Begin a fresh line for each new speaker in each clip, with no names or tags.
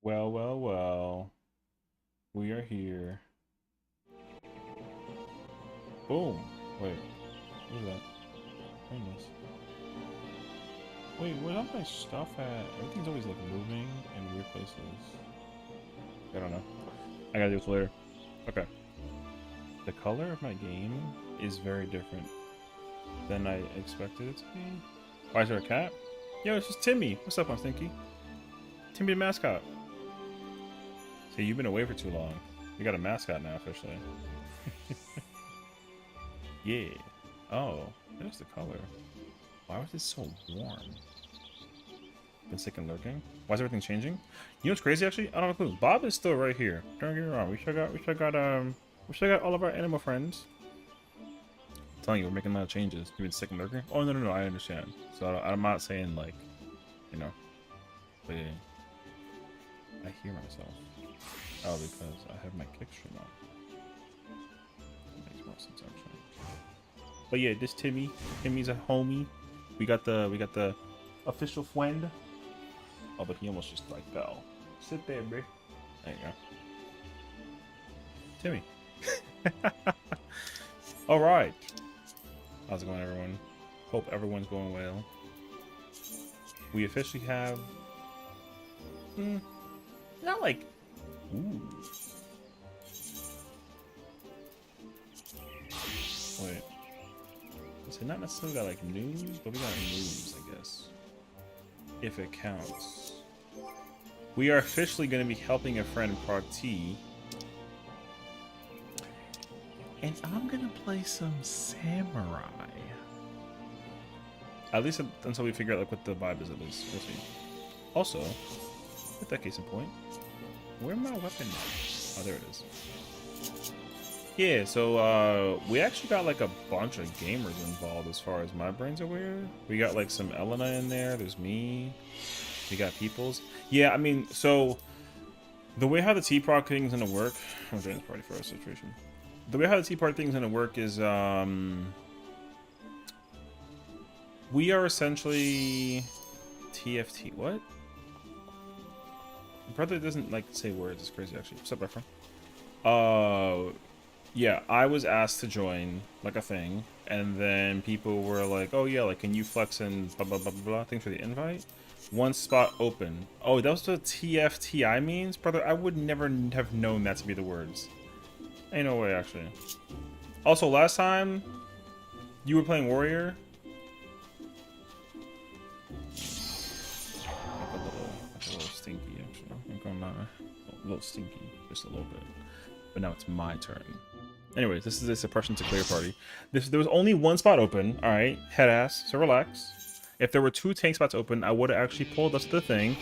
Well, well, well. We are here. Boom. Wait. What is that? Goodness. Wait, where's all my stuff at? Everything's always like moving in weird places. I don't know. I gotta do this later. Okay. The color of my game is very different than I expected it to be. Why is there a cat? Yo, it's just Timmy. What's up, I'm Stinky? Timmy the mascot. See, you've been away for too long. We got a mascot now, officially. Yeah. Oh, there's the color. Why was it so warm? Been sick and lurking. Why is everything changing? You know what's crazy actually? I don't have a clue. Bob is still right here. Don't get me wrong. We still got all of our animal friends. I'm telling you, we're making a lot of changes. You've been sick and lurking? Oh no, I understand. So I'm not saying like, you know, but yeah. I hear myself. Oh, because I have my kick stream on. That makes more sense actually. But yeah, this Timmy's a homie. We got the official friend. Oh, but he almost just like fell. Sit there, bro. There you go. Timmy. All right. How's it going, everyone? Hope everyone's going well. We officially have. Not like. Ooh. Wait. So not necessarily got like news, but we got news, I guess. If it counts. We are officially going to be helping a friend Prati. And I'm going to play some samurai. At least until we figure out like what the vibe is, at least. We'll see. Also, with that case in point, where's my weapon now? Oh, there it is. Yeah, so we actually got like a bunch of gamers involved as far as my brain's aware. We got like some Elena in there, there's me, we got Peoples. Yeah, I mean, so the way how the T-Proc thing's gonna work, I'm joining the party for our situation. The way how the T-Proc thing's gonna work is we are essentially TFT, what? Brother doesn't like to say words, it's crazy actually. What's up, Efra? Yeah, I was asked to join, like, a thing, and then people were like, oh yeah, like, can you flex and blah blah blah blah blah, thanks for the invite. One spot open. Oh, that was what TFTI means? Brother, I would never have known that to be the words. Ain't no way, actually. Also, last time, you were playing Warrior. That's a little stinky, actually. I'm gonna lie. A little stinky, just a little bit. But now it's my turn. Anyways, this is a suppression to clear party. There was only one spot open. All right, head ass. So relax. If there were 2 tank spots open, I would have actually pulled us to the thing,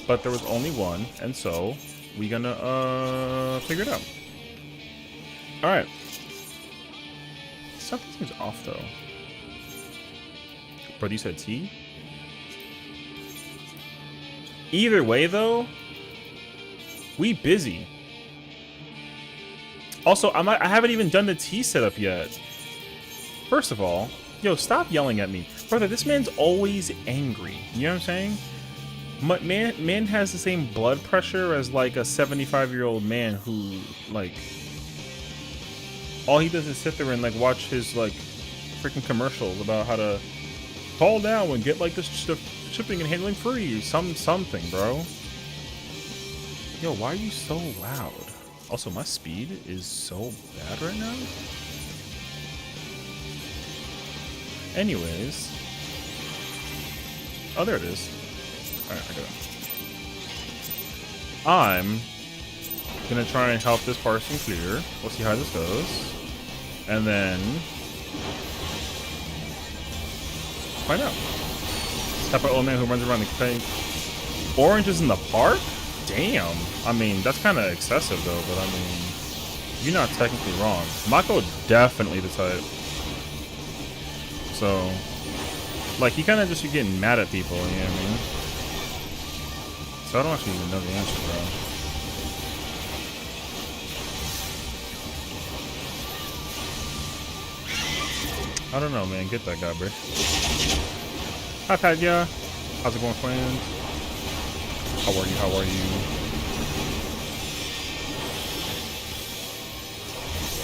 but there was only one, and so we gonna figure it out. All right. Something seems off though. Bro, you said T. Either way though, we busy. Also, I haven't even done the T setup yet. First of all, yo, stop yelling at me. Brother, this man's always angry. You know what I'm saying? Man has the same blood pressure as, like, a 75-year-old man who, like... all he does is sit there and, like, watch his, like, freaking commercials about how to fall down and get, like, this stuff shipping and handling free. Something, bro. Yo, why are you so loud? Also, my speed is so bad right now. Anyways. Oh, there it is. Alright, I got it. I'm gonna try and help this person clear. We'll see how this goes. And then... find out. Type of old man who runs around the tank. Oranges in the park? Damn. I mean, that's kind of excessive, though, but I mean, you're not technically wrong. Mako definitely the type. So, like, he kind of just be getting mad at people, you know what I mean? So I don't actually even know the answer, bro. I don't know, man. Get that guy, bro. Hi, Padya. How's it going, friends? How are you?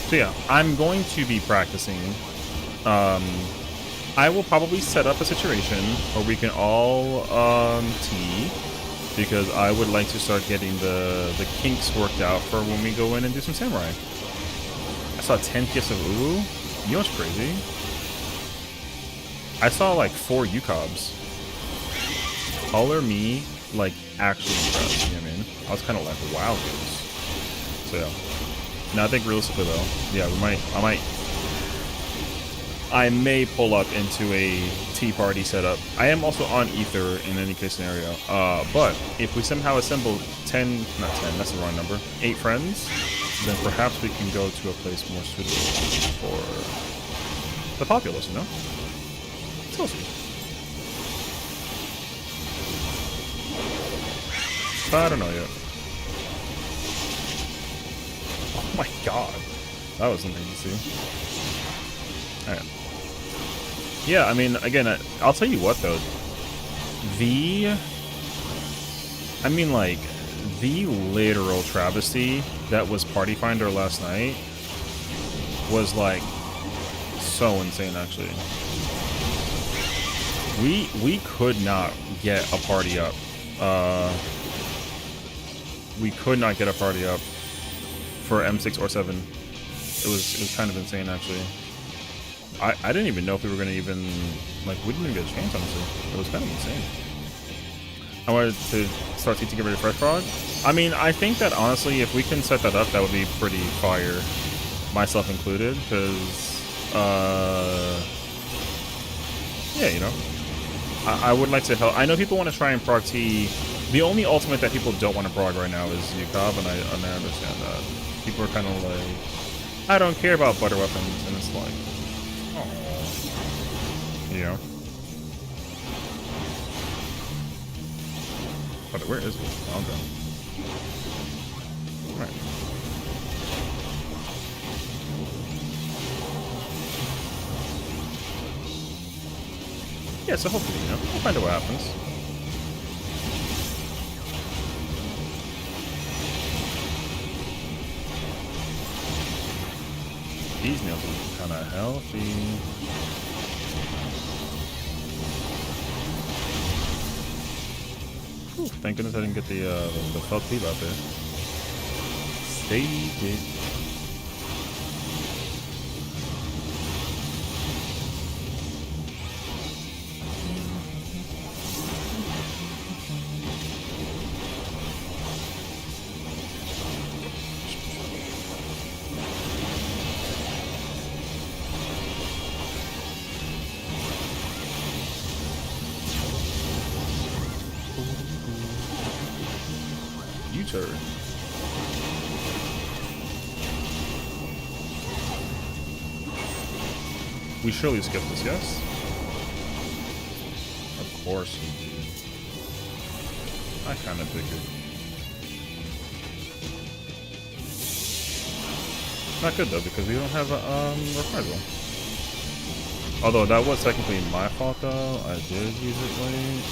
So yeah, I'm going to be practicing. I will probably set up a situation where we can all tea, because I would like to start getting the kinks worked out for when we go in and do some samurai. I saw 10 gifts of Ulu. You know what's crazy? I saw like 4 Yukobs. Color me like actually impressed. You know what I mean? I was kind of like, wow, dudes. So yeah. No, I think realistically though, yeah, I may pull up into a tea party setup. I am also on Ether in any case scenario. But if we somehow assemble 10, not 10, that's the wrong number, 8 friends, then perhaps we can go to a place more suitable for the populace, you know? So we'll see. But I don't know yet. Oh my god. That was something to see. Alright. Yeah, I mean, again, I'll tell you what, though. The literal travesty that was Party Finder last night was, like, so insane, actually. We could not get a party up. We could not get a party up for M6 or 7. It was kind of insane, actually. I didn't even know if we were going to even, like, we didn't even get a chance, honestly. It was kind of insane. I wanted to start teaching everybody Fresh Frog. I mean, I think that, honestly, if we can set that up, that would be pretty fire. Myself included, because, yeah, you know. I would like to help. I know people want to try and prog T. The only ultimate that people don't want to prog right now is Yukob, and I understand that. People are kind of like, I don't care about butter weapons, and it's like, oh, you know. But where is he? Oh, okay. All right. Yeah, so hopefully, you know, we'll find out what happens. These nails are kind of healthy. Ooh, thank goodness I didn't get the felt cleave out there. Saved it. U-turn. We surely skip this, yes? Of course we do. I kind of figured. Not good though, because we don't have a reprisal. Although that was technically my fault though. I did use it late.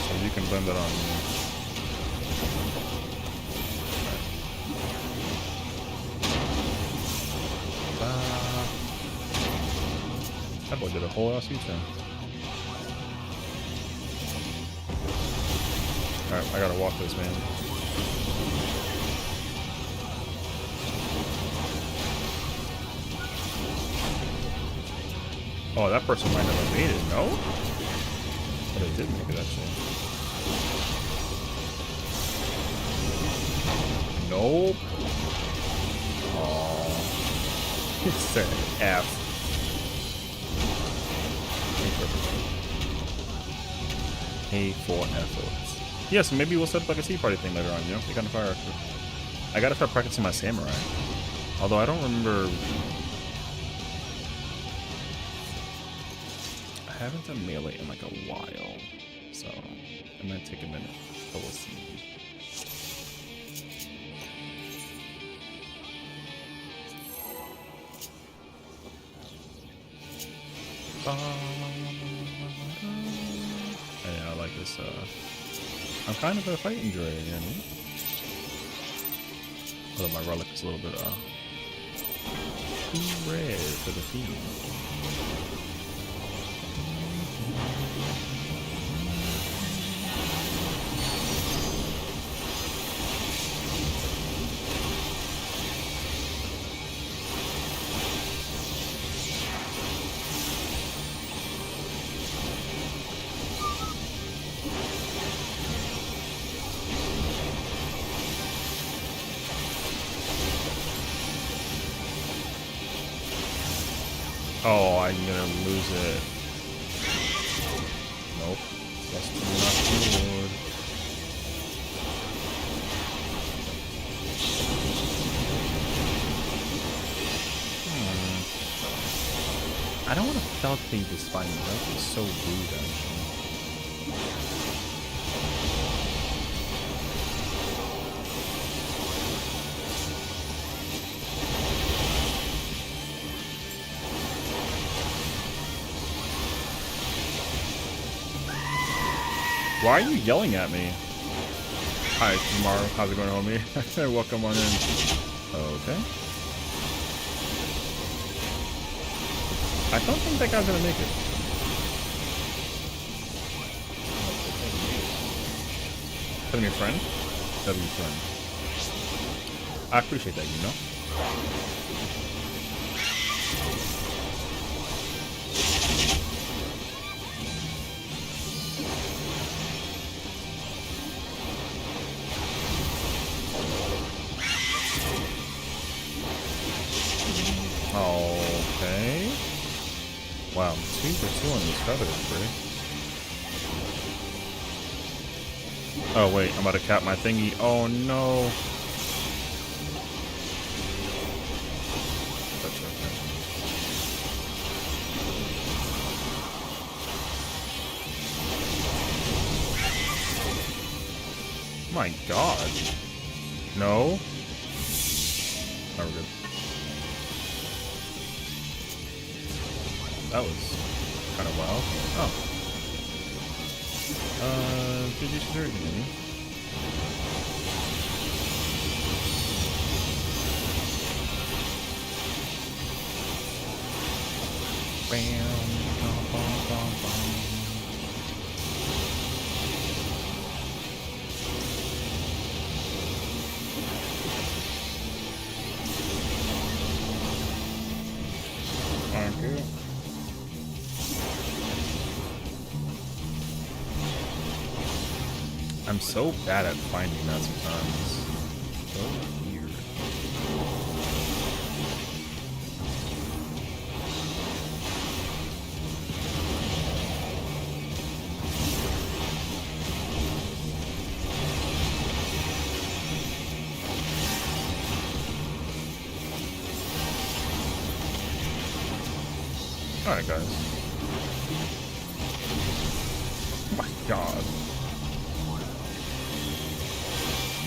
So you can blame that on me. That boy did a whole ass U-turn. Alright, I gotta walk this, man. Oh, that person might never made it, no? But they did make it, actually. Nope. Aww. It's an F. A for efforts. Yeah, so maybe we'll set up like a tea party thing later on, you know? We kind of fire after. I gotta start practicing my samurai. Although I don't remember. I haven't done melee in like a while. So it might take a minute. But we'll see. Yeah, I like this. I'm kind of a fighting droid, you know? Although my relic is a little bit too red for the theme. Oh, I'm gonna lose it. Nope. That's not good. I don't want to Falcon this fight. That was so rude, actually. Why are you yelling at me? Hi, tomorrow. How's it going, homie? Welcome on in. Okay. I don't think that guy's gonna make it. Tell me, friend. Tell me, friend. I appreciate that, you know. Okay. Wow, 2 for 2 on these feathers, pretty. Oh wait, I'm about to cap my thingy. Oh no. My God. No. Oh, we're good. That was kind of wild. Oh. Did you sure me? Bam. Bum, bum, bum, bum. Thank you. I'm so bad at finding that sometimes. So weird. Alright, guys. Oh my God.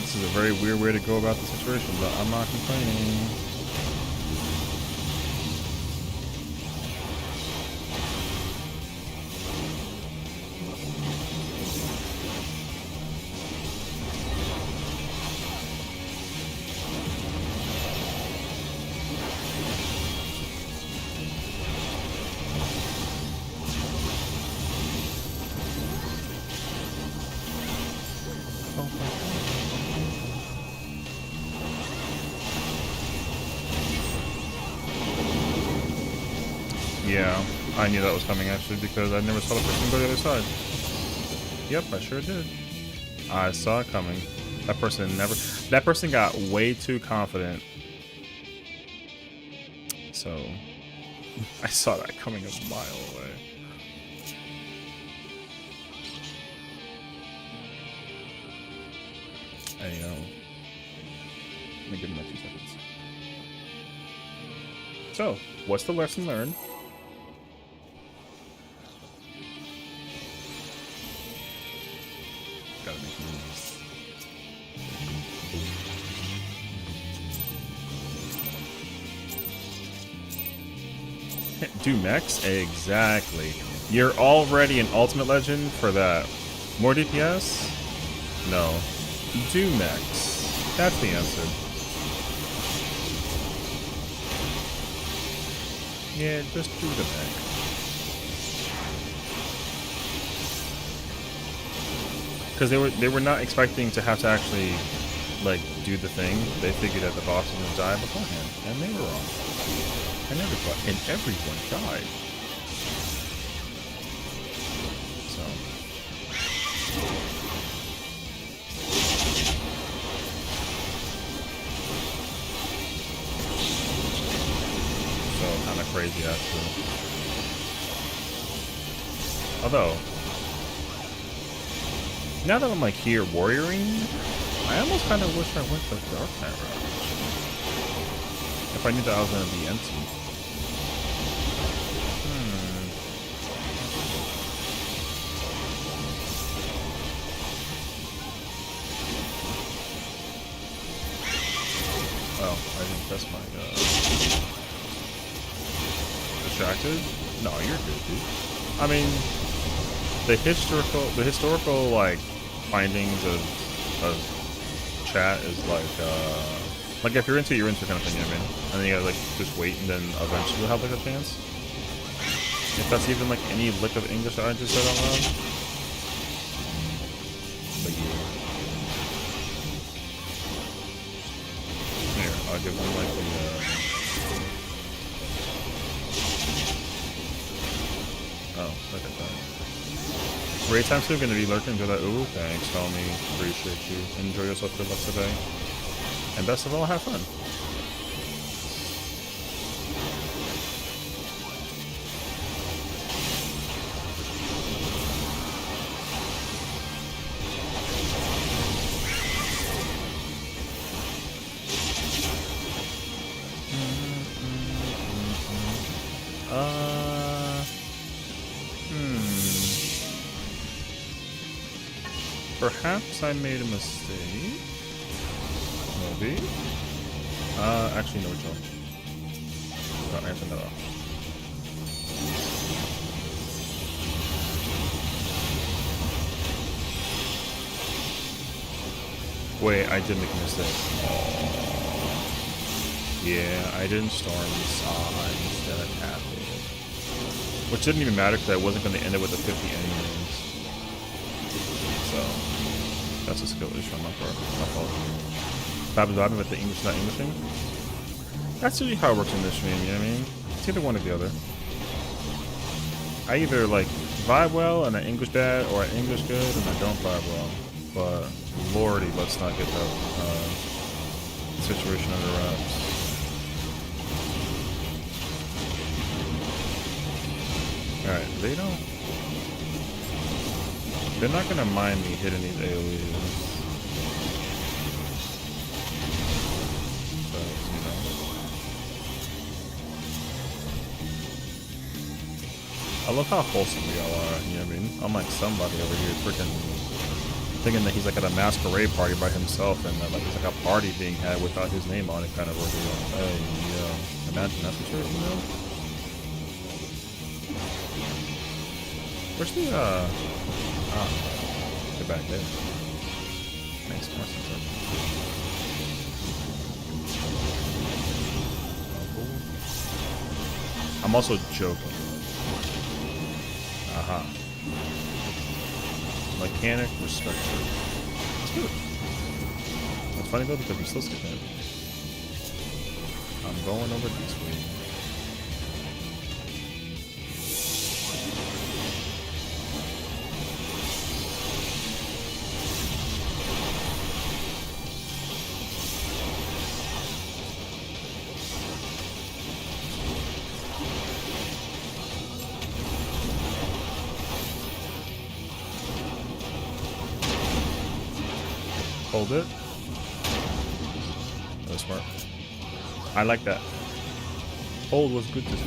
This is a very weird way to go about the situation, but I'm not complaining. Yeah, I knew that was coming actually because I never saw the person go to the other side. Yep, I sure did. I saw it coming. That person got way too confident. So, I saw that coming a mile away. I know. Let me give him my 2 seconds. So, what's the lesson learned? Gotta make moves. Do mechs? Exactly. You're already an ultimate legend for that. More DPS? No. Do mechs. That's the answer. Yeah, just do the neck. Because they were not expecting to have to actually like do the thing. They figured that the boss was gonna die beforehand, and they were wrong. And everyone died. So kind of crazy actually. Although now that I'm like here warrioring, I almost kind of wish I went the Dark Knight route. If I knew that I was going to be empty. Oh, I didn't press my, distracted? No, you're good, dude. I mean, the historical, like, findings of chat is like if you're into it, you're into it kind of thing, you know what I mean? And then you gotta, like, just wait, and then eventually you'll have, like, a chance. If that's even, like, any lick of English that I just said out loud. But yeah. Here, I'll give them, like, the, oh, look at that. Raid time soon, gonna be lurking into that. Ooh, thanks, homie. Appreciate you. Enjoy yourself. Good luck today. And best of all, have fun. Perhaps I made a mistake. Maybe. Actually, no, Joe. Not answering that off. Wait, I did make a mistake. Yeah, I didn't storm Saw instead of Happy. Which didn't even matter because I wasn't going to end it with the 50 anyways. So, that's a skill issue on my part. My fault. Vibing with the English not Englishing. That's usually how it works in this stream, you know what I mean? It's either one or the other. I either like vibe well and I English bad, or I English good and I don't vibe well. But lordy, let's not get that situation under wraps. Alright, they're not gonna mind me hitting these AoEs. I love how wholesome we all are, you know what I mean? I'm like somebody over here freaking thinking that he's like at a masquerade party by himself and like there's like a party being had without his name on it kind of ordeal. Hey, imagine that's what you're, you know? Where's the, get back there. Thanks, Marcy. I'm also joking. Aha. Mechanic respected. Let's do it. That's funny though because I'm still skipping it. I'm going over this way. Hold it. That was smart. I like that. Hold was good to see.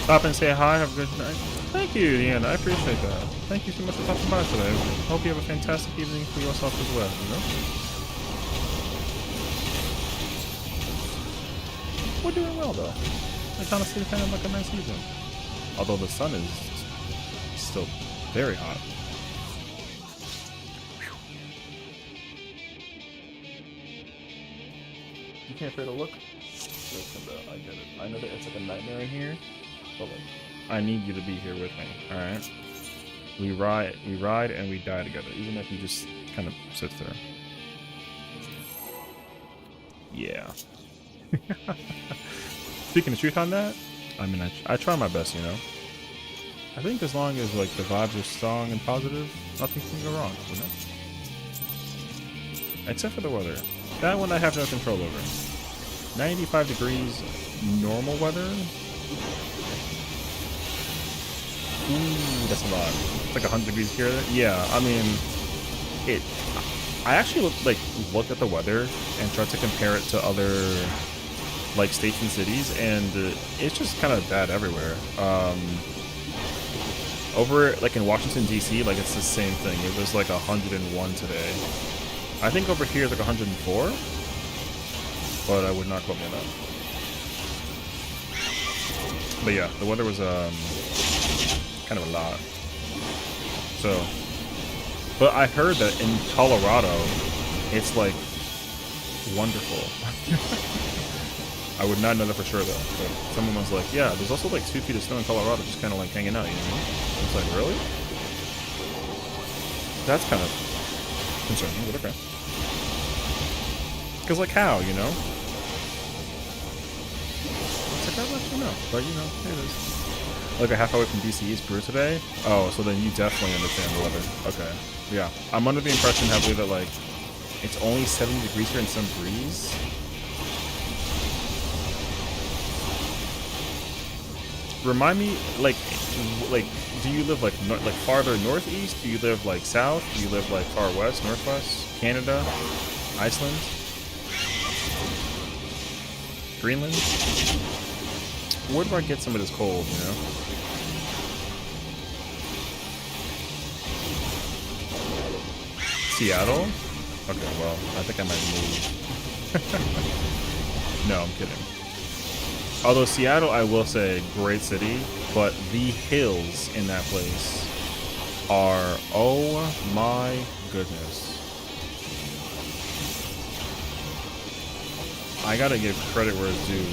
Stop and say hi. Have a good night. Thank you, Ian. I appreciate that. Thank you so much for stopping by today. Hope you have a fantastic evening for yourself as well, you know? We're doing well, though. It's honestly kind of like a nice season. Although the sun is still very hot. You can't bear to look? Listen, though, I get it. I know that it's like a nightmare in here, but like, I need you to be here with me, alright? We ride, and we die together, even if you just kind of sit there. Yeah. Speaking the truth on that, I mean, I try my best, you know? I think as long as, like, the vibes are strong and positive, nothing can go wrong, you know? Except for the weather. That one I have no control over. 95 degrees normal weather? Ooh, that's a lot. It's like 100 degrees here. Yeah, I mean, I actually looked at the weather and tried to compare it to other like states and cities, and it's just kind of bad everywhere. Over like in Washington D.C., like it's the same thing. It was like 101 today. I think over here it's like 104, but I would not quote me on that. But yeah, the weather was kind of a lot. So, but I heard that in Colorado, it's like wonderful. I would not know that for sure though. But someone was like, "Yeah, there's also like 2 feet of snow in Colorado, just kind of like hanging out." You know? It's like, really? That's kind of concerning, but okay. Because like how, you know? It's like, I'll let you know, but you know, it is. Like a half hour from DC is Brew today. Oh, so then you definitely understand the weather. Okay, yeah. I'm under the impression heavily that like it's only 70 degrees here and some breeze. Remind me, like, do you live like farther northeast? Do you live like south? Do you live like far west, northwest? Canada, Iceland, Greenland? Where do I get some of this cold? You know. Seattle? Okay, well, I think I might move. No, I'm kidding. Although Seattle, I will say, great city, but the hills in that place are, oh my goodness. I gotta give credit where it's due.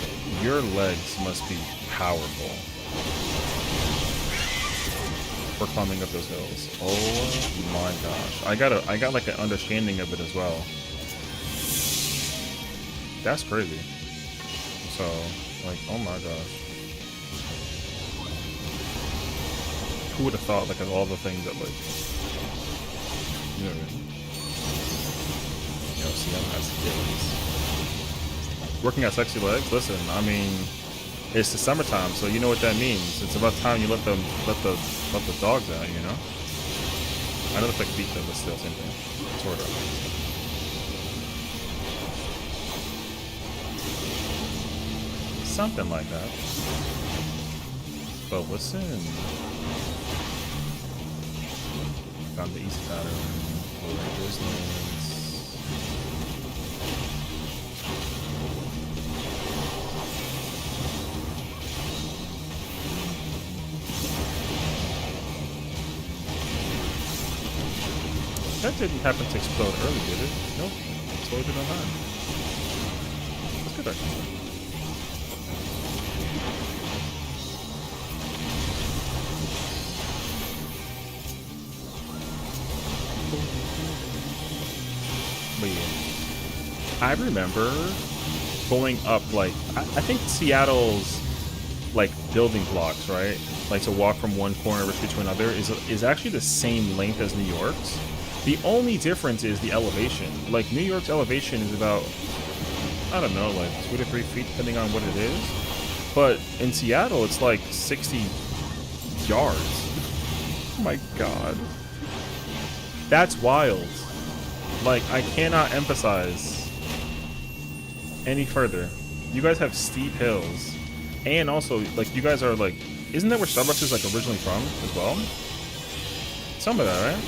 Your legs must be powerful for climbing up those hills. Oh my gosh. I got like an understanding of it as well. That's crazy. So, like, oh my gosh. Who would have thought, like, of all the things that, like, you know what I mean? Yo, see, I'm has skills. Working out sexy legs? Listen, I mean, it's the summertime, so you know what that means. It's about time you let the dogs out, you know? I know it's like feet though, but still, same thing. Sort of. Something like that. But listen. Found the east pattern. Business. That didn't happen to explode early, did it? Nope. Exploded on time. That's good, actually. But yeah. I remember pulling up, like, I think Seattle's, like, building blocks, right? Like, to walk from one corner to another is actually the same length as New York's. The only difference is the elevation. Like, New York's elevation is about, I don't know, like 2 to 3 feet, depending on what it is. But in Seattle, it's like 60 yards. Oh my god. That's wild. Like, I cannot emphasize any further. You guys have steep hills. And also, like, you guys are, like, isn't that where Starbucks is, like, originally from as well? Some of that, right?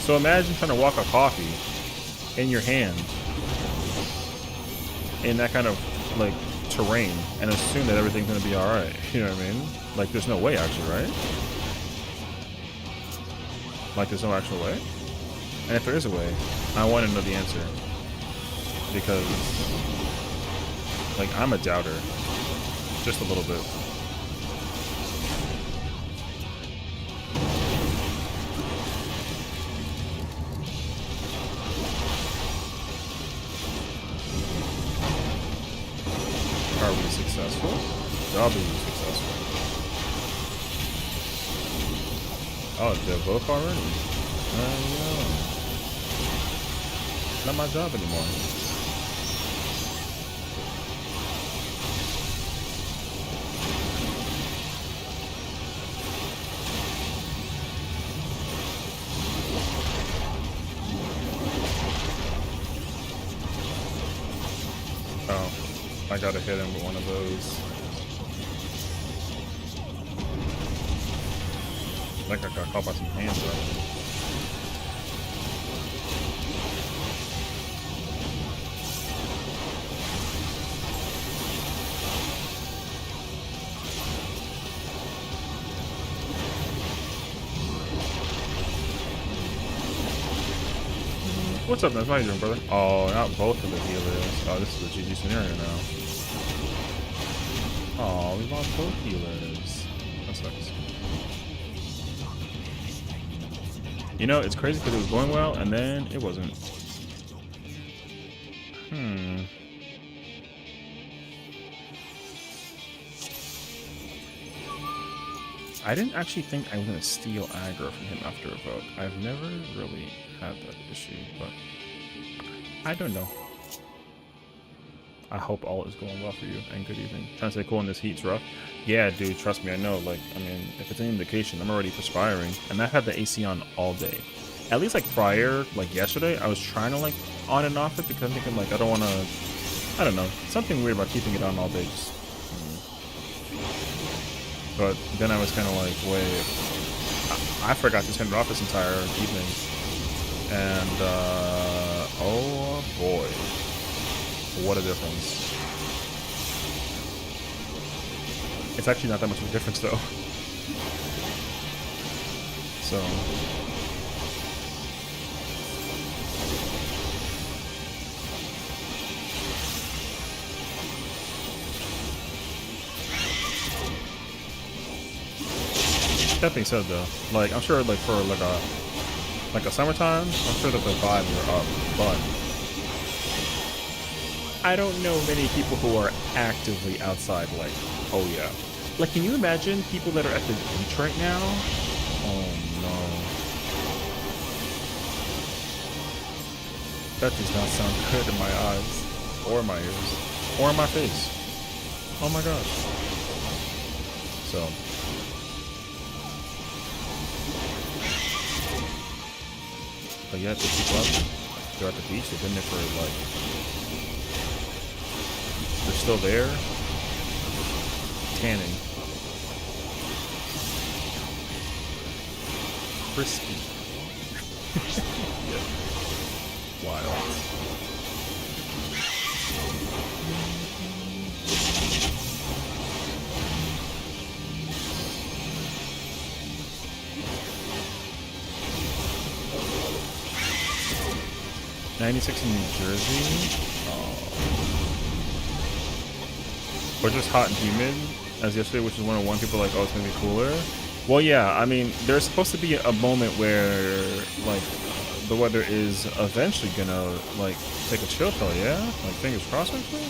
So imagine trying to walk a coffee in your hand in that kind of like terrain and assume that everything's gonna be alright. You know what I mean? Like there's no way actually, right? Like there's no actual way? And if there is a way, I want to know the answer. Because like I'm a doubter. Just a little bit. Are we successful? Probably successful. Oh, they're both already? Not my job anymore. Oh, I gotta hit him with one of those. Like I got caught by some hands up. What's up, man? How you doing, brother? Oh, not both of the healers. Oh, this is a GG scenario now. Oh, we lost both healers. That sucks. You know, it's crazy because it was going well, and then it wasn't. I didn't actually think I was going to steal aggro from him after a vote. I've never really had that issue, but I don't know. I hope all is going well for you, and good evening. Trying to stay cool in this heat's rough. Yeah, dude, trust me, I know. Like, I mean, if it's any indication, I'm already perspiring, and I've had the AC on all day. At least, like, prior, like, yesterday, I was trying to, like, on and off it, because I'm thinking, like, I don't want to, I don't know, something weird about keeping it on all day, just, But then I was kind of like, wait, I forgot to turn it off this entire evening. And, oh boy, what a difference. It's actually not that much of a difference though. So. That being said though, like I'm sure like for like a summertime, I'm sure that the vibes are up, but I don't know many people who are actively outside like, oh yeah. Like can you imagine people that are at the beach right now? Oh no. That does not sound good in my eyes. Or my ears. Or in my face. Oh my gosh. So but yeah, the people out there, they're at the beach, they've been there for like, they're still there, tanning. Crispy. Yeah. Wild. '96 in New Jersey. Oh. Or just hot and humid, as yesterday, which is 101. People are like, oh, it's gonna be cooler. Well, yeah. I mean, there's supposed to be a moment where, like, the weather is eventually gonna like take a chill pill. Yeah, like fingers crossed, actually.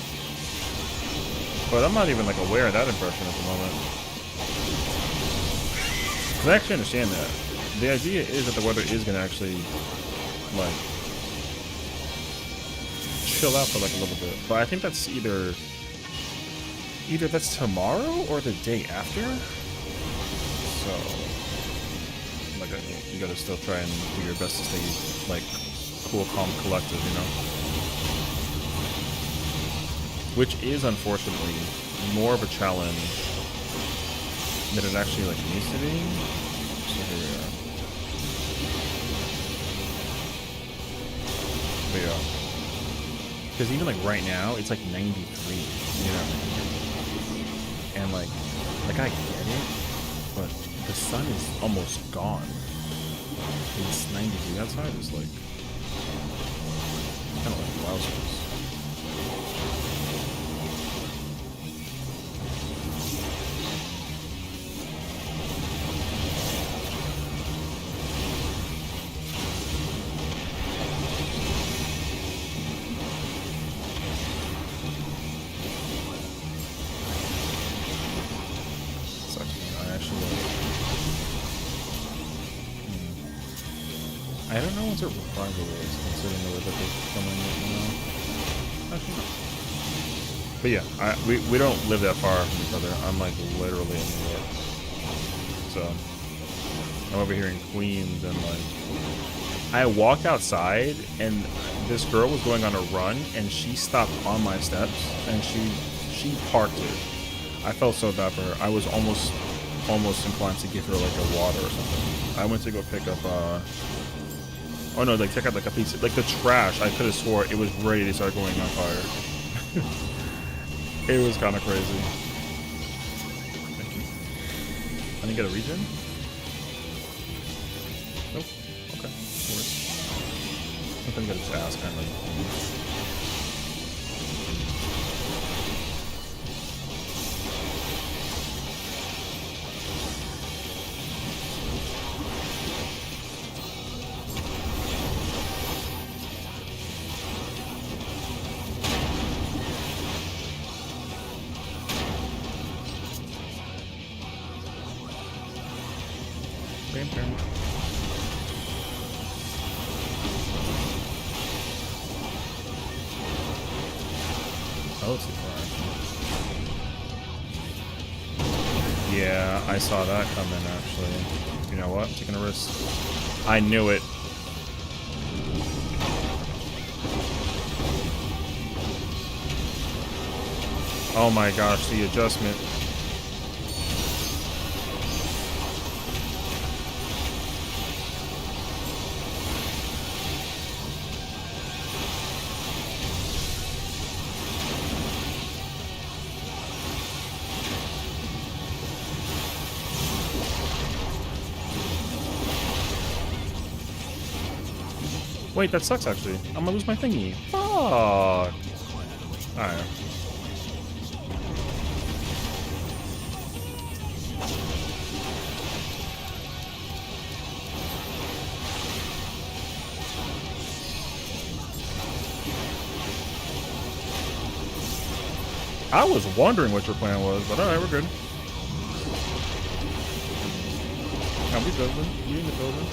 But I'm not even like aware of that impression at the moment. I actually understand that. The idea is that the weather is gonna actually like chill out for like a little bit, but I think that's either that's tomorrow or the day after. So, like, you gotta still try and do your best to stay like cool, calm, collective, you know. Which is unfortunately more of a challenge than it actually like needs to be. So here we are. But yeah. Because even like right now, it's like 93, you know? And like I get it, but the sun is almost gone. It's 93 outside, is like kind of like wowzers. I don't know what their rival is, considering the way that they're coming right now. Actually, no. But yeah, we don't live that far from each other. I'm like literally in New York. So I'm over here in Queens, and like I walked outside and this girl was going on a run and she stopped on my steps and she parked it. I felt so bad for her. I was almost inclined to give her like a water or something. I went to go pick up oh no, like check out like a piece of, like the trash. I could have swore it was ready to start going on fire. It was kind of crazy. Thank you. I didn't get a regen? Nope. Okay. No worries. I think I just asked kind of like. Oh, it's a car. Yeah, I saw that coming, actually. You know what? I'm taking a risk. I knew it. Oh my gosh, the adjustment. Wait, that sucks actually. I'm gonna lose my thingy. Fuck. Alright. I was wondering what your plan was, but alright, we're good. Now we building. You in the building.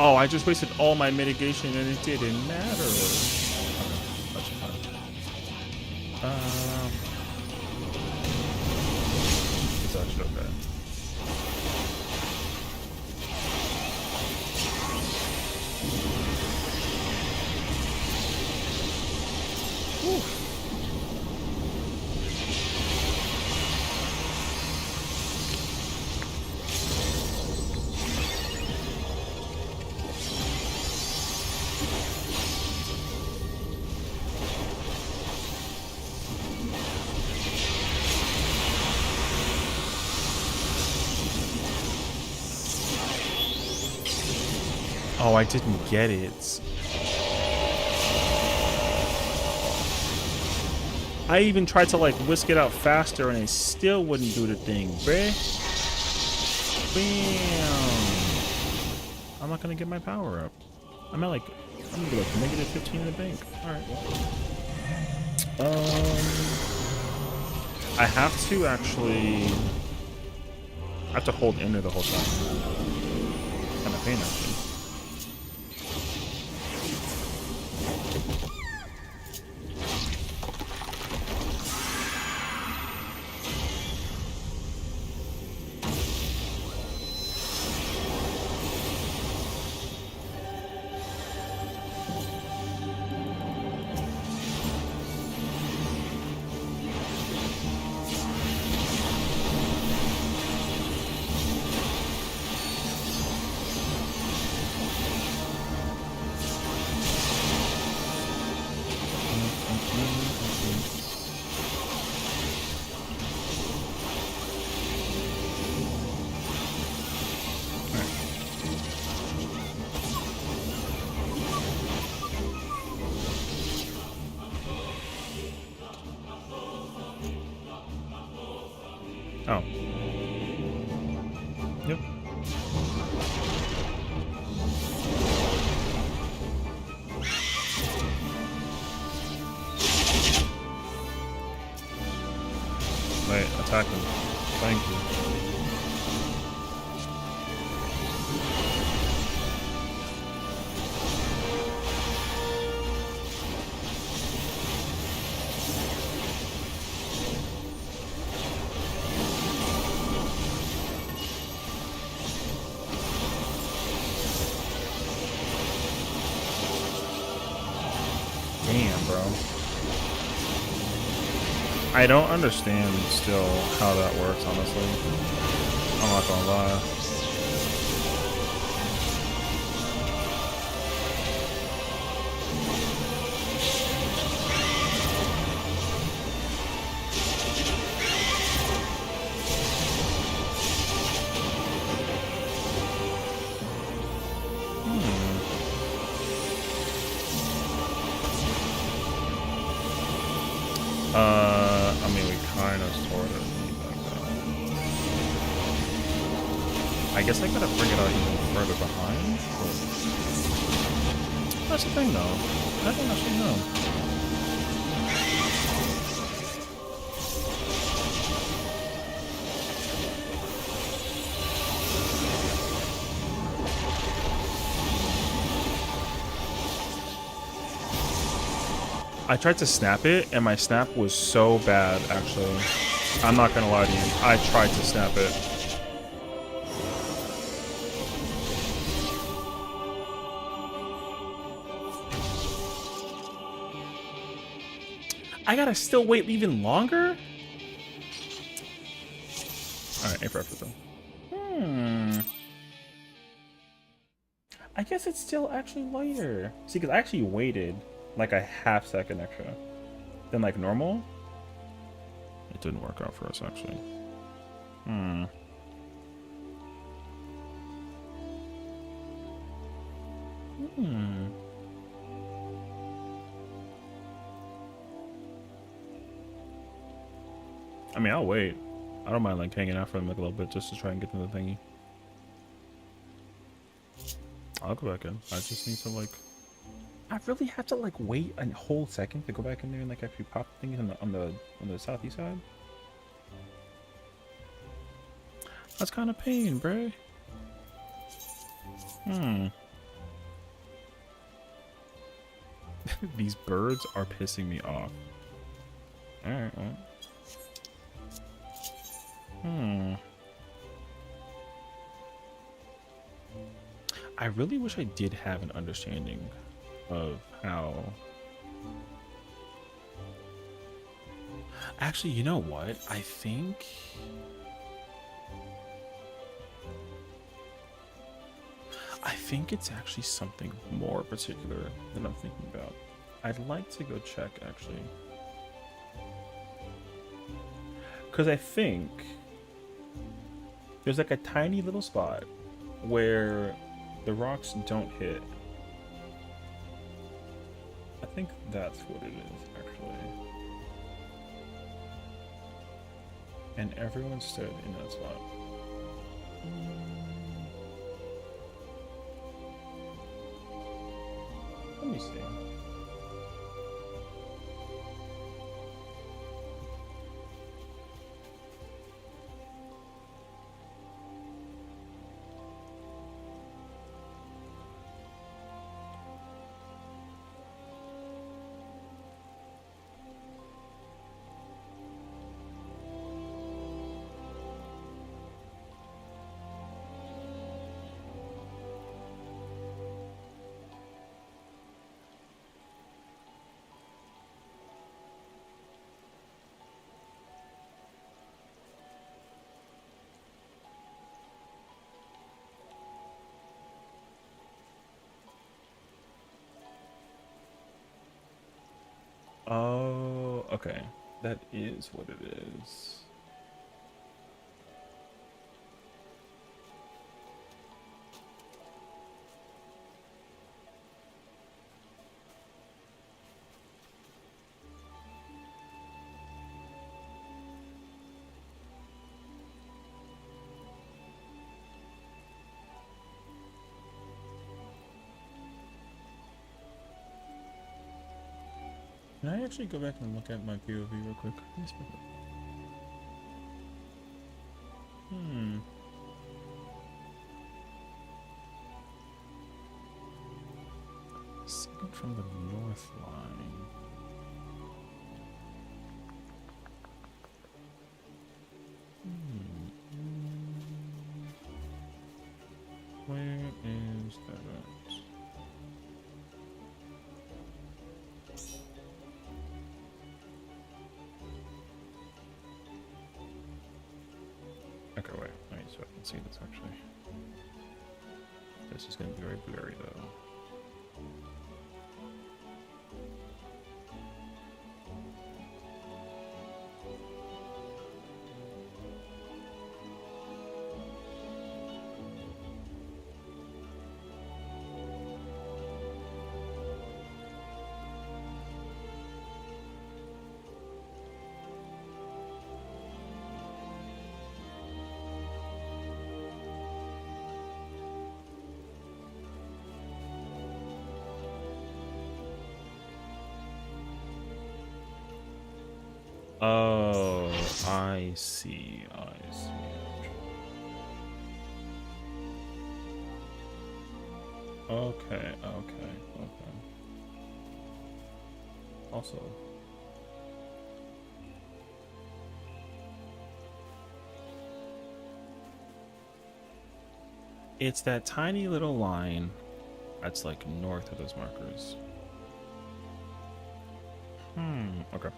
Oh, I just wasted all my mitigation and it didn't matter. It's actually okay. Whew. Oh, I didn't get it. I even tried to like whisk it out faster and it still wouldn't do the thing, bruh. Bam. I'm not gonna get my power up. I'm gonna get like negative 15 in the bank. Alright, well. I have to actually I have to hold in there the whole time. Kind of pain, actually. Oh. Yep. Wait, attack him. Thank you. Damn, bro. I don't understand still how that works, honestly. I'm not gonna lie. I mean, we kind of sort of need like that. I guess I gotta bring it out even further behind. But that's the thing, though. I don't actually know. I tried to snap it, and my snap was so bad, actually. I'm not gonna lie to you. I tried to snap it. I gotta still wait even longer? Alright, A for effort, though. I guess it's still actually lighter. See, because I actually waited like a half second extra than like normal. It didn't work out for us, actually. I mean, I'll wait. I don't mind like hanging out for them like a little bit just to try and get to the thingy. I'll go back in. I just need to like. I really have to like wait a whole second to go back in there and like actually pop things on the southeast side. That's kind of pain, bruh. These birds are pissing me off. Alright, well. I really wish I did have an understanding of how... Actually, you know what? I think it's actually something more particular than I'm thinking about. I'd like to go check, actually. Because I think there's like a tiny little spot where the rocks don't hit. I think that's what it is, actually. And everyone stood in that spot. Let me see. Oh, okay. That is what it is. Can I actually go back and look at my POV real quick? Hmm. Second from the north line. Where is that at? Okay, wait, so I can see this actually. This is going to be very blurry though. Oh, I see. Okay. Also, it's that tiny little line that's like north of those markers. Okay.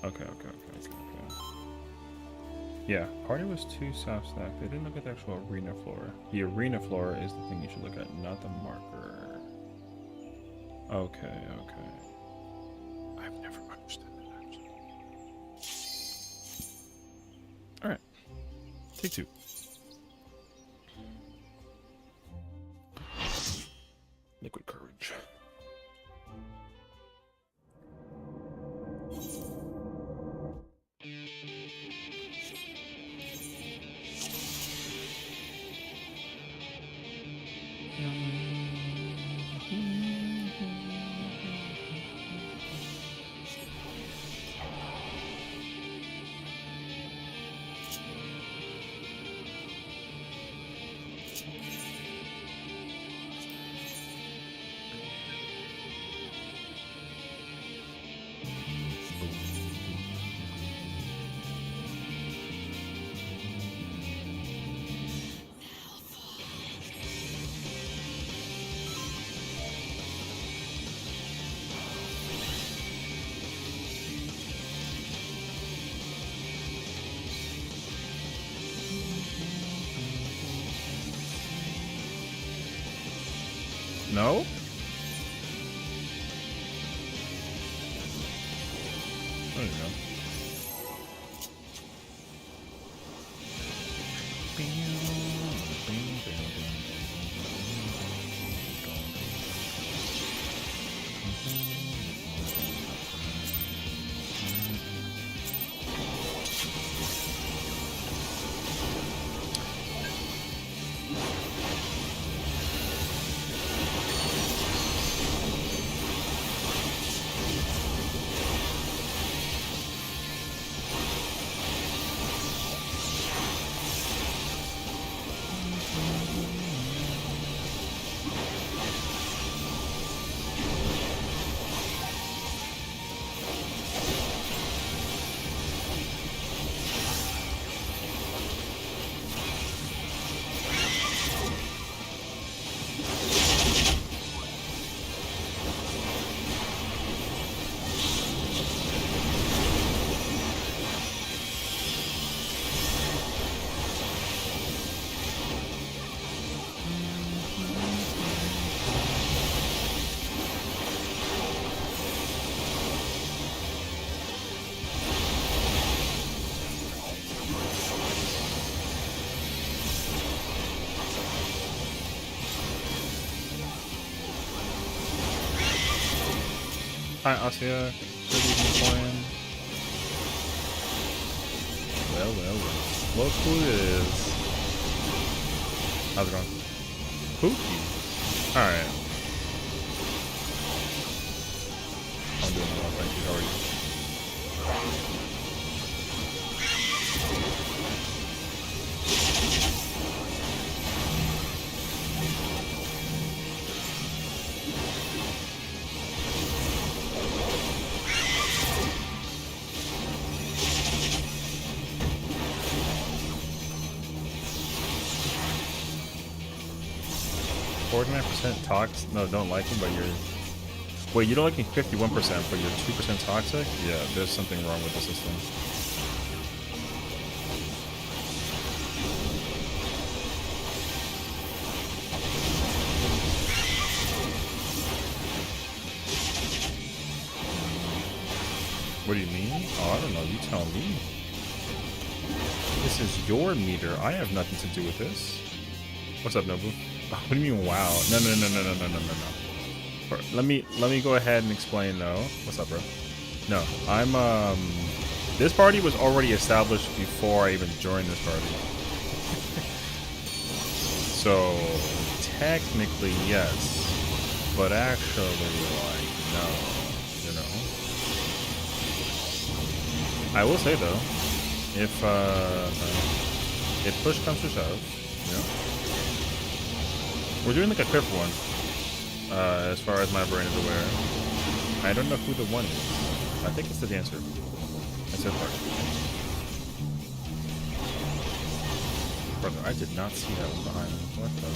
Okay. Yeah, party was 2 south stack. They didn't look at the actual arena floor. The arena floor is the thing you should look at, not the marker. Okay. I've never understood that actually. Alright. Take 2. Liquid courage. No? There you go. Hi, Asia. Good evening, Florian. Well. Look who it is. How's it going? Pookie. Alright. I'm doing well, thank you. How are you? 49% toxic? No, don't like him, but you're... Wait, you don't like him 51%, but you're 2% toxic? Yeah, there's something wrong with the system. What do you mean? Oh, I don't know. You tell me. This is your meter. I have nothing to do with this. What's up, Nobu? Oh, what do you mean, wow? No. Let me go ahead and explain, though. What's up, bro? No, I'm, this party was already established before I even joined this party. So, technically, yes. But actually, like, no. You know? I will say, though, if push comes to shove, you know, we're doing like a crip one, as far as my brain is aware. I don't know who the one is. I think it's the dancer. That's it, part. Brother, I did not see that one behind me. What the?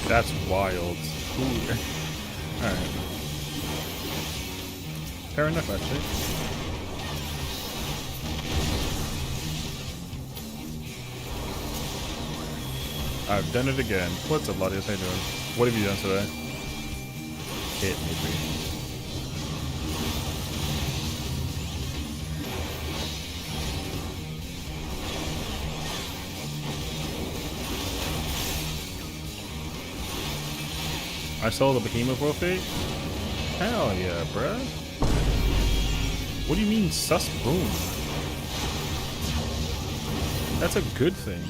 That's wild. Alright. Fair enough, actually. I've done it again. What's up, Ladius? How you doing? What have you done today? Hit me, please. I saw the Behemoth Wolfie? Hell yeah, bruh. What do you mean, sus boom? That's a good thing.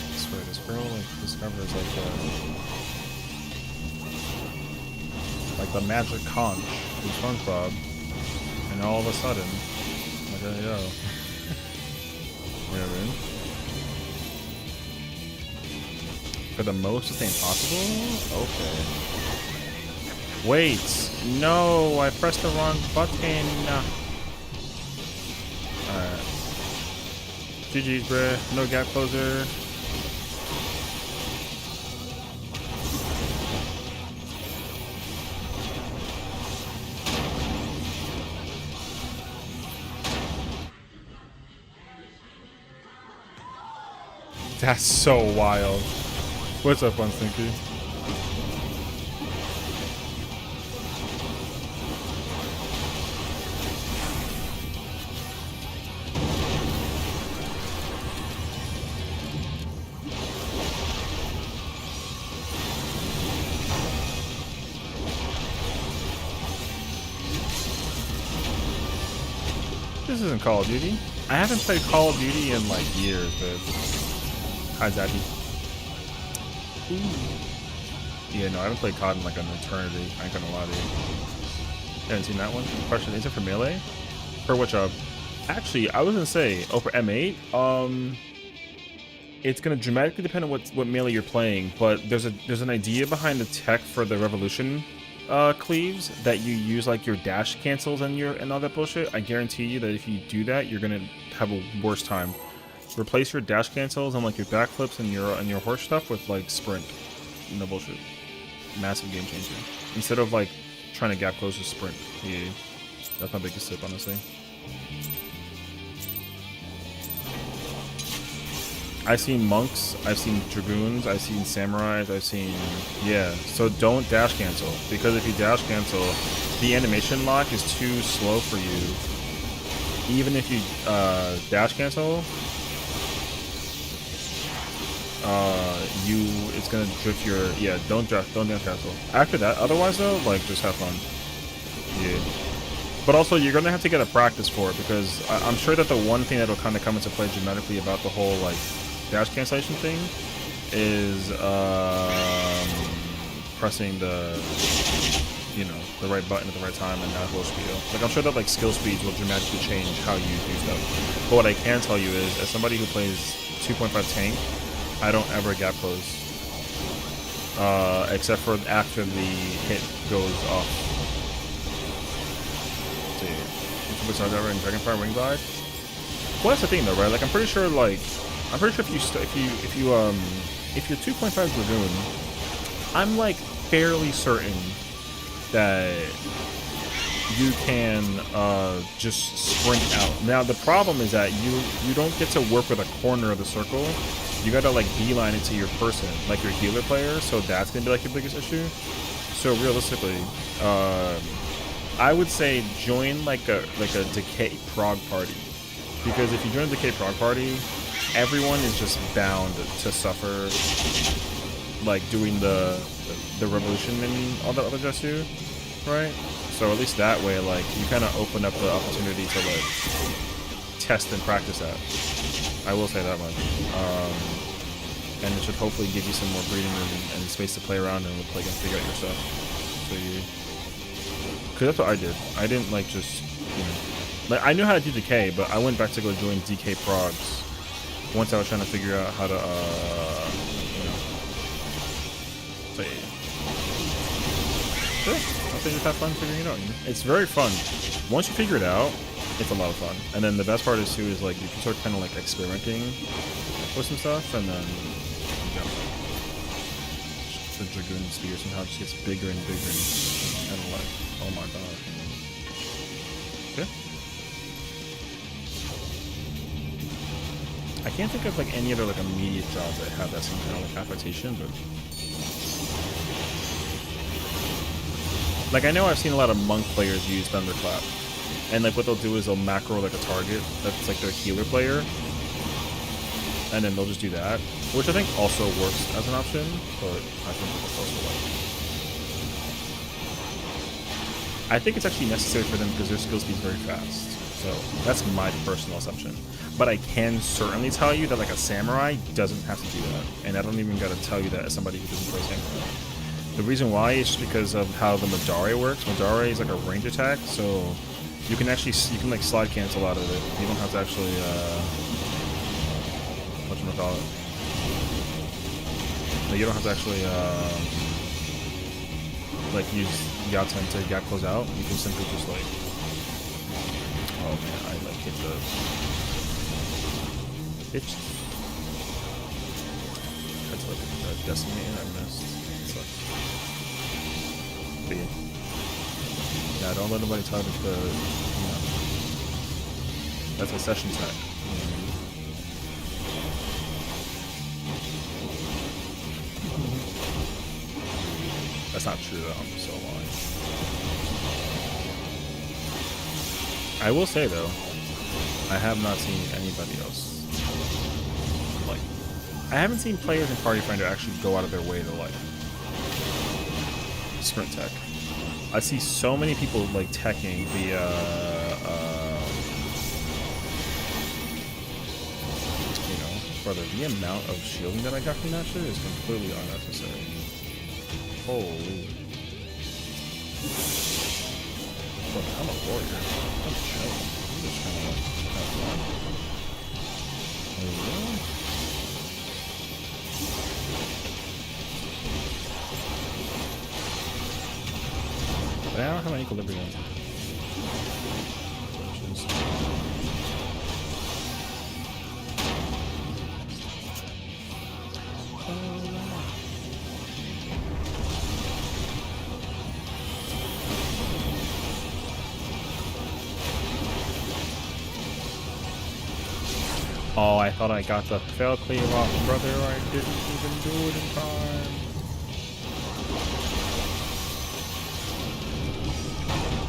I swear, this girl, like, discovers, like the magic conch in SpongeBob, and all of a sudden, like, yo. You know what I mean? For the most sustain possible? Okay. Wait, no, I pressed the wrong button. Alright. GG's, bruh. No gap closer. That's so wild. What's up, Unstinky? This isn't Call of Duty. I haven't played Call of Duty in like years, but... Hi, Zaddy. Yeah, no, I haven't played COD in like an eternity. I ain't gonna lie to you. Haven't seen that one. Question, is it for melee? For what job? Actually, I was gonna say, oh, for M8, it's gonna dramatically depend on what melee you're playing, but there's an idea behind the tech for the Revolution cleaves that you use like your dash cancels and all that bullshit. I guarantee you that if you do that, you're gonna have a worse time. Replace your dash cancels and like your backflips and your horse stuff with like sprint. No bullshit. Massive game changer. Instead of like trying to gap close with sprint. Yeah, that's my biggest tip, honestly. I've seen monks, I've seen dragoons, I've seen samurais, I've seen... Yeah, so don't dash cancel. Because if you dash cancel, the animation lock is too slow for you. Even if you dash cancel, it's gonna drift your... Yeah, don't dash cancel. After that, otherwise though, like, just have fun. Yeah. But also, you're gonna have to get a practice for it, because I'm sure that the one thing that'll kind of come into play dramatically about the whole, like, dash cancellation thing is pressing the, you know, the right button at the right time and not full speed. Like, I'm sure that, like, skill speeds will dramatically change how you do stuff. But what I can tell you is, as somebody who plays 2.5 tank, I don't ever gap close. Except for after the hit goes off. Supercharged ever in Dragonfire Wing Glide. Well, that's the thing though, right? Like, I'm pretty sure if you're 2.5 Dragoon, I'm like fairly certain that you can just sprint out. Now the problem is that you don't get to work with a corner of the circle. You gotta like beeline it to your person, like your healer player. So that's gonna be like your biggest issue. So realistically, I would say join like a Decay Prog party, because if you join a Decay Prog party, everyone is just bound to suffer, like doing the revolution and all that other just do, right? So at least that way, like, you kind of open up the opportunity to like test and practice that. I will say that much, and it should hopefully give you some more breathing room and space to play around and play and figure out your stuff. So you. Because that's what I did. I didn't, like, just, you know... Like, I knew how to do Decay, but I went back to go join DK Progs once I was trying to figure out how to, you know... So, yeah. Sure. I think just have fun figuring it out, you know? It's very fun. Once you figure it out, it's a lot of fun. And then the best part is, too, is, like, you can start kind of, like, experimenting with some stuff, and then... You know, the Dragoon Spear somehow just gets bigger and bigger and kind of like... Oh my god. Okay. I can't think of like any other like immediate jobs that have that same kind of like affectation, but like I know I've seen a lot of monk players use Thunderclap. And like what they'll do is they'll macro like a target that's like their healer player. And then they'll just do that. Which I think also works as an option, but I think it's also like I think it's actually necessary for them because their skill speed is very fast. So that's my personal assumption. But I can certainly tell you that like a samurai doesn't have to do that. And I don't even gotta tell you that as somebody who doesn't play samurai. The reason why is just because of how the Madare works. Madare is like a range attack, so you can like slide cancel out of it. You don't have to actually whatchamacallit. No, you don't have to actually like use Yaten to gap close out. You can simply just like, oh man, I like hit the bitch. That's like a decimate and I missed. It sucks. But yeah, don't let nobody tell you the, you know, that's a session tech. That's not true though, I'm so lying. I will say though, I have not seen anybody else. Like, I haven't seen players in Party Finder actually go out of their way to like sprint tech. I see so many people like teching the you know, brother, the amount of shielding that I got from that shit is completely unnecessary. Holy. Look, I'm a warrior. I'm chilling. I'm just trying to have fun. There we go. But I don't have any equilibrium. Oh, I thought I got the fail cleave off, brother. I didn't even do it in time.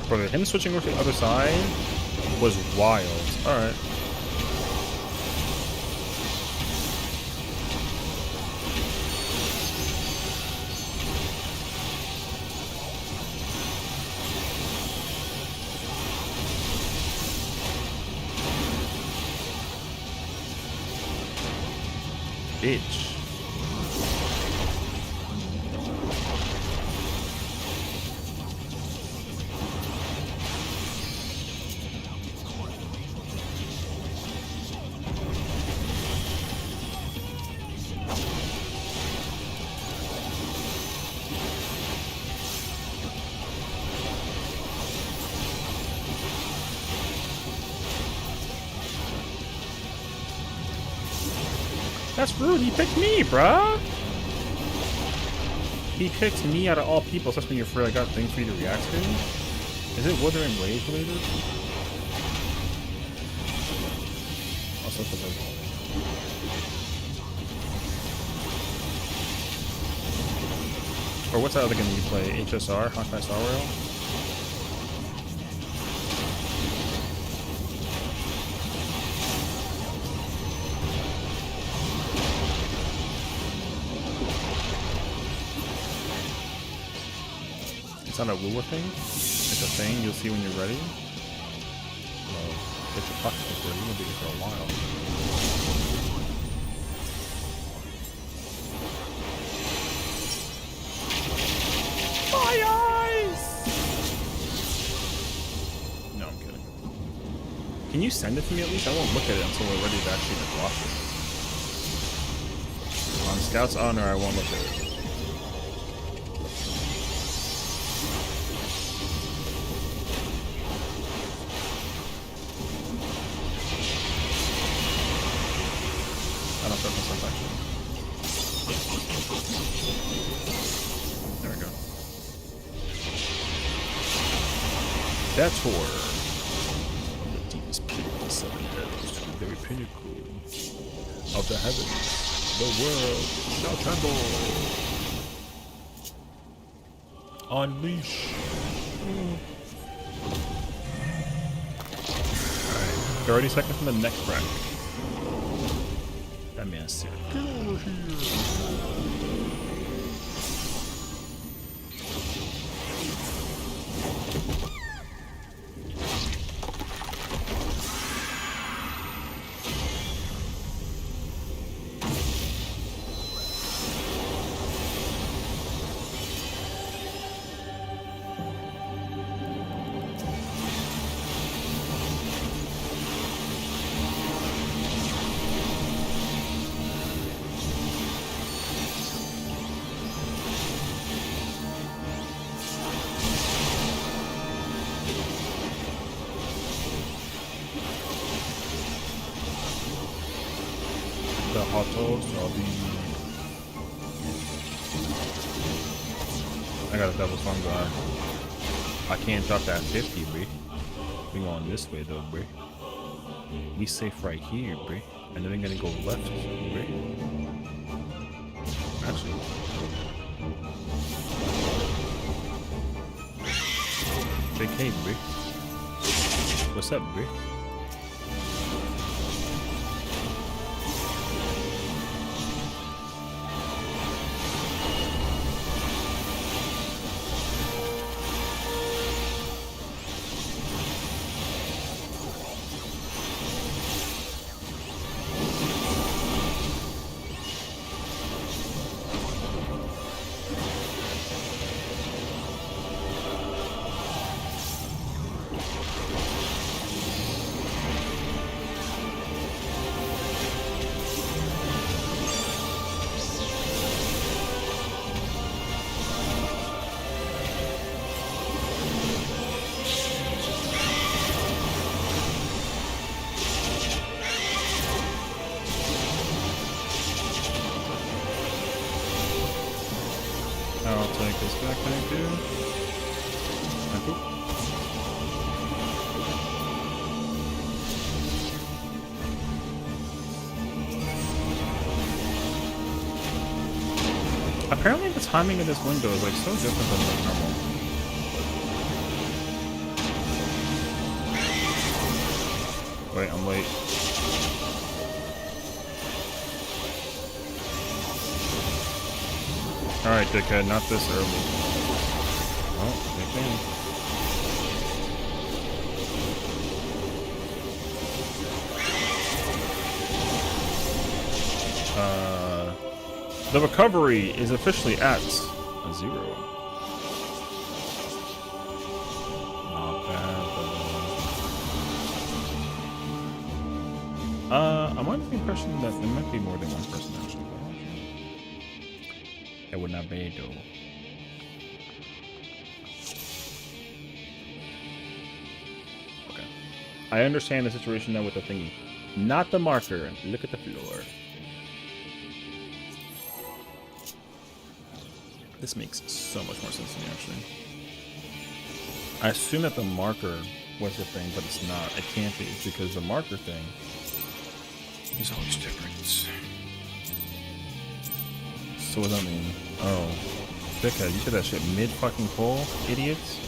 Brother, him switching over to the other side was wild. Alright. Bitch. That's rude. He picked me, bruh. He picked me out of all people. So that's when you're afraid I got things for you to react to. Is it Withering Blade related? Also, or what's that other game you play? HSR? Hawkeye Star Rail? It's not a woo thing. It's a thing you'll see when you're ready. Well, get your pocket for it. You're gonna be here for a while. My eyes! No, I'm kidding. Can you send it to me at least? I won't look at it until we're ready to actually block it. On Scout's honor, I won't look at it. There we go. Detour. The deepest pit of the seven heavens to the very pinnacle of the heavens. The world shall tremble. Unleash. Alright. 30 seconds from the neck crack. That man's sick. Get over here. The hot toast, I'll be. I got a double song guy. I can't drop that 50, bro. We going this way though, bro. We safe right here, bro. And then we're gonna go left, bro. Actually. Big hey, bro. What's up, bro? I'll take this back, thank you. Thank you. Apparently the timing of this window is like so different than like normal. Wait, I'm late. Alright, dickhead, not this early. Oh, okay. The recovery is officially at a 0. Not bad, but, I'm under the impression that there might be more than one person actually. That would not be though. Okay. I understand the situation now with the thingy. Not the marker. Look at the floor. This makes so much more sense to me, actually. I assume that the marker was the thing, but it's not. It can't be, because the marker thing is always different. So what does that mean? Oh. Dickhead, you said that shit mid-fucking pull, idiots?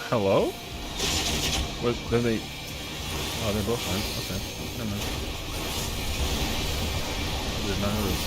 Hello? What? Did they? Oh, they're both fine. Okay. Never mind. I did not know this.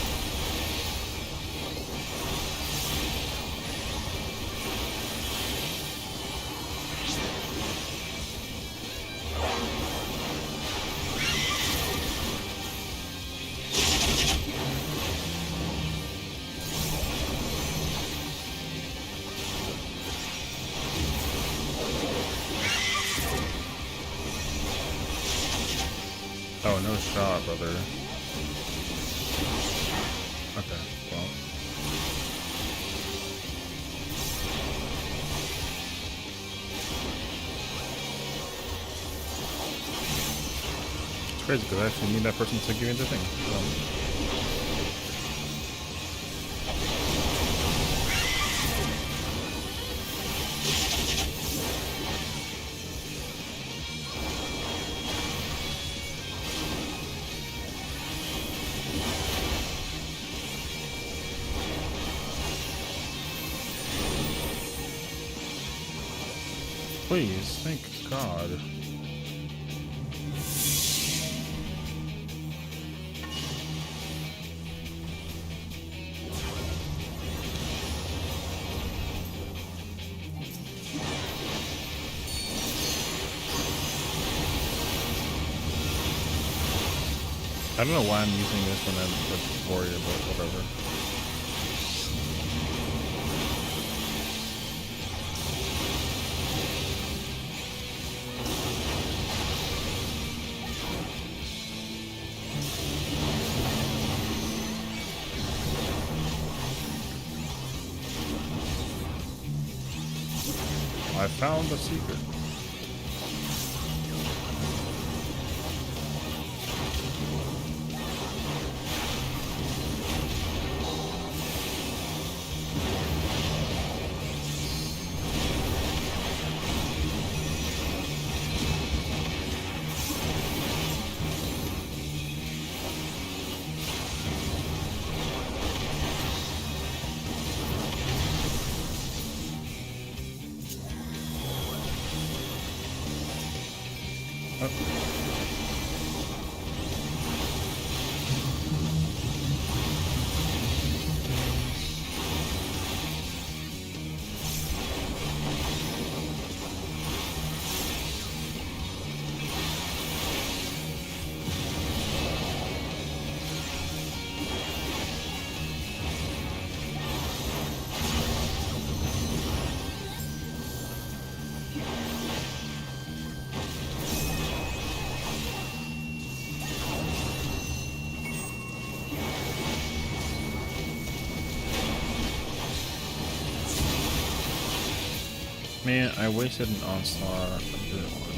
Oh, no shot, brother. Okay, well. It's crazy because I actually need that person to give me the thing. Please, thank God. I don't know why I'm using this when I'm a warrior, but whatever. I found the secret. Man, I wasted an onslaught. I didn't want to.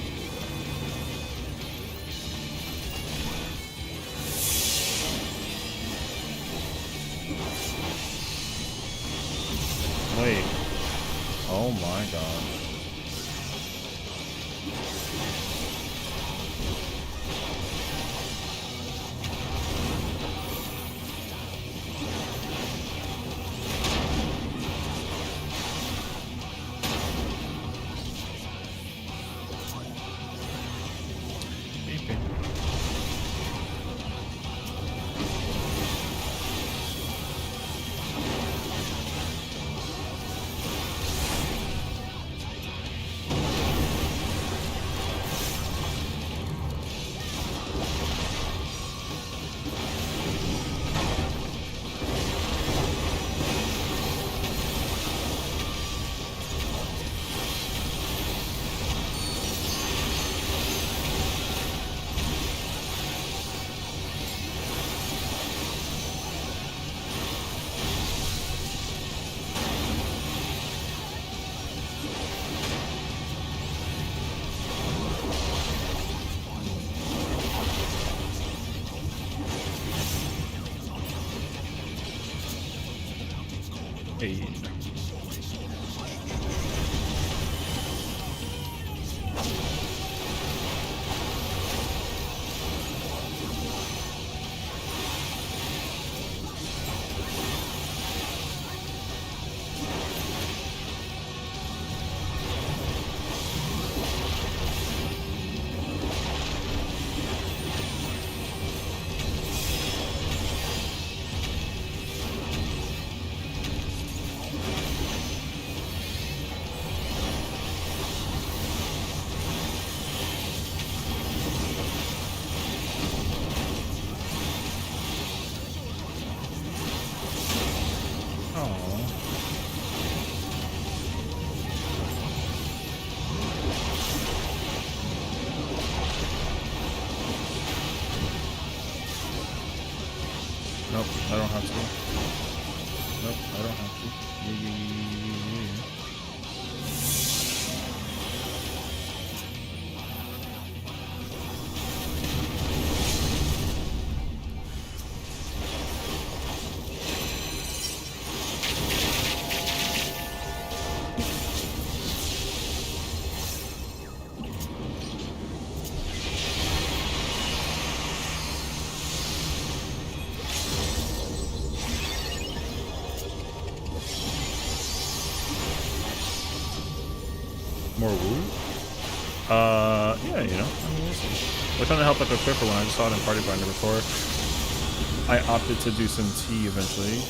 Wait. Oh my gosh. Hey. Nope, I don't have to. Nope, I don't have to. Yeah. More woo? Yeah, you know, I mean, we'll see. We're trying to help out the Clipper when I just saw it in Party Finder before. I opted to do some tea eventually.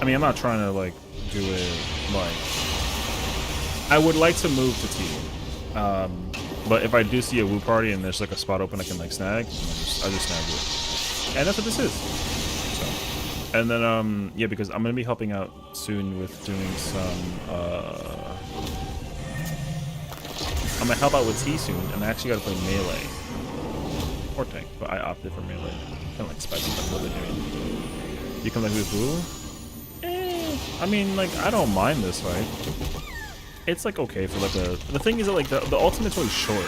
I mean, I'm not trying to, like, do it, like... I would like to move to tea. But if I do see a woo party and there's, like, a spot open I can, like, snag, I just snag it. And that's what this is. So. And then, yeah, because I'm going to be helping out soon with doing some, I'm going to help out with tea soon, and I actually got to play melee. Or tank, but I opted for melee. Kind of like spicy stuff what they're doing. You come like with woo? I mean, like, I don't mind this fight. It's, like, okay for, like, a... The thing is that, like, the ultimate's really short.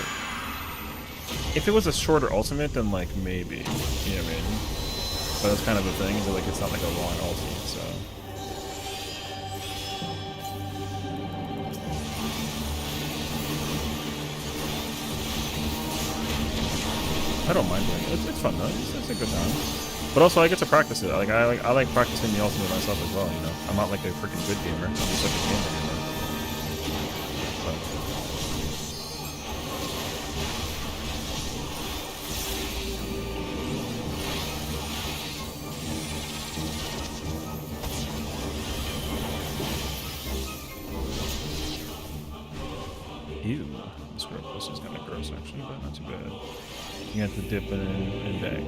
If it was a shorter ultimate, then, like, maybe. You know what I mean? But that's kind of the thing, is that, like, it's not, like, a long ultimate, so... I don't mind doing it. It's fun, though. It's a good time. But also, I get to practice it. Like, I like practicing the ultimate myself as well, you know? I'm not, like, a freaking good gamer. I'm just, like, a gamer. Ew, this is kind of gross actually, but not too bad. You have to dip it in deck.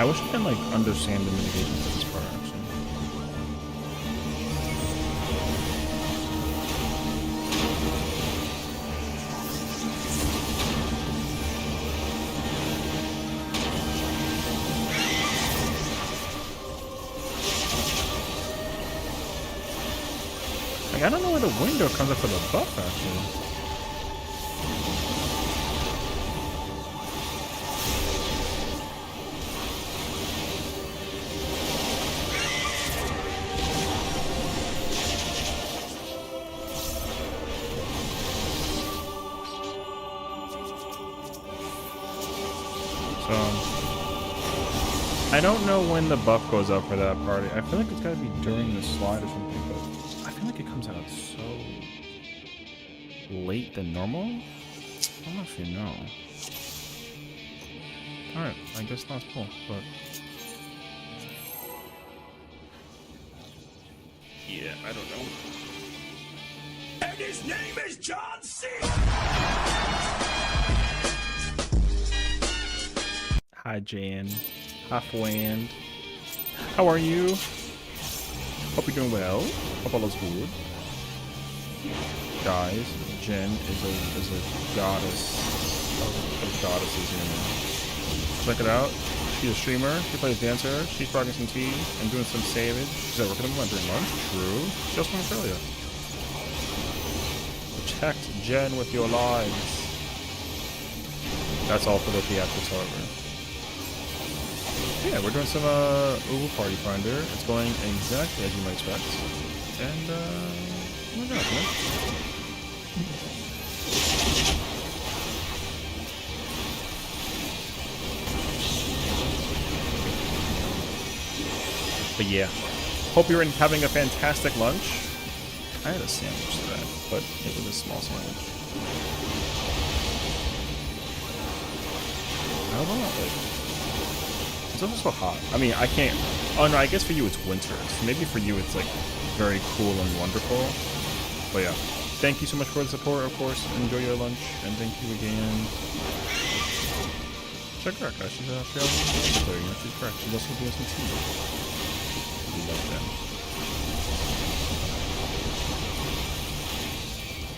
I wish I can like understand the mitigations of this part actually. Like, I don't know where the window comes up for the buff actually. I don't know when the buff goes up for that party. I feel like it's gotta be during the slide or something, but I feel like it comes out so late than normal. I don't actually know. Alright, I guess that's cool, but yeah, I don't know.
And his name is John C.
Hi, Jan. Hi, friend. How are you? Hope you're doing well. Hope all is good. Guys, Jen is a goddess of goddesses here, man. Check it out. She's a streamer. She plays dancer. She's frogging some tea and doing some savage. She's at work at the moment during lunch. True. She's from Australia. Protect Jen with your lives. That's all for the theatrics, however. Yeah, we're doing some Ooh Party Finder. It's going exactly as you might expect. And oh my god, man. But yeah, hope you're having a fantastic lunch. I had a sandwich today, but it was a small sandwich. I don't know, like, it's also so hot. I mean, I can't. Oh no, I guess for you it's winter. So maybe for you it's like very cool and wonderful. But yeah, thank you so much for the support, of course. Enjoy your lunch, and thank you again. Check her out, guys. She's an Australian dancer player. You know, she's correct. She's also doing some tea. We love them.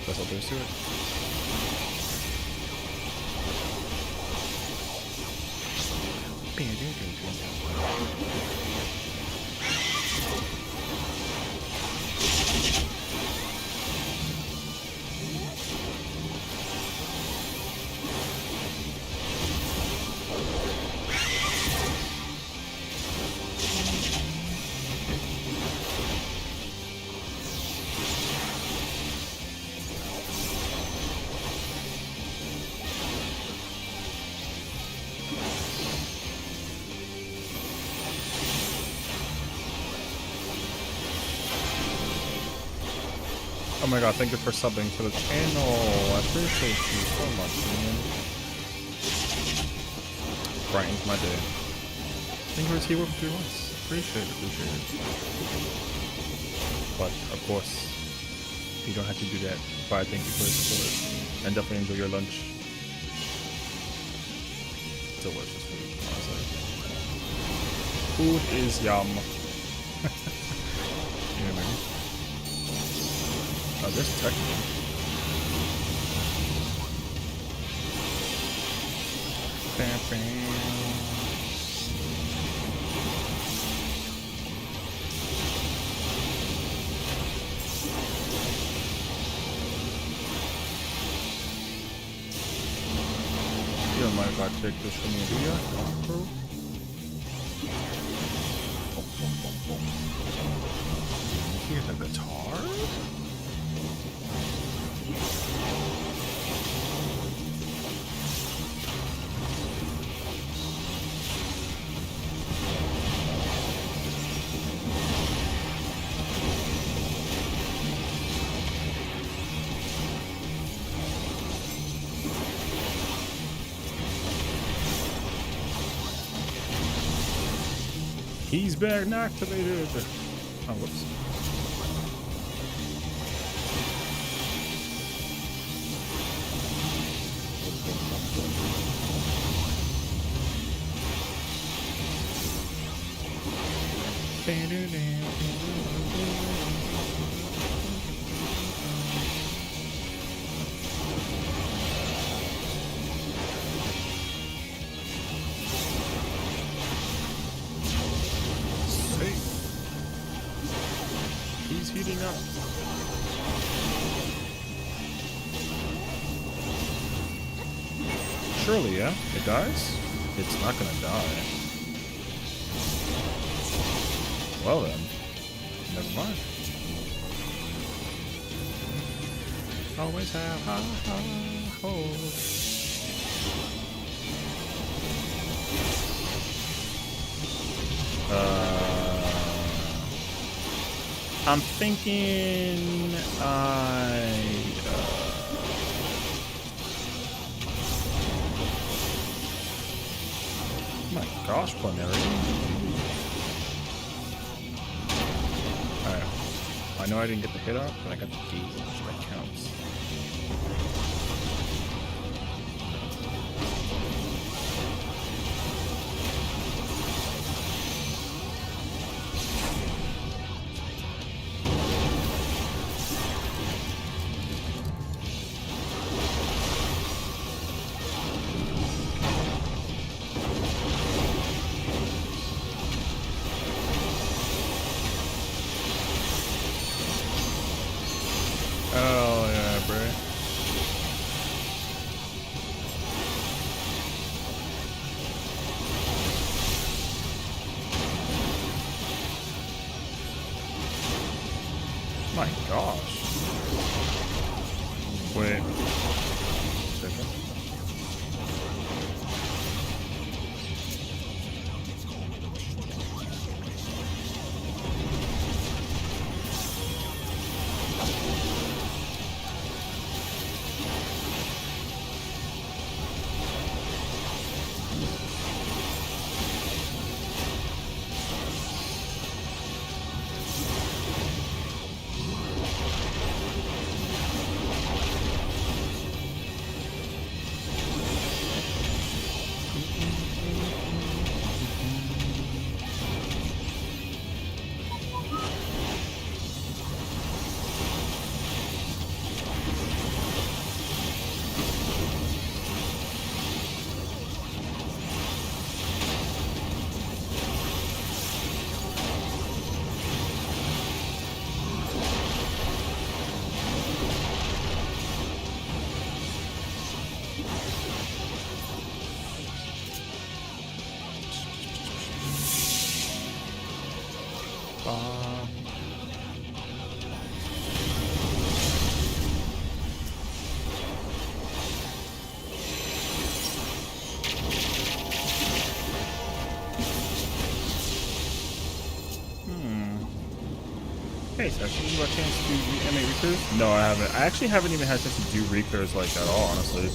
That's all there is to it. Oh my god, thank you for subbing to the channel. I appreciate you so much, man. Brightens my day. Thank you for tea work for 3 months. Appreciate it, appreciate it. But, of course, you don't have to do that. But I thank you for the support. And definitely enjoy your lunch. Delicious food, honestly. Food is yum. You know what I mean? Oh, there's technical. Bam, bam. You don't mind if I take this from you, do you? Here's a guitar? He's been activated. Oh, whoops. He's heating up. Surely, yeah? It dies? It's not gonna die. Well then. Never mind. Always have high hopes. I'm thinking my gosh, plenary. Alright. I know I didn't get the hit up, but I got the gauge. That counts. Oh yeah, bro. My gosh. Wait. Second. Hey, Sessiion, you got a chance to do M8 reclears? No, I haven't. I actually haven't even had a chance to do reclears like at all, honestly.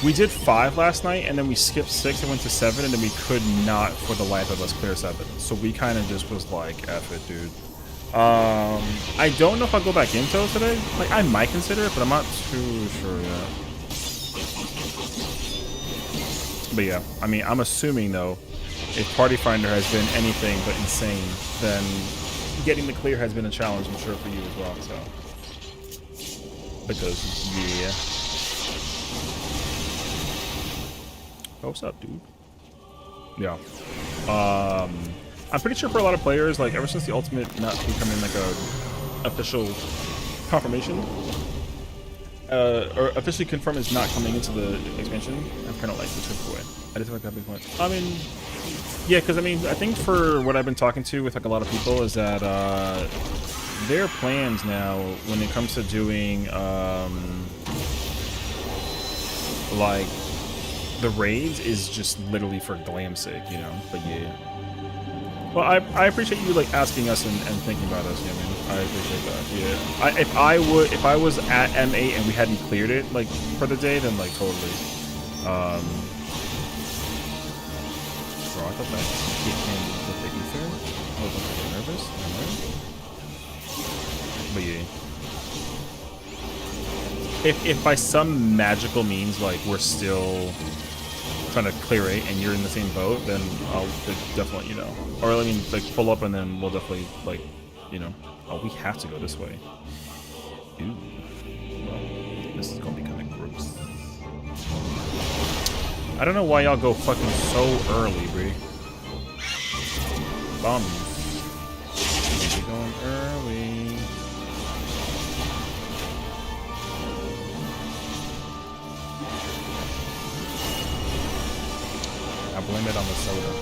We did 5 last night, and then we skipped 6 and went to 7, and then we could not, for the life of us, clear 7. So we kind of just was like, F it, dude. I don't know if I'll go back into it today. Like, I might consider it, but I'm not too sure yet. But yeah, I mean, I'm assuming, though, if Party Finder has been anything but insane, then getting the clear has been a challenge, I'm sure, for you as well, so. Because, yeah. Oh, what's up, dude? Yeah. I'm pretty sure for a lot of players, like, ever since the Ultimate not becoming, like, a official confirmation, or officially confirmed is not coming into the expansion, I'm kind of like, the took away. I just feel like that big point. I mean, yeah, because I mean, I think for what I've been talking to with like a lot of people is that their plans now when it comes to doing like the raids is just literally for glam's sake, you know. But yeah, well, I appreciate you like asking us and thinking about us. Yeah, man, I appreciate that. Yeah, if I was at M8 and we hadn't cleared it like for the day, then like totally. Bro, I thought that hit him with the ether. I was like nervous. But yeah. If by some magical means like we're still trying to clear 8 and you're in the same boat, then I'll definitely, you know, or I mean, like pull up and then we'll definitely like, you know, oh, we have to go this way. Ooh, well, this is gonna be kind of gross. I don't know why y'all go fucking so early, bro. Bombs. We're going early. I blame it on the soda.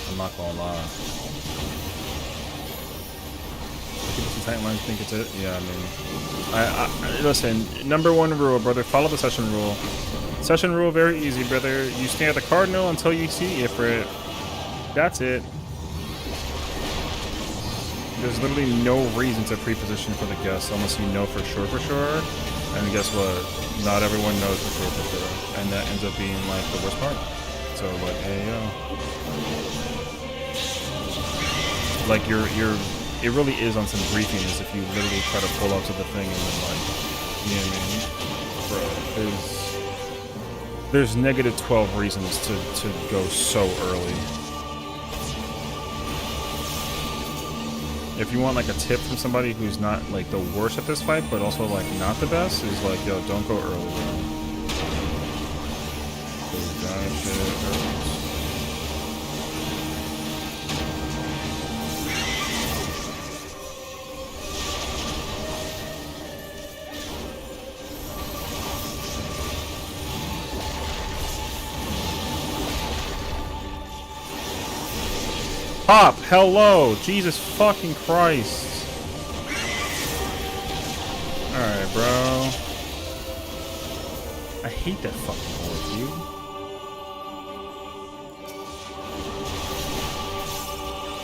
I'm not gonna lie. People sometimes think it's it. Yeah, I mean, listen. Number 1 rule, brother. Follow the session rule. Session rule, very easy, brother. You stay at the cardinal until you see Ifrit. That's it. There's literally no reason to pre-position for the guests unless you know for sure. And guess what? Not everyone knows for sure. And that ends up being like the worst part. So like, hey yo. Like it really is on some griefiness if you literally try to pull up to the thing and then like, you know what I mean? Bro, there's negative 12 reasons to go so early. If you want like a tip from somebody who's not like the worst at this fight, but also like not the best, is like, yo, don't go early, bro. Pop, hello, Jesus fucking Christ. Alright, bro. I hate that fucking orb, dude.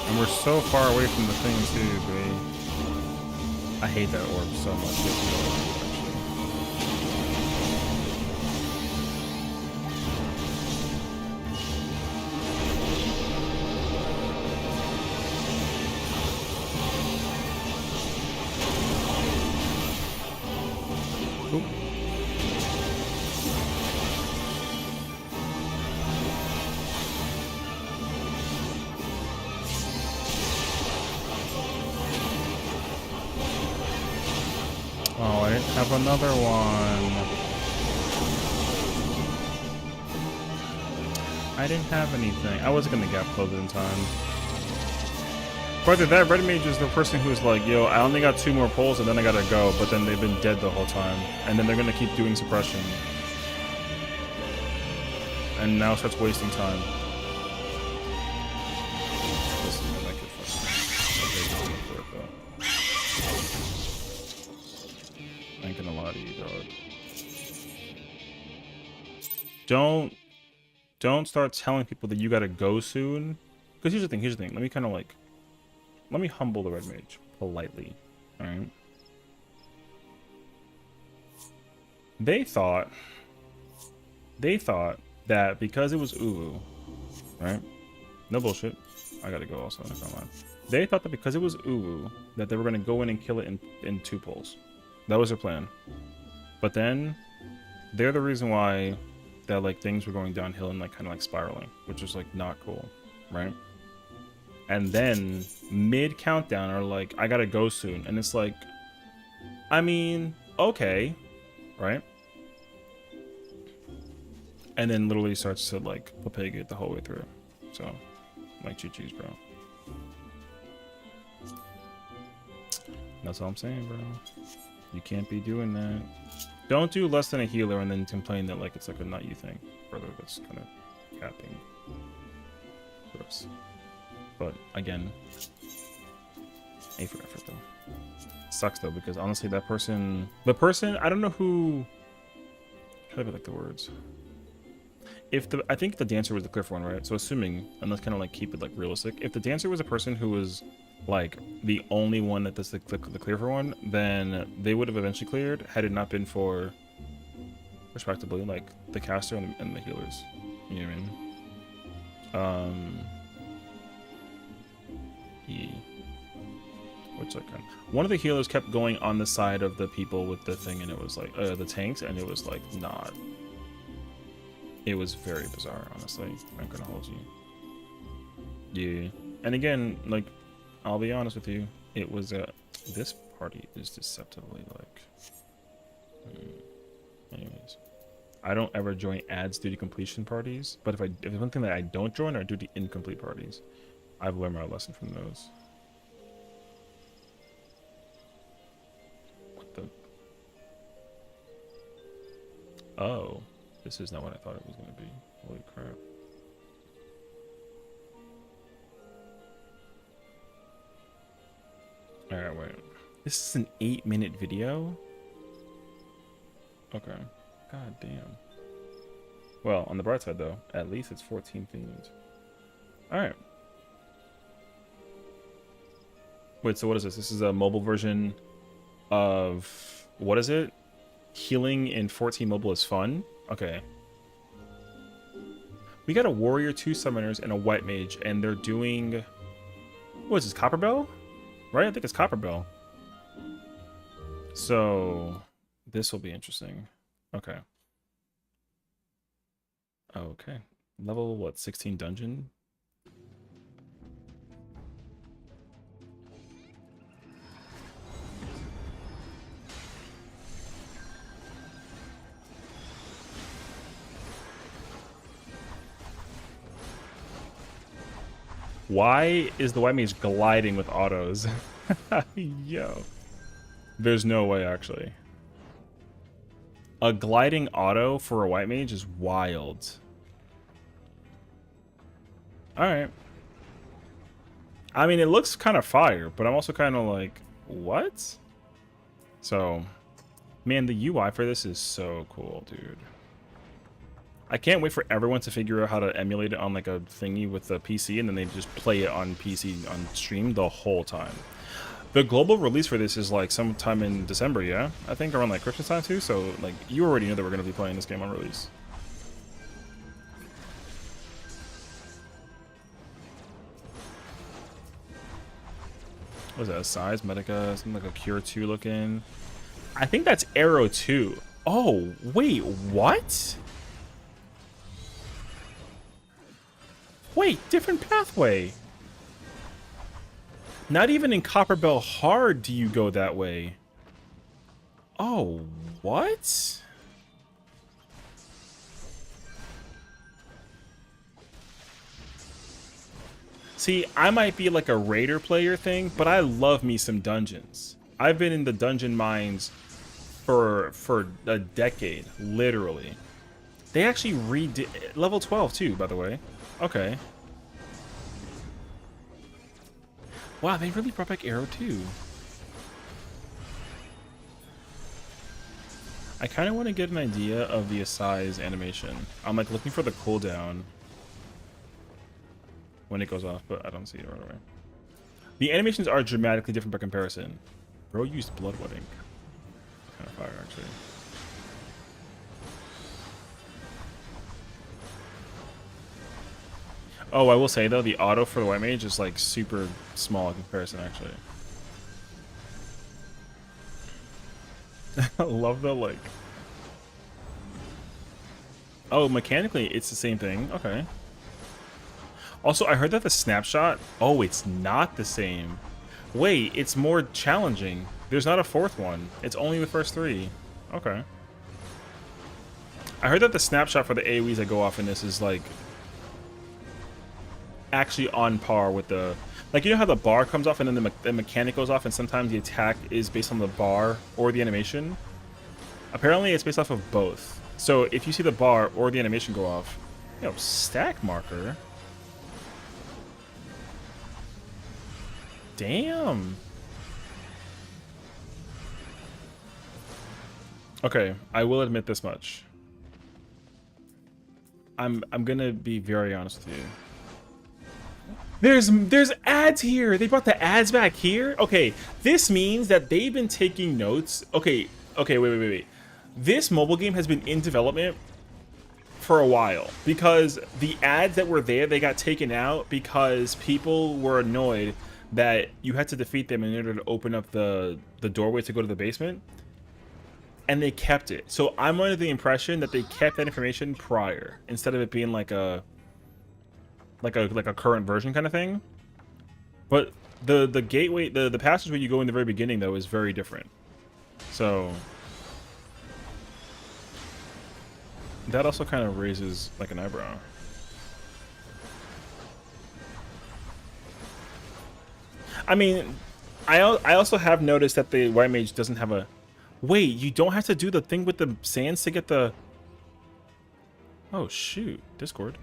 And we're so far away from the thing too, babe. I hate that orb so much. Oh, I didn't have another one. I didn't have anything. I wasn't gonna gap close it in time. But that red mage is the person who's like, yo, I only got 2 more pulls and then I gotta go, but then they've been dead the whole time. And then they're gonna keep doing suppression. And now starts wasting time. Listen, man, that kid fucking... I ain't gonna lie to you, dog. Don't start telling people that you gotta go soon. Because here's the thing. Let me kind of like... Let me humble the red mage politely. Alright? They thought that because it was Uwu, right? No bullshit. I gotta go also, if I'm lying. They thought that because it was Uwu, that they were gonna go in and kill it in 2 pulls. That was their plan. But then, they're the reason why that like things were going downhill and like kind of like spiraling, which is like not cool, right? And then mid countdown are like, I gotta go soon, and it's like, I mean, okay, right? And then literally starts to like papega it the whole way through. So, like GG's, bro. That's all I'm saying, bro. You can't be doing that. Don't do less than a healer and then complain that like it's like a not you thing, brother. That's kind of capping. Gross. But again, A for effort though. Sucks though, because honestly the person, I don't know who, how do I like the words? I think the dancer was the clear one, right? So assuming, and let's kind of like keep it like realistic, if the dancer was a person who was like the only one that does the clear for one, then they would have eventually cleared had it not been for, respectively, like the caster and the healers. You know what I mean? Which like one of the healers kept going on the side of the people with the thing, and it was like the tanks, and it was like not It was very bizarre, honestly. I'm gonna hold you. Yeah. And again, like, I'll be honest with you, it was this party is deceptively like. Anyways, I don't ever join ads due to completion parties, but if there's one thing that I don't join are due to incomplete parties. I've learned my lesson from those. What the? Oh, this is not what I thought it was gonna be. Holy crap. Alright, wait. This is an 8-minute video? Okay. God damn. Well, on the bright side, though, at least it's 14 themed. Alright. Wait, so what is this? This is a mobile version of... What is it? Healing in 14 mobile is fun? Okay. We got a warrior, 2 summoners, and a white mage, and they're doing... What is this, Copper Bell? Right? I think it's Copper Bell. So, this will be interesting. Okay. Okay. Level, what, 16 dungeon? Why is the white mage gliding with autos? Yo. There's no way, actually. A gliding auto for a white mage is wild. Alright. I mean, it looks kind of fire, but I'm also kind of like, what? So, man, the UI for this is so cool, dude. I can't wait for everyone to figure out how to emulate it on like a thingy with a PC, and then they just play it on PC on stream the whole time. The global release for this is like sometime in December, yeah? I think around like Christmas time too, so like you already know that we're going to be playing this game on release. What is that, a size? Medica? Something like a Cure 2 looking? I think that's Arrow 2. Oh, wait, what? Wait, different pathway. Not even in Copper Bell Hard do you go that way. Oh, what? See, I might be like a Raider player thing, but I love me some dungeons. I've been in the dungeon mines for a decade, literally. They actually redid level 12 too, by the way. Okay. Wow, they really brought back Arrow 2. I kind of want to get an idea of the Assize animation. I'm like looking for the cooldown when it goes off, but I don't see it right away. The animations are dramatically different by comparison. Bro used Blood Wedding. Kind of fire, actually. Oh, I will say though, the auto for the white mage is like super small in comparison, actually. I love the like. Oh, mechanically, it's the same thing. Okay. Also, I heard that the snapshot. Oh, it's not the same. Wait, it's more challenging. There's not a fourth one. It's only the first 3. Okay. I heard that the snapshot for the AoEs that go off in this is like actually on par with the, like, you know how the bar comes off and then the mechanic goes off, and sometimes the attack is based on the bar or the animation? Apparently it's based off of both. So if you see the bar or the animation go off, yo, stack marker. Damn. Okay, I will admit this much. I'm gonna be very honest with you. There's ads here. They brought the ads back here. Okay, this means that they've been taking notes. Okay, wait. This mobile game has been in development for a while because the ads that were there, they got taken out because people were annoyed that you had to defeat them in order to open up the doorway to go to the basement. and they kept it. So I'm under the impression that they kept that information prior instead of it being like a current version kind of thing. But the gateway, the passageway you go in the very beginning though is very different. So that also kind of raises like an eyebrow. I mean, I also have noticed that the white mage doesn't have a. Wait, you don't have to do the thing with the sands to get the. Oh shoot, Discord.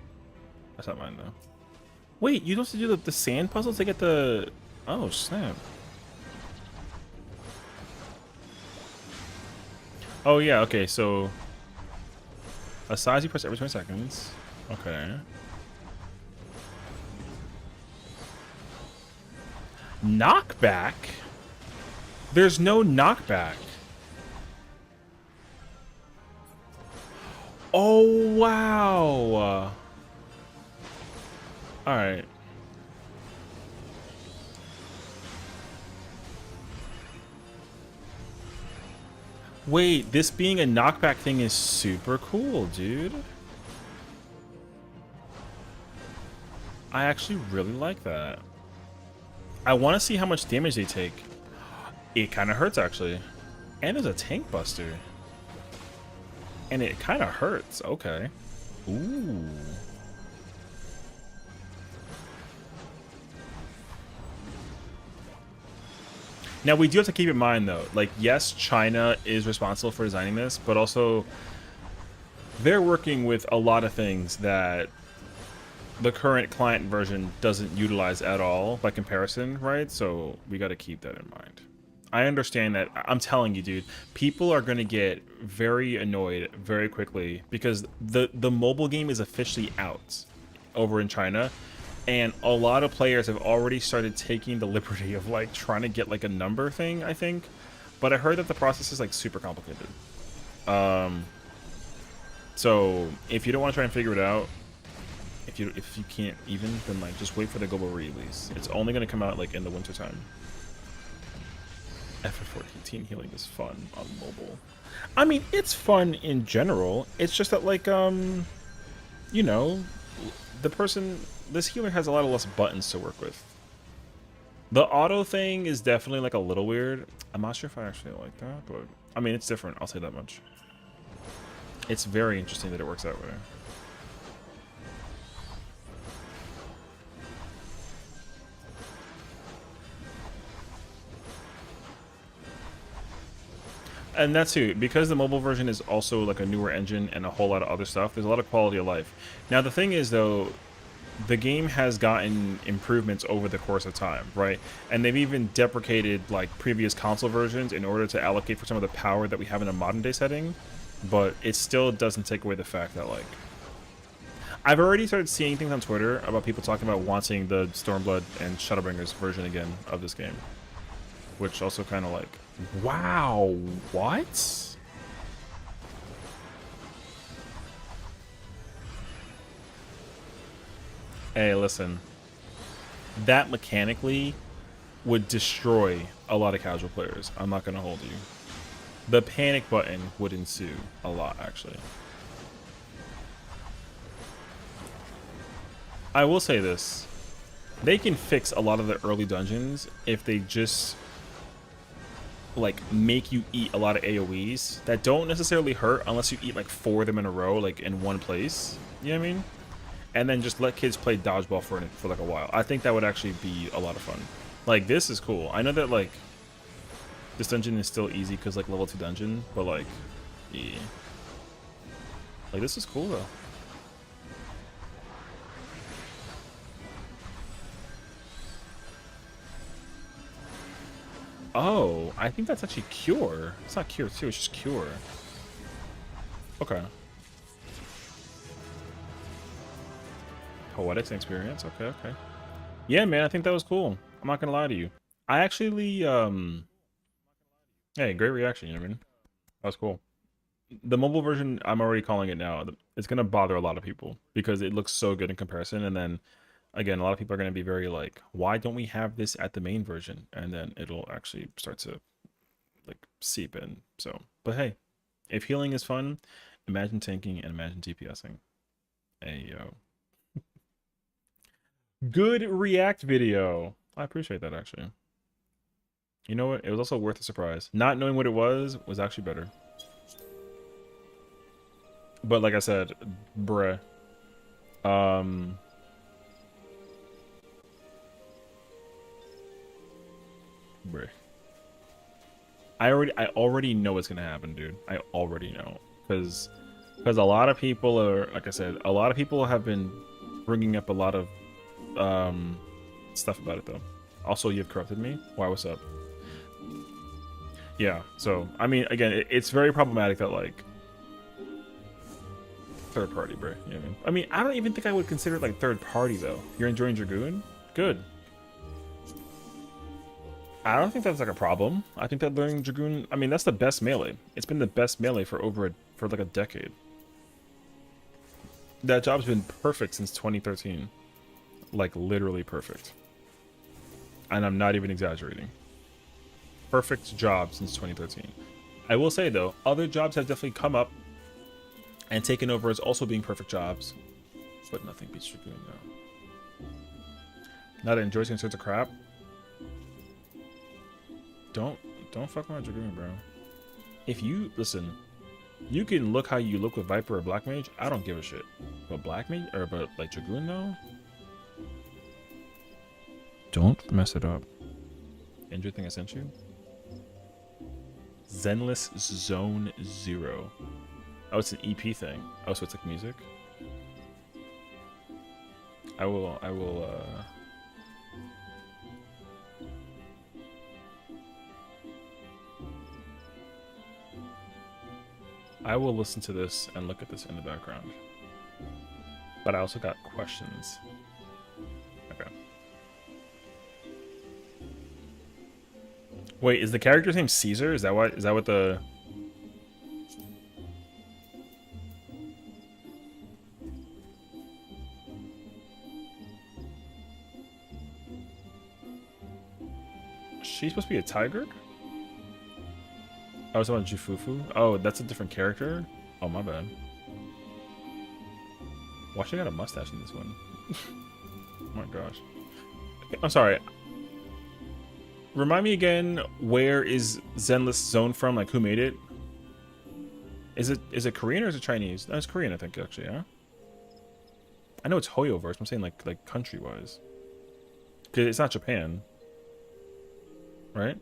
That's not mine though. Wait, you don't have to do the sand puzzle to get the. Oh snap. Oh yeah, okay, so a size you press every 20 seconds. Okay. Knockback? There's no knockback. Oh wow. Alright. Wait, this being a knockback thing is super cool, dude. I actually really like that. I want to see how much damage they take. It kind of hurts, actually. And there's a tank buster. And it kind of hurts. Okay. Ooh. Now, we do have to keep in mind, though, like, yes, China is responsible for designing this, but also they're working with a lot of things that the current client version doesn't utilize at all by comparison, right? So we got to keep that in mind. I understand that. I'm telling you, dude, people are going to get very annoyed very quickly because the mobile game is officially out over in China. And a lot of players have already started taking the liberty of like trying to get like a number thing, I think. But I heard that the process is like super complicated. So if you don't want to try and figure it out, if you can't even, then like just wait for the global release. It's only going to come out like in the winter time. FF14 healing is fun on mobile. I mean, it's fun in general. It's just that like you know, this healer has a lot of less buttons to work with. The auto thing is definitely like a little weird. I'm not sure if I actually like that, but I mean, it's different. I'll say that much. It's very interesting that it works that way. And that's too, because the mobile version is also like a newer engine and a whole lot of other stuff, there's a lot of quality of life. Now, the thing is, though, the game has gotten improvements over the course of time, right? And they've even deprecated like previous console versions in order to allocate for some of the power that we have in a modern day setting. But it still doesn't take away the fact that like I've already started seeing things on Twitter about people talking about wanting the Stormblood and Shadowbringers version again of this game, which also kind of like, wow, what? Hey, listen. That mechanically would destroy a lot of casual players. I'm not going to hold you. The panic button would ensue a lot, actually. I will say this. They can fix a lot of the early dungeons if they just like make you eat a lot of AoEs that don't necessarily hurt unless you eat like 4 of them in a row, like in one place. You know what I mean? And then just let kids play dodgeball for like a while. I think that would actually be a lot of fun. Like, this is cool. I know that like this dungeon is still easy because like level 2 dungeon, but like, yeah, like this is cool though. Oh, I think that's actually Cure. It's not Cure 2, it's just Cure. Okay. Poetics and experience. Okay, okay. Yeah, man, I think that was cool. I'm not gonna lie to you. I actually, hey, great reaction, you know what I mean? That was cool. The mobile version, I'm already calling it now. It's gonna bother a lot of people because it looks so good in comparison, and then again, a lot of people are gonna be very like, why don't we have this at the main version? And then it'll actually start to like seep in. So, but hey, If healing is fun, imagine tanking and imagine DPSing. Hey, yo. Good react video. I appreciate that, actually. You know what? It was also worth a surprise. Not knowing what it was actually better. But like I said, bruh. Bruh. I already know what's gonna happen, dude. I already know. Because a lot of people are, like I said, a lot of people have been bringing up a lot of stuff about it, though. Also, you've corrupted me. Why, what's up? Yeah, so, I mean, again, it's very problematic that, like, third party, bro. You know what I mean? I mean, I don't even think I would consider it, like, third party, though. You're enjoying Dragoon? Good. I don't think that's, like, a problem. I think that learning Dragoon, I mean, that's the best melee. It's been the best melee for like, a decade. That job's been perfect since 2013. Like, literally perfect. And I'm not even exaggerating. Perfect job since 2013. I will say, though, other jobs have definitely come up and taken over as also being perfect jobs. But nothing beats Dragoon, though. Now that enjoys sorts of crap. Don't fuck around Dragoon, bro. If you, listen, you can look how you look with Viper or Black Mage. I don't give a shit. But Black Mage, or but like Dragoon, though? Don't mess it up. Injured thing I sent you? Zenless Zone 0. Oh, it's an EP thing. Oh, so it's like music? I will listen to this and look at this in the background. But I also got questions. Okay. Wait, is the character's name Caesar? Is that what the... She's supposed to be a tiger? Oh, it's about Jufufu? Oh, that's a different character? Oh, my bad. Why she got a mustache in this one? Oh my gosh. I'm sorry. Remind me again, where is Zenless Zone from? Like, who made it? Is it Korean or is it Chinese? No, it's Korean, I think, actually, yeah? I know it's Hoyoverse, I'm saying, like country-wise. Because it's not Japan. Right?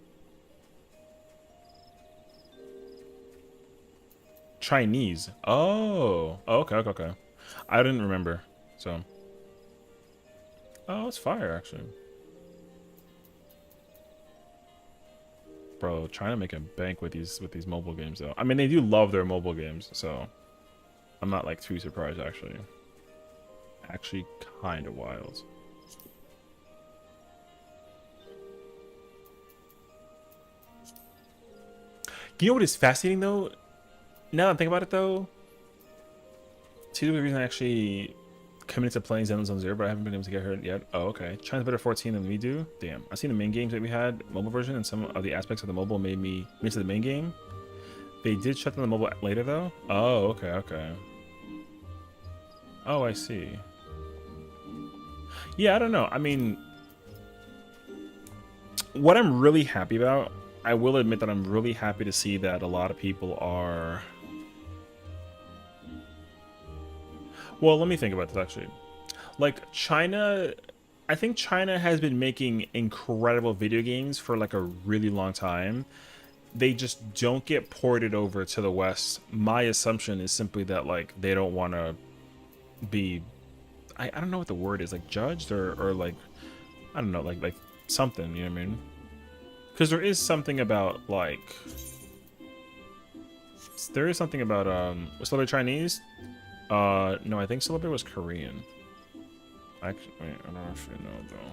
Chinese. Oh. Okay. I didn't remember, so. Oh, it's fire, actually. Bro, trying to make a bank with these mobile games, though. I mean, they do love their mobile games, so I'm not like too surprised, actually. Actually, kind of wild. You know what is fascinating, though? Now that I'm thinking about it, though, see the reason I actually committed to playing Zenless Zone 0, but I haven't been able to get her yet. Oh, okay. China's better 14 than we do. Damn. I've seen the main games that we had, mobile version, and some of the aspects of the mobile made me miss the main game. They did shut down the mobile later, though. Oh, okay. Oh, I see. Yeah, I don't know. I mean, what I'm really happy about, I will admit that I'm really happy to see that a lot of people are... Well, let me think about this, actually. Like, China... I think China has been making incredible video games for, like, a really long time. They just don't get ported over to the West. My assumption is simply that, like, they don't want to be... I don't know what the word is. Like, judged? Or like... I don't know. Like something, you know what I mean? Because there is something about, like... There is something about, was Celebrate Chinese? No, I think Celebrate was Korean. Actually, wait, I don't actually know, though.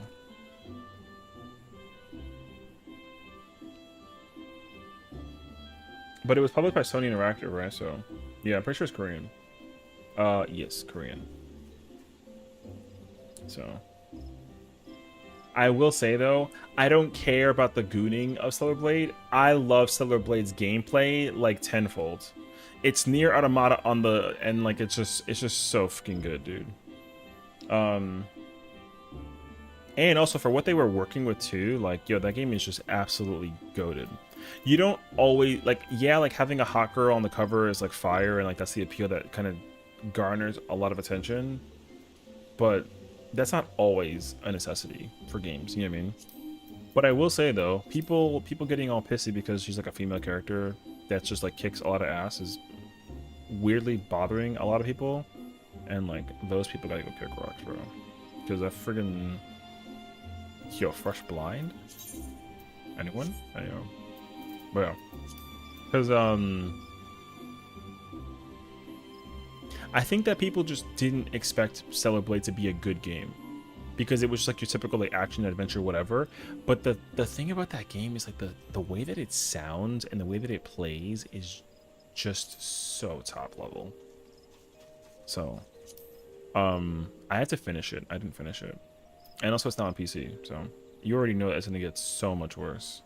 But it was published by Sony Interactive, right? So, yeah, I'm pretty sure it's Korean. Yes, Korean. So... I will say, though, I don't care about the gooning of Stellar Blade. I love Stellar Blade's gameplay, like, tenfold. it's near Automata on the, and like it's just so fucking good, dude. And also for what they were working with too, like, yo, that game is just absolutely goated. You don't always, like, yeah, like having a hot girl on the cover is like fire, and like that's the appeal that kind of garners a lot of attention, but that's not always a necessity for games, you know what I mean? But I will say though, people getting all pissy because she's like a female character that's just like kicks a lot of ass is weirdly bothering a lot of people, and like those people gotta go kick rocks, bro. Because that friggin' yo, Fresh Blind? Anyone? I don't know. But yeah. Because I think that people just didn't expect Stellar Blade to be a good game, because it was just like your typical like action adventure whatever. But the thing about that game is like the way that it sounds and the way that it plays is just so top level. So I had to finish it. I didn't finish it. And also it's not on PC, so you already know that it's gonna get so much worse,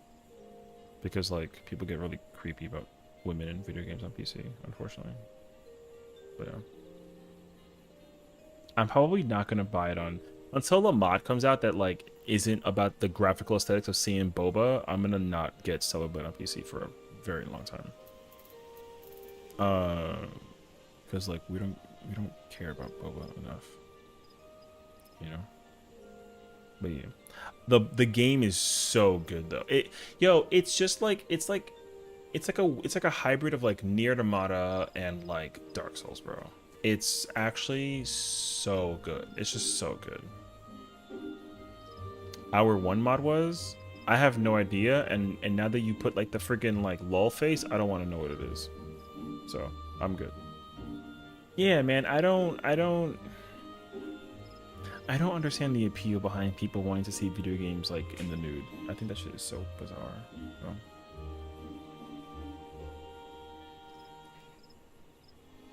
because like people get really creepy about women in video games on PC, unfortunately. But yeah, I'm probably not gonna buy it on until the mod comes out that like isn't about the graphical aesthetics of seeing boba. I'm gonna not get Stellar Blade on PC for a very long time. Because like we don't care about boba enough, you know. But yeah, the game is so good though. It's just like it's like a hybrid of like Nier Automata and like Dark Souls, bro. It's actually so good. It's just so good. Our one mod was, I have no idea, and now that you put like the freaking like lol face, I don't want to know what it is. So I'm good. Yeah, man, I don't understand the appeal behind people wanting to see video games like in the nude. I think that shit is so bizarre. So.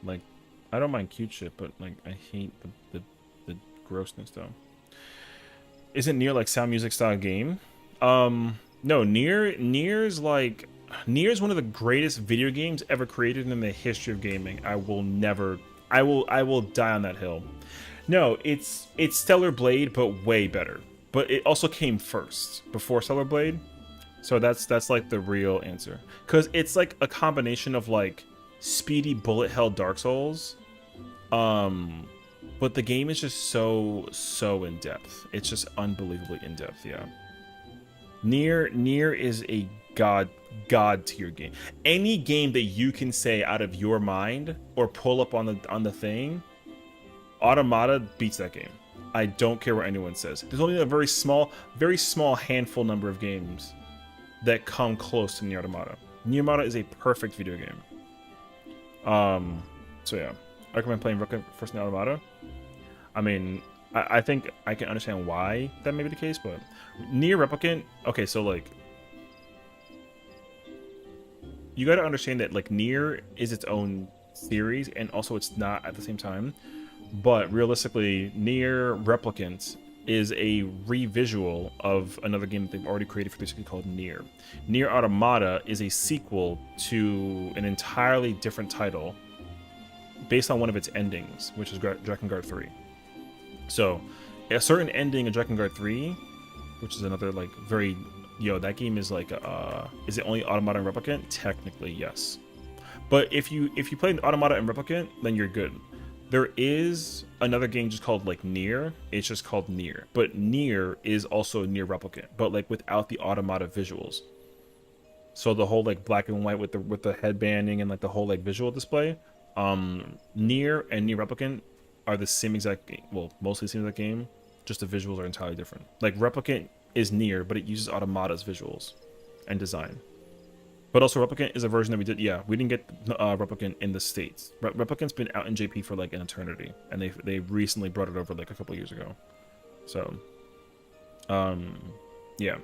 Like, I don't mind cute shit, but like I hate the grossness though. Isn't Nier like sound music style game? No, Nier's like Nier's one of the greatest video games ever created in the history of gaming. I will die on that hill. No, it's Stellar Blade, but way better. But it also came first before Stellar Blade, so that's like the real answer. Cause it's like a combination of like speedy bullet hell Dark Souls, but the game is just so in depth. It's just unbelievably in depth. Yeah, Nier is a god tier game. Any game that you can say out of your mind or pull up on the thing, Automata beats that game. I don't care what anyone says. There's only a very small handful number of games that come close to Nier Automata. Nier Automata is a perfect video game. So yeah, I recommend playing first Nier Automata. I mean, I think I can understand why that may be the case, but Nier Replicant, okay, so like, you got to understand that like Nier is its own series, and also it's not at the same time. But realistically, Nier Replicant is a revisual of another game that they've already created for 360 called Nier. Nier Automata is a sequel to an entirely different title based on one of its endings, which is Drakengard 3. So, a certain ending of Drakengard 3, which is another like very, that game is like, is it only Automata and Replicant? Technically, yes. But if you play Automata and Replicant, then you're good. There is another game just called like Nier. It's just called Nier, but Nier is also Nier Replicant, but like without the Automata visuals. So the whole like black and white with the headbanding and like the whole like visual display. Nier and Nier Replicant are the same exact game. Well, mostly the same exact game. Just the visuals are entirely different. Like Replicant is Nier, but it uses Automata's visuals and design. But also Replicant is a version that we did. Yeah, we didn't get Replicant in the States. Replicant's been out in JP for like an eternity, and they recently brought it over like a couple years ago. So, yeah,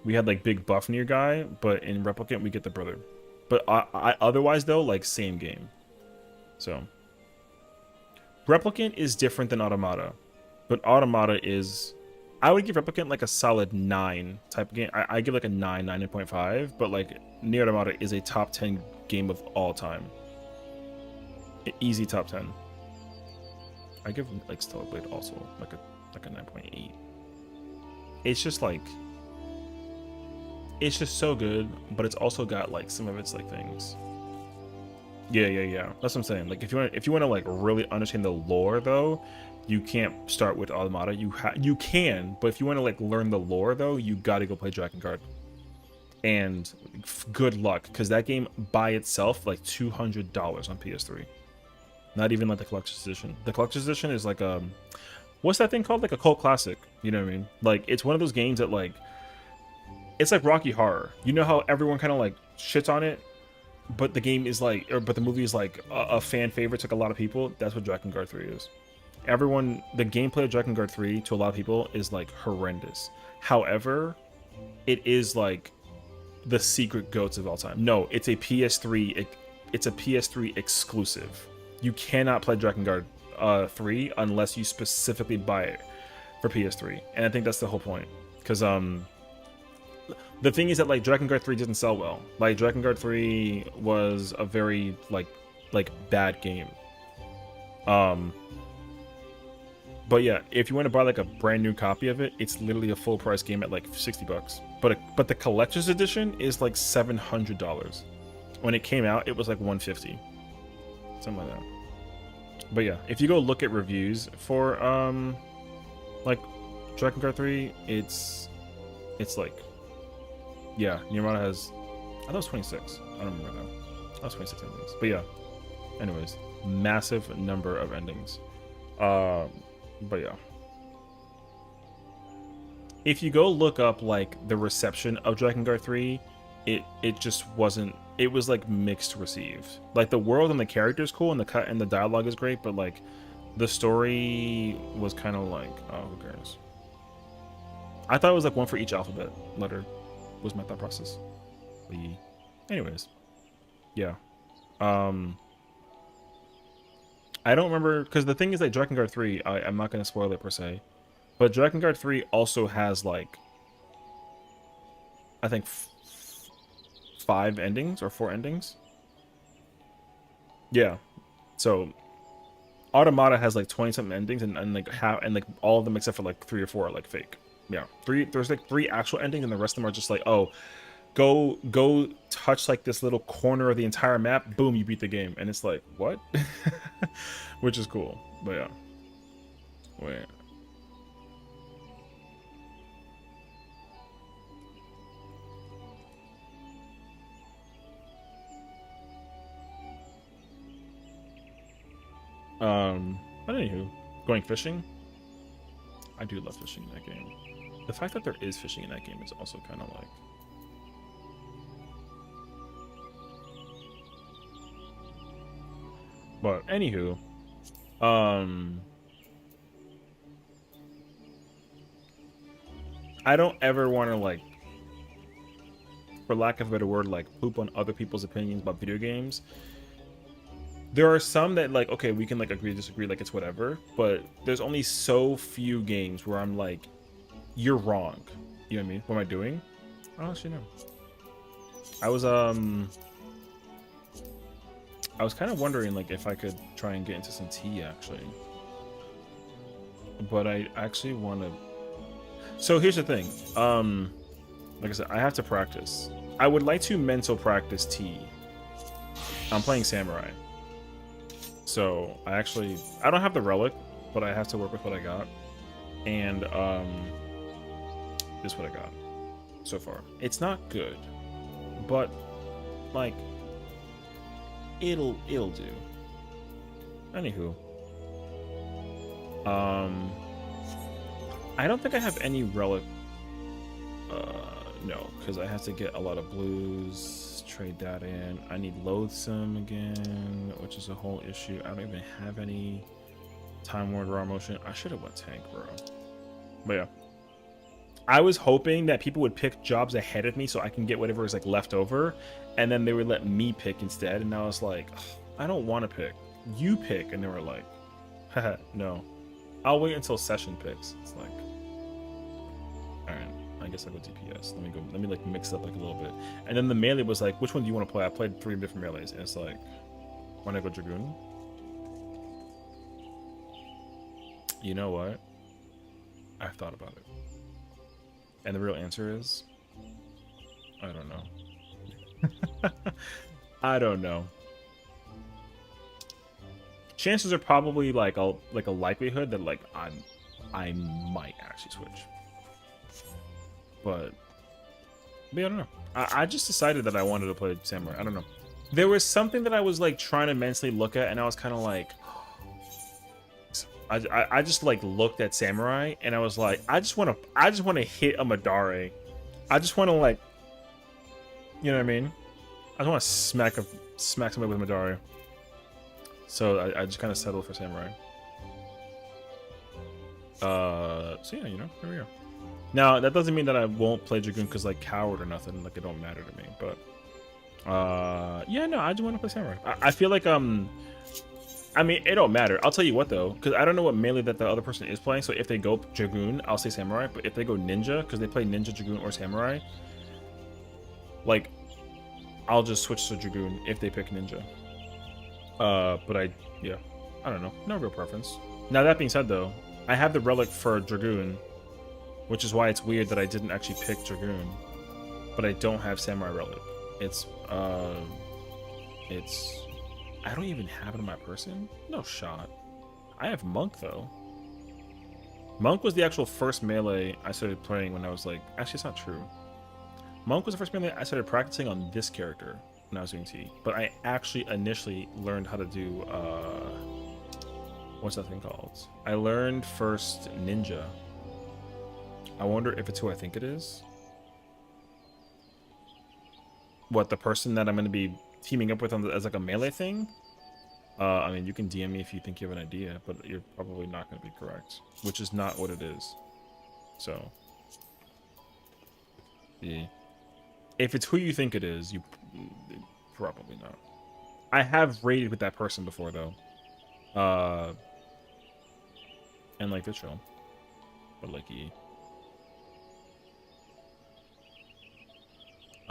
we had like big buff Nier guy, but in Replicant we get the brother. But I otherwise though, like same game. So, Replicant is different than Automata, but Automata is, I would give Replicant like a solid 9 type of game. I give like a 9.5, but like Nier Automata is a top 10 game of all time. Easy top 10. I give like Stellar Blade also like a 9.8. It's just like, it's just so good, but it's also got like some of its like things. Yeah. That's what I'm saying. Like if you want to like really understand the lore though, you can't start with Automata. You can, but if you want to like learn the lore though, you got to go play Drakengard. And good luck, because that game by itself like $200 on PS3. Not even like the collector's edition. The collector's edition is like what's that thing called? Like a cult classic. You know what I mean? Like it's one of those games that like, it's like Rocky Horror. You know how everyone kind of like shits on it, but the game is like, but the movie is like a fan favorite to a lot of people. That's what Drakengard 3 is. The gameplay of Drakengard 3 to a lot of people is like horrendous. However, it is like the secret goats of all time. No, it's a PS3. It's a PS3 exclusive. You cannot play Drakengard 3 unless you specifically buy it for PS3, and I think that's the whole point. Because the thing is that like Drakengard 3 didn't sell well. Like Drakengard 3 was a very like bad game. But yeah, if you want to buy like a brand new copy of it, it's literally a full price game at like $60. But the collector's edition is like $700. When it came out, it was like $150, something like that. But yeah, if you go look at reviews for like Drakengard 3, it's like, yeah, Nirvana has, I thought it was 26. I don't remember though. That was 26 endings. But yeah, anyways, massive number of endings. But yeah, if you go look up like the reception of Drakengard 3, it just wasn't. It was like mixed received. Like the world and the characters cool, and the dialogue is great, but like the story was kind of like, oh, who cares? I thought it was like one for each alphabet letter. Was my thought process. Anyways, yeah. I don't remember, because the thing is like Drakengard 3, I'm not going to spoil it per se, but Drakengard 3 also has like, I think 5 endings or 4 endings. Yeah, so Automata has like 20 something endings, and like all of them except for like 3 or 4 are like fake. Yeah, there's like 3 actual endings, and the rest of them are just like, oh, go touch like this little corner of the entire map, boom, you beat the game. And it's like, what? Which is cool. But yeah, wait, but anywho, going fishing, I do love fishing in that game. The fact that there is fishing in that game is also kind of like, but anywho, I don't ever want to like, for lack of a better word, like poop on other people's opinions about video games. There are some that like, okay, we can like agree, disagree, like it's whatever, but there's only so few games where I'm like, you're wrong. You know what I mean? What am I doing? I don't actually know. I was kind of wondering like if I could try and get into some tea actually, but I actually want to. So here's the thing. Like I said, I have to practice. I would like to mental practice tea. I'm playing Samurai, so I don't have the relic, but I have to work with what I got, and this is what I got so far. It's not good, but like it'll do. Anywho, I don't think I have any relic. No, because I have to get a lot of blues, trade that in. I need Loathsome again, which is a whole issue. I don't even have any Time Worn Raw Motion. I should have went tank, bro. But yeah, I was hoping that people would pick jobs ahead of me so I can get whatever is like left over, and then they would let me pick instead. And I was like, I don't want to pick. You pick. And they were like, haha, no. I'll wait until Session picks. It's like, all right, I guess I'll go DPS. Let me like mix it up like a little bit. And then the melee was like, which one do you want to play? I played 3 different melees, and it's like, want to go Dragoon? You know what? I've thought about it. And the real answer is, I don't know. I don't know. Chances are probably like a likelihood that like I might actually switch. But I don't know. I just decided that I wanted to play Samurai. I don't know. There was something that I was like trying to mentally look at, and I was kind of like, I just like looked at Samurai, and I was like, I just want to hit a Madare. I just want to like, you know what I mean? I just want to smack somebody with Madare. So I just kind of settled for Samurai. So yeah, you know, here we go. Now that doesn't mean that I won't play Dragoon because like Coward or nothing. Like it don't matter to me. But yeah, no, I just want to play Samurai. I feel like I mean, it don't matter. I'll tell you what though, because I don't know what melee that the other person is playing. So if they go Dragoon, I'll say Samurai. But if they go Ninja, because they play Ninja, Dragoon, or Samurai, like I'll just switch to Dragoon if they pick Ninja. But yeah, I don't know. No real preference. Now that being said though, I have the relic for Dragoon, which is why it's weird that I didn't actually pick Dragoon, but I don't have Samurai relic. It's I don't even have it in my person. No shot. I have Monk though. Monk was the actual first melee I started playing when I was like, actually it's not true. Monk was the first melee I started practicing on this character when I was doing T, but I actually initially learned how to do what's that thing called? I learned first Ninja. I wonder if it's who I think it is. What, the person that I'm going to be teaming up with as like a melee thing? I mean, you can DM me if you think you have an idea, but you're probably not going to be correct, which is not what it is. So, yeah. If it's who you think it is, you probably not. I have raided with that person before, though. And like, they're chill. But like, yeah.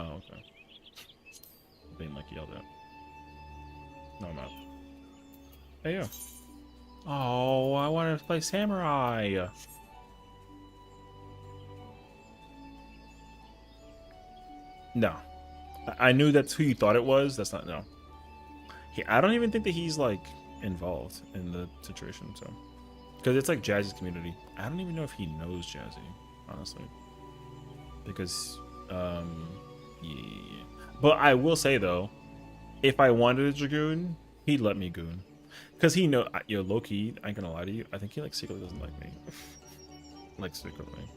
Oh, okay. Being like yelled at. No, I'm not. Hey, yo. Oh, I wanted to play Samurai. No. I knew that's who you thought it was. That's not, no. I don't even think that he's like involved in the situation, so. Because it's like Jazzy's community. I don't even know if he knows Jazzy, honestly. Because, yeah. But I will say though, if I wanted a Dragoon, he'd let me goon. Because he know, yo, low-key, I ain't gonna lie to you, I think he like secretly doesn't like me. Like secretly.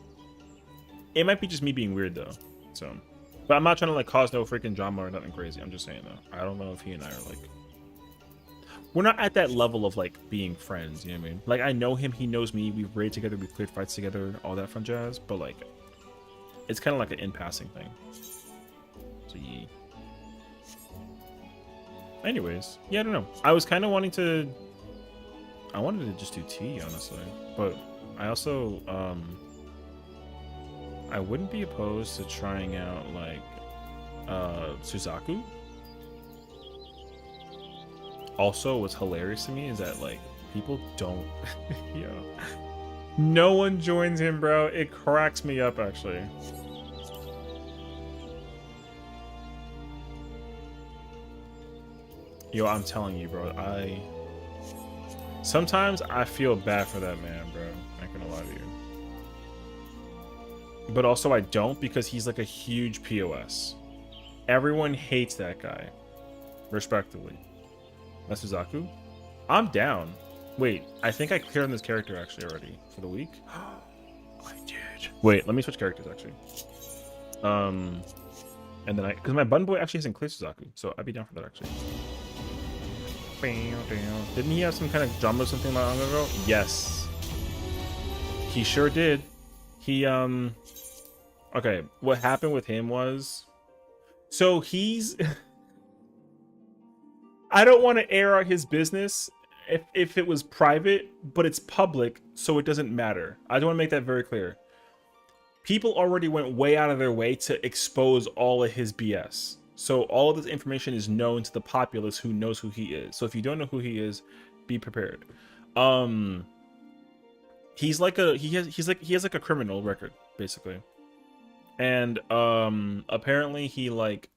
It might be just me being weird though, so. But I'm not trying to like cause no freaking drama or nothing crazy. I'm just saying though, I don't know if he and I are like, we're not at that level of like being friends, you know what I mean? Like I know him, he knows me, we've raided together, we've cleared fights together, all that fun jazz, but like, it's kind of like an in-passing thing. So yeah. Anyways, yeah, I don't know. I was kind of wanted to just do T, honestly. But I also, I wouldn't be opposed to trying out, like, Suzaku. Also, what's hilarious to me is that, like, people don't... Yo. No one joins him, bro. It cracks me up, actually. Yo, I'm telling you, bro, sometimes I feel bad for that man, bro. I ain't gonna lie to you. But also I don't, because he's like a huge POS. Everyone hates that guy. Respectively. That's Suzaku? I'm down. Wait, I think I cleared on this character actually already for the week. I did. Wait, let me switch characters actually. And then because my button boy actually hasn't cleared Suzaku, so I'd be down for that actually. Didn't he have some kind of drama or something long ago? Yes. He sure did. He, okay, what happened with him was... So he's... I don't want to air out his business if it was private, but it's public, so it doesn't matter. I don't want to make that very clear. People already went way out of their way to expose all of his BS. So all of this information is known to the populace who knows who he is. So if you don't know who he is, be prepared. He's like he has like a criminal record basically, and apparently he like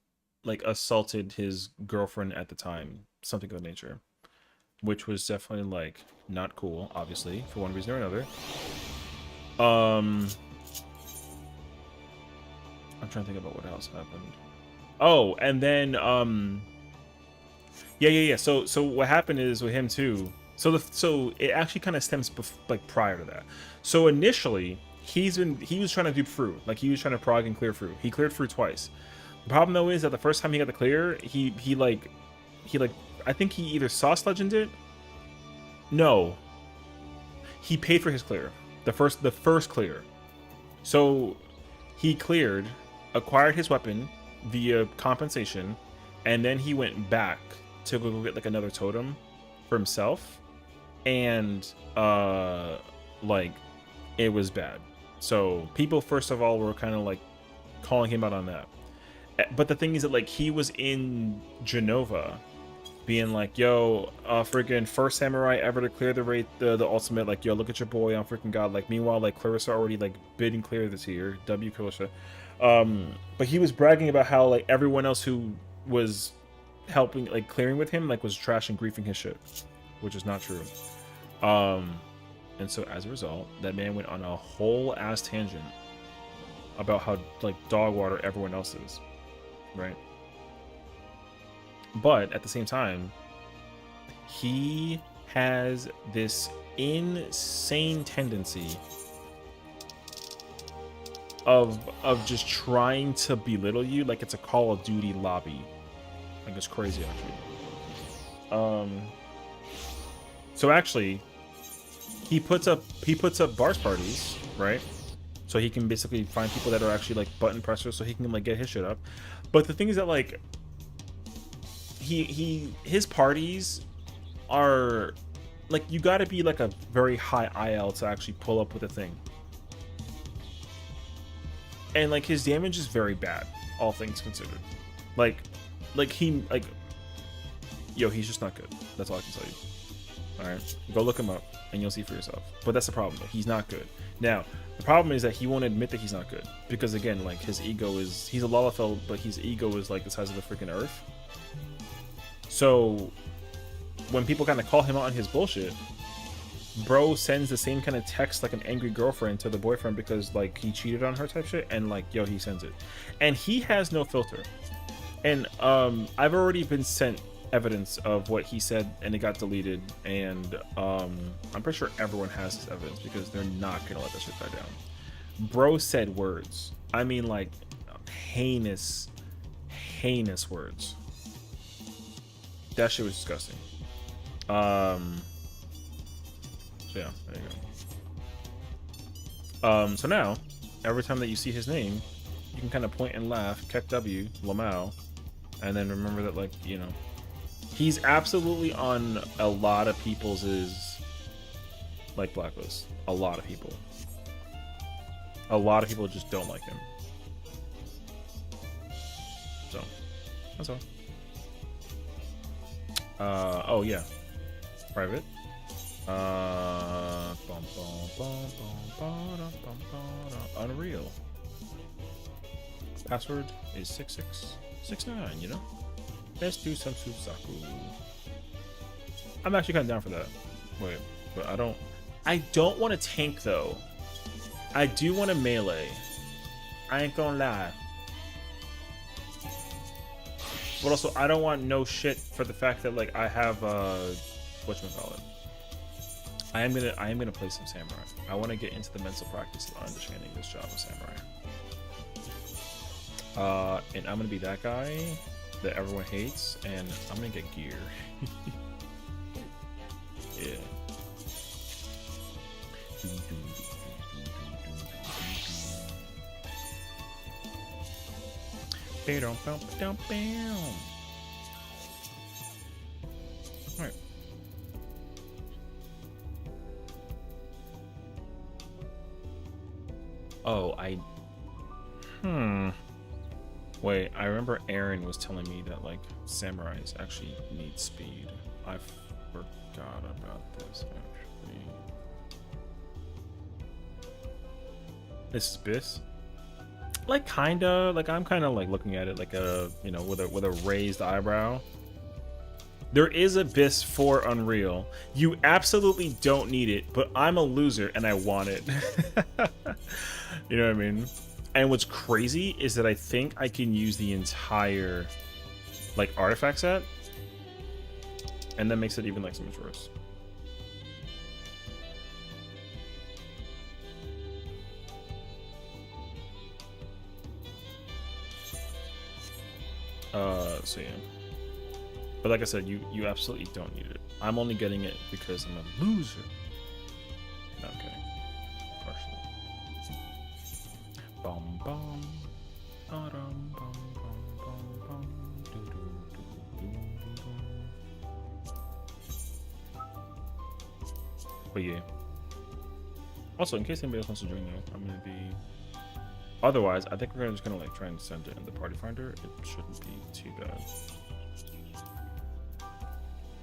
assaulted his girlfriend at the time, something of that nature, which was definitely like not cool, obviously, for one reason or another. I'm trying to think about what else happened. Oh, and then yeah. So what happened is with him too. So it actually kind of stems like prior to that. So initially he was trying to do fruit, like he was trying to prog and clear fruit. He cleared fruit twice. The problem though is that the first time he got the clear, he I think he either sauce legended it. No, he paid for his clear. The first clear. So he cleared, acquired his weapon via compensation, and then he went back to go get like another totem for himself, and like it was bad. So people first of all were kind of like calling him out on that. But the thing is that like he was in Genova being like, yo, freaking first samurai ever to clear the ultimate, like, yo, look at your boy, I'm freaking god. Like, meanwhile, like, Clarissa already, like, bidding clear this year. W. Clarissa. But he was bragging about how, like, everyone else who was helping, like, clearing with him, like, was trash and griefing his shit. Which is not true. And so, as a result, that man went on a whole ass tangent about how, like, dog water everyone else is. Right? But at the same time, he has this insane tendency of just trying to belittle you like it's a Call of Duty lobby. Like, it's crazy, actually. So actually, he puts up bars parties, right? So he can basically find people that are actually like button pressers, so he can like get his shit up. But the thing is that like his parties are like, you got to be like a very high IL to actually pull up with a thing, and like his damage is very bad, all things considered. Like yo, he's just not good. That's all I can tell you. All right, go look him up and you'll see for yourself. But that's the problem though. He's not good. Now the problem is that he won't admit that he's not good, because again, like, his ego is, he's a Lalafell, but his ego is like the size of the freaking earth. So when people kind of call him out on his bullshit, bro sends the same kind of text like an angry girlfriend to the boyfriend because like he cheated on her type shit, and like, yo, he sends it, and he has no filter. And I've already been sent evidence of what he said, and it got deleted, and I'm pretty sure everyone has this evidence because they're not gonna let that shit die down. Bro said words, I mean, like, heinous words. That shit was disgusting. So yeah, there you go. So now, every time that you see his name, you can kind of point and laugh, Kek W, Lamau, and then remember that, like, you know, he's absolutely on a lot of people's like blacklist. A lot of people. A lot of people just don't like him. So, that's all. Oh yeah, private. Unreal. Password is 6669. You know, let's do some Susaku. I'm actually kind of down for that. Wait, but I don't want to tank though. I do want to melee. I ain't gonna lie. But also, I don't want no shit for the fact that, like, I have whatchamacallit. I am gonna play some samurai. I want to get into the mental practice of understanding this job of samurai. And I'm gonna be that guy that everyone hates, and I'm gonna get gear. Yeah. Alright. Oh, wait, I remember Aaron was telling me that, like, samurais actually need speed. I forgot about this, actually. This is Biss. Like kinda, like I'm kind of like looking at it like a, you know, with a raised eyebrow. There is a Biss for Unreal. You absolutely don't need it, but I'm a loser and I want it. You know what I mean? And what's crazy is that I think I can use the entire like artifact set, and that makes it even like so much worse. So yeah. But like I said, you absolutely don't need it. I'm only getting it because I'm a loser. No, I'm kidding. Partially. Bum bum. Ba-dum, bum, bum, bum, bum. Do, do, do, do, do, do. But yeah. Also, in case anybody else wants to join you, I'm gonna be. Otherwise, I think we're just gonna like try and send it in the party finder. It shouldn't be too bad.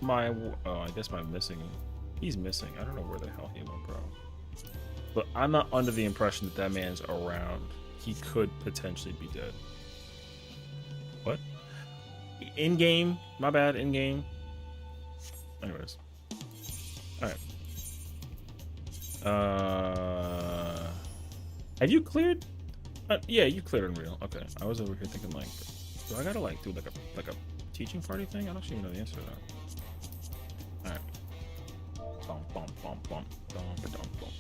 I guess my missing. He's missing. I don't know where the hell he went, bro. But I'm not under the impression that that man's around. He could potentially be dead. What? In game? My bad. In game. Anyways. All right. Have you cleared? Yeah, you cleared Unreal. Okay. I was over here thinking like, do I gotta like do like a teaching party thing? I don't actually know the answer to that. Alright. Bum, bum, bum, bum, bum, bum, bum.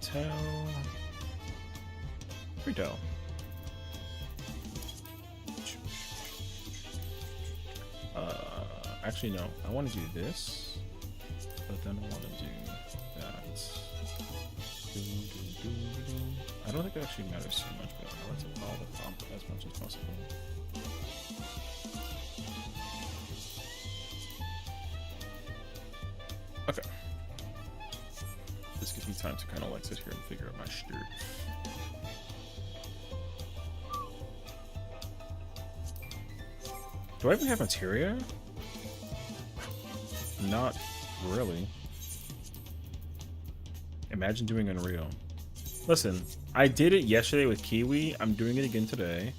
Tell. Retell. Actually, no. I want to do this, but then I want to do that. I don't think it actually matters too much, but I like to follow the prompt as much as possible. Okay. This gives me time to kind of like sit here and figure out my shit. Do I even have materia? Not really. Imagine doing Unreal. Listen, I did it yesterday with Kiwi. I'm doing it again today.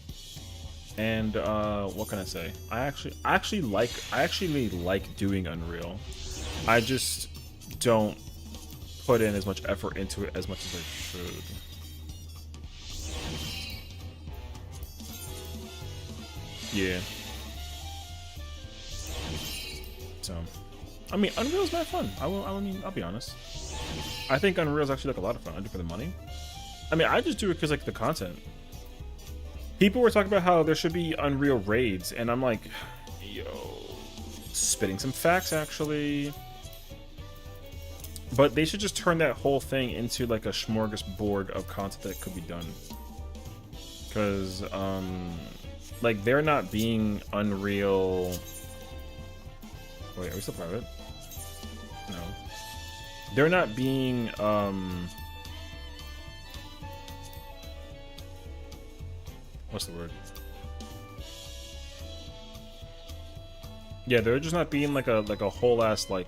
And what can I say? I actually like doing Unreal. I just don't put in as much effort into it as much as I should. Yeah. So, I mean, Unreal's not fun. I'll be honest. I think Unreal's actually like a lot of fun. I do it for the money. I mean, I just do it because like the content. People were talking about how there should be Unreal raids, and I'm like, yo, spitting some facts actually. But they should just turn that whole thing into like a smorgasbord of content that could be done. Because, like, they're not being Unreal. Wait, are we still private? No. They're not being, what's the word? Yeah, they're just not being like a whole ass like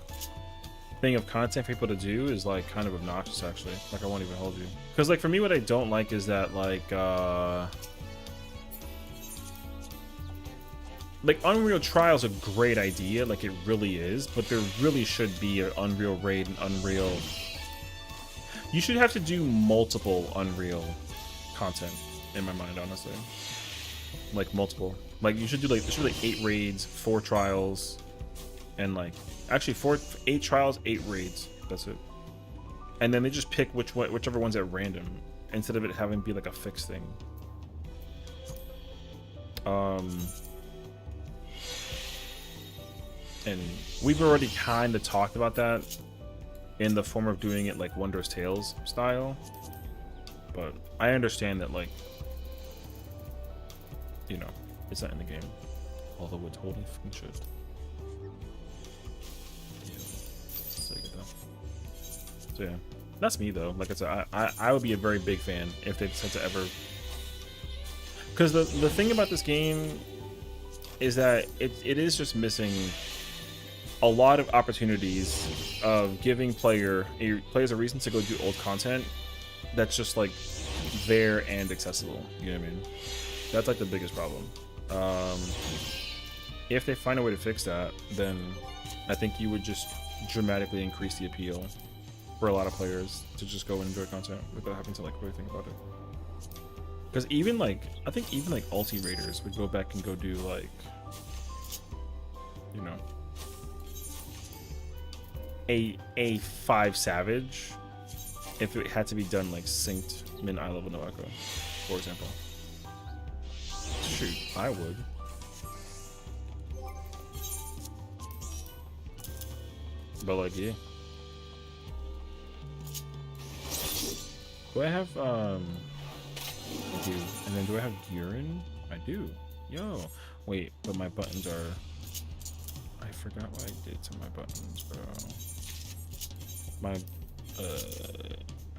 thing of content for people to do is like kind of obnoxious actually. Like I won't even hold you. Because like for me what I don't like is that like Unreal Trial's a great idea, like it really is, but there really should be an Unreal raid and Unreal. You should have to do multiple Unreal content in my mind, honestly. Like multiple. Like you should do like there should be like 8 raids, 4 trials, and like actually 8 trials, 8 raids. That's it. And then they just pick whichever one's at random instead of it having to be like a fixed thing. And we've already kind of talked about that in the form of doing it like Wondrous Tales style. But I understand that, like, you know, it's not in the game. Although it totally fucking should. Yeah. So, so yeah. That's me though. Like I said, I would be a very big fan if they decide to ever. Because the thing about this game is that it is just missing a lot of opportunities of giving players a reason to go do old content that's just like there and accessible. You know what I mean? That's like the biggest problem. If they find a way to fix that, then I think you would just dramatically increase the appeal for a lot of players to just go and enjoy content without having to like really think about it. Because even like, I think even like ulti raiders would go back and go do like, you know, a 5 savage if it had to be done like synced min eye level no echo, for example. Shoot, I would. But like, yeah. Do I have I do. And then do I have urine? I do. Yo. Wait, but my buttons are, I forgot what I did to my buttons, bro. My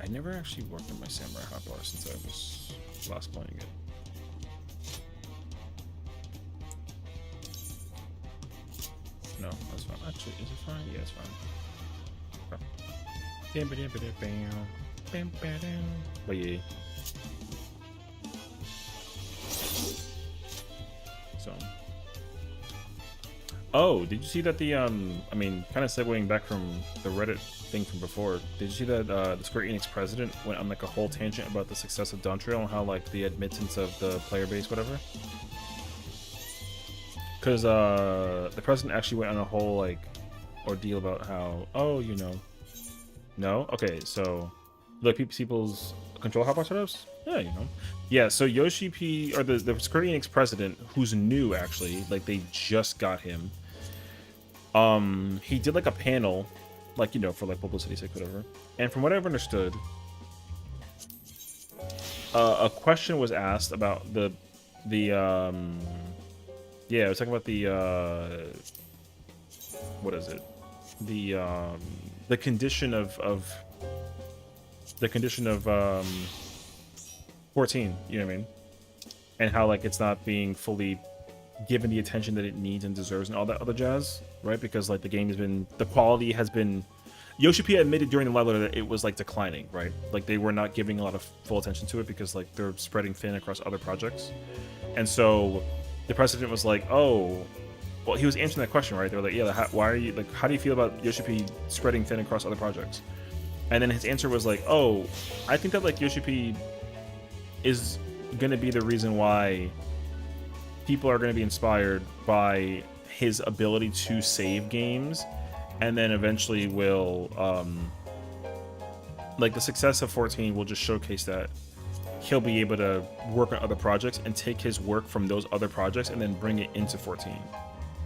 I never actually worked on my samurai hotbar since I was last playing it. No, that's fine. Actually, is it fine? Yeah, it's fine. But yeah. So. Oh, did you see that the I mean, kind of segueing back from the Reddit thing from before, did you see that the Square Enix president went on like a whole tangent about the success of Dawn Trail and how like the admittance of the player base, whatever? Because the president actually went on a whole like ordeal about how, oh, you know, no, okay, so like people's control hotbar setups, yeah, you know, yeah. So Yoshi P, or the Square Enix president, who's new actually, like they just got him. He did like a panel, like, you know, for like publicity's sake, whatever. And from what I've understood, a question was asked about the yeah, I was talking about the what is it? The condition of 14, you know what I mean? And how like it's not being fully given the attention that it needs and deserves and all that other jazz, right? Because like the game has been, the quality has been, Yoshi P admitted during the live letter that it was like declining, right? Like they were not giving a lot of full attention to it because like they're spreading thin across other projects. And so the president was like, oh, well, he was answering that question, right? They were like, yeah, why are you, like, how do you feel about Yoshi P spreading thin across other projects? And then his answer was like, oh, I think that like Yoshi P is gonna be the reason why people are gonna be inspired by his ability to save games, and then eventually will like the success of 14 will just showcase that he'll be able to work on other projects and take his work from those other projects and then bring it into 14,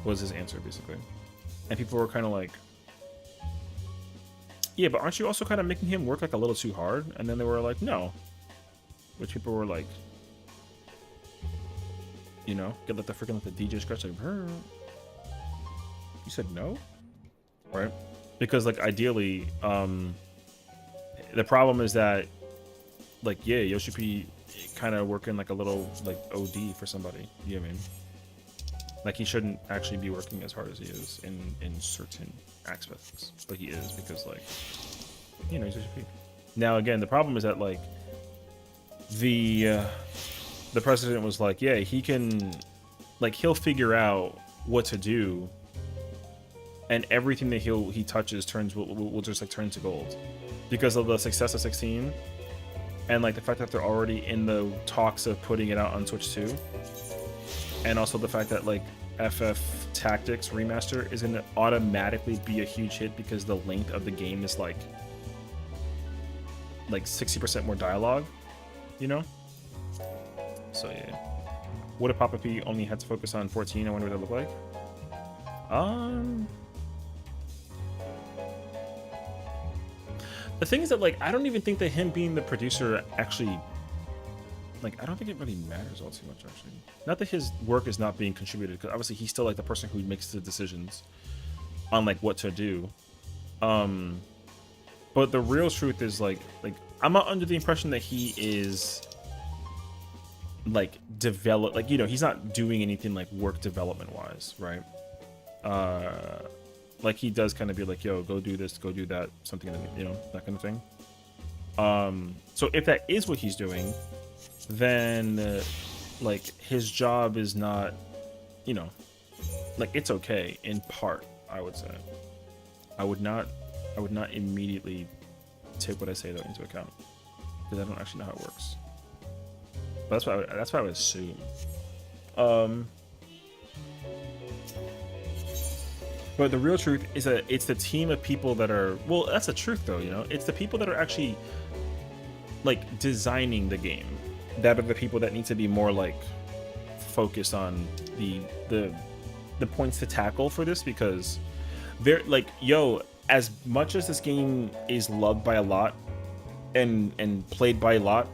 was his answer basically. And people were kind of like, yeah, but aren't you also kind of making him work like a little too hard? And then they were like, no. Which people were like, you know, get like the freaking like the DJ scratch like, brr. You said no, right? Because like ideally, the problem is that like, yeah, Yoshi P kind of working like a little like OD for somebody. You know what I mean? Like he shouldn't actually be working as hard as he is in certain aspects, but he is because like, you know, he's Yoshi P. Now again, the problem is that like the president was like, yeah, he can, like he'll figure out what to do, and everything that he touches will just like turn to gold because of the success of 16. And like the fact that they're already in the talks of putting it out on Switch 2. And also the fact that like FF Tactics Remaster is going to automatically be a huge hit because the length of the game is like 60% more dialogue, you know? So yeah. What if Papa P only had to focus on 14? I wonder what that looked like. The thing is that like I don't even think that him being the producer actually, like I don't think it really matters all too much actually. Not that his work is not being contributed, because obviously he's still like the person who makes the decisions on like what to do. But the real truth is like I'm not under the impression that he is like like, you know, he's not doing anything like work development wise, right? Like he does kind of be like, yo, go do this, go do that, something, you know, that kind of thing. So if that is what he's doing, then like his job is not, you know, like it's okay in part. I would say, I would not immediately take what I say though into account because I don't actually know how it works. But that's what I would assume. But the real truth is that it's the team of people that are, well, that's the truth though, you know, it's the people that are actually like designing the game that are the people that need to be more like focused on the points to tackle for this, because they're like, yo, as much as this game is loved by a lot and played by a lot,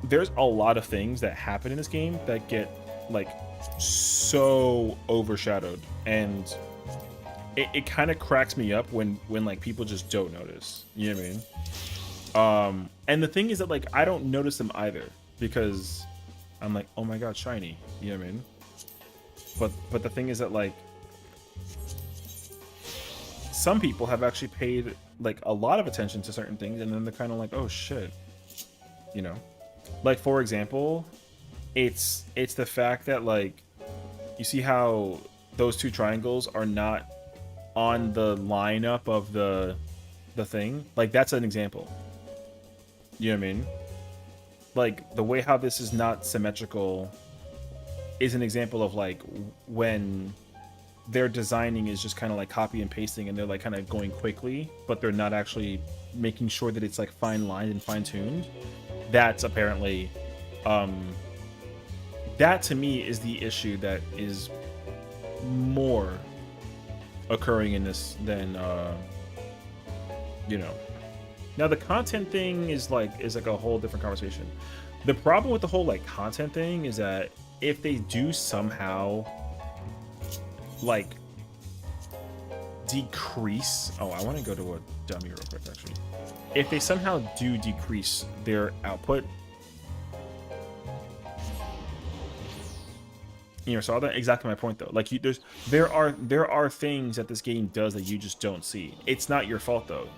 there's a lot of things that happen in this game that get like so overshadowed, and it kind of cracks me up when like people just don't notice, you know what I mean? And the thing is that like I don't notice them either because I'm like, oh my god, shiny, you know what I mean? But the thing is that like some people have actually paid like a lot of attention to certain things, and then they're kind of like, oh shit, you know? Like for example, it's the fact that like you see how those two triangles are not on the lineup of the thing. Like that's an example. You know what I mean? Like the way how this is not symmetrical is an example of like when their designing is just kind of like copy and pasting, and they're like kind of going quickly, but they're not actually making sure that it's like fine lined and fine tuned. That's apparently that to me is the issue that is more occurring in this than you know. Now the content thing is like a whole different conversation. The problem with the whole like content thing is that if they do somehow like decrease, oh, I want to go to a dummy real quick actually. If they somehow do decrease their output, you know, so that's exactly my point though. Like there are things that this game does that you just don't see. It's not your fault though.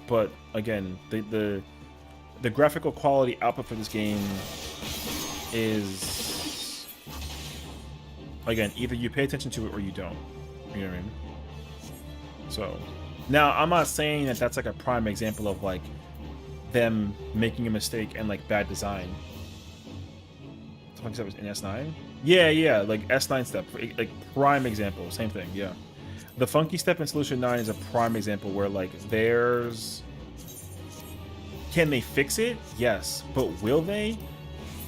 But again, the graphical quality output for this game is, again, either you pay attention to it or you don't. You know what I mean? So now I'm not saying that that's like a prime example of like them making a mistake and like bad design. The fuck, that was in S9? Yeah, like S9 step, like prime example, same thing, yeah. The funky step in Solution 9 is a prime example where like there's, can they fix it? Yes, but will they?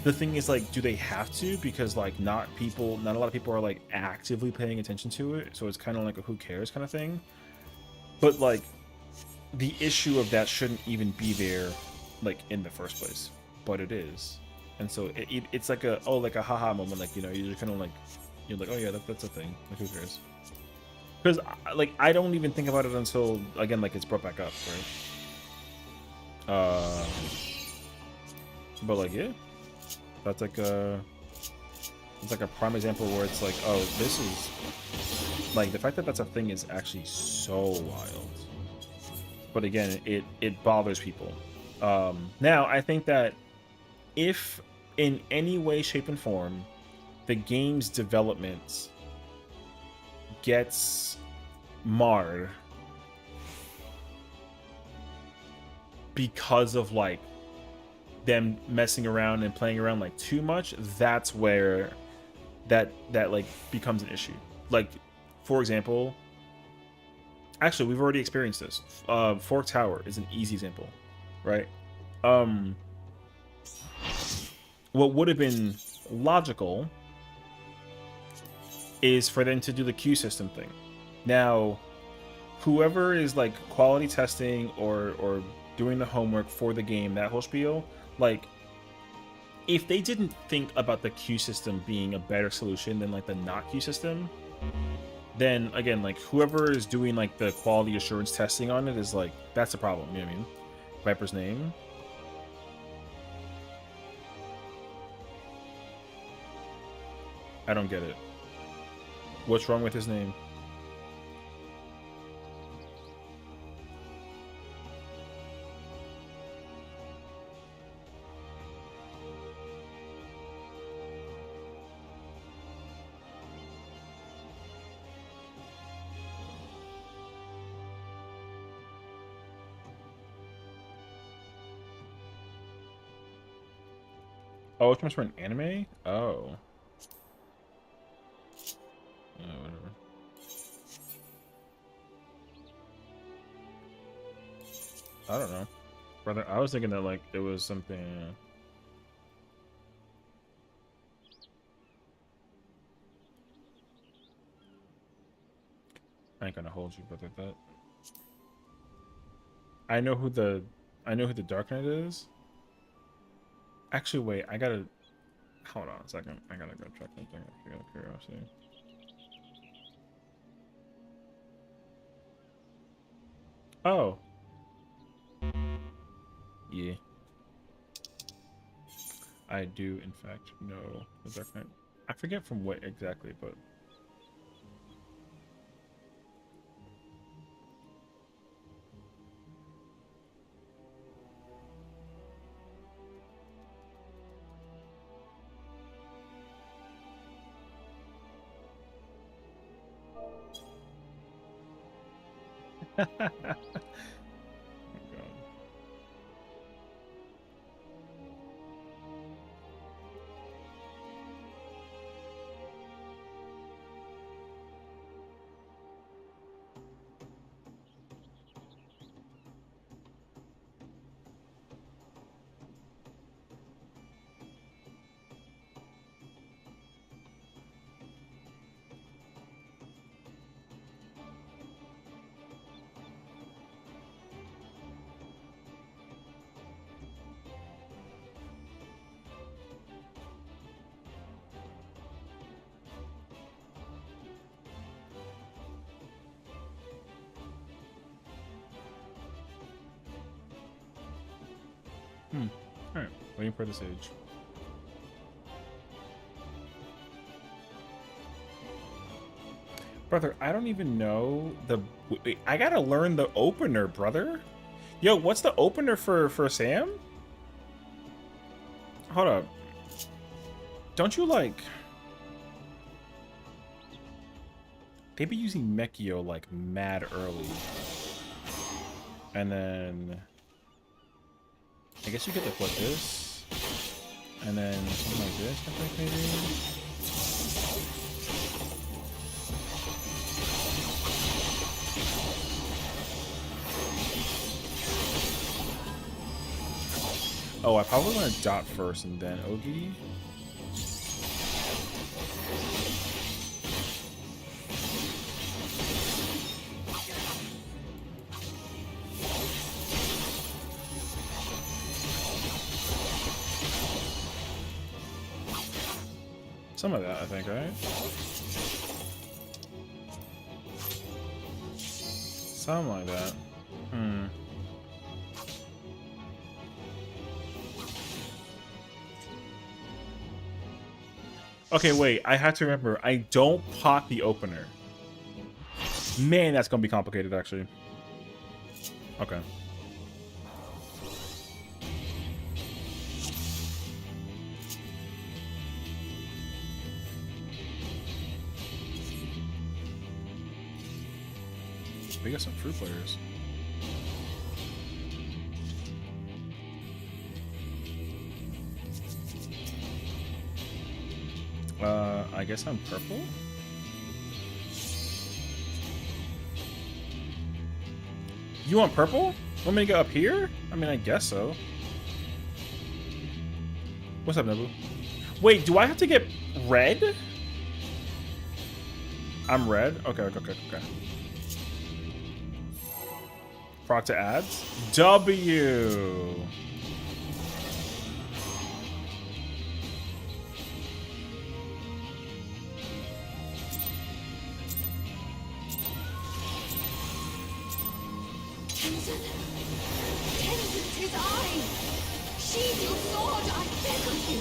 The thing is like, do they have to? Because like not a lot of people are like actively paying attention to it, so it's kind of like a who cares kind of thing. But like the issue of that shouldn't even be there like in the first place, but it is. And so it's like a haha moment, like, you know, you're just kind of like, you're like, oh yeah, that's a thing, like who cares? Because like I don't even think about it until again like it's brought back up, right? But like yeah, that's like it's like a prime example where it's like, oh, this is like the fact that that's a thing is actually so wild. But again, it bothers people. Now I think that if in any way, shape, and form the game's development gets marred because of like them messing around and playing around like too much, that's where that like becomes an issue. Like for example, actually we've already experienced this. Fork Tower is an easy example, right? What would have been logical is for them to do the queue system thing. Now, whoever is like quality testing or doing the homework for the game, that whole spiel, like if they didn't think about the queue system being a better solution than like the not queue system, then again, like whoever is doing like the quality assurance testing on it is like, that's the problem, you know what I mean? Viper's name. I don't get it. What's wrong with his name? Oh, it's for an anime? Oh. Whatever. I don't know. Brother, I was thinking that, like, it was something... I ain't gonna hold you, brother, that... I know who the Dark Knight is. Actually, wait, I gotta... Hold on a second. I gotta go check something out of curiosity. Oh. Yeah. I do, in fact, know the Dark Knight. I forget from what exactly, but... Oh, God. Alright, waiting for this age. Brother, I don't even know the... Wait, I gotta learn the opener, brother. Yo, what's the opener for Sam? Hold up. Don't you, like... They be using Mechio, like, mad early. And then... I guess you get to flip this. And then something like this, I think, maybe? Oh, I probably want to dot first and then Ogi. Some of that, I think, right? Something like that. Okay, wait. I have to remember. I don't pot the opener. Man, that's gonna be complicated, actually. Okay. We got some fruit players. I guess I'm purple? You want purple? Want me to go up here? I mean, I guess so. What's up, Nobu? Wait, do I have to get red? I'm red? Okay. Proc to ads? W!
His eye! Sheathe your sword, I beg of you!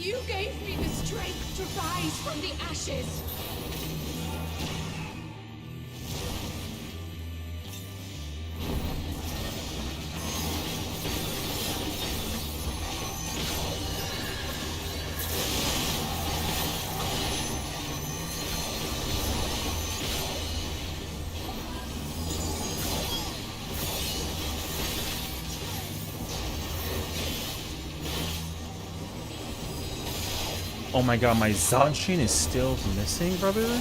You gave me the strength to rise from the ashes!
Oh my god, my Zanshin is still missing, brother?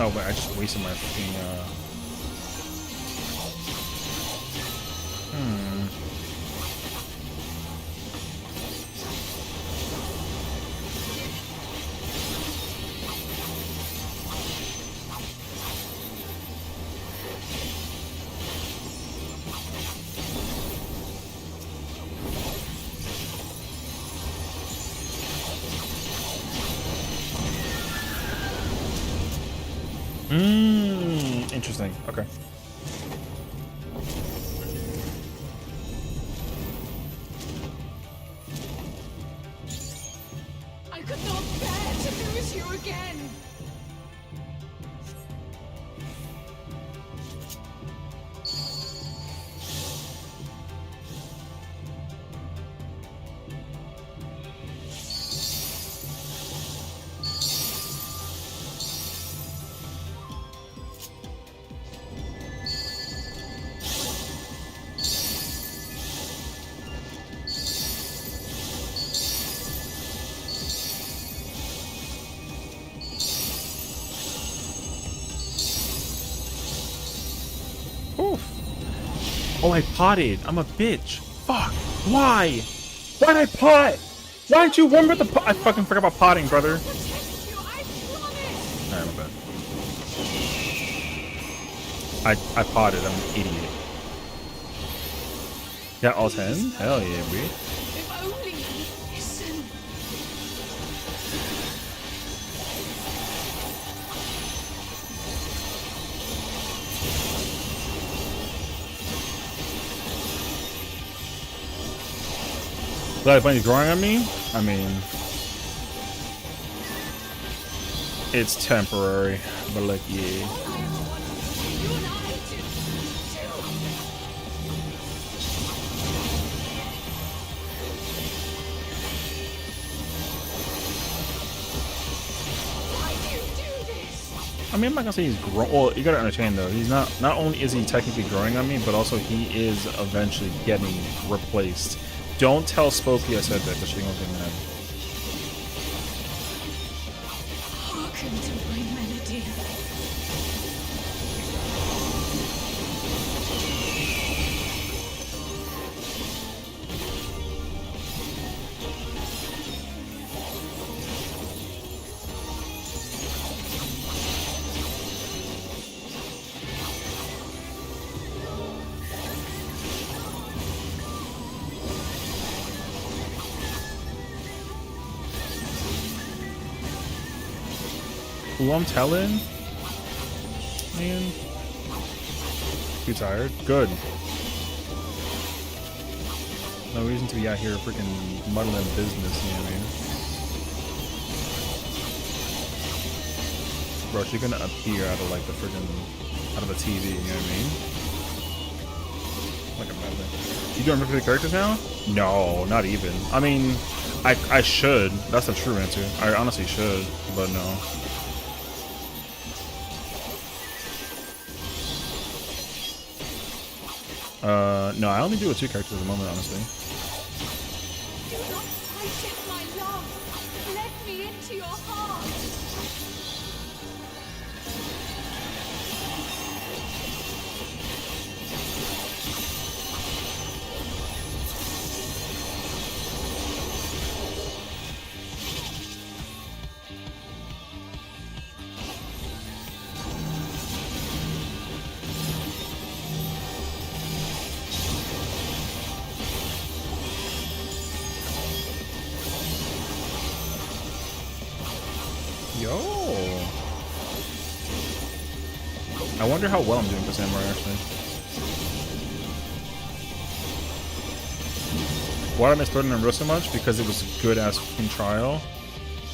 Oh wait, I just wasted my fucking interesting. Okay.
I could not bear to lose you again.
Oh, I potted. I'm a bitch. Fuck. Why? Why'd I pot? Why didn't you remember the pot? I fucking forgot about potting, brother.
Protect you, I promise.
Alright, my bad. I potted. I'm an idiot. Yeah, all 10? Hell yeah, bro.
If only you listen.
Glad Bunny's growing on me? I mean, it's temporary, but like, yeah.
All I ever wanted was you and I why do you do this?
I mean, I'm not gonna say he's growing. Well, you gotta understand though, he's not only is he technically growing on me, but also he is eventually getting replaced. Don't tell Spooky I said that, because she won't get mad.
Hearken to my melody.
Who I'm telling? Man. Too tired? Good. No reason to be out here freaking muddling business, you know what I mean? Bro, she's gonna appear out of like the freaking out of the TV, you know what I mean? Like a madman. You doing the characters now? No, not even. I mean, I should. That's the true answer. I honestly should, but no. No, I only do with 2 characters at the moment, honestly.
Do not fight it, my love. Let me into your heart.
Yo! I wonder how well I'm doing for Samurai, actually. Why did I miss Third and Real so much? Because it was a good-ass fucking trial.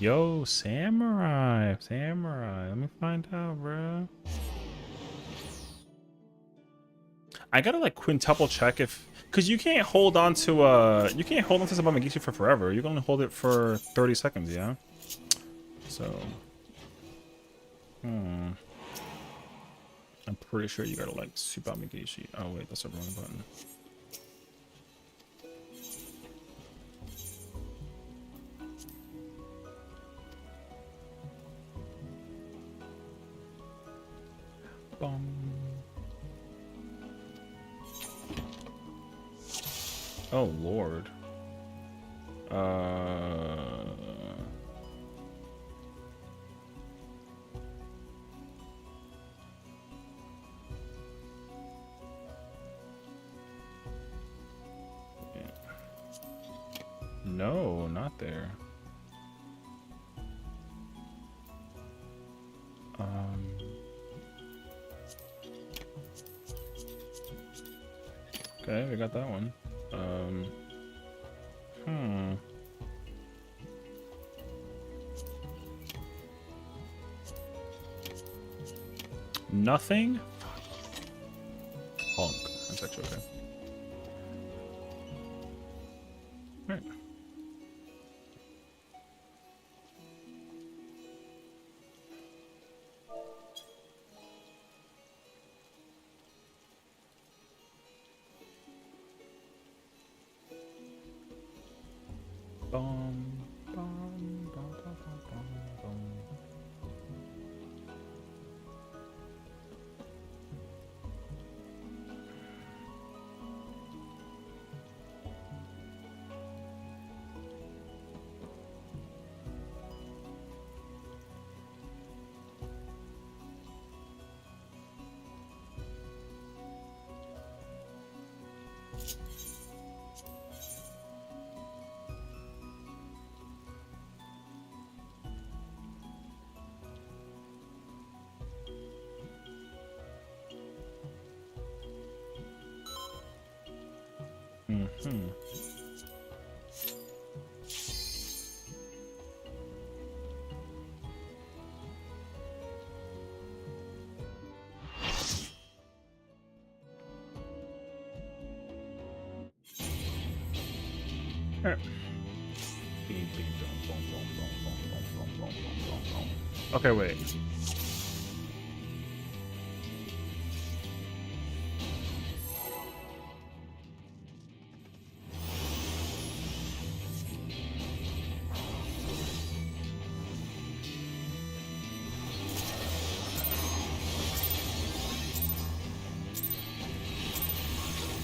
Yo, samurai. Samurai. Let me find out, bro. I gotta like quintuple check if, cause you can't hold on to Sabamagishi for forever. You can only hold it for 30 seconds, yeah. So, I'm pretty sure you gotta like Subamagishi. Oh wait, that's the wrong button. Bum. Oh Lord. No, not there. Okay, we got that one. Nothing? Honk. That's actually okay. Alright. Bum, bum, bum, bum, bum, bum. Alright. Okay, wait.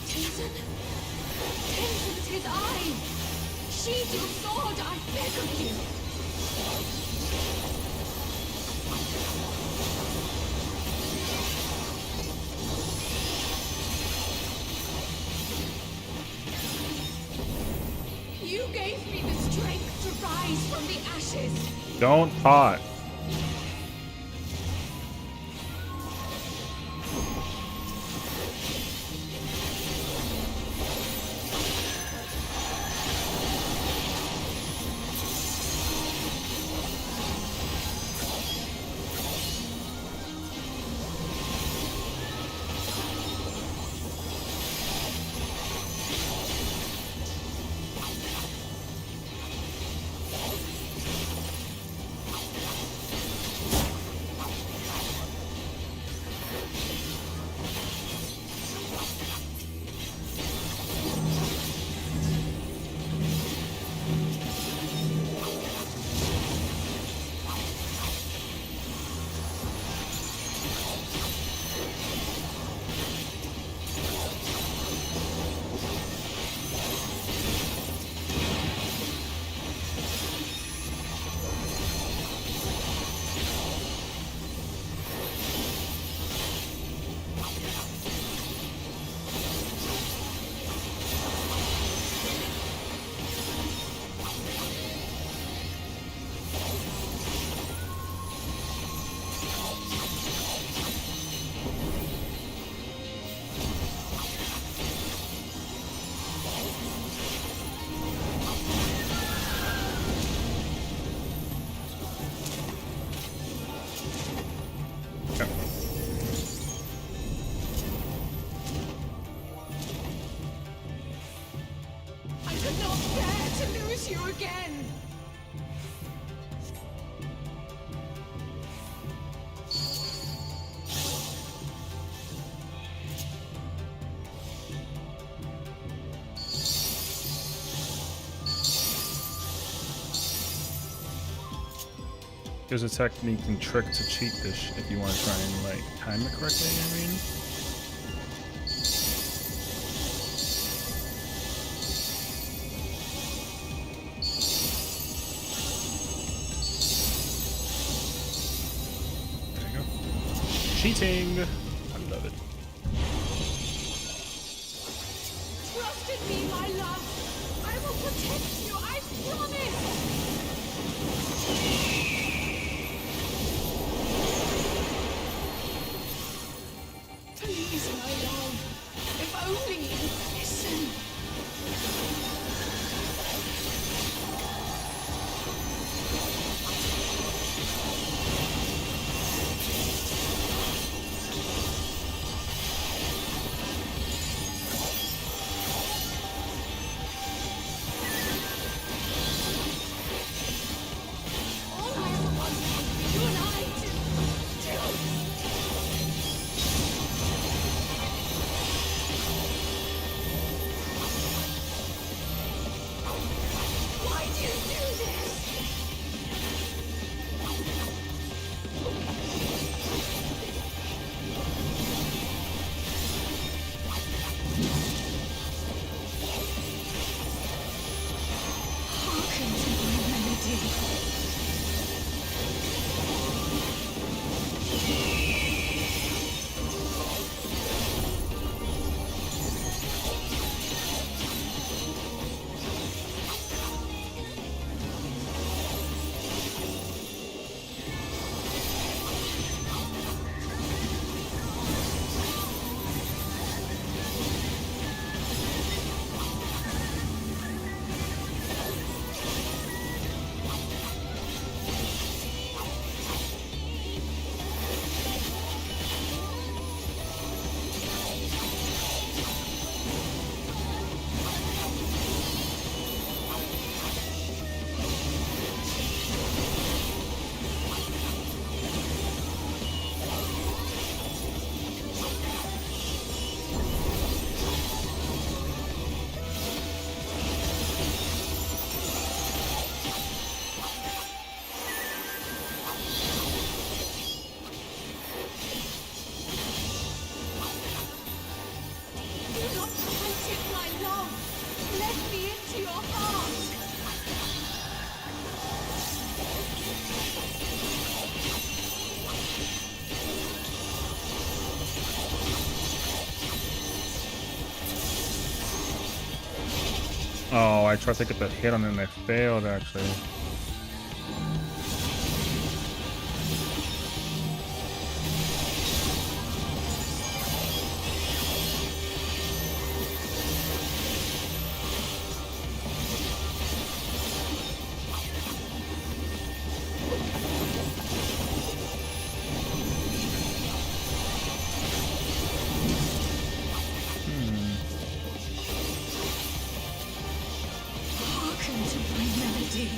Tinsel! Tinsel, 'tis I! Sheathe your sword, I beg of you! You gave me the strength to rise from the ashes!
Don't pot.
not bear to lose you again.
There's a technique and trick to cheat this if you want to try and like time it correctly, I mean. There you go. Cheating! I love it.
Trust in me, my love. I will protect you, I promise. Please, my love, if only you'd listen. All I ever wanted was for you and I to Why do you do this? Hearken to my melody. Do not fight it, my love. Let me into your heart.
Oh, I tried to get the hit on it and I failed actually.
Hearken to my melody.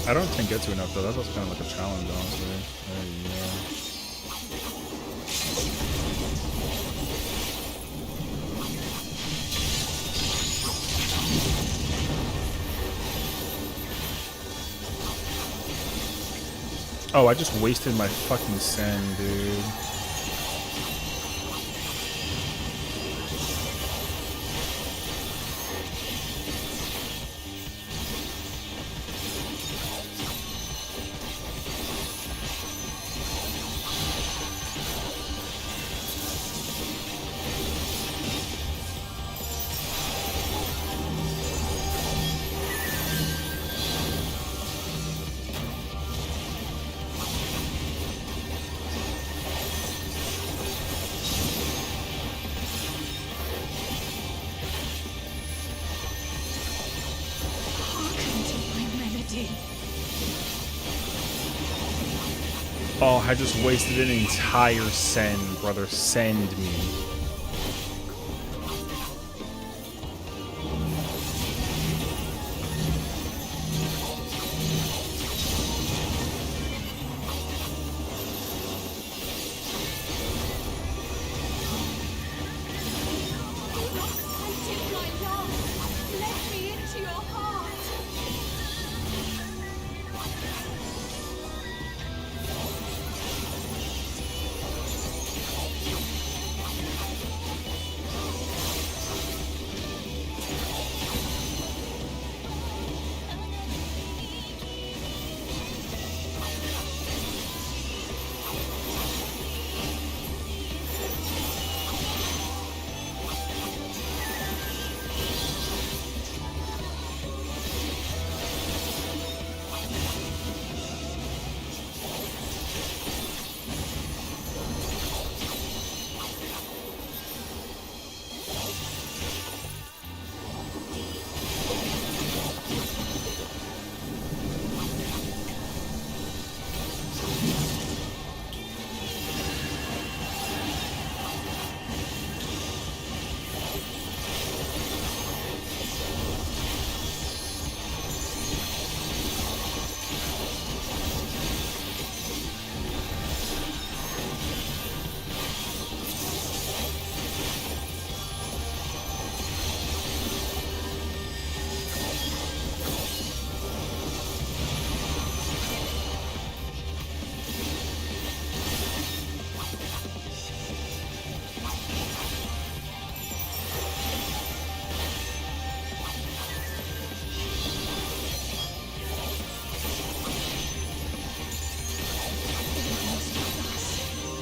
I don't think get to enough though. That's what's kind of like a challenge, honestly. Oh, I just wasted my fucking send, dude.
Hearken to my melody.
Oh, I just wasted an entire send, brother. Send me.
Do not frighten my love. Let me into your heart.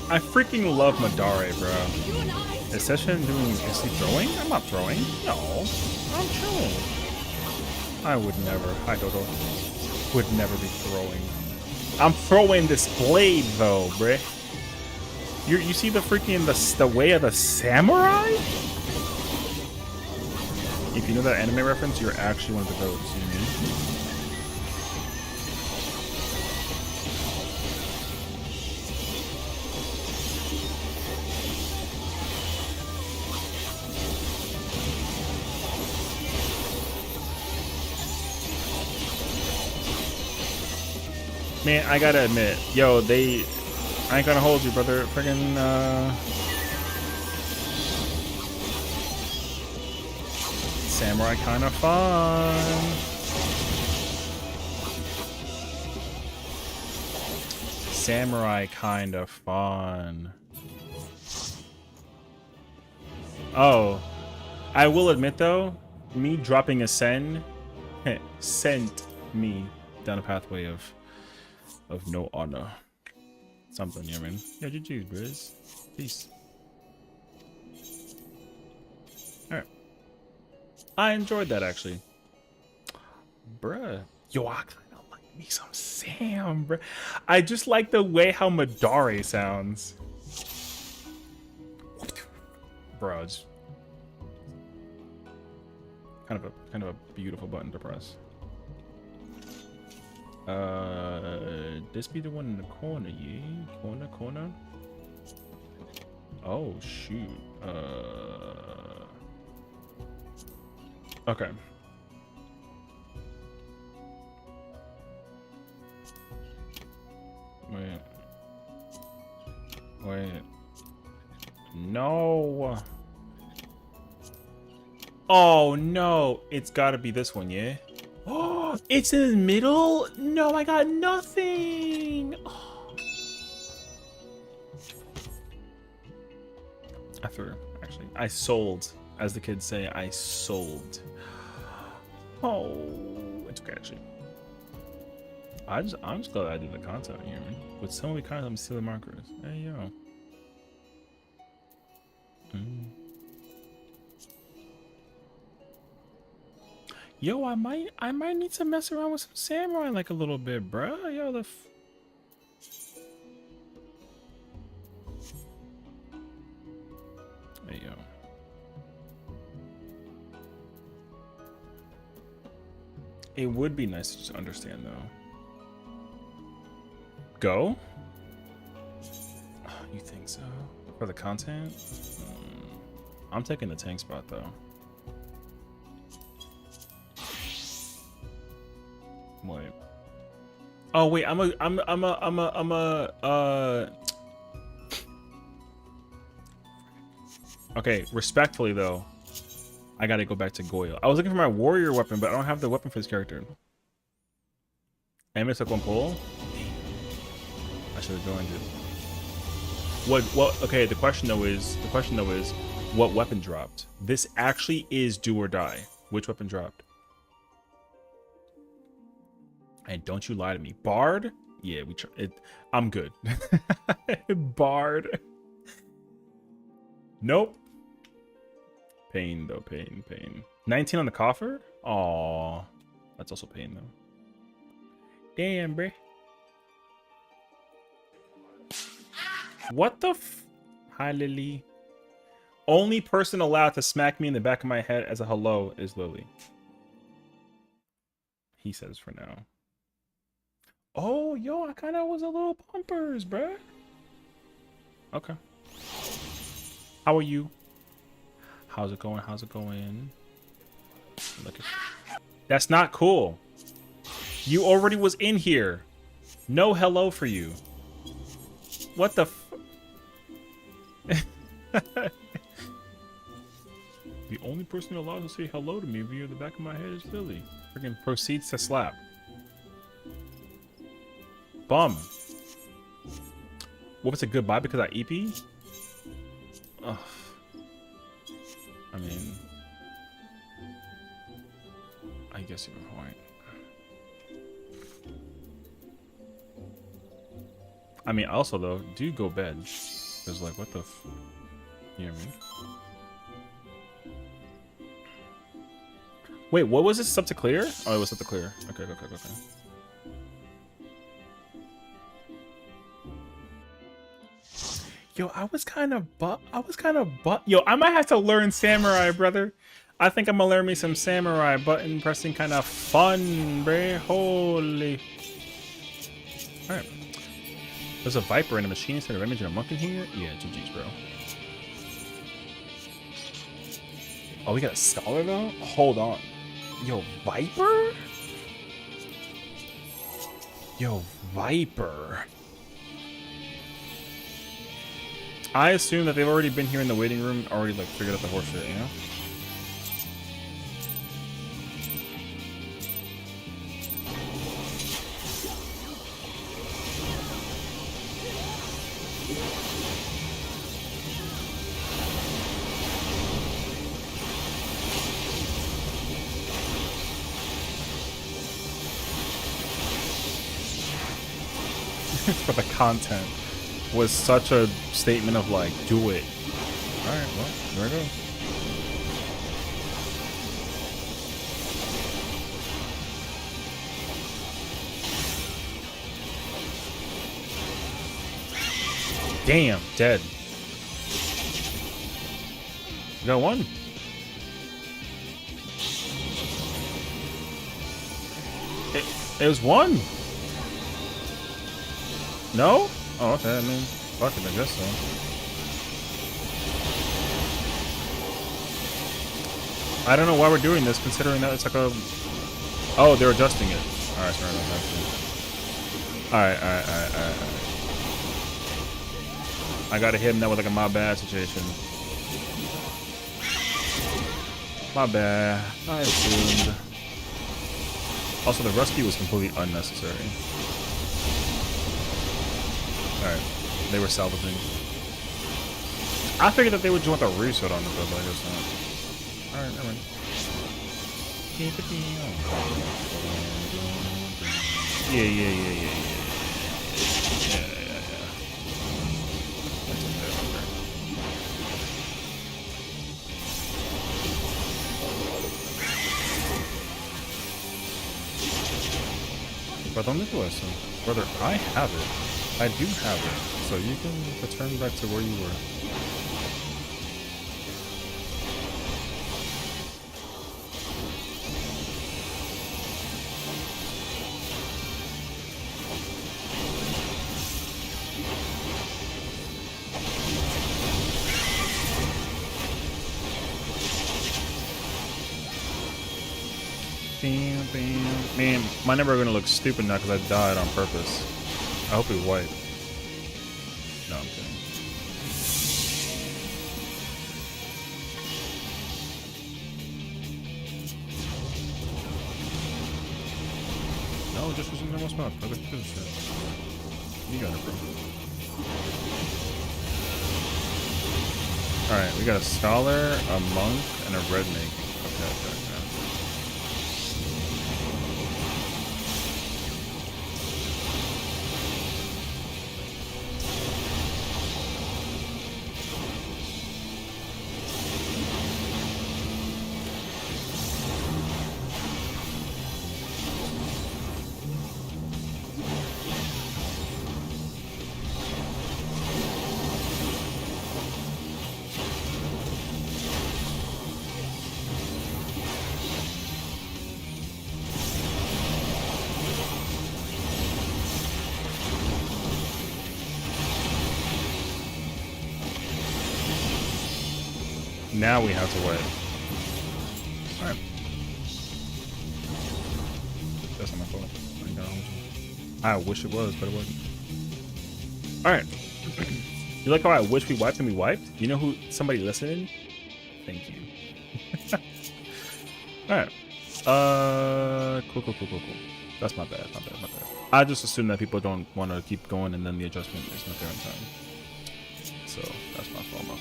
I freaking love Madare, bro.
You and I.
Is Sessiion doing... Is he throwing? I'm not throwing. No. I'm chilling. I would never. Hi, Dodo. Would never be throwing. I'm throwing this blade, though, bruh. You see the freaking... The way of the samurai? If you know that anime reference, you're actually one of the goats, you know what I mean? Man, I gotta admit, yo, I ain't gonna hold you, brother. Friggin', Samurai kinda fun. Samurai kinda fun. Oh. I will admit, though, me dropping a send sent me down a pathway of no honor. Something, you know what I mean? Yeah, GG's, Briz. Peace. Alright. I enjoyed that, actually. Bruh. Yo, I kinda like me some Sam, bruh. I just like the way how Madare sounds. Bruh, it's kind of a beautiful button to press. This be the one in the corner, yeah? Corner? Oh, shoot. Okay. Wait. No. Oh, no. It's gotta be this one, yeah? Oh, It's in the middle? No, I got nothing. I threw, actually. I sold. As the kids say, I sold. Oh, it's okay, actually. I'm just glad I did the content here. With some of the content, I'm stealing markers. Hey, yo. Yo, I might need to mess around with some samurai like a little bit, bruh. Yo, Hey, yo. It would be nice to just understand, though. Go? Oh, you think so? For the content? I'm taking the tank spot, though. Wait. Oh wait, Okay, respectfully though, I gotta go back to Goyle. I was looking for my warrior weapon, but I don't have the weapon for this character. And took one pull. I should have joined it. What? Okay, the question though is, what weapon dropped? This actually is do or die. Which weapon dropped? And don't you lie to me. Bard? Yeah, I'm good. Bard. Nope. Pain, though. Pain. 19 on the coffer? Aw. That's also pain, though. Damn, bruh. What the f... Hi, Lily. Only person allowed to smack me in the back of my head as a hello is Lily. He says for now. Oh, yo, I kind of was a little bumpers, bruh. Okay. How are you? How's it going? Look at... That's not cool. You already was in here. No hello for you. What the f... The only person allowed to say hello to me via the back of my head is Lily. Freaking proceeds to slap. Bum. What was a goodbye because I EP? Ugh. I mean, I guess you have a point. I mean, also though, do go bed. Cause like, what the f... You know what I mean? Wait, what was this? Up to clear? Oh, it was up to clear. Okay. Yo, I was kind of Yo, I might have to learn samurai, brother. I think I'm gonna learn me some samurai button pressing kind of fun, bruh. Holy. All right. There's a viper and a machine instead of image and a monk in here. Yeah, GG's, bro. Oh, we got a scholar though. Hold on. Yo, viper. Yo, viper. I assume that they've already been here in the waiting room, already like figured out the horse shit, you know? For the content was such a statement of like, do it. Alright, well, there I go. Damn, dead. You got one. It was one. No? Oh, okay. I mean, fuck it, I guess so. I don't know why we're doing this, considering that it's like a... Oh, they're adjusting it. Alright, sorry about that. Alright. I gotta hit him now with like a my bad situation. My bad. I assumed. Also, the rescue was completely unnecessary. Alright, they were salvaging. I figured that they would want the reset on it, but I guess not. Alright, never mind. Yeah. That's okay. But don't do us, brother. I have it. I do have it. So you can return back to where you were. Man, my number are gonna look stupid now because I died on purpose. I hope we wipe. No, I'm kidding. No, just was in normal spot. Okay, good shit. You got it, bro. Alright, we got a scholar, a monk, and a red mage. Okay. Now we have to wait. Alright. That's not my fault. I wish it was, but it wasn't. Alright. You like how I wish we wiped and we wiped? You know who somebody listened? Thank you. Alright. Cool. That's my bad. I just assume that people don't want to keep going and then the adjustment is not there in time. So that's my fault.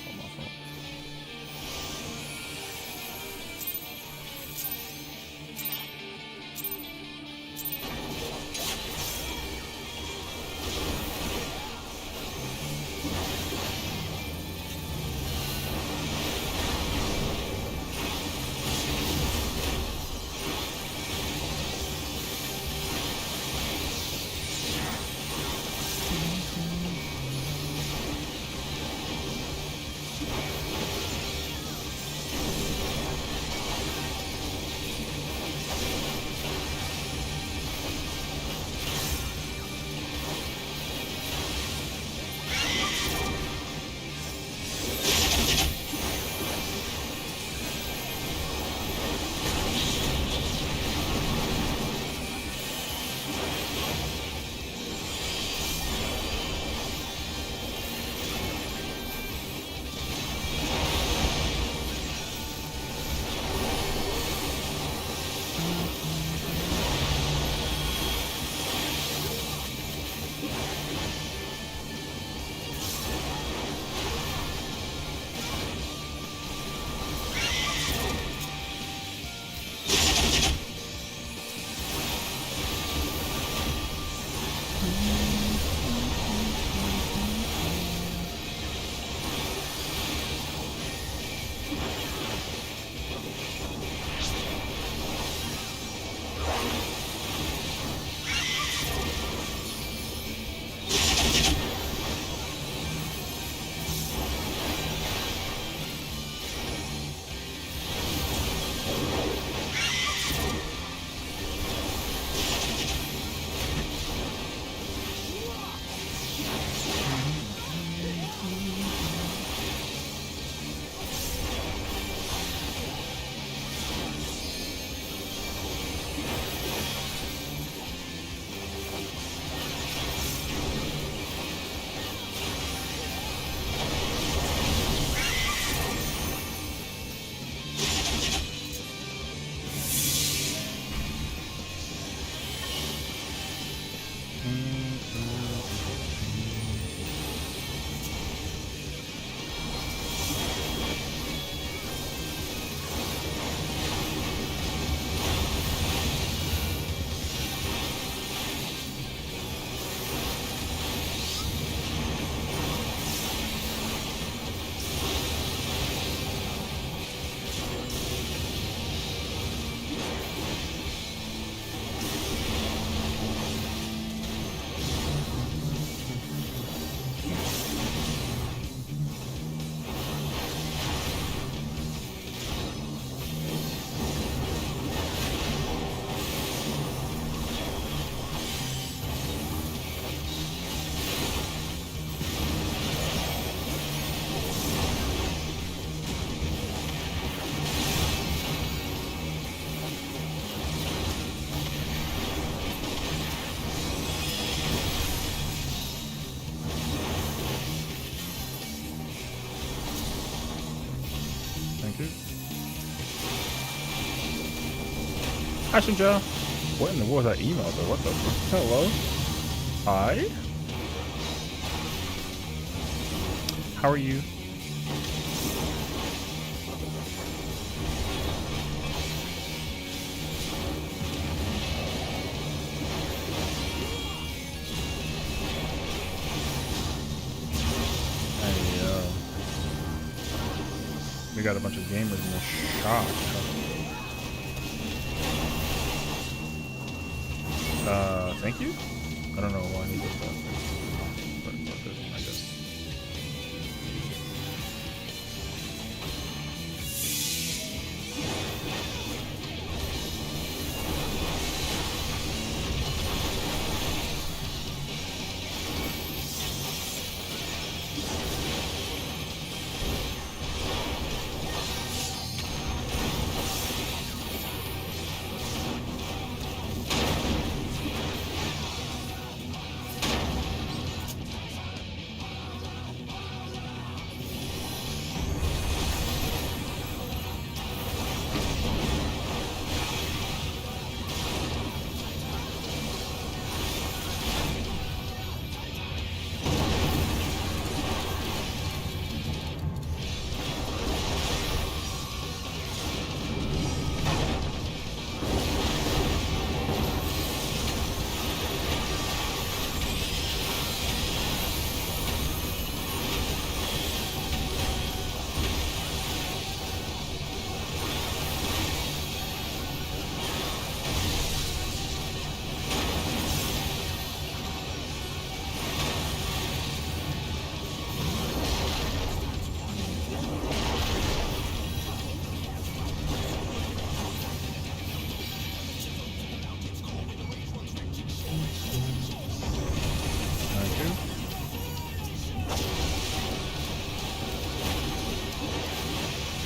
Hi, Shinja. What in the world is that email though? What the fuck? Hello? Hi? How are you? We got a bunch of gamers in the shop. Thank you? I don't know why I need this stuff. But fuck it, I guess.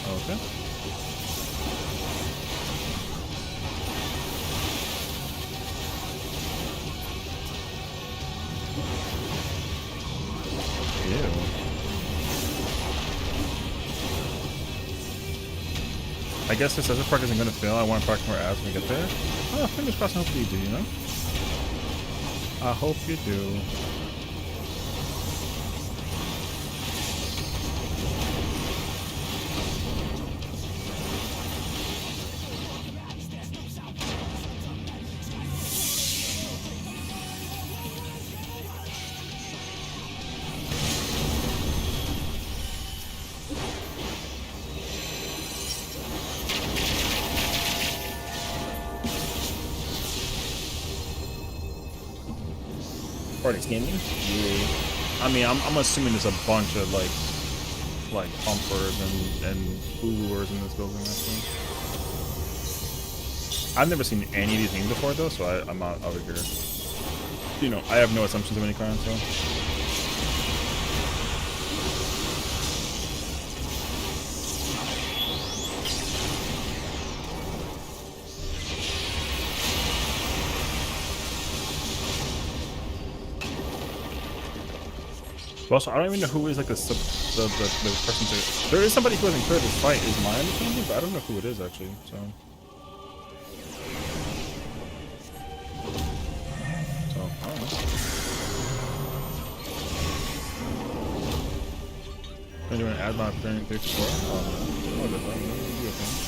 Okay. Ew. I guess this other park isn't gonna fail. I want to park more ads when we get there. Oh, fingers crossed. I hope you do, you know? I hope you do. Party gaming? Yeah. I mean, I'm assuming there's a bunch of like pumpers and boo-wooers in this building. Actually, I've never seen any of these names before though, so I'm not over here. You know, I have no assumptions of any kind, so. Also, I don't even know who is like the person to. There is somebody who hasn't cleared this fight, is my understanding, but I don't know who it is actually. So I don't know. I'm doing an ad mod for 34. Oh, that's fine. It'll be okay.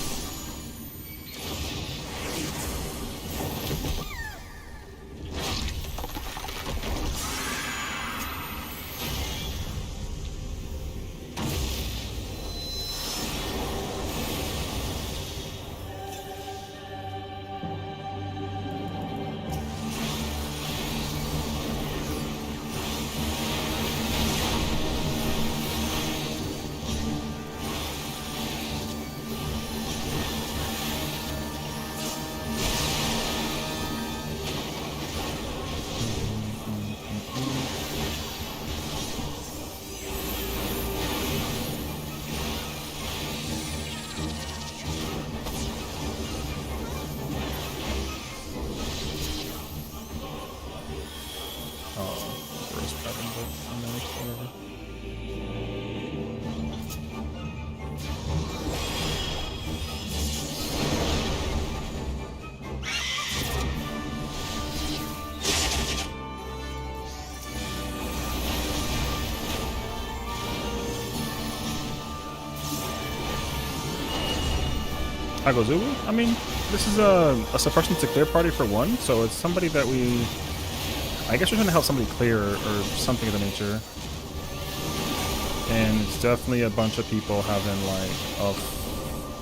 I go Zulu. I mean, this is a suppression to clear party for one, so it's somebody that we. I guess we're trying to help somebody clear or something of the nature. And it's definitely a bunch of people having like a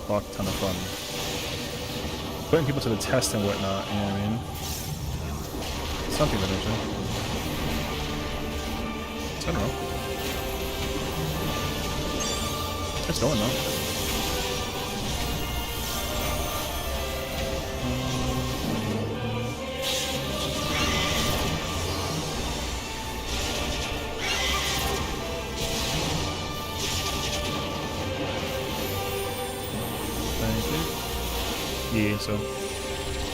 fuck ton of fun. Putting people to the test and whatnot, you know what I mean? Something of the nature. I don't know. It's going though. Yeah, so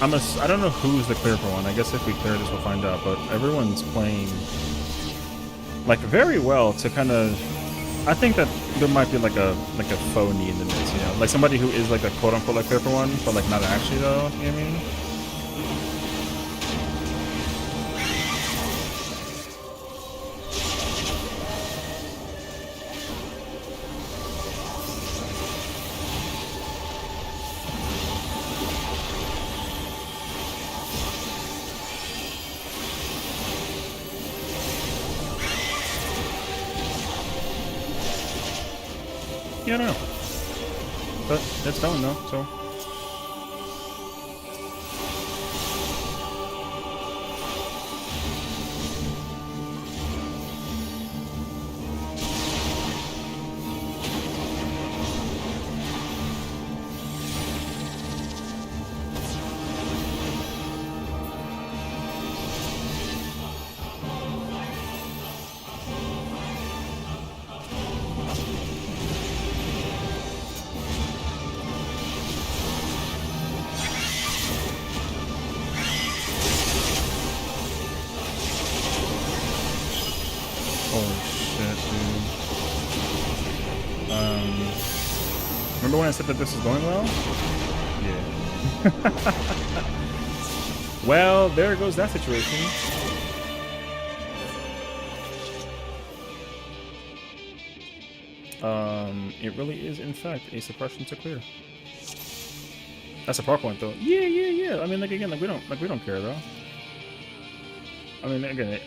I don't know who's the clear for one. I guess if we clear this, we'll find out. But everyone's playing like very well to kind of. I think that there might be like a phony in the mix, you know, like somebody who is like a quote unquote like clear for one, but like not actually though. You know what I mean? Yeah, I don't know. But it's done though, so. Holy shit, dude. Remember when I said that this is going well? Yeah. Well, there goes that situation. It really is, in fact, a suppression to clear. That's a par point, though. Yeah. I mean, like again, we don't care though. I mean, again,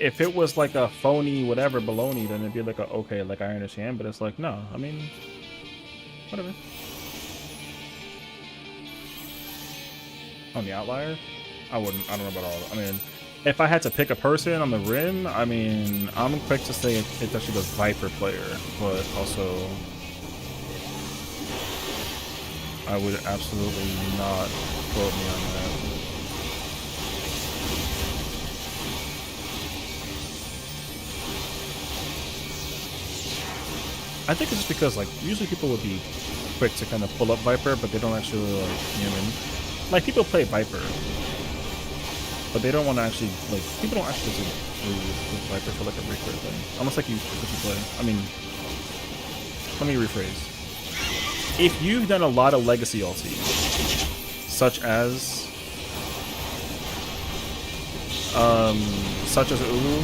if it was like a phony whatever baloney, then it'd be like a okay, like I understand, but it's like no. I mean, whatever. On the outlier, I don't know about all. I mean, if I had to pick a person on the rim, I mean, I'm quick to say it's actually the Viper player, but also I would absolutely not quote me on that. I think it's just because, like, usually people would be quick to kind of pull up Viper, but they don't actually, like, you know what I mean? Like, people play Viper, but they don't want to actually, like, people don't actually do Viper for, like, a recurve thing. Almost like you play. I mean, let me rephrase. If you've done a lot of Legacy ulti, such as Ulu,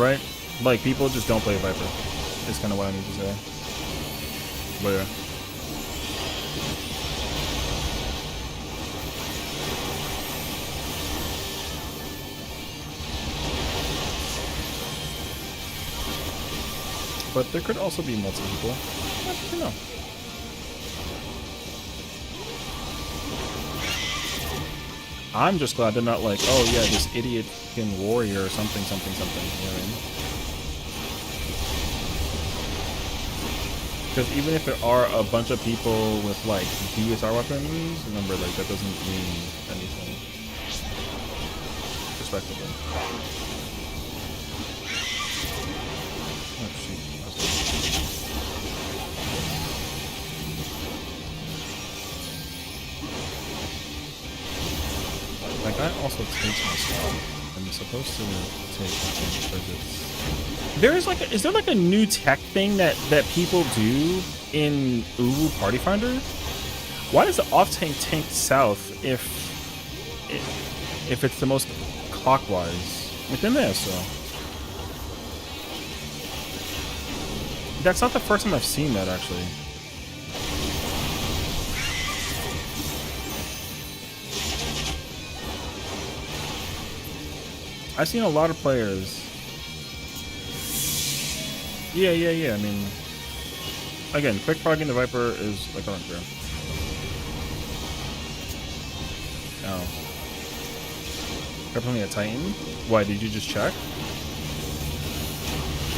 right? Like, people just don't play Viper. Is kind of what I need to say. But yeah. But there could also be multiple people. I don't know. I'm just glad they're not like, oh yeah, this idiot fucking warrior or something. You know what I mean? Because even if there are a bunch of people with like DSR weapons, remember, like, that doesn't mean anything. Respectively. Oh shoot. Okay. Like, I also takes my spot. I'm supposed to take because there's like is there like a new tech thing that people do in Ulu Party Finder? Why does the off tank tank south if it's the most clockwise within there? So that's not the first time I've seen that actually. I've seen a lot of players. Yeah. I mean, again, quick progging the Viper is like, I don't care. Oh. Definitely a Titan. Why, did you just check?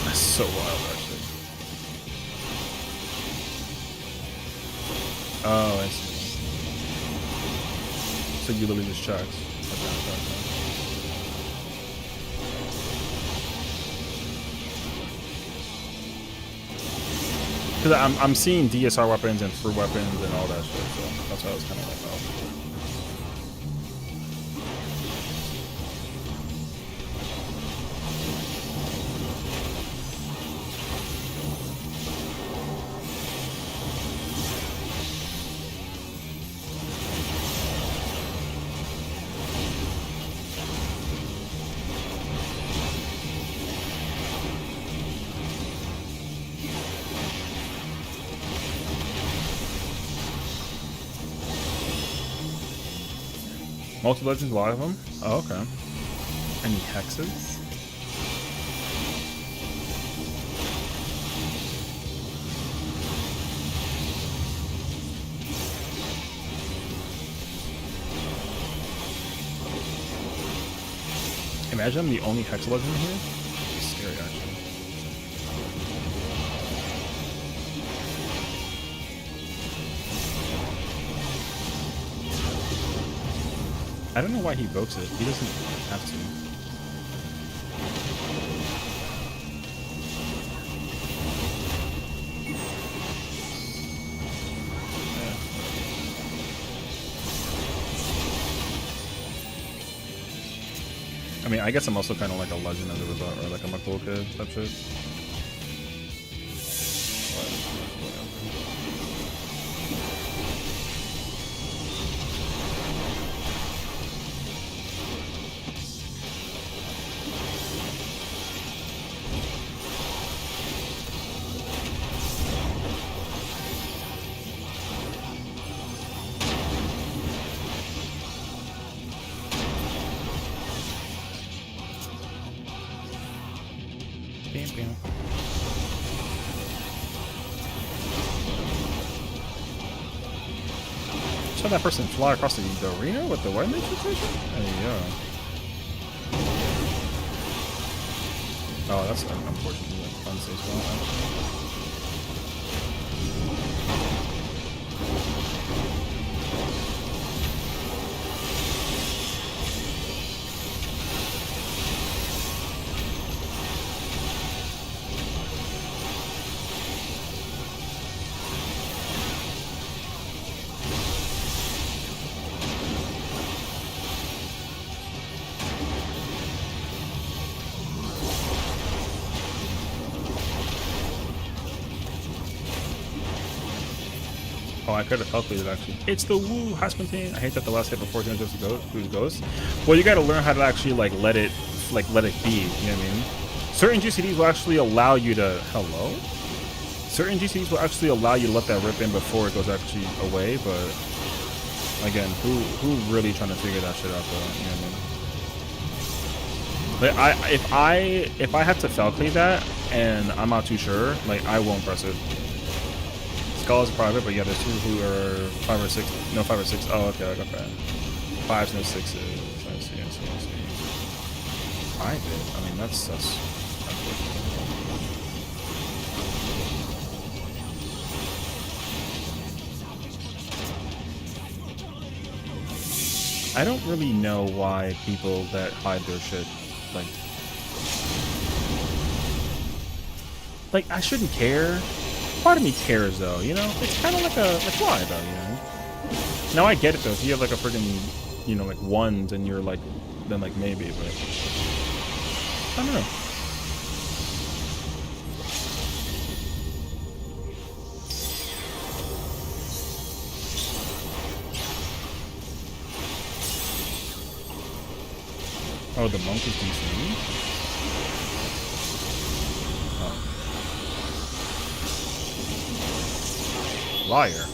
That's so wild, actually. Oh, I see. So you literally just checked. Okay. Because I'm seeing DSR weapons and fruit weapons and all that shit, so that's why I was kind of like, oh. Multi-legends, a lot of them? Oh, okay. Any hexes? Imagine I'm the only hex legend in here. It's scary, actually. I don't know why he evokes it. He doesn't have to. I mean, I guess I'm also kind of like a legend as a result, or like I'm a cool kid type shit. Saw that person fly across the arena with the white matrix vision? Yeah. Oh, that's unfortunately like unsafe spot. Oh, I could have calculated actually. It's the woo Haspentain. I hate that the last hit before he just goes ghost. Well, you got to learn how to actually like let it be. You know what I mean? Certain GCDs will actually allow you to Certain GCDs will actually allow you to let that rip in before it goes actually away. But again, who really trying to figure that shit out though? You know what I mean? Like if I have to falcate that and I'm not too sure, like I won't press it. Skull is private, but yeah, there's two who are 5 or 6. No, 5 or 6. Oh, okay. 5s, no 6s. I see. Private? I mean, that's unfortunate. I don't really know why people that hide their shit, like I shouldn't care. Part of me cares though, you know? It's kind of like why though, you know? Now I get it though, if you have like a friggin', you know, like ones and you're like, then like maybe, but I don't know. Oh, the monk is DC? Liar.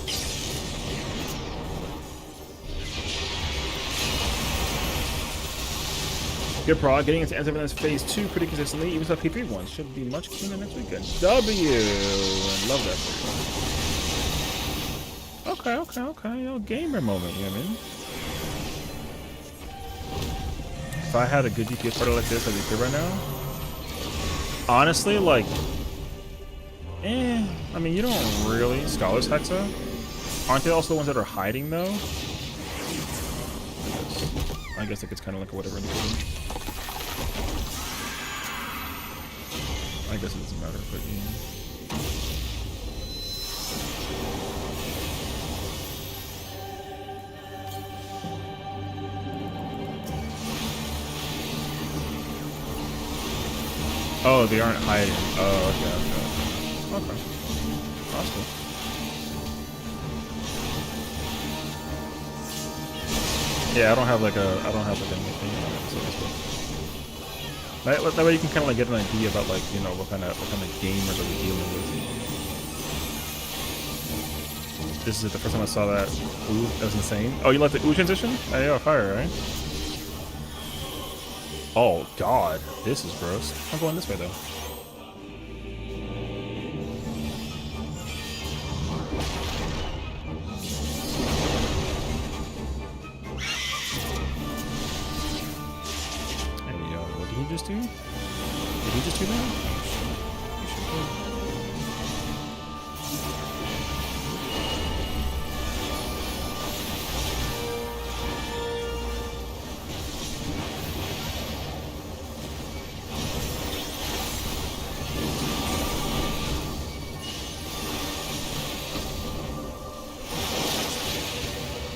Good prog. Getting into SF phase 2 pretty consistently. Even stuff P3 ones should be much cleaner next weekend. W. Love that for you. Okay. Yo, gamer moment, you know what I mean? If I had a good DPS party like this, I'd be good right now. Honestly, like, I mean, you don't really. Scholars Hexa? Aren't they also the ones that are hiding, though? I guess like it's kind of like a whatever in the game. I guess it doesn't matter, but yeah. Oh, they aren't hiding. Oh, okay. That's cool. Yeah, I don't have like anything on it, so that's cool. That way you can kind of like get an idea about like, you know, what kind of gamers are we dealing with. This is the first time I saw that. Ooh, that was insane. Oh, you like the ooh transition? Oh, yeah, fire, right? Oh god, this is gross. I'm going this way though. Hey yo, what did he just do? Did he just do that? He should do.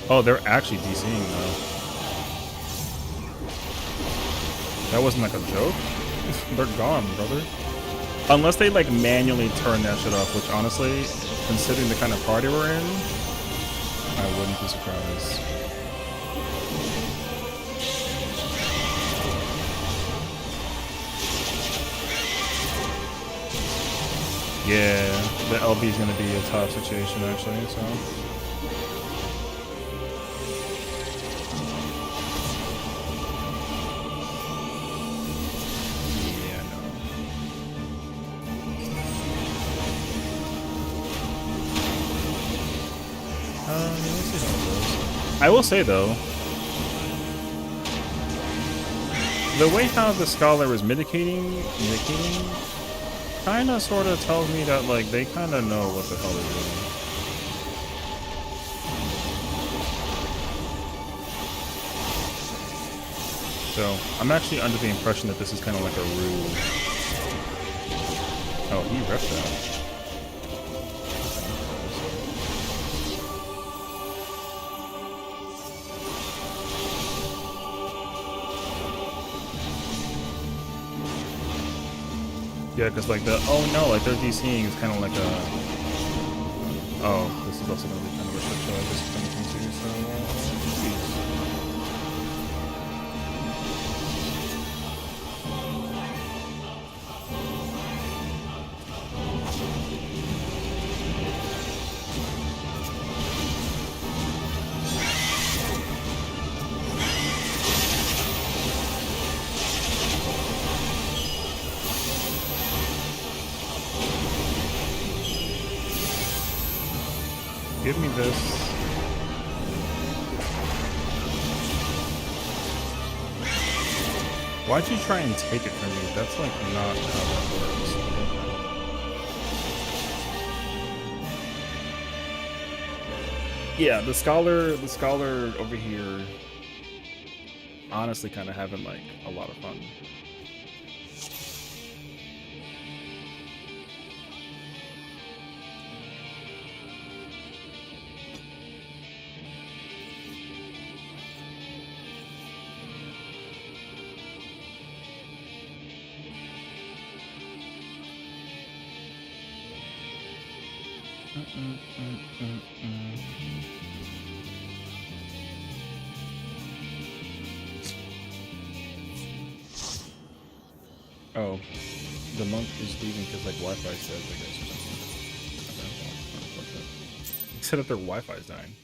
Oh, they're actually DCing though. That wasn't like a joke. They're gone, brother. Unless they like manually turn that shit off, which honestly, considering the kind of party we're in, I wouldn't be surprised. Yeah, the LB is gonna be a tough situation actually, so. I will say though, the way how the scholar is mitigating, kind of sort of tells me that like they kind of know what the hell they're doing. So I'm actually under the impression that this is kind of like a ruse. Oh, he repped that. Yeah, because like the oh no, like their DCing is kind of like a oh, this is also gonna be kind of a shit show. This is coming too, so give me this. Why'd you try and take it from me? That's like not how that works. Yeah, the scholar over here honestly kind of having like a lot of fun. Oh, the monk is leaving because like Wi-Fi says, I guess, or something. He said that their Wi-Fi's dying.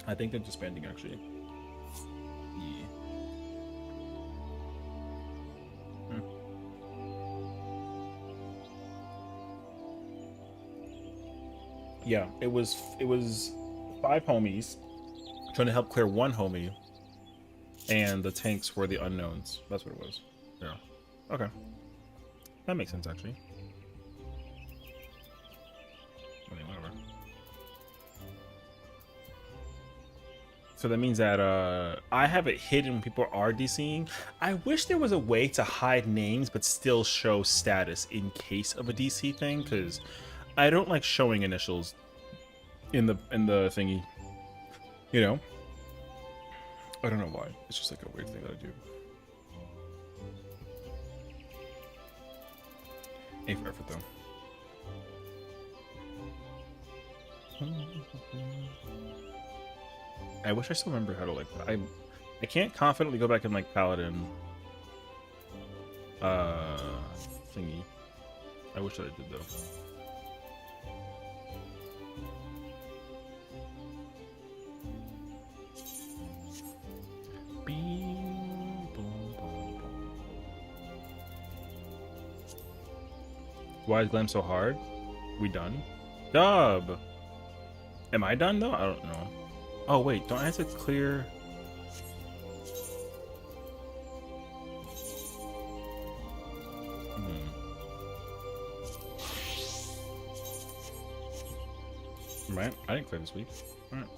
I think they're disbanding actually. Yeah. Yeah, it was 5 homies trying to help clear 1 homie, and the tanks were the unknowns. That's what it was. Yeah. Okay. That makes sense actually. I mean, whatever. So that means that I have it hidden when people are DCing. I wish there was a way to hide names but still show status in case of a DC thing, because I don't like showing initials in the thingy. You know? I don't know why. It's just like a weird thing that I do. Ain't for effort though. I wish I still remember how to like I can't confidently go back and like Paladin thingy. I wish that I did though. Why is Glam so hard? We done? Dub! Am I done though? I don't know. Oh wait, don't I have to clear? Right? I didn't clear this week. Alright.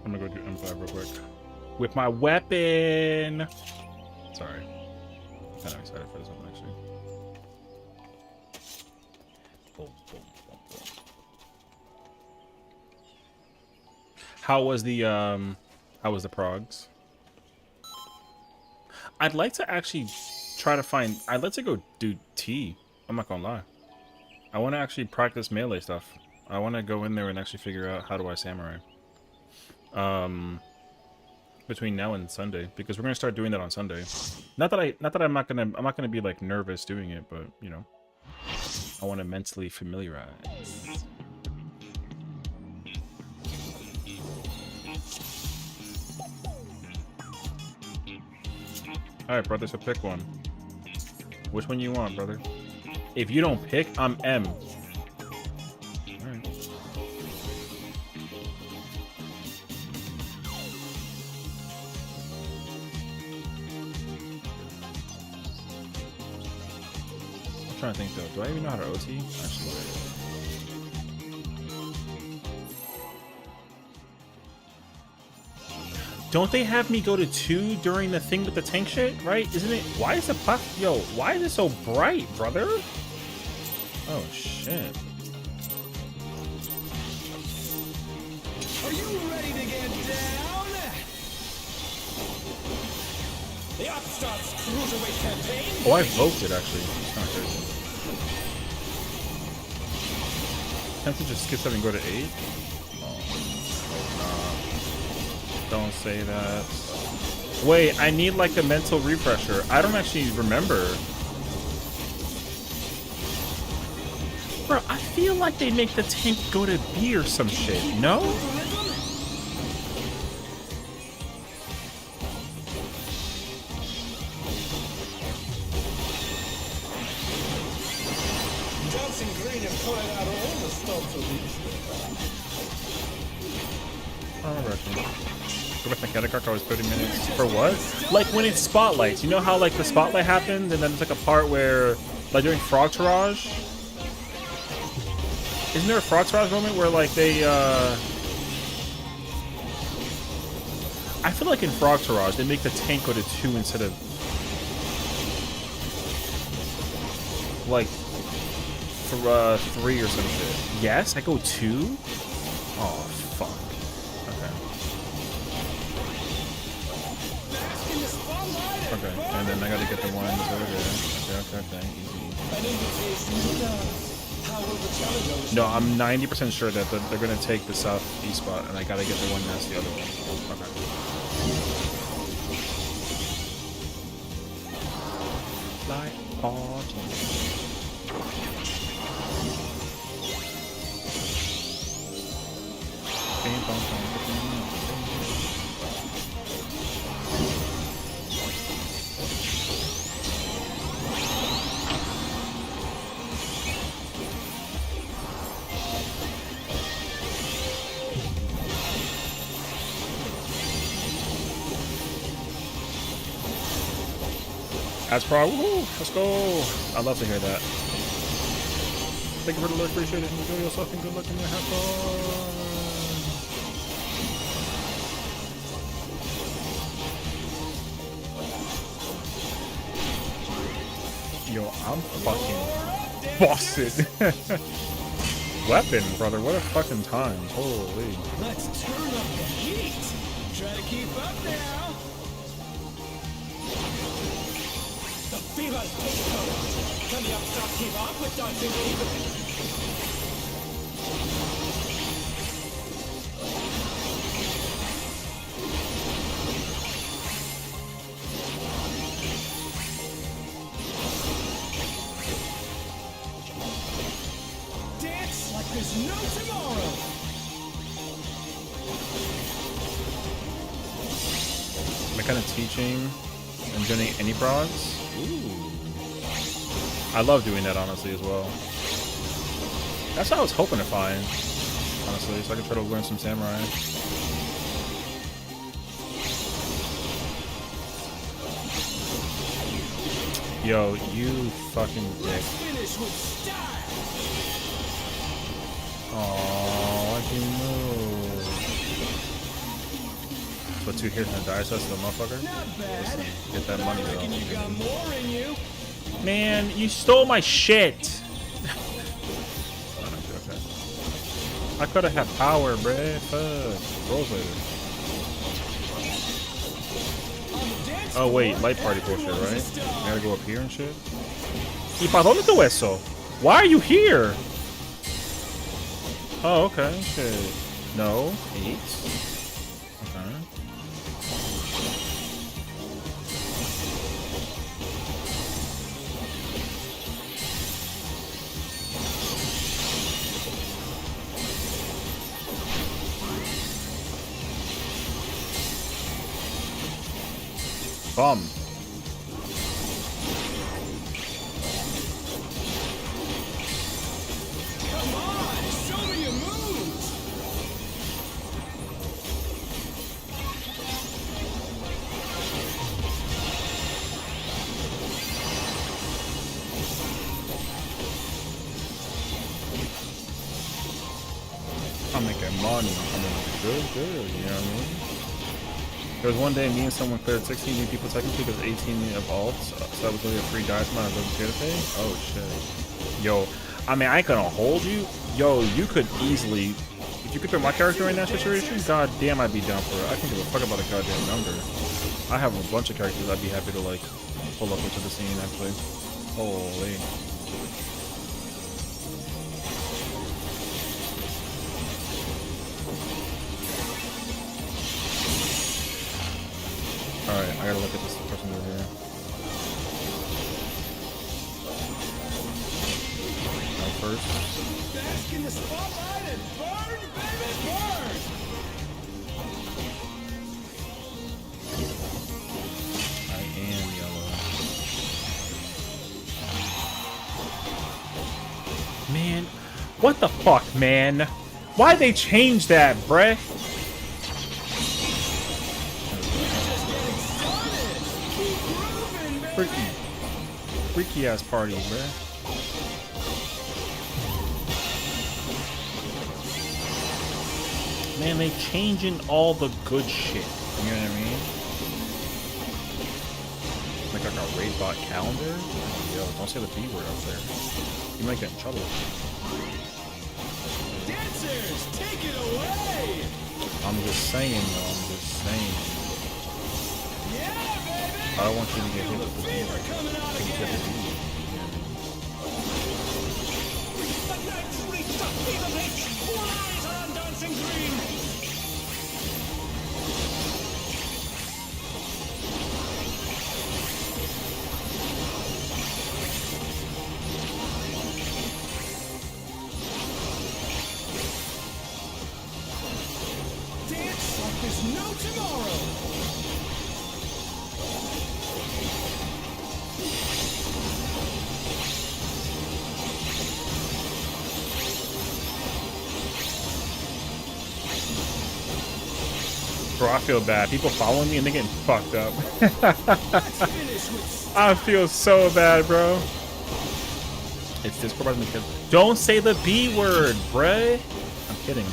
I'm gonna go do M5 real quick. With my weapon! Sorry. I'm kind of excited for this one, actually. Boom, boom, boom, boom. How was the progs? I'd like to actually try to find... I'd like to go do T. I'm not gonna lie. I want to actually practice melee stuff. I want to go in there and actually figure out how do I samurai. Between now and Sunday, because we're gonna start doing that on Sunday. Not that I'm not gonna be like nervous doing it, but you know, I want to mentally familiarize. All right, brother. So pick one. Which one you want, brother? If you don't pick, I'm M. All right. I'm trying to think though. Do I even know how to OT? Actually, don't they have me go to 2 during the thing with the tank shit? Right? Isn't it? Why is the yo? Why is it so bright, brother? Oh shit.
Are you ready to get down? The Upstart's Cruiserweight campaign.
Oh, I voked it actually. It's kind of crazy. Can't you just skip 7 and go to 8? Don't say that. Wait, I need like a mental refresher. I don't actually remember. Bro, I feel like they make the tank go to B or some shit. No?
Johnson Green and pointed out all the stops of these.
Oh, Russian. Go back to Mechanic Arc, always 30 minutes. For what? Like when it's spotlights. You know how like the spotlight happens and then it's like a part where, like during Frog Tourage? Isn't there a Frog Tourage moment where like they, I feel like in Frog Tourage they make the tank go to 2 instead of, like, 3 or some shit. Yes? I go 2? Oh, fuck. Okay, and then I gotta get the one that's over there. Okay, easy. No, I'm 90% sure that they're gonna take the southeast spot, and I gotta get the one that's the other one. Okay. like party. Bing, bong, bong, bing, bong. That's pro. Woohoo! Let's go. I love to hear that. Thank you for the look. Appreciate it. Enjoy yourself and good luck in your have fun. Yo, I'm fucking bossing. Weapon, brother. What a fucking time. Holy.
Let's turn up the heat. Try to keep up now. The fever's big coat. Can the upstart keep up with dancing fever? Dance like there's no tomorrow.
Am I kind of teaching and doing any prods? Ooh. I love doing that, honestly, as well. That's what I was hoping to find, honestly, so I could try to learn some samurai. Yo, you fucking dick.
Let's finish with style.
Aww, why'd you move? Put 2 hits and a die test to the motherfucker?
Not bad.
Listen, get that money,
I reckon you got
though.
more in you.
Man, you stole my shit! I could have had power, bruh. Fuck. Rolls later. Oh wait, light party bullshit, right? I gotta go up here and shit. ¿Y pa dónde tú eso? Why are you here? Oh, okay. Shit. No. 8. Okay. Bum.
Come on, show me your moves.
I'm making money. I'm doing good, you know what I mean? There was one day me and someone cleared 16 new people technically because 18 evolved, so that was really a free dice amount of to pay. Oh shit. Yo, I mean, I ain't gonna hold you. Yo, you could easily, if you could put my character in that situation, god damn, I'd be down for it. I can give a fuck about a goddamn number. I have a bunch of characters I'd be happy to like pull up into the scene actually. Holy. Alright, I gotta look at this person over here. Now first.
Bask in the spotlight and burn, baby, burn.
I am yellow. Man, what the fuck, man? Why'd they change that, bruh? Freaky ass party, bruh. Man, they changing all the good shit. You know what I mean? Like a raid bot calendar? Yo, don't say the B word out there. You might get in trouble.
Dancers, take it away.
I'm just saying, though. I'm just saying.
Yeah, baby.
I don't want you to get hit with the B
Fever
word.
coming out again. The night's reached a fever pitch. All eyes are on dancing green. no tomorrow.
Bro, I feel bad. People following me and they're getting fucked up.
Let's finish with
I feel so bad, bro. It's Discord. Don't say the B word, bruh. I'm kidding.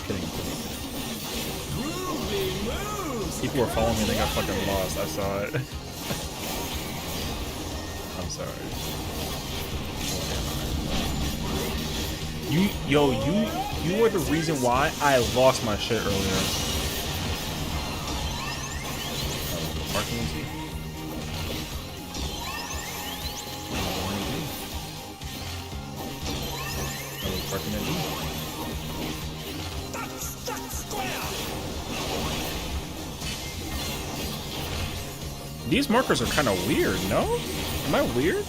groovy moves.
People were following me and they got fucking lost. I saw it. I'm sorry. You were the reason why I lost my shit earlier. Parking in T. Parking in D.
That's square.
These markers are kind of weird, no? Am I weird?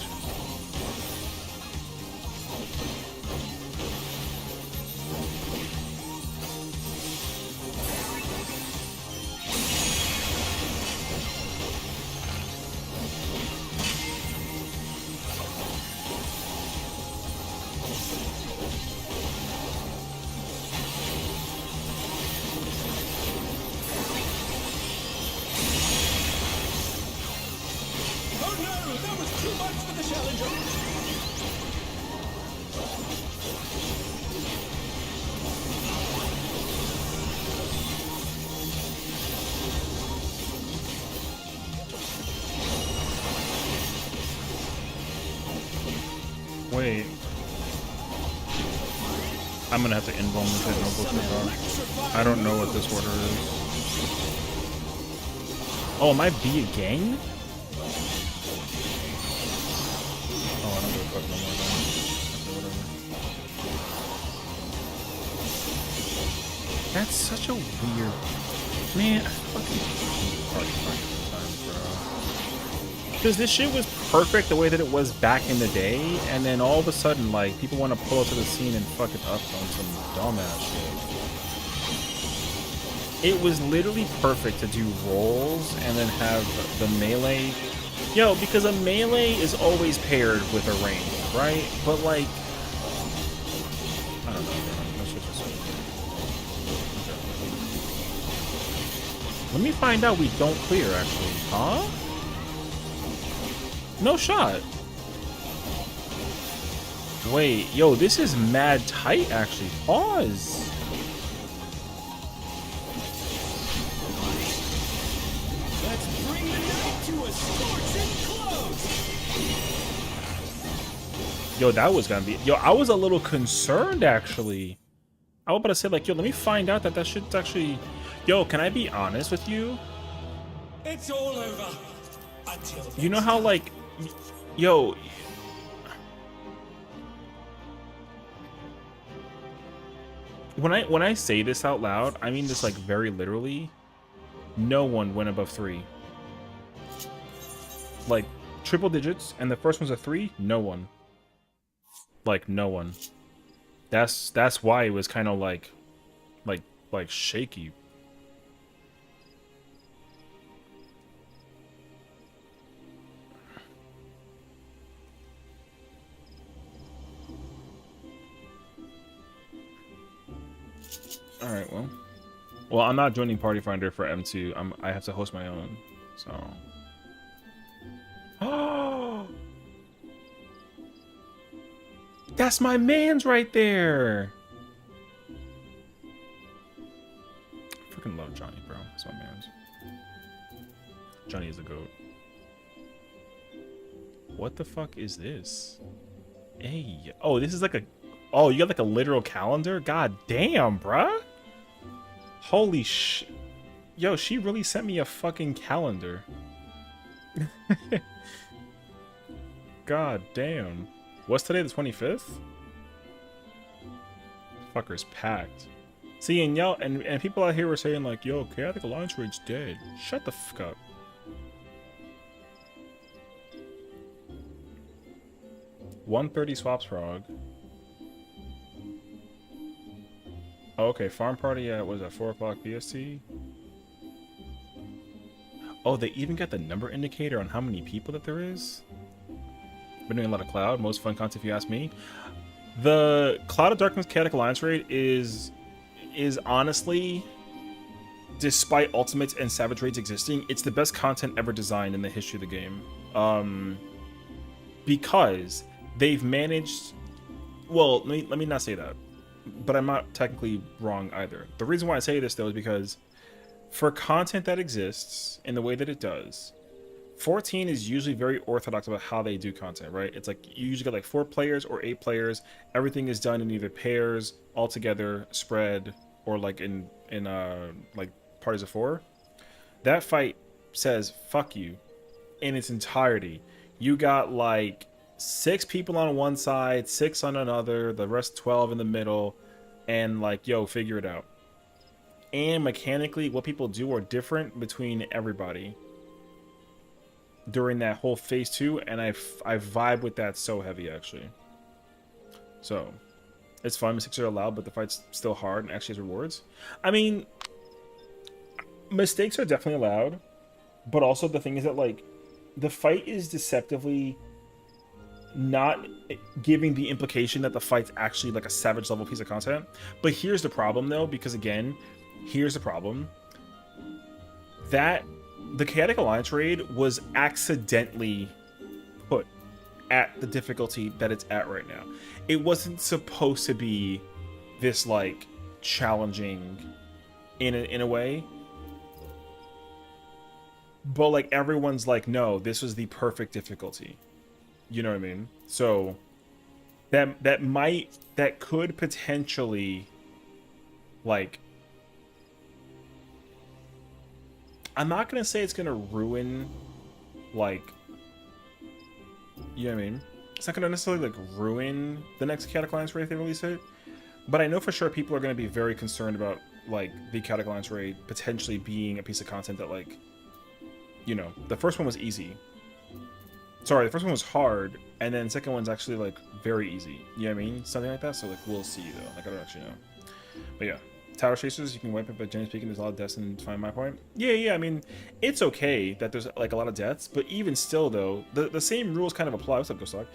Oh no, that was too much for the challenger.
Wait. I'm gonna have to invuln this. I don't know what this order is. Oh, am I B again? Oh, I don't give a fuck no more then. Okay, whatever. That's such a weird... Man, I fucking hate party finder sometimes, bro. Because this shit was perfect the way that it was back in the day, and then all of a sudden, like, people want to pull up to the scene and fuck it up on some dumbass shit. It was literally perfect to do rolls and then have the melee. Yo, because a melee is always paired with a range, right? But like, I don't know, man. That shit's just so weird. Let me find out we don't clear, actually. Huh? No shot. Wait, yo, this is mad tight, actually. Pause.
Let's bring the night to a scorching close.
Yo, that was gonna be... Yo, I was a little concerned, actually. I was about to say, like, yo, let me find out that shit's actually... Yo, can I be honest with you?
It's all over. Until
You know how, like... Yo... When I say this out loud, I mean this, like, very literally. No one went above 3. Like, triple digits, and the first one's a 3? No one. Like, no one. That's why it was kind of like shaky. All right, well, I'm not joining Party Finder for M2. I have to host my own, so. Oh, that's my man's right there. I freaking love Johnny, bro. That's my man's. Johnny is the GOAT. What the fuck is this? Hey, oh, this is like a... Oh, you got like a literal calendar? God damn, bruh. Holy sh... Yo, she really sent me a fucking calendar. God damn. What's today, the 25th? Fucker's packed. See, and y'all, and people out here were saying like, yo, Chaotic Alliance Raid's dead. Shut the fuck up. $130 swaps frog. Oh, okay, farm party at, was that 4 o'clock BST? Oh, they even got the number indicator on how many people that there is. Been doing a lot of Cloud. Most fun content, if you ask me. The Cloud of Darkness Chaotic Alliance raid is honestly, despite Ultimates and Savage raids existing, it's the best content ever designed in the history of the game. Because they've managed. Well, let me not say that, but I'm not technically wrong either. The reason why I say this though is because for content that exists in the way that it does, 14 is usually very orthodox about how they do content, right? It's like you usually get like 4 players or 8 players. Everything is done in either pairs, all together, spread, or like in like parties of 4. That fight says fuck you in its entirety. You got like 6 people on one side, 6 on another, the rest 12 in the middle, and like, yo, figure it out. And mechanically, what people do are different between everybody during that whole phase 2, and I vibe with that so heavy, actually. So, it's fun, mistakes are allowed, but the fight's still hard and actually has rewards. I mean, mistakes are definitely allowed, but also the thing is that, like, the fight is deceptively not giving the implication that the fight's actually like a Savage level piece of content. But here's the problem though, because again, here's the problem. That the Chaotic Alliance raid was accidentally put at the difficulty that it's at right now. It wasn't supposed to be this like challenging in a way. But like everyone's like, no, this was the perfect difficulty. You know what I mean? So that could potentially, like, I'm not gonna say it's gonna ruin, like, you know what I mean? It's not gonna necessarily like ruin the next Chaotic Alliance raid if they release it, but I know for sure people are gonna be very concerned about like the Chaotic Alliance raid potentially being a piece of content that, like, you know, the first one was easy. Sorry, the first one was hard, and then the second one's actually, like, very easy. You know what I mean? Something like that, so, like, we'll see, though. Like, I don't actually know. But, yeah. Tower Chasers, you can wipe it, but generally speaking, there's a lot of deaths, and find my point. Yeah, I mean, it's okay that there's, like, a lot of deaths, but even still, though, the same rules kind of apply. What's up, Ghost Dog?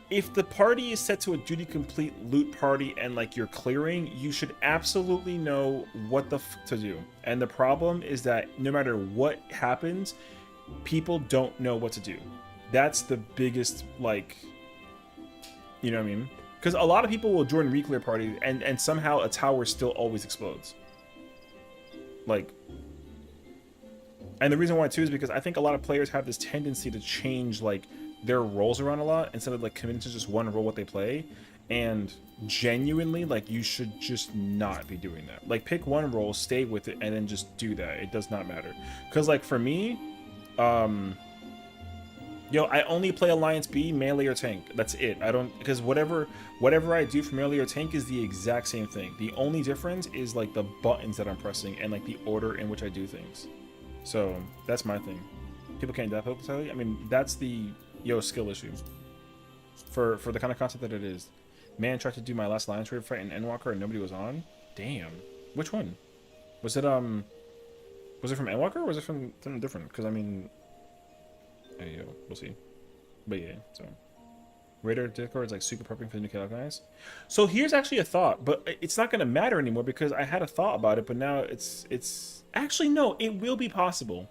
If the party is set to a duty complete loot party and, like, you're clearing, you should absolutely know what the f to do. And the problem is that no matter what happens, people don't know what to do. That's the biggest, like, you know what I mean? Because a lot of people will join reclear parties and somehow a tower still always explodes. Like, and the reason why too is because I think a lot of players have this tendency to change like their roles around a lot instead of like committing to just one role what they play. And genuinely, like, you should just not be doing that. Like, pick one role, stay with it, and then just do that. It does not matter. Because like for me, yo, I only play Alliance B, melee or tank. That's it. I don't, because whatever I do for melee or tank is the exact same thing. The only difference is like the buttons that I'm pressing and like the order in which I do things. So that's my thing. People can't adapt entirely. I mean, that's the skill issue for the kind of content that it is. Man, tried to do my last Alliance raid fight in Endwalker and nobody was on. Damn. Which one? Was it from Endwalker or was it from something different? Because I mean. Hey, yo, we'll see. But yeah, so Raider Discord is like super prepping for the new Chaotic Alliance. So here's actually a thought, but it's not gonna matter anymore because I had a thought about it, but now it's actually no, it will be possible.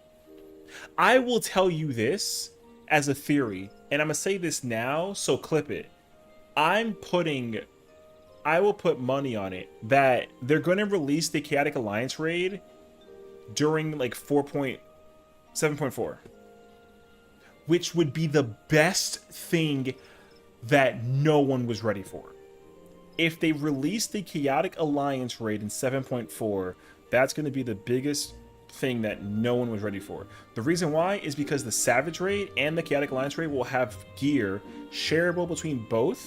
I will tell you this as a theory, and I'm gonna say this now, so clip it. I will put money on it that they're gonna release the Chaotic Alliance raid during like 4.7.4. Which would be the best thing that no one was ready for. If they release the Chaotic Alliance raid in 7.4, that's going to be the biggest thing that no one was ready for. The reason why is because the Savage raid and the Chaotic Alliance raid will have gear shareable between both,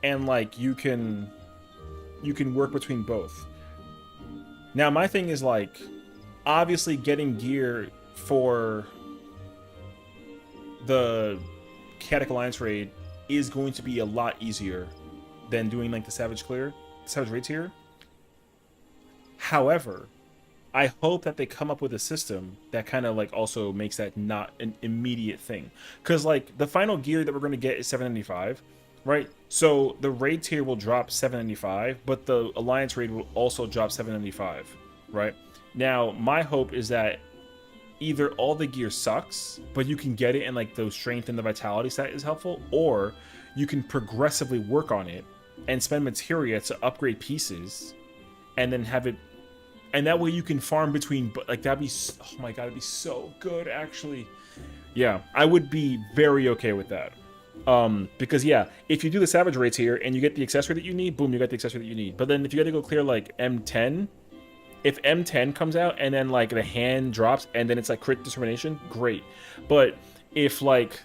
and like you can work between both. Now my thing is like, obviously getting gear for the Chaotic Alliance raid is going to be a lot easier than doing like the Savage raids here. However, I hope that they come up with a system that kind of like also makes that not an immediate thing. Because like the final gear that we're going to get is 795, right? So the raid tier will drop 795, but the alliance raid will also drop 795, right? Now my hope is that either all the gear sucks, but you can get it and like the strength and the vitality stat is helpful, or you can progressively work on it and spend materia to upgrade pieces and then have it, and that way you can farm between, but like that'd be, oh my god, it'd be so good actually. Yeah, I would be very okay with that. Because yeah, if you do the savage rates here and you get the accessory that you need, boom, you got the accessory that you need. But then if you got to go clear like M10, if M10 comes out and then like the hand drops and then it's like crit determination, great. But if like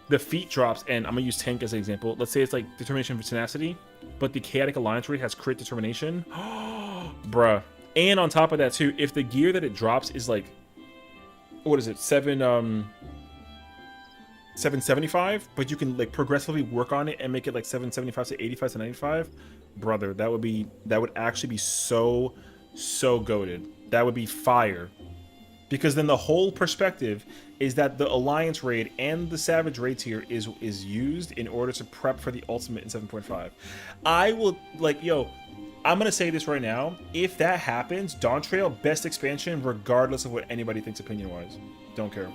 the feat drops, and I'm gonna use tank as an example, let's say it's like determination for tenacity, but the chaotic alliance rate has crit determination, bruh. And on top of that too, if the gear that it drops is like, what is it, 775, but you can like progressively work on it and make it like 775 to 85 to 95, brother, that would actually be so goated. That would be fire. Because then the whole perspective is that the alliance raid and the savage raid tier is used in order to prep for the ultimate in 7.5. I will, like, yo, I'm gonna say this right now, if that happens, Dawn Trail, best expansion regardless of what anybody thinks opinion wise. Don't care.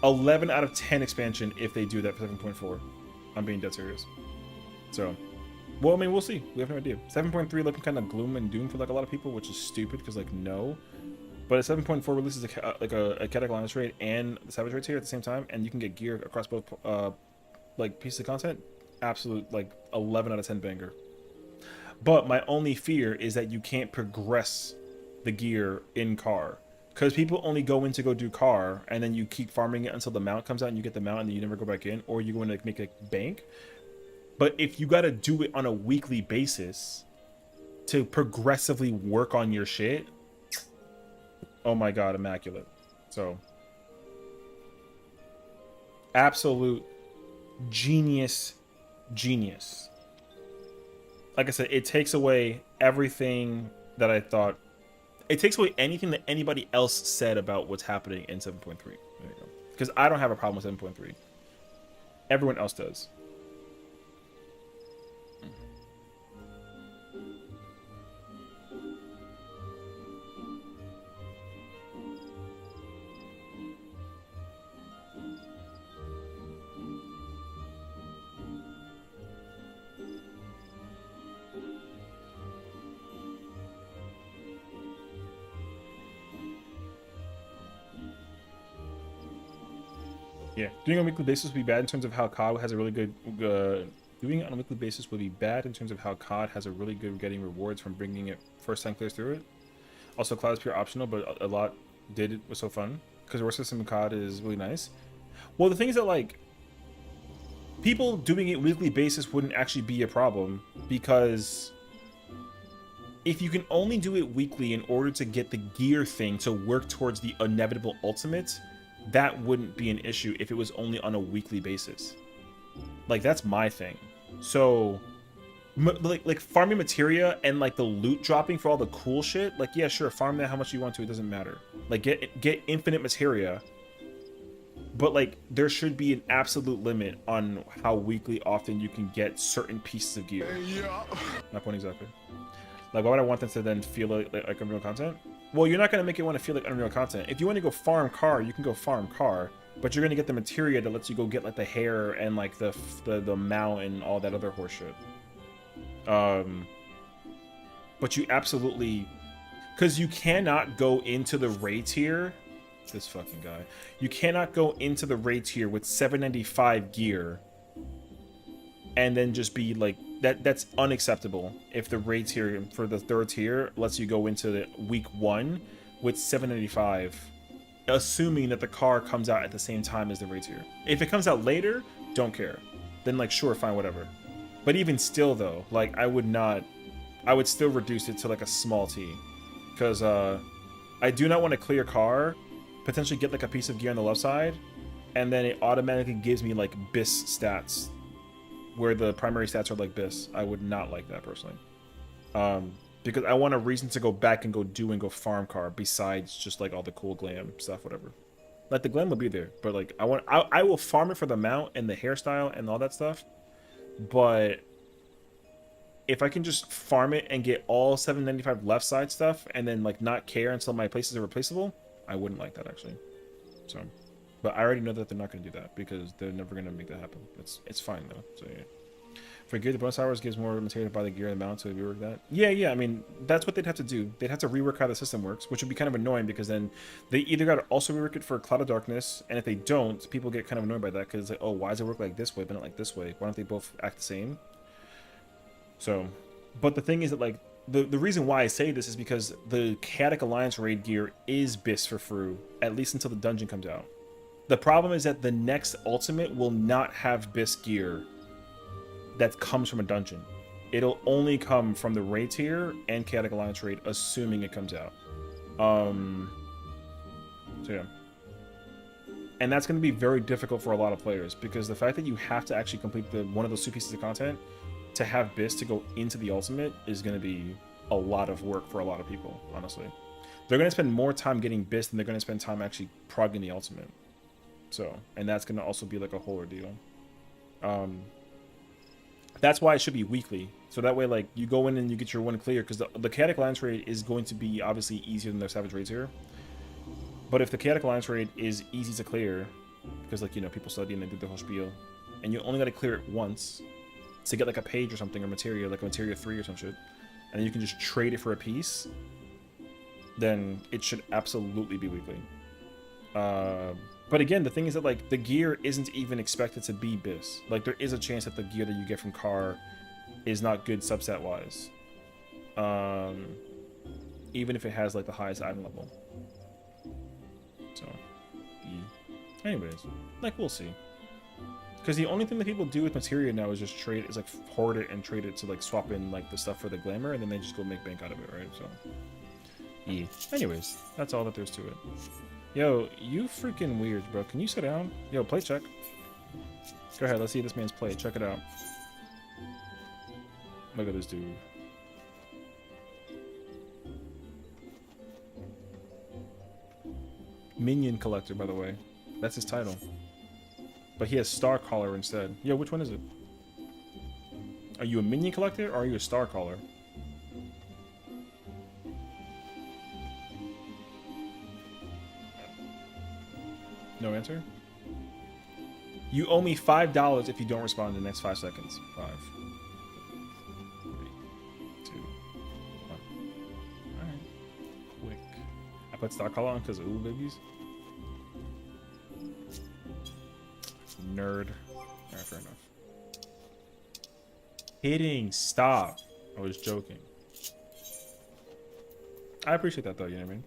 11 out of 10 expansion if they do that for 7.4. I'm being dead serious. So, well, I mean, we'll see. We have no idea. 7.3 looking kind of gloom and doom for like a lot of people, which is stupid because like no. But 7.4 releases a chaotic alliance raid and the savage raid tier at the same time, and you can get gear across both like pieces of content. Absolute like 11 out of 10 banger. But my only fear is that you can't progress the gear in car. Because people only go in to go do car, and then you keep farming it until the mount comes out and you get the mount and then you never go back in, or you go in to like, make a bank. But if you got to do it on a weekly basis to progressively work on your shit, oh my god, immaculate. So, absolute genius. Like I said, it takes away everything that I thought. It takes away anything that anybody else said about what's happening in 7.3. There you go. Because I don't have a problem with 7.3. Everyone else does. Yeah, doing it on a weekly basis would be bad in terms of how COD has a really good. Doing it on a weekly basis would be bad in terms of how COD has a really good getting rewards from bringing it first time clears through it. Also, Cloud is pure optional, but a lot did. It was so fun because the reward system in COD is really nice. Well, the thing is that like people doing it weekly basis wouldn't actually be a problem, because if you can only do it weekly in order to get the gear thing to work towards the inevitable ultimate, that wouldn't be an issue if it was only on a weekly basis. Like, that's my thing. So, like farming materia and like the loot dropping for all the cool shit, like, yeah, sure, farm that how much you want to, it doesn't matter. Like, get infinite materia, but like there should be an absolute limit on how weekly often you can get certain pieces of gear. Yeah. Not point exactly. Like, why would I want them to then feel like Unreal content? Well, you're not going to make it want to feel like Unreal content. If you want to go farm car, you can go farm car, but you're going to get the materia that lets you go get like the hair and like the mount and all that other horse shit. But you absolutely, because you cannot go into the raid tier. This fucking guy. You cannot go into the raid tier with 795 gear and then just be like, that's unacceptable. If the raid tier for the third tier lets you go into the week 1 with 785, assuming that the car comes out at the same time as the raid tier. If it comes out later, don't care. Then like, sure, fine, whatever. But even still though, like, I would still reduce it to like a small T, because I do not want to clear car, potentially get like a piece of gear on the left side, and then it automatically gives me like BIS stats, where the primary stats are like BIS. I would not like that personally. because I want a reason to go back and go farm car besides just like all the cool glam stuff, whatever. Like the glam will be there, but like I will farm it for the mount and the hairstyle and all that stuff. But if I can just farm it and get all 795 left side stuff and then like not care until my places are replaceable, I wouldn't like that actually. So, but I already know that they're not going to do that because they're never going to make that happen. It's fine though. So yeah. For gear, the bonus hours gives more material to buy the gear and the mount to rework that. Yeah. I mean, that's what they'd have to do. They'd have to rework how the system works, which would be kind of annoying because then they either got to also rework it for Cloud of Darkness, and if they don't, people get kind of annoyed by that because it's like, oh, why does it work like this way but not like this way? Why don't they both act the same? So, but the thing is that like the reason why I say this is because the Chaotic Alliance raid gear is BIS for Fru, at least until the dungeon comes out. The problem is that the next ultimate will not have BIS gear that comes from a dungeon. It'll only come from the raid tier and Chaotic Alliance raid, assuming it comes out. So yeah. And that's going to be very difficult for a lot of players because the fact that you have to actually complete one of those 2 pieces of content to have BIS to go into the ultimate is going to be a lot of work for a lot of people, honestly. They're going to spend more time getting BIS than they're going to spend time actually progging the ultimate. So, and that's going to also be like a whole ordeal. That's why it should be weekly. So that way, like, you go in and you get your one clear, because the Chaotic Alliance raid is going to be obviously easier than their Savage raids here. But if the Chaotic Alliance raid is easy to clear, because, like, you know, people study and they do the whole spiel, and you only got to clear it once to get, like, a page or something, or materia, like a materia 3 or some shit, and then you can just trade it for a piece, then it should absolutely be weekly. But again, the thing is that, like, the gear isn't even expected to be BIS. Like, there is a chance that the gear that you get from Car is not good substat-wise. Even if it has, like, the highest item level. So, yeah. Anyways, like, we'll see. Because the only thing that people do with materia now is just trade, is, like, hoard it and trade it to, like, swap in, like, the stuff for the glamour, and then they just go make bank out of it, right? So, yeah. Anyways, that's all that there's to it. Yo, you freaking weird, bro. Can you sit down? Yo, play check. Go ahead, let's see this man's play. Check it out. Look at this dude. Minion Collector, by the way. That's his title. But he has Star Caller instead. Yo, which one is it? Are you a Minion Collector or are you a Star Caller? No answer? You owe me $5 if you don't respond in the next 5 seconds. 5, 3, 2, 1. Alright. Quick. I put Star Caller on because of ooh babies. Nerd. Alright, fair enough. Hitting stop. I was joking. I appreciate that though, you know what I mean?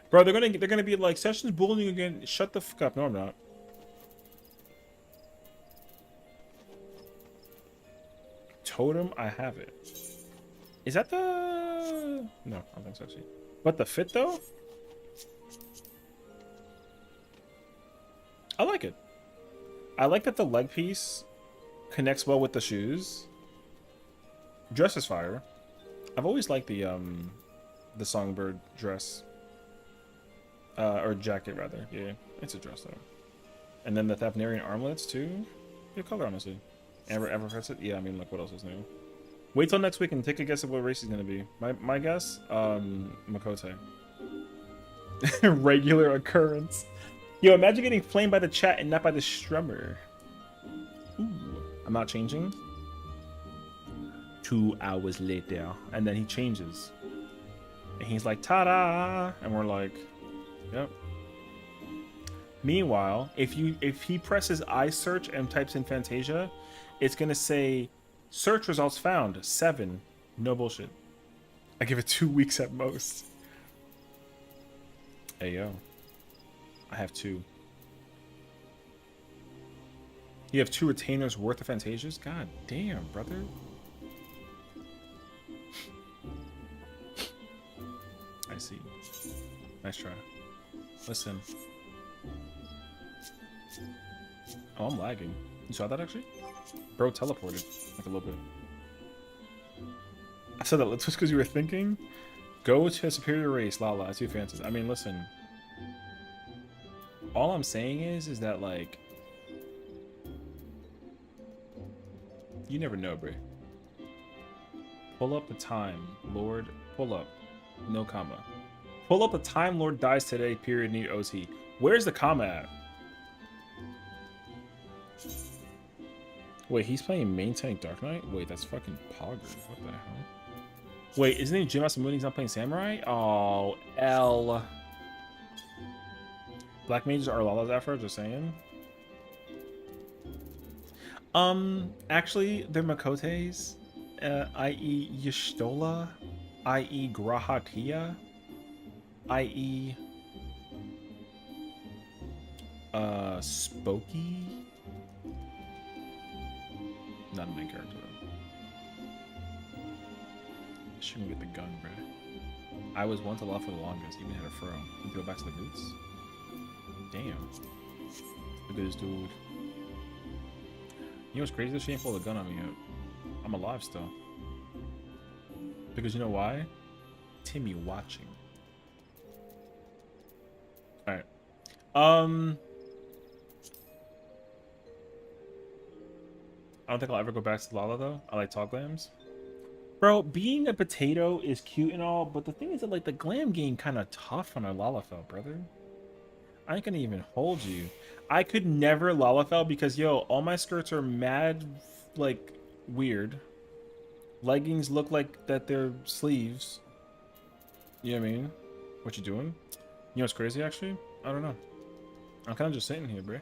Bro, they're gonna be like, Session's bullying again. Shut the fuck up. No, I'm not. Totem, I have it. Is that the... No, I don't think so, actually. But the fit, though? I like it. I like that the leg piece connects well with the shoes. Dress is fire. I've always liked the songbird dress. Or jacket, rather. Yeah, it's a dress, though. And then the Thapnarian armlets, too. Good color, honestly. Ever press it? Yeah, I mean, look, what else is new? Wait till next week and take a guess at what race he's going to be. My guess? Makote. Regular occurrence. Yo, imagine getting flamed by the chat and not by the strummer. Ooh. I'm not changing. 2 hours later. And then he changes. And he's like, ta-da! And we're like... Yep. Meanwhile, if he presses I search and types in Fantasia, it's gonna say search results found 7. No bullshit. I give it 2 weeks at most. Hey yo, I have 2. You have 2 retainers worth of Fantasias? God damn, brother. I see. Nice try. Listen. Oh, I'm lagging. You saw that actually? Bro teleported like a little bit. said that just because you were thinking. Go to a superior race, Lala. Too fancy. I mean, listen. All I'm saying is that like, you never know, bro. Pull up the time, Lord. Pull up. No comma. Pull up the time Lord dies today, period, need OT. Where's the comma at? Wait, he's playing main tank Dark Knight? Wait, that's fucking poggers. What the hell? Wait, isn't he Jim Masamune? He's not playing Samurai? Oh, L. Black mages are Lala's afro, just saying. Actually, they're Makotes, i.e. Y'shtola, i.e. Grahatia, i.e. Spooky. Not a main character though. Shouldn't get the gun, bro. I was once a lot for the longest, even had a fro. You go back to the roots. Damn. Look at this dude. You know what's crazy? She ain't pulled a gun on me yet. I'm alive still. Because you know why? Timmy watching. Alright. I don't think I'll ever go back to Lala though. I like tall glams. Bro, being a potato is cute and all, but the thing is that like the glam game kind of tough on a Lalafell, brother. I ain't gonna even hold you. I could never Lalafell because yo, all my skirts are mad like weird. Leggings look like that they're sleeves. You know what I mean? What you doing? You know what's crazy actually? I don't know. I'm kind of just sitting here, bro.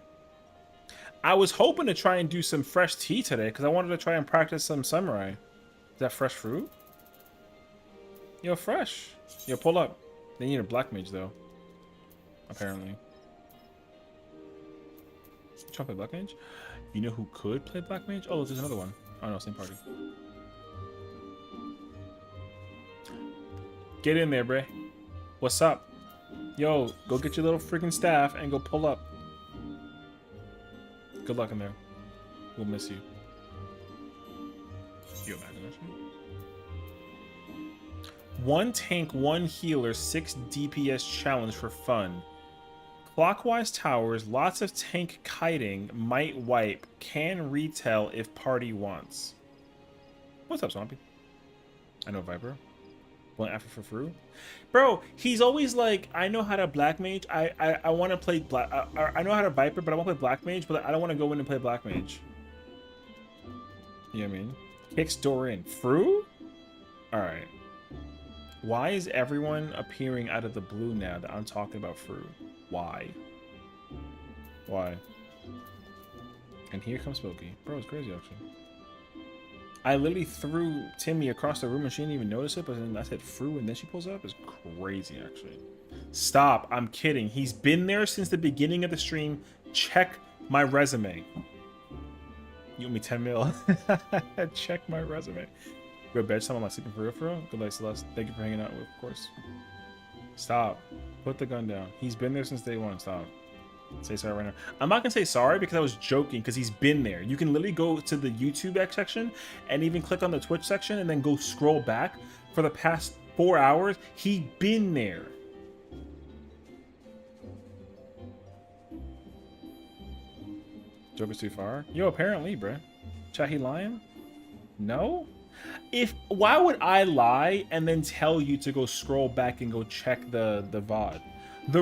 I was hoping to try and do some fresh tea today because I wanted to try and practice some samurai. Is that fresh fruit? Yo, fresh. Yo, pull up. They need a black mage though. Apparently. Try to play black mage? You know who could play black mage? Oh, there's another one. Oh no, same party. Get in there, bruh. What's up? Yo, go get your little freaking staff and go pull up. Good luck in there. We'll miss you. You imagine that shit? 1 tank, 1 healer, 6 DPS challenge for fun. Clockwise towers, lots of tank kiting, might wipe, can retail if party wants. What's up, Swampy? I know Viper. One after for Fru. Bro, he's always like, I know how to black mage. I want to play black. I know how to Viper, but I want to play black mage, but I don't want to go in and play black mage. You know what I mean? Kicks door in. Fru? Alright. Why is everyone appearing out of the blue now that I'm talking about Fru? Why? Why? And here comes Smokey. Bro, it's crazy actually. I literally threw Timmy across the room and she didn't even notice it, but then I said Fru and then she pulls up. It's crazy actually. Stop. I'm kidding. He's been there since the beginning of the stream. Check my resume. You owe me 10 mil. Check my resume. Go to bed time. I'm like sleeping for real. Good night, Celeste. Thank you for hanging out with, of course. Stop. Put the gun down. He's been there since day one. Stop. Say sorry right now. I'm not gonna say sorry because I was joking because he's been there. You can literally go to the YouTube section and even click on the Twitch section and then go scroll back. For the past 4 hours, he been there. Joker's too far. Yo, apparently, bruh. Chat, he lying? No? Why would I lie and then tell you to go scroll back and go check the VOD? The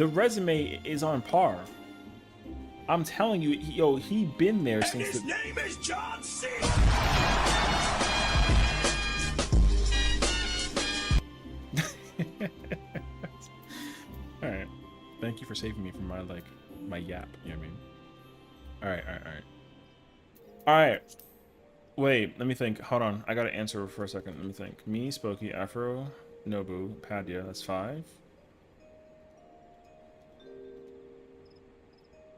resume is on par. I'm telling you, yo, he been there since.
His name is John C.
All right, thank you for saving me from my yap. You know what I mean? All right. Wait, let me think. Hold on, I gotta answer for a second. Let me think. Me, Spooky, Afro, Nobu, Padya. That's 5.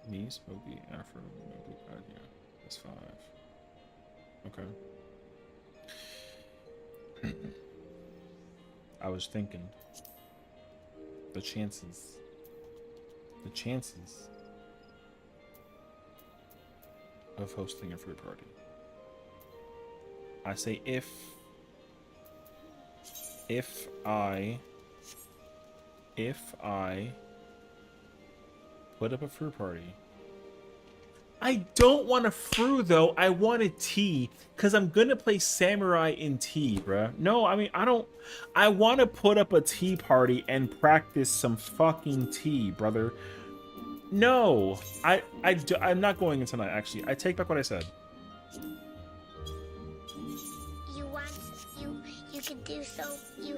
Me, Spooky, Afro, Nobu, Padya. That's 5. Okay. I was thinking. The chances of hosting a free party. I say if I put up a fruit party. I don't want a fruit though. I want a tea because I'm gonna play samurai in tea, bruh. No, I mean I don't. I want to put up a tea party and practice some fucking tea, brother. No, I'm not going in tonight. Actually, I take back what I said.
You want you can do so you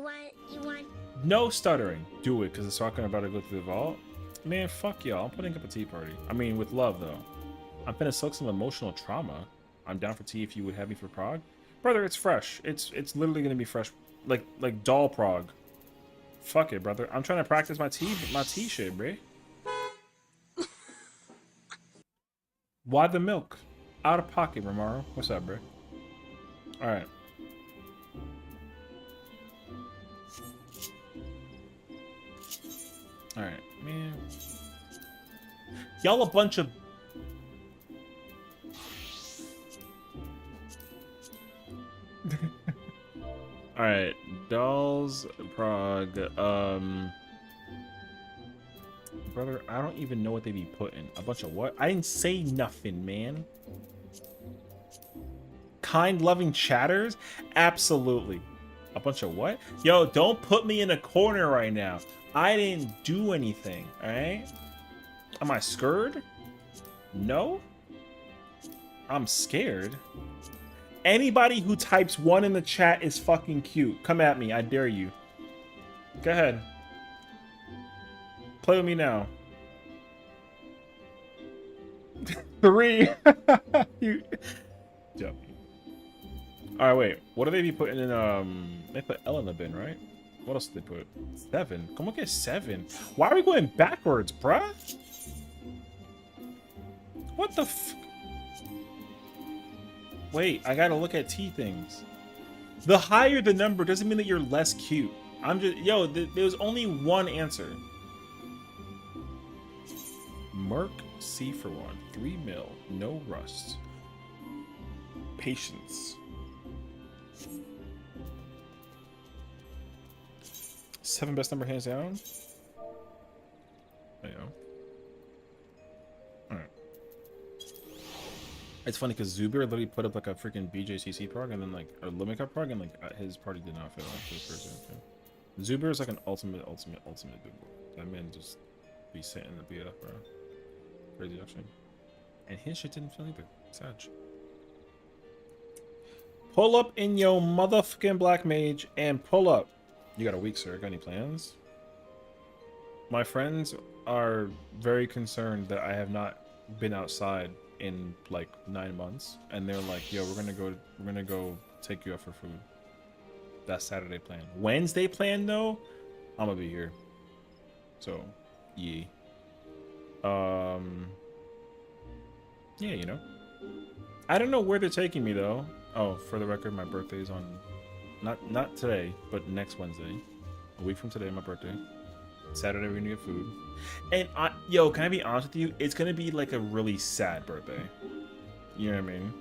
want.
No stuttering. Do it because it's talking about to go to the vault. Man, fuck y'all. I'm putting up a tea party. I mean, with love though. I'm gonna soak some emotional trauma. I'm down for tea if you would have me for prog, brother. It's fresh. It's literally gonna be fresh, like doll prog. Fuck it, brother. I'm trying to practice my tea shit, bro. Why the milk? Out of pocket, Romaro. What's up, bro? All right. All right, man. Y'all a bunch of. All right, dolls, Prague. Brother, I don't even know what they be putting. A bunch of what? I didn't say nothing, man. Kind, loving chatters? Absolutely. A bunch of what? Yo, don't put me in a corner right now. I didn't do anything, alright? Am I scared? No? I'm scared. Anybody who types 1 in the chat is fucking cute. Come at me, I dare you. Go ahead. Play with me now. 3. You... Alright, wait. What do they be putting in, They put L in the bin, right? What else did they put? 7. Come look at 7. Why are we going backwards, bruh? What the f... Wait, I gotta look at T things. The higher the number doesn't mean that you're less cute. I'm just... Yo, there was only one answer. Merc C for 1. 3 mil. No rust. Patience. 7 best number hands down. There you go. Alright. It's funny because Zuber literally put up like a freaking BJCC prog and then like a limit cut prog and like his party did not fit on his person. Zuber is like an ultimate big boy. That man just be sitting in the BF, bro. Crazy actually. And his shit didn't feel either. Sad. Pull up in your motherfucking black mage and pull up. You got a week, sir. Got any plans? My friends are very concerned that I have not been outside in like 9 months, and they're like, "Yo, we're gonna go take you out for food." That's Saturday plan. Wednesday plan though, I'm gonna be here. So, yeah. Yeah, you know. I don't know where they're taking me though. Oh, for the record, my birthday's on. Not today, but next Wednesday. A week from today, my birthday. Saturday, we're gonna get food. And yo, can I be honest with you? It's gonna be like a really sad birthday. You know what I mean?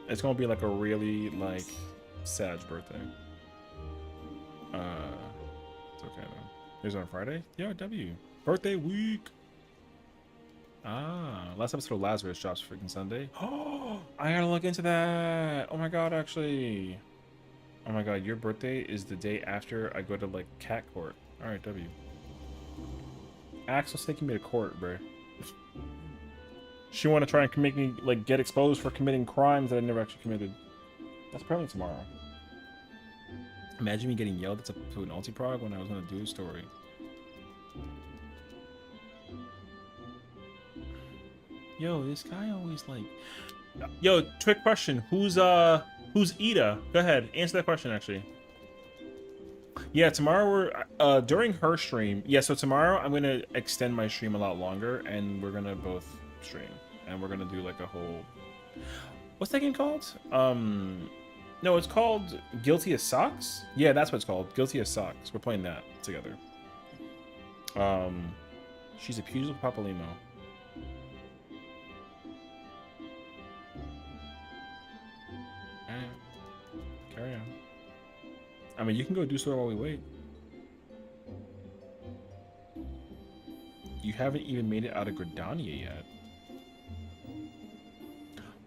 It's gonna be like a really like sad birthday. It's okay though. Here's on Friday. Yo, W. Birthday week. Last episode of Lazarus drops freaking Sunday. Oh, I gotta look into that. Oh my god, actually. Oh my god, your birthday is the day after I go to like cat court. Alright, W. Axel's taking me to court, bro. She wanna try and make me like get exposed for committing crimes that I never actually committed. That's apparently tomorrow. Imagine me getting yelled at to an ulti-prog when I was gonna do a story. Yo, this guy always like... Yo, quick question. Who's Ida? Go ahead. Answer that question, actually. Yeah, tomorrow we're... during her stream... Yeah, so tomorrow I'm going to extend my stream a lot longer, and we're going to both stream. And we're going to do, like, a whole... What's that game called? No, it's called Guilty as Socks? Yeah, that's what it's called. Guilty as Socks. We're playing that together. She's a pugilistic Papalimo. Carry on. I mean, you can go do store while we wait. You haven't even made it out of Gridania yet.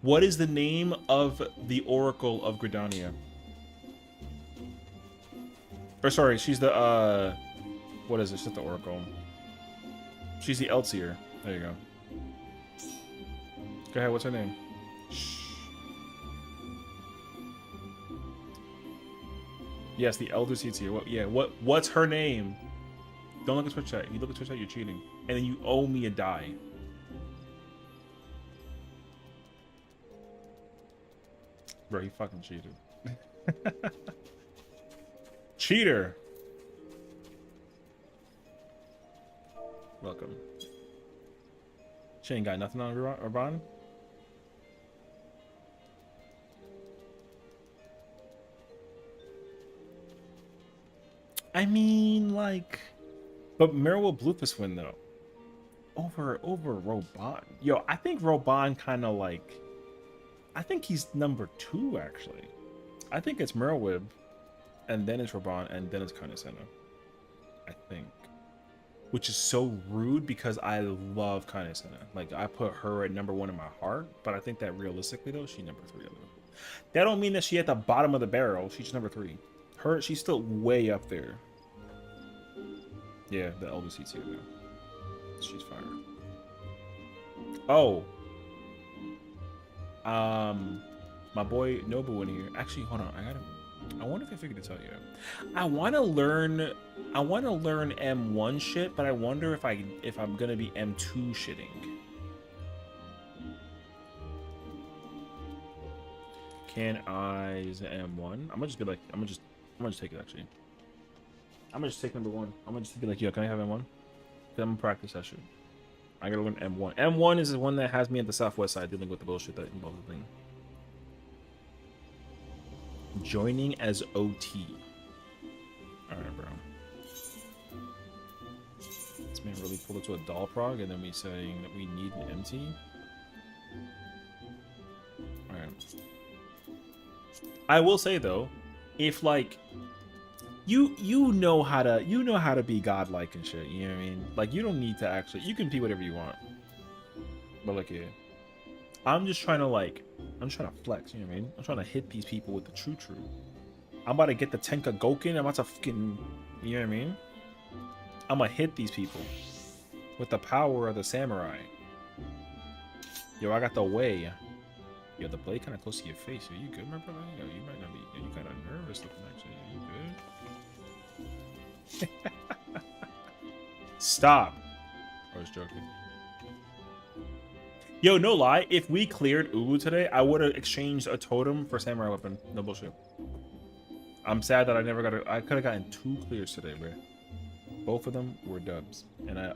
What is the name of the Oracle of Gridania? Or sorry, she's the what is it? She's not the Oracle. She's the Elseer. There you go. Go ahead, what's her name? Shh. Yes, the Elder Seatsier. What? Yeah. What's her name? Don't look at Twitch chat. If you look at Twitch chat, you're cheating, and then you owe me a die. Bro, he fucking cheated. Cheater. Welcome. She ain't got nothing on Urban. I mean, like, but Meryl will Bluefus win though. Over Roban. Yo, I think Roban kind of like. I think he's number 2 actually. I think it's Merwib, and then it's Roban, and then it's Carnicena. I think. Which is so rude because I love Carnicena. Like, I put her at number 1 in my heart, but I think that realistically though, she's number 3. That don't mean that she's at the bottom of the barrel. She's number 3. She's still way up there. Yeah, the Elder Seat's here now. She's fire. Oh. My boy Nobu in here. Actually, hold on. I wonder if I figured to tell you. I want to learn M1 shit, but I wonder if I'm gonna be M2 shitting. Can I's M1? I'm gonna just be like, I'm gonna just take it actually. I'm gonna just take number 1. I'm gonna just be like, yo, can I have M1? Then I'm gonna practice that shit. I gotta learn M1. M1 is the one that has me at the southwest side dealing with the bullshit that involves the thing. Joining as OT. Alright, bro. This man really pulled it to a doll prog and then we saying that we need an MT. Alright. I will say though, if like you know how to be godlike and shit, you know what I mean? Like you don't need to actually, you can be whatever you want. But like, yeah. I'm trying to flex, you know what I mean? I'm trying to hit these people with the true. I'm about to get the Tenka Goken, I'm about to fucking, you know what I mean? I'm gonna hit these people with the power of the samurai. Yo, I got the way. Yo, the blade kind of close to your face. Are you good, my brother? Yo, you might not be, yo, you kind of nervous looking actually. Are you good? Stop. I was joking. Yo, no lie. If we cleared Ubu today, I would have exchanged a totem for samurai weapon. No bullshit. I'm sad that I never got I could have gotten 2 clears today, bro. Both of them were dubs, and I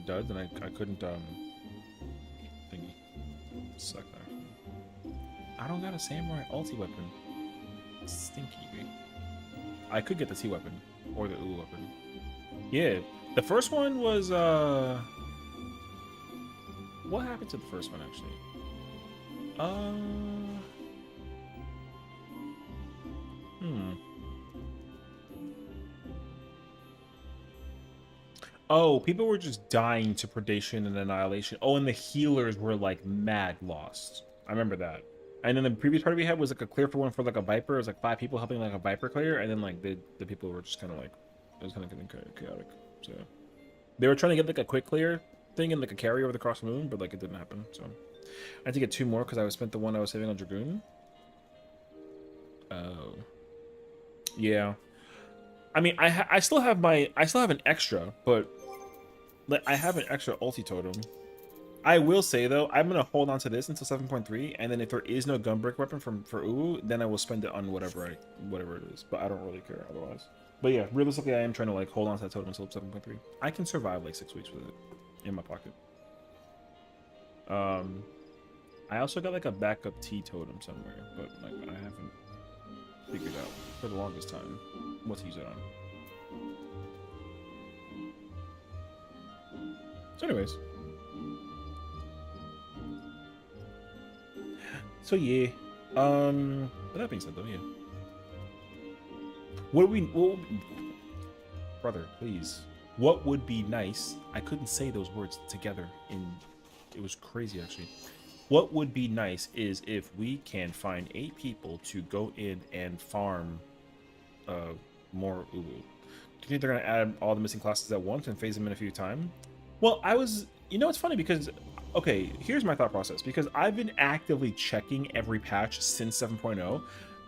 duds, and I couldn't thingy. Suck that. I don't got a samurai ulti weapon. Stinky, bro. I could get the T weapon or the Ubu weapon. Yeah, the first one was what happened to the first one actually? Oh, people were just dying to predation and annihilation. Oh, and the healers were like mad lost. I remember that. And then the previous party we had was like a clear for one for like a Viper. It was like 5 people helping like a Viper clear, and then like the people were just kind of like, it was kind of getting chaotic. So they were trying to get like a quick clear thing and like a carry over the cross moon, but like it didn't happen. So I had to get 2 more because I spent the one I was saving on Dragoon. Oh, yeah. I mean, I still have an extra, but like I have an extra ulti totem. I will say though, I'm gonna hold on to this until 7.3, and then if there is no gunbreak weapon for Uwu, then I will spend it on whatever it is. But I don't really care otherwise. But yeah, realistically, I am trying to like hold on to that totem until 7.3. I can survive like 6 weeks with it in my pocket. I also got like a backup T totem somewhere, but like I haven't figured out for the longest time what to use it on. So anyways. So yeah, But that being said, though, yeah. What we, brother, please. What would be nice? I couldn't say those words together. It was crazy actually. What would be nice is if we can find 8 people to go in and farm more Uwu. Do you think they're gonna add all the missing classes at once and phase them in a few times? Well, you know, it's funny because, okay, here's my thought process. Because I've been actively checking every patch since 7.0.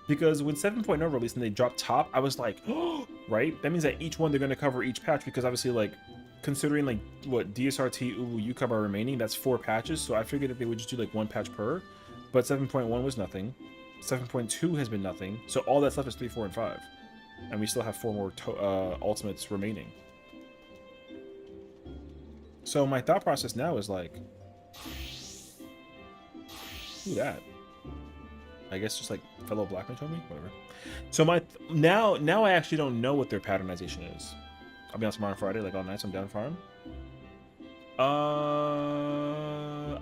Because when 7.0 released and they dropped top, I was like, oh, right? That means that each one they're going to cover each patch because obviously, like, considering, like, what DSRT, Uwu, UCUB are remaining, that's 4 patches. So I figured that they would just do, like, 1 patch per. But 7.1 was nothing. 7.2 has been nothing. So all that's left is 3, 4, and 5. And we still have 4 more ultimates remaining. So my thought process now is like, who that? I guess just like fellow black man told me, whatever. So now I actually don't know what their patternization is. I'll be on tomorrow on Friday, like all night. So I'm down farm.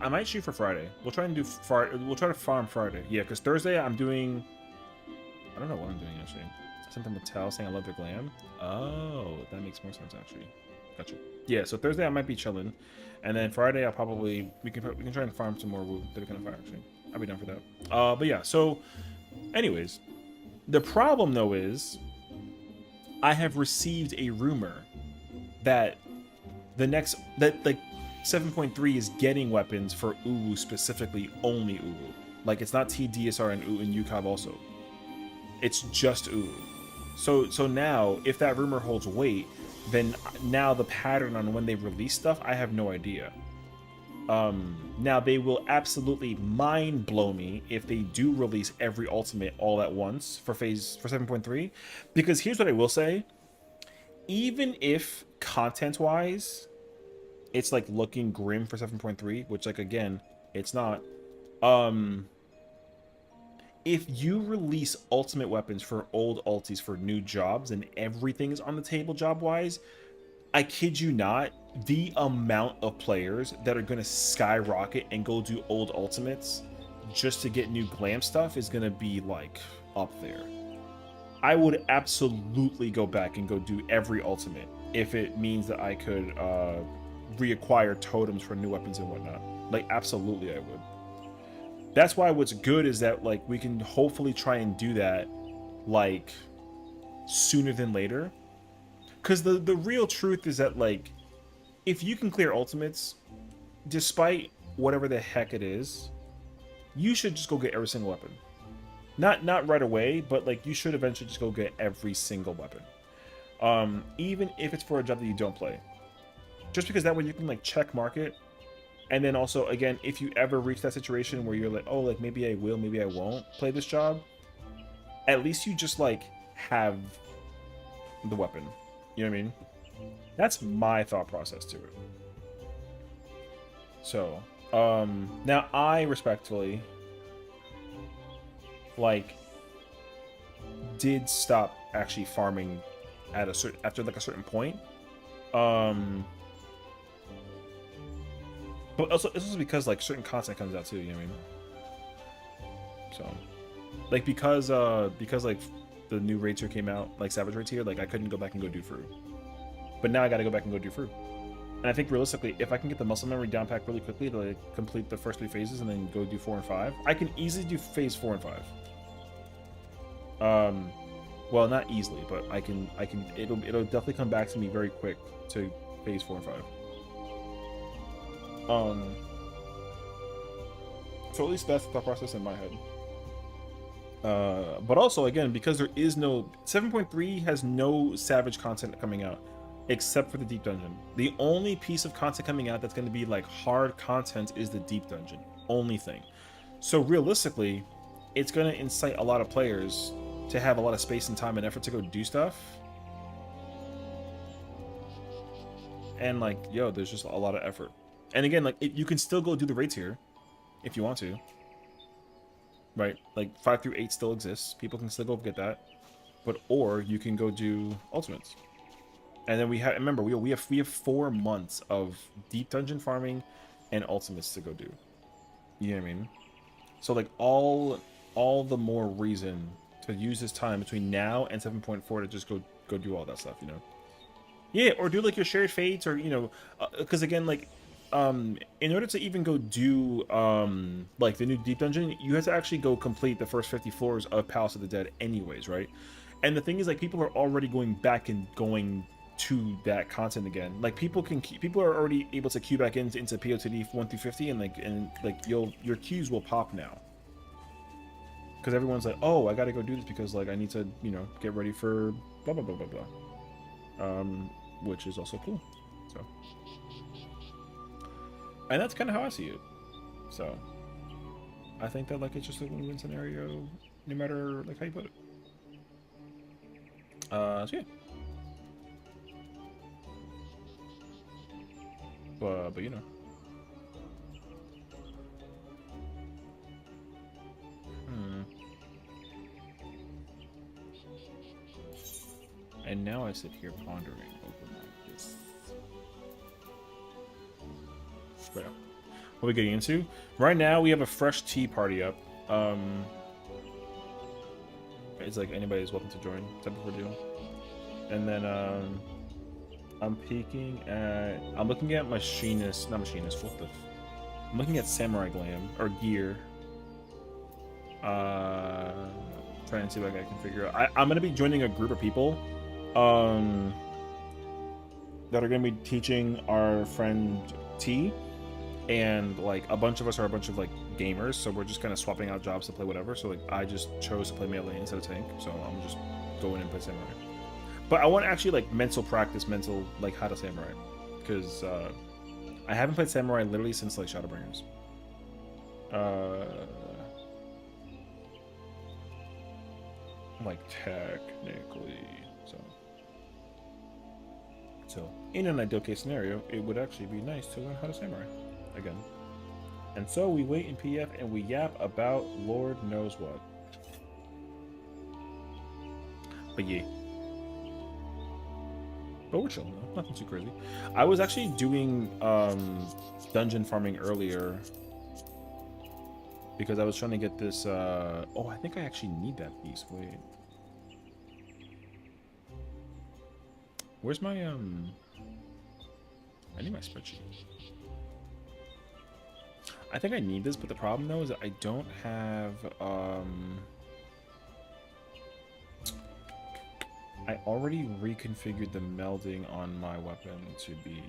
I might shoot for Friday. We'll try and do Friday. We'll try to farm Friday. Yeah, because Thursday I'm doing. I don't know what I'm doing actually. Something with Tal saying I love their glam. Oh, that makes more sense actually. Gotcha. Yeah, so Thursday I might be chilling, and then Friday I'll probably we can try and farm some more Woo that we can fire actually. I'll be down for that. But yeah, so anyways, the problem though is I have received a rumor that like 7.3 is getting weapons for Uwu, specifically only Uwu. Like it's not TDSR and UCOB also. It's just Uwu. So now if that rumor holds weight, then now the pattern on when they release stuff, I have no idea. Now they will absolutely mind blow me if they do release every ultimate all at once for 7.3, because here's what I will say. Even if content wise it's like looking grim for 7.3, which like again it's not, if you release ultimate weapons for old ultis for new jobs and everything is on the table job wise, I kid you not, the amount of players that are going to skyrocket and go do old ultimates just to get new glam stuff is going to be like up there. I would absolutely go back and go do every ultimate if it means that I could reacquire totems for new weapons and whatnot. Like absolutely I would. That's why what's good is that like we can hopefully try and do that like sooner than later. Because the real truth is that like if you can clear ultimates, despite whatever the heck it is, you should just go get every single weapon. Not right away, but like you should eventually just go get every single weapon. Even if it's for a job that you don't play. Just because that way you can like check market. And then also, again, if you ever reach that situation where you're like, oh, like maybe I will, maybe I won't play this job, at least you just like have the weapon. You know what I mean? That's my thought process to it. So, now I respectfully like did stop actually farming at after like a certain point. But also, this is because like certain content comes out too. You know what I mean? So, like because like the new raid tier came out, like Savage raid tier, like I couldn't go back and go do fruit. But now I got to go back and go do fruit. And I think realistically, if I can get the muscle memory down pack really quickly to like complete the first 3 phases and then go do 4 and 5, I can easily do phase 4 and 5. Well, not easily, but I can. It'll definitely come back to me very quick to phase 4 and 5. So at least that's the thought process in my head. But also, again, because there is no 7.3 has no Savage content coming out except for the Deep Dungeon. The only piece of content coming out that's going to be like hard content is the Deep Dungeon. Only thing. So realistically, it's going to incite a lot of players to have a lot of space and time and effort to go do stuff. And like, yo, there's just a lot of effort. And again, like you can still go do the raids here if you want to. Right? Like 5 through 8 still exists. People can still go get that. But or you can go do ultimates. And then we have, remember, we have 4 months of deep dungeon farming and ultimates to go do. You know what I mean? So like all all the more reason to use this time between now and 7.4 to just go do all that stuff, you know. Yeah, or do like your shared fates, or you know, because again, like, in order to even go do like the new deep dungeon, you have to actually go complete the first 50 floors of Palace of the Dead, anyways, right? And the thing is, like, people are already going back and going to that content again. Like, people are already able to queue back into POTD 1 through 50, and like your queues will pop now. Because everyone's like, oh, I gotta go do this because like I need to, you know, get ready for blah blah blah blah blah. Which is also cool. So, and that's kind of how I see it. So, I think that like it's just a win-win scenario, no matter like how you put it. So yeah. But you know. And now I sit here pondering over this. But what are we getting into? Right now we have a fresh tea party up. It's like anybody's welcome to join type of deal. And then I'm looking at machinist, not machinist, what the I'm looking at samurai glam or gear. Trying to see what I can figure out. I'm gonna be joining a group of people that are gonna be teaching our friend T, and like a bunch of us are a bunch of like gamers, so we're just kind of swapping out jobs to play whatever. So like I just chose to play melee instead of tank, so I'm just going and play samurai. But I want actually like mental like how to samurai, because I haven't played samurai literally since like Shadowbringers. Like technically, so in an ideal case scenario, it would actually be nice to learn how to samurai again. And so we wait in PF and we yap about Lord knows what. But yeah. But we're chilling though, nothing too crazy. I was actually doing dungeon farming earlier because I was trying to get this oh, I think I actually need that piece. Wait. Where's my I need my spreadsheet. I think I need this, but the problem though is that I don't have I already reconfigured the melding on my weapon to be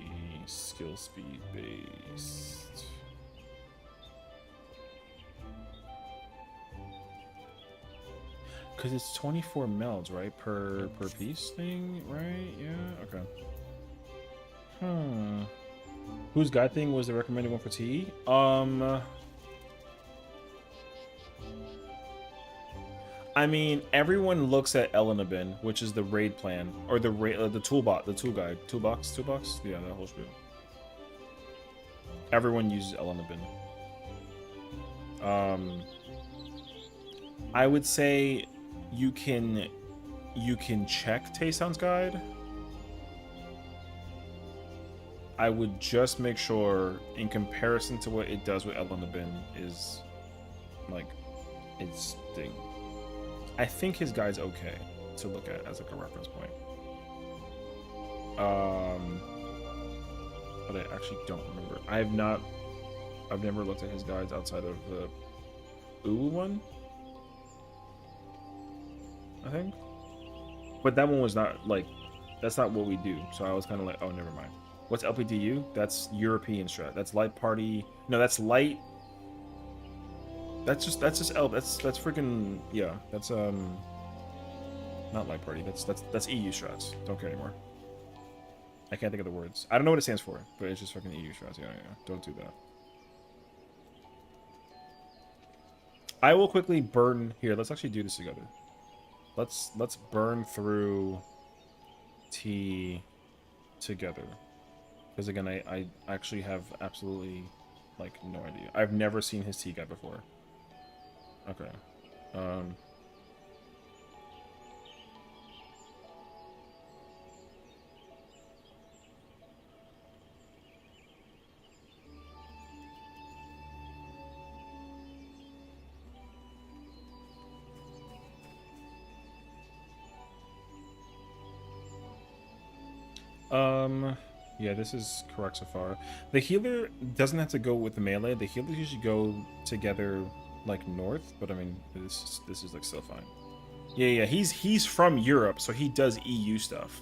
skill speed based. Because it's 24 melds, right? Per piece thing, right? Yeah, okay. Whose guide thing was the recommended one for T? I mean, everyone looks at Elenabin, which is the raid plan, or the tool guide, toolbox, yeah, that whole spiel. Everyone uses Elenabin. I would say you can check Taysound's guide. I would just make sure, in comparison to what it does with Elenabin, is like it's thing. I think his guide's okay to look at as like a reference point. But I actually don't remember. I've never looked at his guides outside of the Uwu one, I think. But that one was not like, that's not what we do. So I was kind of like, oh, never mind. What's LPDU? That's European strat. That's light party. No, that's light. That's freaking, yeah. That's not light party. That's EU strats. Don't care anymore. I can't think of the words. I don't know what it stands for, but it's just fucking EU strats. Yeah. Don't do that. I will quickly burn here. Let's actually do this together. Let's burn through T together. Because again, I actually have absolutely like no idea. I've never seen his T guy before. Okay. Yeah, this is correct so far. The healer doesn't have to go with the melee. The healers usually go together like north, but I mean this is like still fine. Yeah, he's from Europe, so he does EU stuff.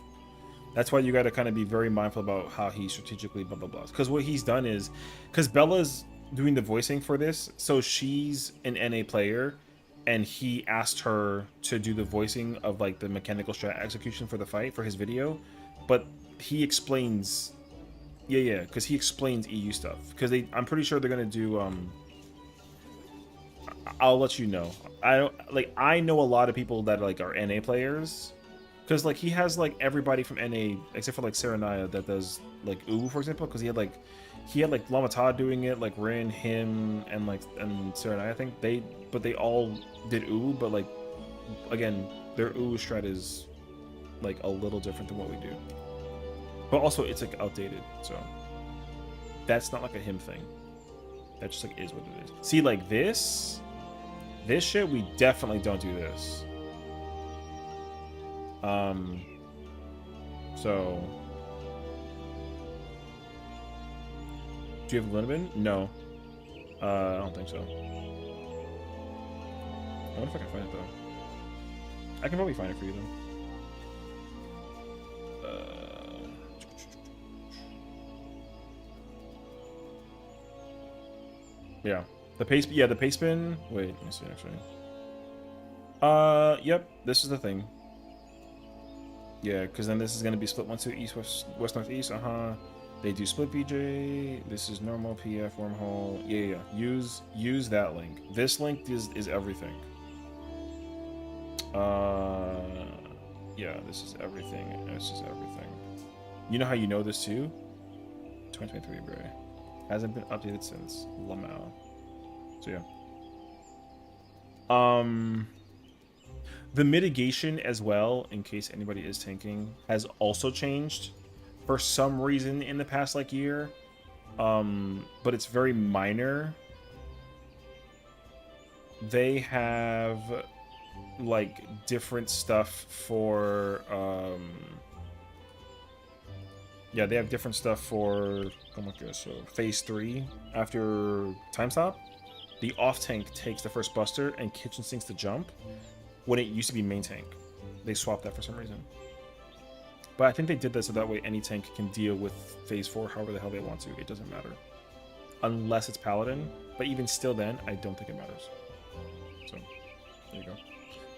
That's why you got to kind of be very mindful about how he strategically blah blah blah. Because what he's done is, because Bella's doing the voicing for this, so she's an NA player, and he asked her to do the voicing of like the mechanical strat execution for the fight for his video, but he explains, yeah, because he explains EU stuff. Because I'm pretty sure they're gonna do. I'll let you know. I know a lot of people that like are NA players. Because like he has like everybody from NA except for like Serenaya that does like Ubu, for example. Because he had like Lamata doing it, like Rin, him, and Serenaya. I think they all did Ubu, but like again their Ubu strat is like a little different than what we do. But also it's like outdated, so that's not like a him thing. That just like is what it is. See, like this shit, we definitely don't do this. So do you have Linibin? No. I don't think so. I wonder if I can find it though. I can probably find it for you though. Yeah. The pace spin. Wait, let me see actually. Yep, this is the thing. Yeah, because then this is going to be split 1-2 east, west, north, east. They do split BJ. This is normal PF wormhole. Yeah. Use that link. This link is everything. Yeah, this is everything. This is everything. You know how you know this too? 2023, bro. Hasn't been updated since Lamau. So yeah. The mitigation as well, in case anybody is tanking, has also changed for some reason in the past like year. But it's very minor. They have like different stuff for yeah, they have different stuff for so phase 3 after time stop. The off tank takes the first buster and kitchen sinks the jump. When it used to be main tank, they swapped that for some reason. But I think they did that so that way any tank can deal with phase 4 however the hell they want to. It doesn't matter. Unless it's Paladin. But even still then, I don't think it matters. So, there you go.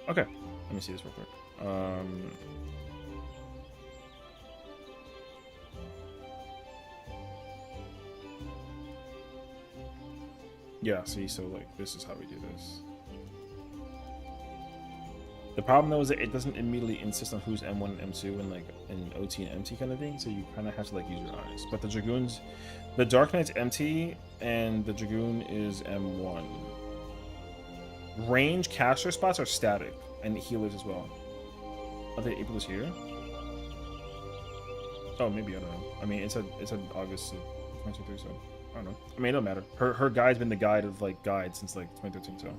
Okay, let me see this real quick. Yeah, see, so like, this is how we do this. The problem though is that it doesn't immediately insist on who's M1 and M2 and like an OT and MT kind of thing, so you kind of have to like use your eyes. But the Dragoons, the Dark Knight's MT and the Dragoon is M1. Range caster spots are static and healers as well. Are they able to here? Oh, maybe, I don't know. I mean, it's August of 2023, so I don't know. I mean, it don't matter. Her guide's been the guide of like guides since like 2013, so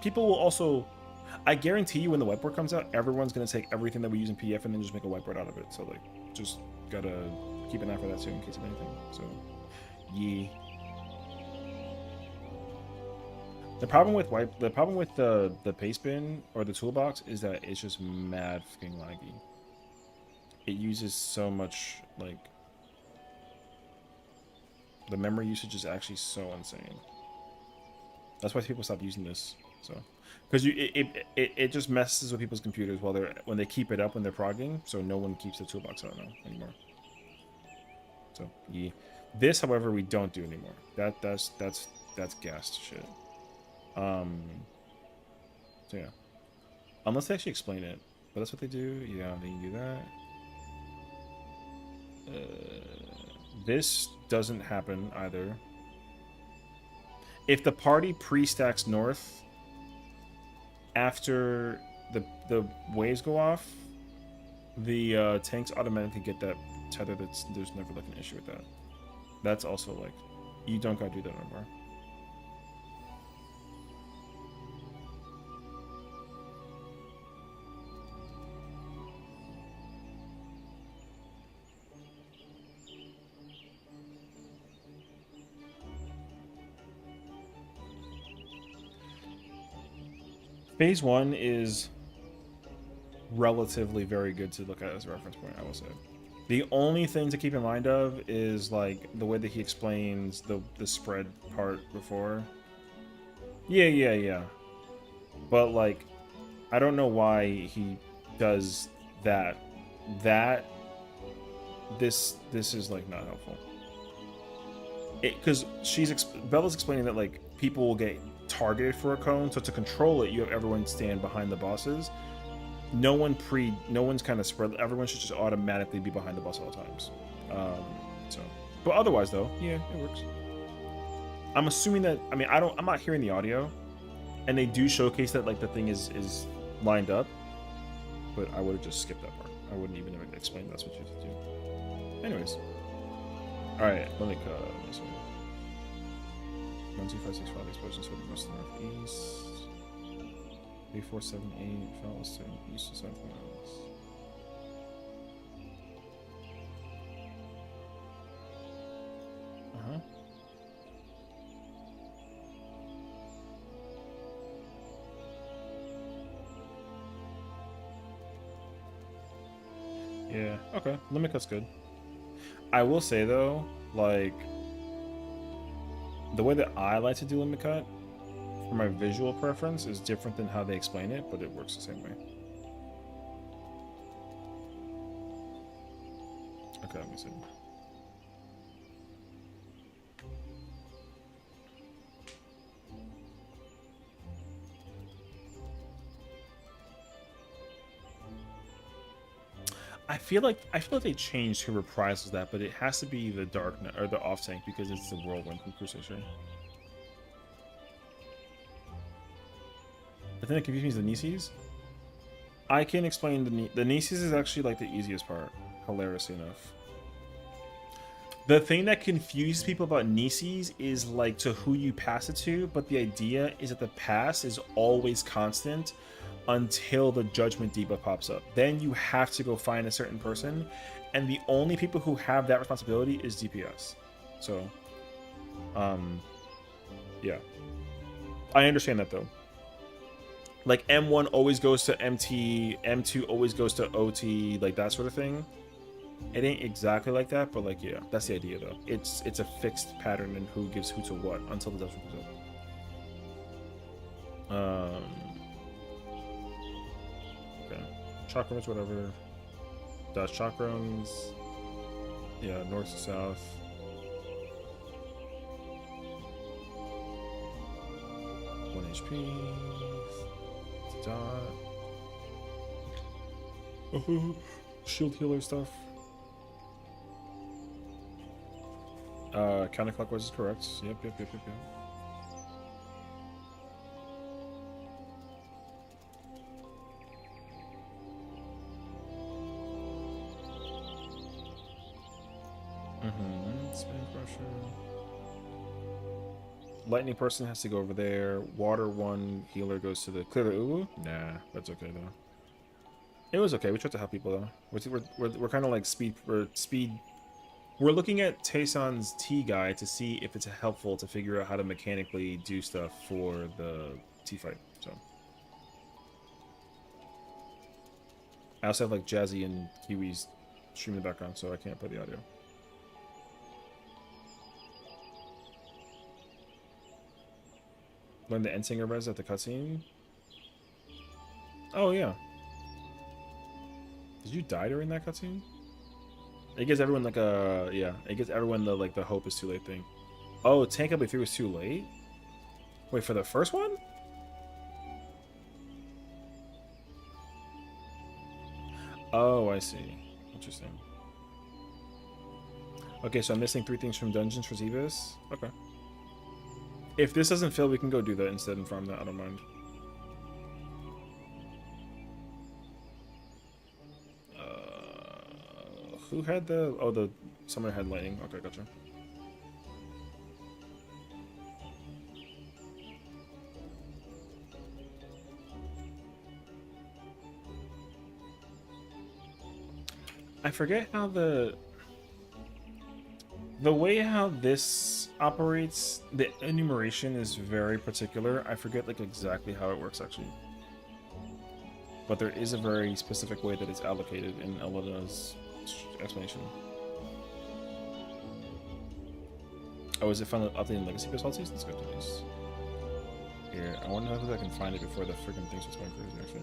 people will also, I guarantee you when the whiteboard comes out, everyone's going to take everything that we use in PDF and then just make a whiteboard out of it. So, like, just gotta keep an eye for that too in case of anything. So, yeah. The problem with the paste bin or the toolbox is that it's just mad fucking laggy. It uses so much, like, the memory usage is actually so insane. That's why people stop using this. So, because it just messes with people's computers when they keep it up when they're progging. So no one keeps the toolbox on now anymore. So yeah, this, however, we don't do anymore. That's gassed shit. So yeah, unless they actually explain it, but that's what they do. Yeah, they can do that. This doesn't happen either. If the party pre-stacks north after the waves go off, the tanks automatically get that tether. There's never like an issue with that. That's also like, you don't gotta do that anymore. Phase 1 is relatively very good to look at as a reference point, I will say. The only thing to keep in mind of is like the way that he explains the spread part before. Yeah. But like, I don't know why he does that. This is like not helpful. Because Bella's explaining that like people will get targeted for a cone, so to control it, you have everyone stand behind the bosses. No one's kind of spread. Everyone should just automatically be behind the boss at all times. But otherwise though, yeah, it works. I'm assuming that, I mean, I'm not hearing the audio, and they do showcase that like the thing is lined up, but I would have just skipped that part. I wouldn't even have explained that's what you have to do. Anyways, all right, let me this one. 1, 2, 5, 6, 5 explosions for the west and northeast. 3, 4, 7, 8 fellas to east to southwest. Yeah, okay. Limit cut's good. I will say though, like, the way that I like to do limit cut for my visual preference is different than how they explain it, but it works the same way. Okay, let me see. I feel like they changed who reprises that, but it has to be the Dark or the Off Tank because it's the Whirlwind from Crusader. The thing that confuses me is the Nieces. I can explain the Nieces is actually like the easiest part, hilariously enough. The thing that confuses people about Nieces is like to who you pass it to, but the idea is that the pass is always constant until the Judgment debuff pops up. Then you have to go find a certain person, and the only people who have that responsibility is DPS. So, yeah. I understand that though. Like M1 always goes to MT, M2 always goes to OT, like that sort of thing. It ain't exactly like that, but like yeah, that's the idea though. It's a fixed pattern in who gives who to what until the judgment comes up. Okay. Chakrams, whatever. Dash chakrams. Yeah, north to south. One HP. Dot. Shield healer stuff. Counterclockwise is correct. Yep. Spin pressure. Lightning person has to go over there. Water one healer goes to the clear the uwu. Nah, that's okay though. It was okay. We tried to help people though. We're kind of like speed. We're looking at Tayson's T guide to see if it's helpful to figure out how to mechanically do stuff for the T fight. So I also have like Jazzy and Kiwi's stream in the background, so I can't play the audio. Learn the Endsinger res at the cutscene. Oh yeah. Did you die during that cutscene? It gives everyone like a it gives everyone the like the hope is too late thing. Oh, tank up if it was too late? Wait, for the first one? Oh, I see. Interesting. Okay, so I'm missing 3 things from dungeons for Zebus. Okay. If this doesn't fail, we can go do that instead and farm that. I don't mind. Who had the... Oh, someone had lightning. Okay, gotcha. I forget how the way how this operates, the enumeration is very particular. I forget like exactly how it works actually. but there is a very specific way that it's allocated in Elena's explanation. Oh, is it finally updating legacy specialties? That's good news. Here, I wonder if I can find it before the freaking thing starts going crazy, actually.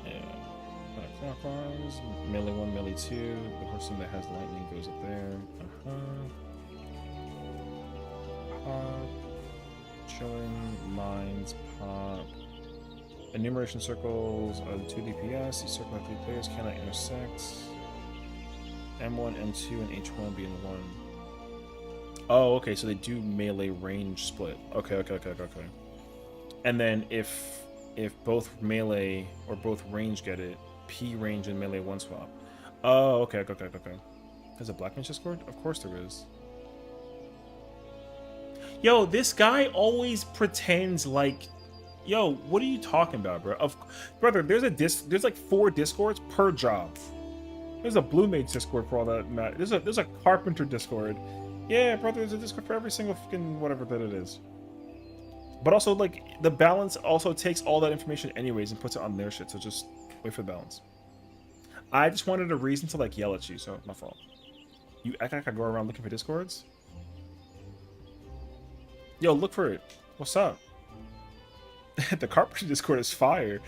Yeah. Clockwise, melee 1, melee 2. The person that has lightning goes up there. Pop. Chilling, mines, pop. Enumeration circles are 2 DPS. Each circle of 3 players cannot intersect. M1, M2, and H1 being 1. Oh, okay, so they do melee range split. Okay. And then if both melee or both range get it, P range and melee 1 swap. Oh, okay. There's a Black Mage Discord? Of course there is. Yo, this guy always pretends like... Yo, what are you talking about, bro? Brother, there's like 4 Discords per job. There's a Blue Mage Discord for all that matter. There's a Carpenter Discord. Yeah, brother, there's a Discord for every single fucking whatever that it is. But also, like, the balance also takes all that information anyways and puts it on their shit, so just wait for the balance. I just wanted a reason to, like, yell at you, so my fault. You act like I go around looking for Discords? Yo, look for it. What's up? The Carpenter Discord is fire.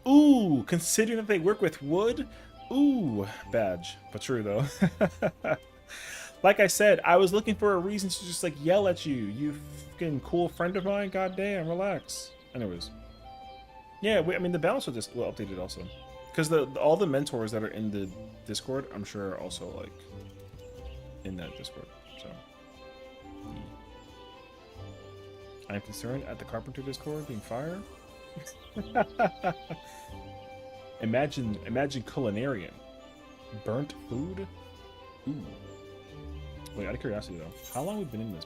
Ooh, considering that they work with wood? Ooh, badge. But true, though. Like I said, I was looking for a reason to just, like, yell at you. You fucking cool friend of mine? Goddamn, relax. Anyways. Yeah, I mean, the balance will update it also. Because all the mentors that are in the Discord, I'm sure are also, like, in that Discord. So. I'm concerned at the Carpenter Discord being fire. Imagine culinarian. Burnt food? Ooh. Wait, out of curiosity though, how long have we been in this?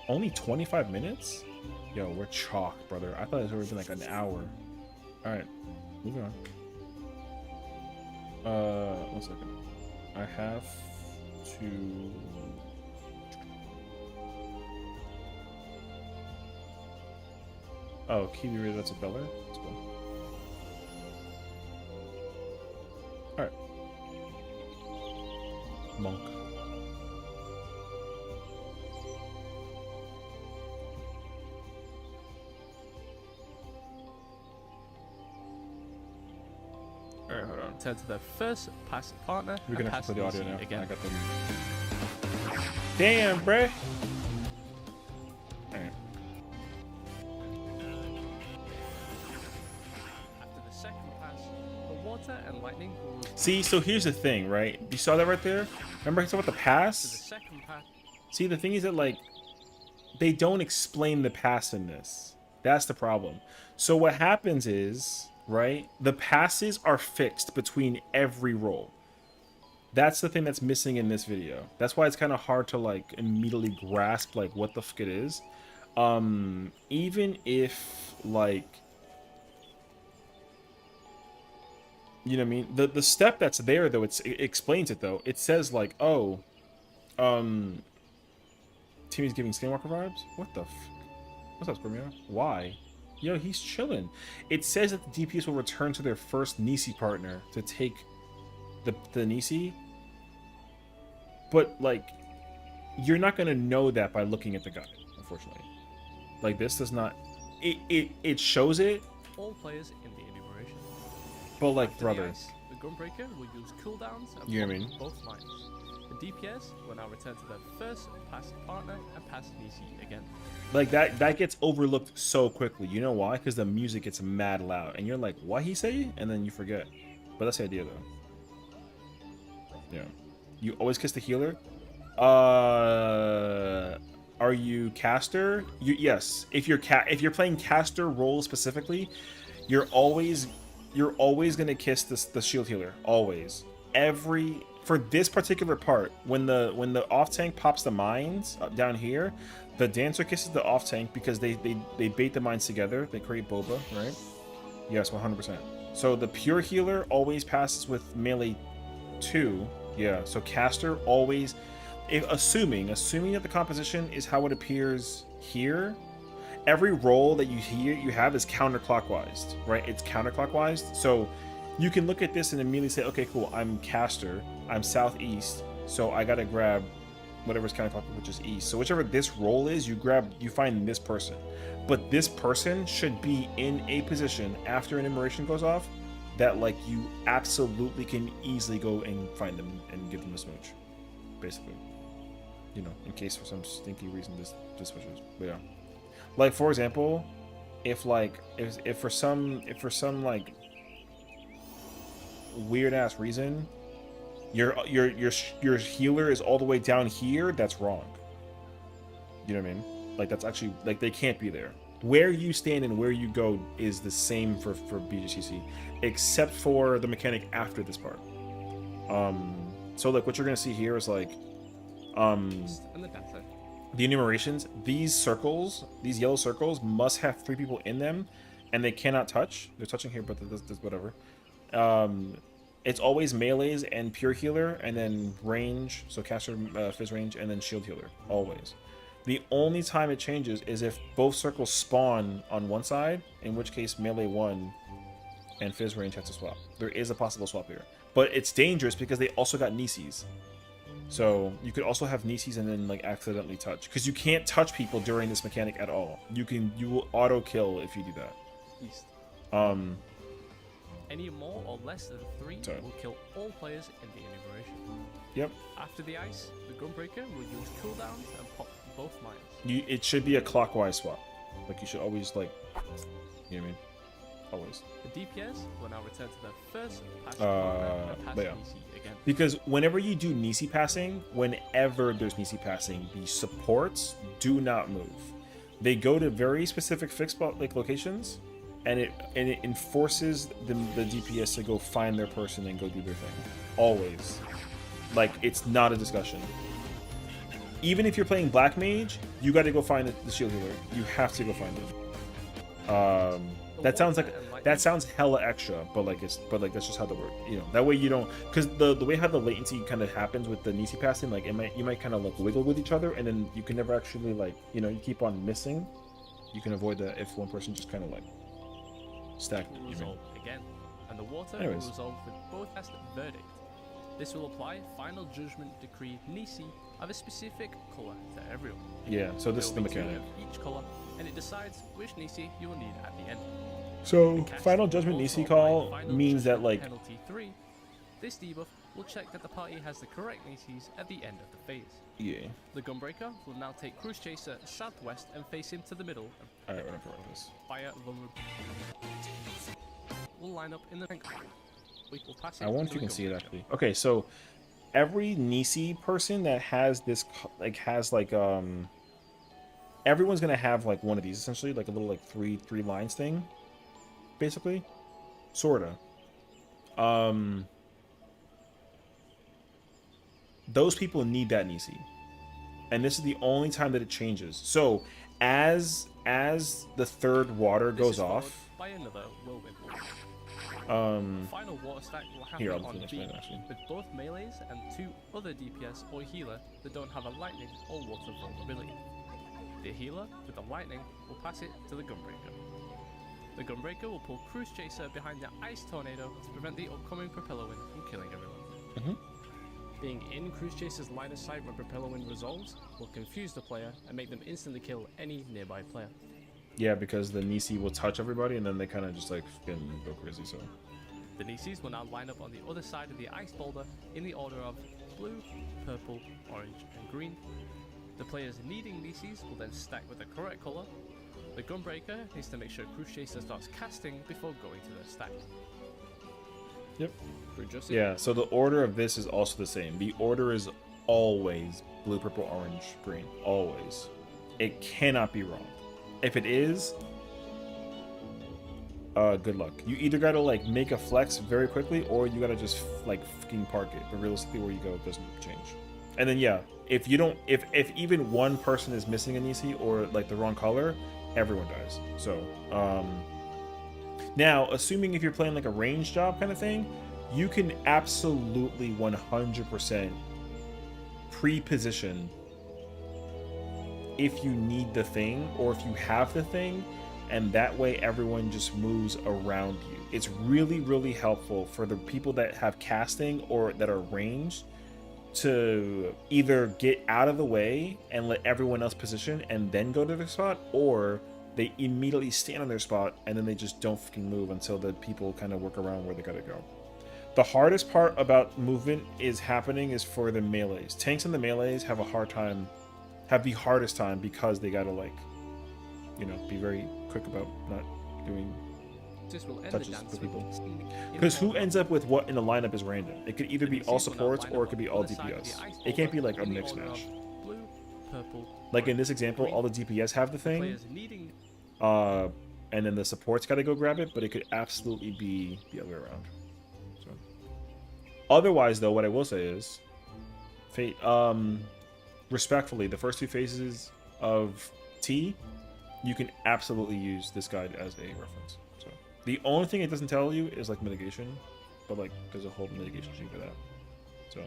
Only 25 minutes? Yo, we're chalk, brother. I thought it was already been like an hour. Alright, moving on. 1 second. I have to... Oh, Kiwi Reader, that's a Beller? Let's go. Alright. Monk. Alright, hold on.
Turn to the first pass partner.
We're gonna have
pass
to play the audio now.
again.
I got them. Damn, bruh! Alright.
After the second pass, the water and lightning will...
See, so here's the thing, right? You saw that right there? Remember I talked about the
After the
pass?
second pass,
See, the thing is that, like, they don't explain the pass in this. That's the problem. So what happens is, right, the passes are fixed between every roll. That's the thing that's missing in this video. That's why it's kind of hard to, like, immediately grasp, like, what the fuck it is. Even if, like... You know what I mean? The step that's there, though, it explains it, though. It says, like, oh... Timmy's giving Skinwalker vibes? What the f... What's up, Scorpio? Why? Yo, he's chilling. It says that the DPS will return to their first Nisi partner to take the Nisi. But, like, you're not going to know that by looking at the guide, unfortunately. Like, this does not... It shows it,
all players in the enumeration.
but, like,
After
brother...
the ice, the Gunbreaker will use cooldowns and
You know what I
block
mean?
both lines. The DPS will now return to their first pass partner and pass Nisi again.
Like, that gets overlooked so quickly. You know why? Because the music gets mad loud. And you're like, what he say? And then you forget. But that's the idea, though. Yeah. You always kiss the healer? Are you caster? Yes. If you're playing caster role specifically, you're always gonna kiss the shield healer. Always. For this particular part, when the off tank pops the mines down here, the dancer kisses the off tank because they bait the mines together. They create boba, right? Yes, 100%. So the pure healer always passes with melee 2. Yeah. So caster always, assuming that the composition is how it appears here, every roll that you have is counterclockwise, right? It's counterclockwise. So you can look at this and immediately say, okay, cool, I'm caster, I'm southeast, so I gotta grab whatever's counterclockwise, which is east. So whichever this roll is, you find this person. But this person should be in a position after an immeration goes off that like you absolutely can easily go and find them and give them a smooch, basically. You know, in case for some stinky reason this switches. But yeah, like for example, if for some like weird ass reason your healer is all the way down here, that's wrong. You know what I mean? Like that's actually like they can't be there. Where you stand and where you go is the same for BGCC, except for the mechanic after this part. So like what you're gonna see here is like the enumerations. These circles, these yellow circles, must have 3 people in them, and they cannot touch. They're touching here, but that's whatever. It's always melees and pure healer, and then range, so caster, fizz range, and then shield healer, always. The only time it changes is if both circles spawn on one side, in which case melee 1 and fizz range has to swap. There is a possible swap here, but it's dangerous because they also got Nisis. So you could also have Nisis and then like accidentally touch, because you can't touch people during this mechanic at all. You will auto kill if you do that.
East. Any more or less than 3 will kill all players in the enumeration.
Yep.
After the ice, the Gunbreaker will use cooldowns and pop both mines.
It should be a clockwise swap. Like you should always like, you know what I mean? Always.
The DPS will now return to their first pass partner and pass
but yeah.
Nisi again.
Because whenever you do Nisi passing, whenever there's Nisi passing, the supports do not move. They go to very specific fixed spot like locations, and it enforces the DPS to go find their person and go do their thing. Always. Like, it's not a discussion. Even if you're playing Black Mage, you got to go find the shield healer. You have to go find it. That sounds hella extra, but that's just how that works. You know, that way you don't, because the way how the latency kind of happens with the Nisi passing, like you might kind of like wiggle with each other, and then you can never actually like, you know, you keep on missing. You can avoid that if one person just kind of like stack.
Resolve again, and the water will resolve with both cast verdict. This will apply Final Judgment Decree Nisi of a specific color to everyone.
Yeah, so this is the mechanic.
Of each color, and it decides which Nisi you will need at the end.
So Final Judgment Nisi call means that like
penalty 3. This debuff will check that the party has the correct Nisis at the end of the phase.
Yeah.
The Gunbreaker will now take Cruise Chaser southwest and face him to the middle.
Alright, whatever it is.
Fire vulnerable. We'll line up in the tank. We will pass it.
I wonder if you can see it actually. Okay, so every Nisi person that has this everyone's gonna have like one of these essentially, like a little like three lines thing, basically, sorta. Those people need that Nisi, and this is the only time that it changes. So as the third water goes off,
by another whirlwind. Final water stack will happen
here, I'll
on
finish
B,
that actually.
with both melees and 2 other DPS or healer that don't have a lightning or water vulnerability. The healer with the lightning will pass it to the Gunbreaker. The Gunbreaker will pull Cruise Chaser behind the Ice Tornado to prevent the upcoming Propeller Wind from killing everyone. Being in Cruise Chaser's line of sight when Propeller Wind resolves will confuse the player and make them instantly kill any nearby player.
Yeah, because the Nisi will touch everybody and then they kind of just like fucking go crazy. So
the Nisis will now line up on the other side of the ice boulder in the order of blue, purple, orange, and green. The players needing Nisis will then stack with the correct color. The Gunbreaker needs to make sure Cruise Chaser starts casting before going to their stack.
Yep.
Justin.
Yeah, so the order of this is also the same. The order is always blue, purple, orange, green. Always. It cannot be wrong. If it is, good luck. You either gotta like make a flex very quickly, or you gotta just like fucking park it. But realistically, where you go, it doesn't change. And then yeah, if you don't, if even one person is missing a Nisi or like the wrong color, everyone dies. So now, assuming if you're playing like a range job kind of thing, you can absolutely 100% pre-position if you need the thing or if you have the thing, and that way everyone just moves around you. It's really, really helpful for the people that have casting or that are ranged to either get out of the way and let everyone else position and then go to their spot, or they immediately stand on their spot and then they just don't fucking move until the people kind of work around where they gotta go. The hardest part about movement is for the melees. Tanks and the melees have the hardest time because they gotta, like, you know, be very quick about not doing
This will end
touches
the dance
with
with
people.
singing in
Because who
order.
ends up with what in the lineup is random. It could either be all supports or it could be all DPS. It can't be like a mix match.
Blue, purple,
Like in this example, all the DPS have the thing,
players needing
and then the supports gotta go grab it, but it could absolutely be the other way around. So, otherwise, though, what I will say is, respectfully, the first two phases of T, you can absolutely use this guide as a reference. So the only thing it doesn't tell you is like mitigation, but like there's a whole mitigation sheet for that. So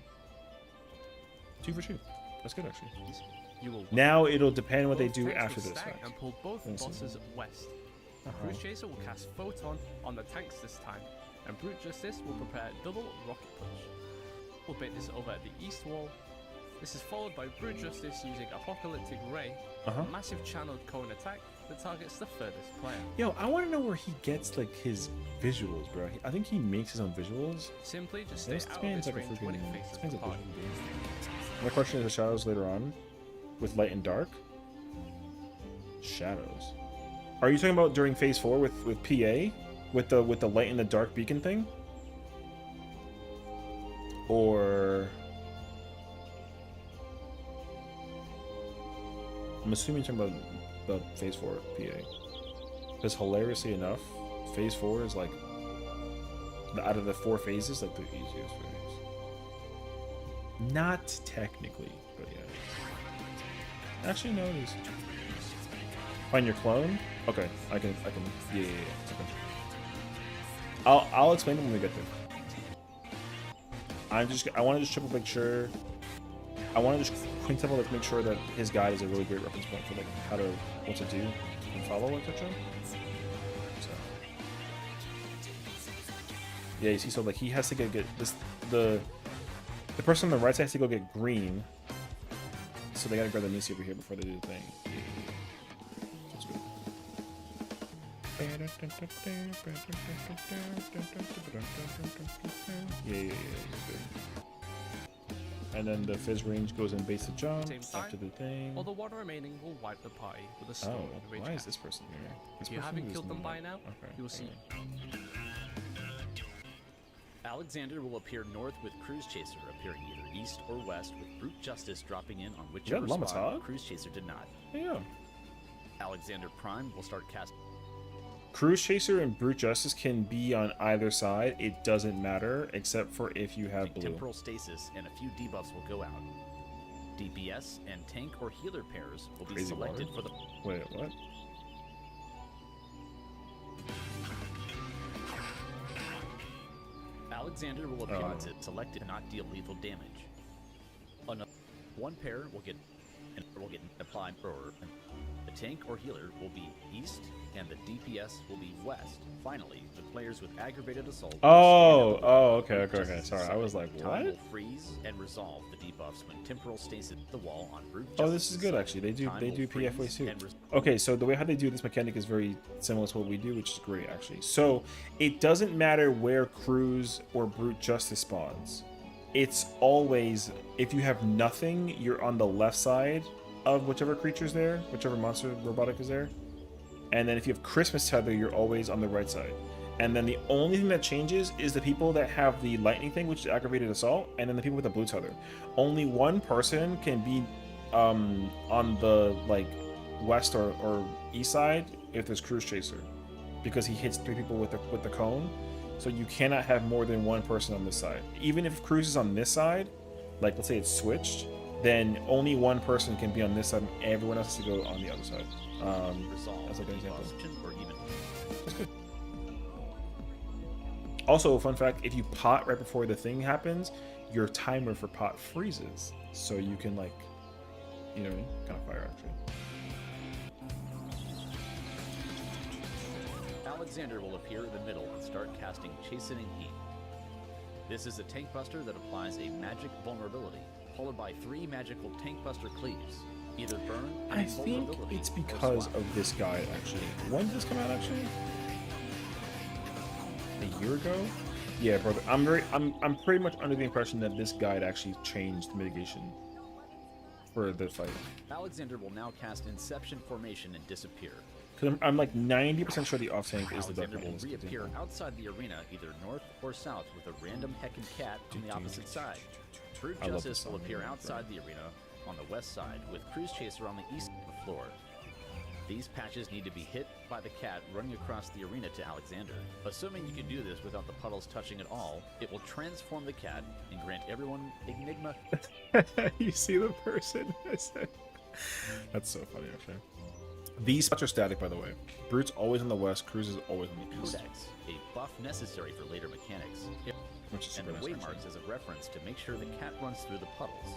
2 for 2. That's good actually.
you will
Now it'll depend what they
both
do
tanks
after
will
this
stack
fact.
and pull both
Let me see.
bosses west. Cruise Chaser will cast Photon on the tanks this time, and Brute Justice will prepare double rocket punch. We'll bait this over at the east wall. This is followed by Brute Justice using Apocalyptic Ray, a massive channeled cone attack that targets the furthest player.
Yo, I want to know where he gets like his visuals, bro. I think he makes his own visuals.
Simply just stay
This
out of
man's
this
like a
range when it
freaking.
faces
This
the
man's a
party.
visual. My question is the shadows later on, with light and dark. Shadows. Are you talking about during phase 4 with PA, with the light and the dark beacon thing, or? I'm assuming you're talking about the phase 4 PA. Because hilariously enough, phase 4 is like out of the 4 phases, like the easiest phase. Not technically, but yeah. Actually, no, it is. Find your clone? Okay, I can, yeah. Okay. I'll explain them when we get there. I want to just triple make sure. I want to just quintuple like make sure that his guide is a really great reference point for like what to do and follow, etc. So yeah, you see, so like he has to get this the person on the right side has to go get green, so they gotta grab the Missy over here before they do the thing. That's good. Yeah. And then the fizz range goes in base to jump
Same time,
after the thing.
All the one remaining will wipe the party with a storm
Oh,
and rage
why is
cast.
this person here? This
If you
person
haven't
is
killed them by
not-
now,
okay,
you will see.
Alexander will appear north with Cruise Chaser appearing either east or west, with Brute Justice dropping in on whichever
Llama
spot
Tog?
Cruise Chaser did not.
Yeah.
Alexander Prime will start casting
Cruise Chaser and Brute Justice can be on either side. It doesn't matter, except for if you have blue.
temporal stasis, and a few debuffs will go out. DPS and tank or healer pairs will be
Crazy
selected
water?
for the
Wait, what?
Alexander will appear
Oh.
to selected to not deal lethal damage. One pair will get applied, or the tank or healer will be east, and the DPS will be west. Finally, the players with aggravated assault. will stand at the wall.
Okay.
Justice
Sorry, I was like,
Time
what?
will freeze and resolve the debuffs when temporal stasis the wall on Brute
Oh, this
Justice's
is good
side.
actually. They do
Time will
PF
freeze
ways too.
and
Okay, so the way how they do this mechanic is very similar to what we do, which is great actually. So it doesn't matter where Cruise or Brute Justice spawns. It's always, if you have nothing, you're on the left side of whichever creature's there, whichever monster robotic is there. And then if you have Christmas Tether, you're always on the right side. And then the only thing that changes is the people that have the lightning thing, which is aggravated assault, and then the people with the blue tether. Only one person can be on the like west or east side if there's Cruise Chaser, because he hits 3 people with the cone. So you cannot have more than one person on this side. Even if Cruise is on this side, like let's say it's switched, then only one person can be on this side, and everyone else has to go on the other side.
resolve
That's like an
the
example.
debuffs, or even
That's good. Also, fun fact: if you pot right before the thing happens, your timer for pot freezes, so you can like, you know, kind of fire actually.
Alexander will appear in the middle and start casting Chastening Heat. This is a tank buster that applies a magic vulnerability, followed by 3 magical tank buster cleaves. Either burn,
I think
invulnerability,
it's
or
because
swap.
of this guide, actually. When did this come out, actually? A year ago? Yeah, brother. I'm pretty much under the impression that this guide actually changed mitigation for the fight.
Alexander will now cast Inception Formation and disappear.
Because I'm like 90% sure the off tank is the
Alexander
Dark
will
Knight.
reappear outside the arena, either north or south, with a random heckin' cat on the opposite side. Brute
I love
Justice
this
will
song,
appear
man.
outside the arena on the west side, with Cruise Chaser on the east of the floor. These patches need to be hit by the cat running across the arena to Alexander. Assuming you can do this without the puddles touching at all, it will transform the cat and grant everyone Enigma
You see the person? That's so funny, actually. These spots are static, by the way. Brute's always on the west, Cruise is always on the east.
Codex, a buff necessary for later mechanics.
Which is
And
super
the
nice, actually.
waymarks as a reference to make sure the cat runs through the puddles.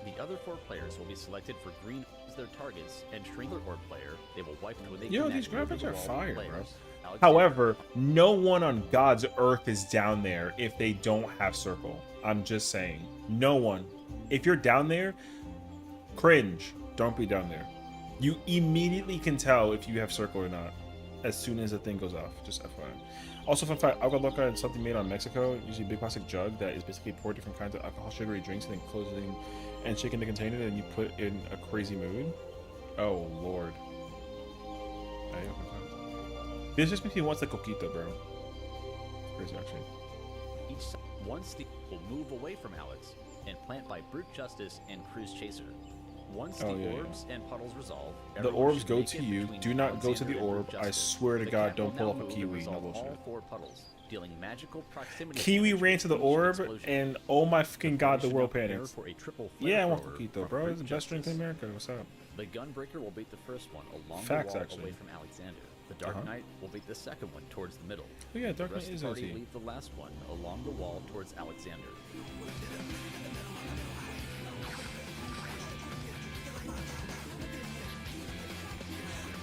The other 4 players will be selected for green as their targets, and Shrinker Orb player, they will wipe when they
Yo,
connect
these
over
graphics
the
are
wall with
fire,
players.
bro.
Alexander-
However, no one on God's earth is down there if they don't have circle. I'm just saying. No one. If you're down there, cringe. Don't be down there. You immediately can tell if you have circle or not as soon as the thing goes off. Just FYI. Also, fun fact, Agua Loca is something made on Mexico, usually a big plastic jug that is basically pour different kinds of alcohol, sugary drinks, and then closing and shaking the container, and you put in a crazy mood. Oh, Lord. Hey, this just makes me want the coquito, bro. Crazy, actually.
Each side, one steep will move away from Alex and plant by Brute Justice and Cruise Chaser. Once the
yeah,
orbs and puddles resolve,
The
everyone
orbs
should
go
make
to
it
you.
between
Do not go to
Alexander
the
and
orb.
Brute
I
Justice.
swear to
The
God,
cat
don't
will
pull
now
up a
move and
Kiwi. No
resolve
bullshit.
all 4 puddles, dealing magical proximity
Kiwi
damage
ran
with
to the
each
orb,
explosion.
and oh my fucking God, the
Formation
world
will prepare
panics.
for a triple
Yeah, I want
flamethrower
coquito,
from
bro.
Brute
It's the best drink in
Justice.
America. What's up?
The Gunbreaker will beat the first one along
Facts,
the wall
actually.
away from Alexander. The Dark
Uh-huh.
Knight will beat the second one towards the middle.
Oh yeah, Dark
The rest
Knight
of
is
the party
OT.
leave the last one along the wall towards Alexander.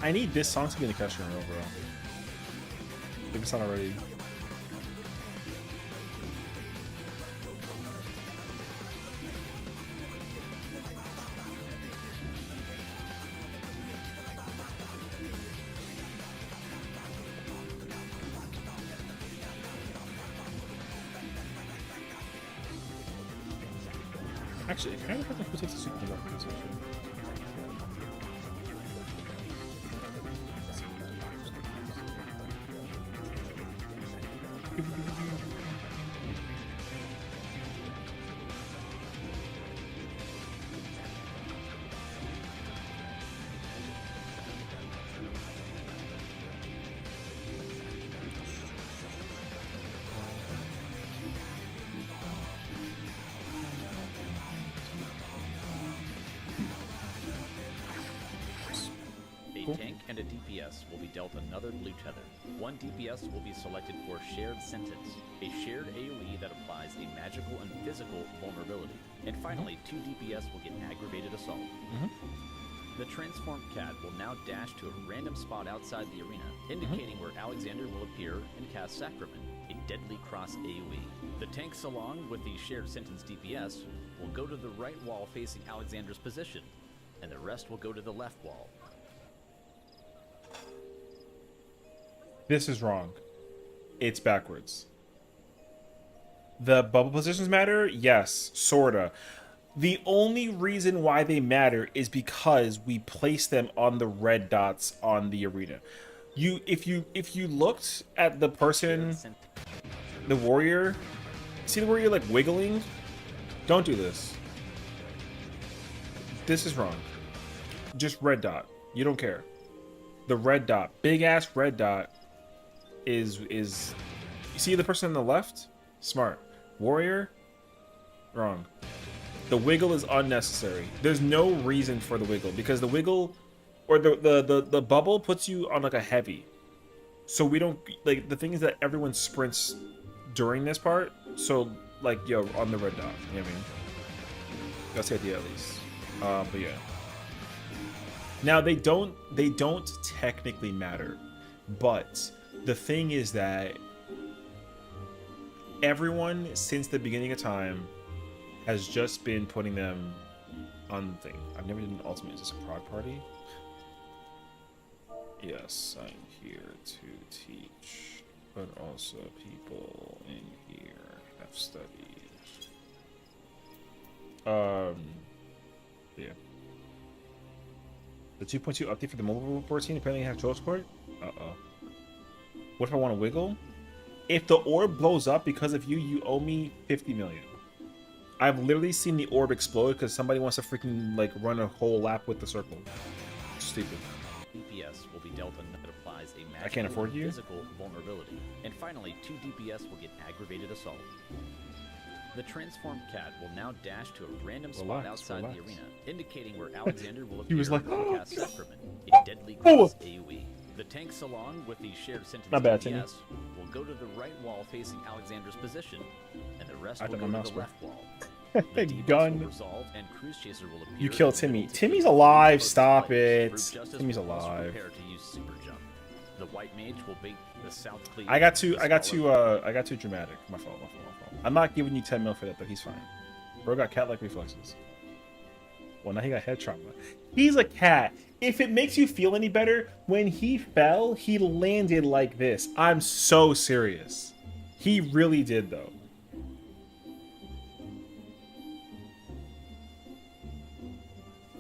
I need this song to be in the question room, bro. If it's not already. Actually, it kind of depends on who takes the super conductor this actually.
A
Cool.
tank and a DPS will be dealt another blue tether. One DPS will be selected for Shared Sentence, a shared AoE that applies a magical and physical vulnerability. And finally, 2 DPS will get Aggravated Assault. The transformed cat will now dash to a random spot outside the arena, indicating where Alexander will appear and cast Sacrament, a deadly cross AoE. The tanks, along with the Shared Sentence DPS, will go to the right wall facing Alexander's position, and the rest will go to the left wall.
This is wrong. It's backwards. The bubble positions matter? Yes, sorta. The only reason why they matter is because we place them on the red dots on the arena. If you looked at the person, the warrior, see the warrior like wiggling? Don't do this. This is wrong. Just red dot. You don't care. The red dot, big ass red dot is you see the person on the left? Smart. Warrior? Wrong. The wiggle is unnecessary. There's no reason for the wiggle because the wiggle or the bubble puts you on like a heavy. So we don't like the thing is that everyone sprints during this part. So like yo on the red dot. You know what I mean? That's the idea at least. But yeah. Now they don't technically matter, but the thing is that everyone since the beginning of time has just been putting them on the thing. I've never done an ultimate. Is this a prod party? Yes, I'm here to teach, but also people in here have studied. Yeah. The 2.2 update for the mobile routine apparently have dual support. Uh-oh. What if I want to wiggle? If the orb blows up because of you, you owe me 50 million. I've literally seen the orb explode because somebody wants to freaking like run a whole lap with the circle. Stupid.
DPS will be dealt a that applies a magical
I can't afford you.
physical vulnerability. And finally, 2 DPS will get aggravated assault. The transformed cat will now dash to a random spot outside the arena, indicating where Alexander will appear
was like,
and cast Sacrament, a deadly class AoE. The tanks, along with the shared sentence
Not bad, Timmy.
DPS, will go to the right wall facing Alexander's position, and the rest
I
will
did
go
my
to
mouse
the
work.
left wall. The debuff
Gun.
will resolve, and Cruise Chaser will appear
You killed
in the
Timmy.
middle to
Timmy's
keep
alive.
closest
Stop
players.
it.
Brute Justice
Timmy's
will also
alive.
prepare to use Super Jump. The White Mage will bait the South Cleave.
I got too dramatic. My fault. I'm not giving you 10 mil for that though. He's fine. Bro got cat-like reflexes. Well, now he got head trauma. He's a cat. If it makes you feel any better, when he fell, he landed like this. I'm so serious. He really did though.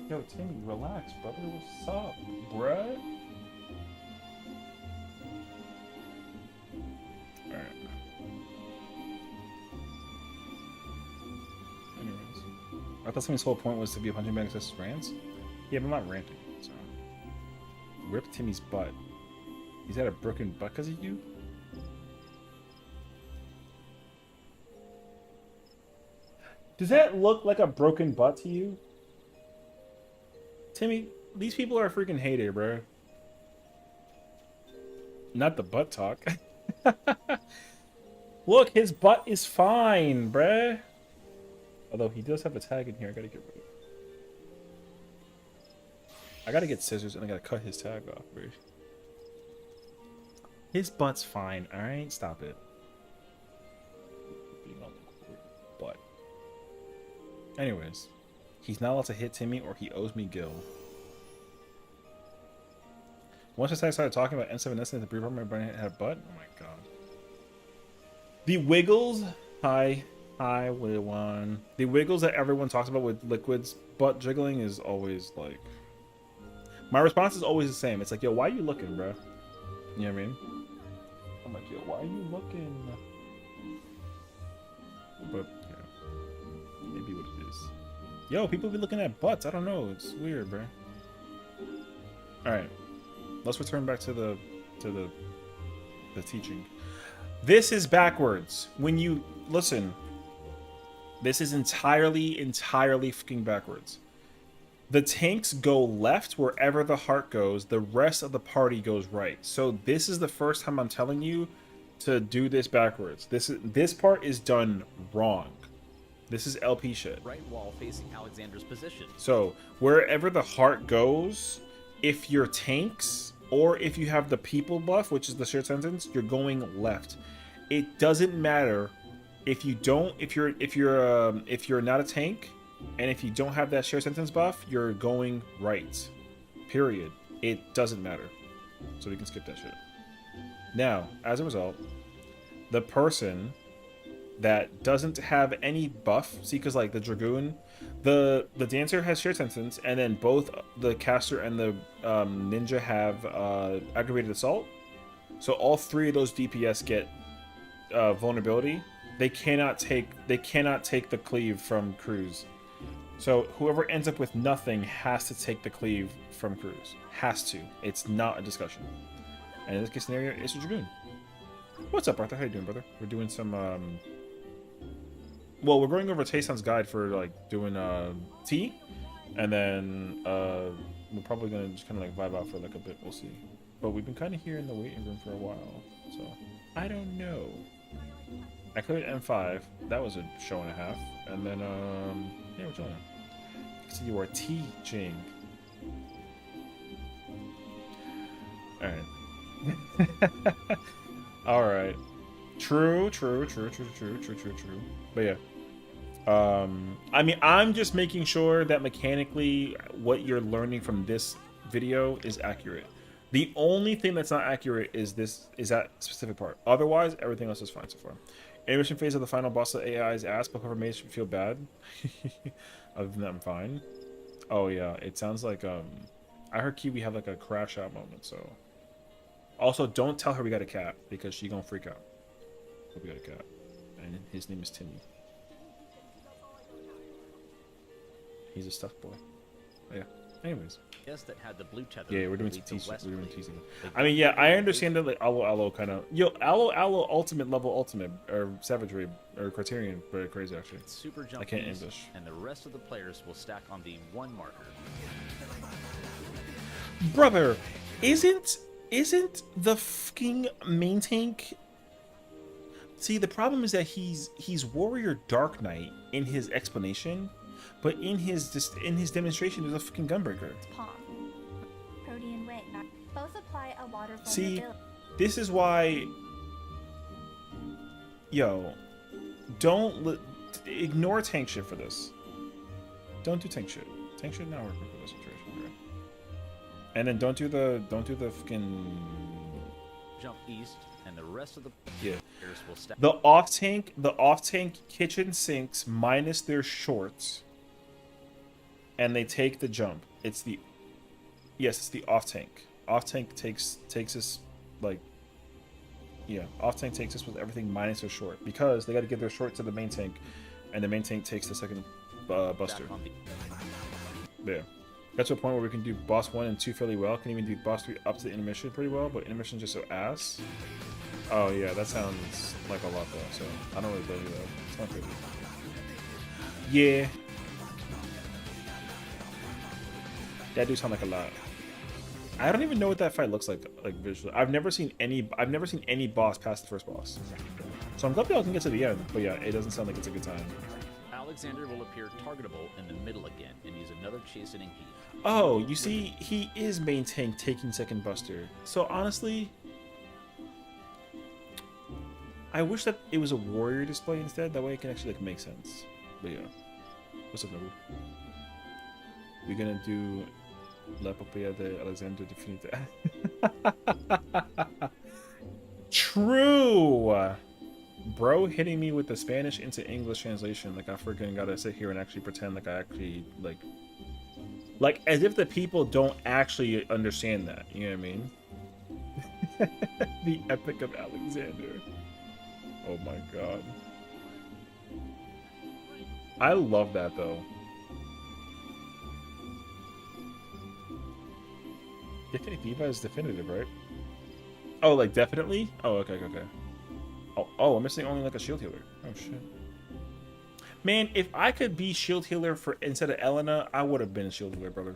Yo, Timmy, relax, brother. What's up, bruh? Alright. Anyways. I thought somebody's whole point was to be a punching bag against rants. Yeah, but I'm not ranting, so. Rip Timmy's butt. He's had a broken butt because of you? Does that look like a broken butt to you? Timmy, these people are freaking hater, bro. Not the butt talk. Look, his butt is fine, bruh. Although he does have a tag in here, I gotta get rid of. I gotta get scissors and I gotta cut his tag off, bro. His butt's fine, alright? Stop it. Butt. Anyways, he's not allowed to hit Timmy or he owes me Gil. Once I started talking about N7S and the breed my brain had a butt. Oh my god. The wiggles. Hi, one. The wiggles that everyone talks about with Liquid's butt jiggling is always like. My response is always the same. It's like, yo, why are you looking, bro? You know what I mean? I'm like, yo, why are you looking? But yeah, maybe what it is. Yo, people be looking at butts. I don't know. It's weird, bro. All right, let's return back to the teaching. This is backwards. When you listen, this is entirely fucking backwards. The tanks go left wherever the heart goes. The rest of the party goes right. So this is the first time I'm telling you to do this backwards. This part is done wrong. This is LP shit.
Right wall facing Alexander's position.
So wherever the heart goes, if you're tanks or if you have the people buff, which is the shared sentence, you're going left. It doesn't matter if you don't. If you're not a tank. And if you don't have that share sentence buff, you're going right. Period. It doesn't matter. So we can skip that shit. Now, as a result, the person that doesn't have any buff, see, because like the Dragoon, the Dancer has share sentence, and then both the Caster and the Ninja have aggravated assault. So all three of those DPS get vulnerability. They cannot take the cleave from Cruz. So whoever ends up with nothing has to take the cleave from Cruz. Has to. It's not a discussion. And in this case scenario, it's a Dragoon. What's up, Arthur? How you doing, brother? We're doing some well, we're going over Tayson's guide for like doing tea. And then we're probably gonna just kinda like vibe out for like a bit, we'll see. But we've been kinda here in the waiting room for a while. So I don't know. I cleared M5. That was a show and a half. And then yeah, we're chilling. So you are teaching. Alright. All right. True. But yeah. I mean, I'm just making sure that mechanically what you're learning from this video is accurate. The only thing that's not accurate is that specific part. Otherwise, everything else is fine so far. Animation phase of the final boss of AI's ass, but whoever made it feel bad. Other than that, I'm fine. Oh yeah, it sounds like I heard Kiwi have like a crash out moment. So also don't tell her we got a cat because she gonna freak out. But we got a cat, and his name is Timmy. He's a stuffed boy. But yeah. Anyways.
Yes, that had the blue tether.
Yeah, we're doing
lead to
teasing.
West
We're doing
Blade.
teasing.
The
I mean, yeah, I
green
understand that like Aloe kind of Aloe ultimate level ultimate or savagery or criterion, but crazy actually.
super jump
I can't
east,
English.
and the rest of the players will stack on the 1 marker.
Brother, isn't the fucking main tank? See, the problem is that he's Warrior Dark Knight in his explanation, but in his demonstration there's a fucking gunbreaker.
Palm. Protean wing. Both apply a water
See,
vulnerability.
this is why, yo, ignore tank shit for this. Don't do tank shit. Tank shit not working for this situation, right? And then don't do the fucking
Jump east, and the rest of the
yeah.
players will stack.
The off tank kitchen sinks minus their shorts, and they take the jump. It's the off tank. Off tank takes us like off tank takes us with everything minus their short because they got to give their short to the main tank, and the main tank takes the second buster.
Stack on the
There. Got to a point where we can do boss 1 and 2 fairly well. Can even do boss 3 up to the intermission pretty well, but intermission's just so ass. Oh yeah, that sounds like a lot though, so I don't really believe that. It's not crazy. Yeah. That do sound like a lot. I don't even know what that fight looks like visually. I've never seen any boss past the first boss. So I'm glad y'all can get to the end, but yeah, it doesn't sound like it's a good time.
Alexander will appear targetable in the middle again and use another chastening heat.
Oh, you see, he is main tank taking second buster. So honestly, I wish that it was a warrior display instead. That way it can actually like make sense. But yeah, what's up, Nobu? We're gonna do La Papaya de Alexander Definita. True. Bro hitting me with the Spanish into English translation, like I freaking gotta sit here and actually pretend like I actually like as if the people don't actually understand that. You know what I mean? The Epic of Alexander. Oh my god. I love that though. Definitiva is definitive, right? Oh, like definitely? Oh, okay. Oh, I'm missing only like a shield healer. Oh shit. Man, if I could be shield healer for instead of Elena, I would have been a shield healer, brother.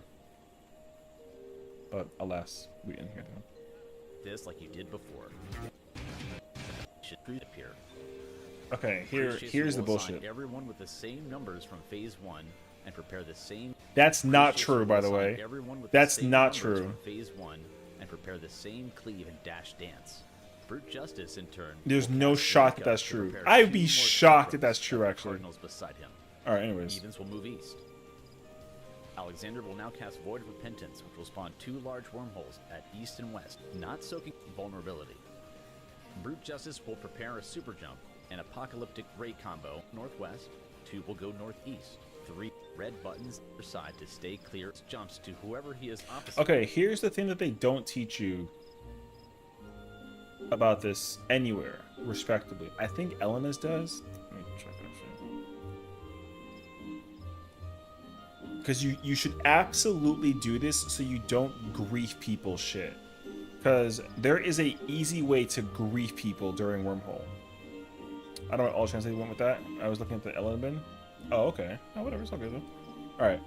But alas, we didn't hear that.
This like you did before. Should appear.
Okay,
Chaser
here's the
will assign
bullshit.
Everyone with the same numbers from phase 1 and prepare the same.
That's not
Chaser
true,
will
by the
assign
way.
everyone with the
That's
same
not
numbers
true.
From phase 1 and prepare the same cleave and dash dance. Brute Justice, in turn.
There's
will
no
cast
shot
Wake
that
Up
that's
to
true.
prepare
I'd
2
be
more
shocked if
Cardinals
that's true,
and
actually.
Cardinals beside him.
Alright, anyways.
Evens will move east. Alexander will now cast Void of Repentance, which will spawn 2 large wormholes at east and west, not soaking vulnerability. Brute Justice will prepare a super jump, an Apocalyptic Ray combo northwest. 2 will go northeast. 3 red buttons either side to stay clear. Jumps to whoever he is opposite.
Okay, here's the thing that they don't teach you about this anywhere, respectively. I think Elena's does. Let me check that shit. Because you should absolutely do this so you don't grief people shit. Because there is a easy way to grief people during Wormhole. I don't know what all translate went with that. I was looking at the Elena bin. Oh, okay. Oh, whatever. It's all good, though. Alright.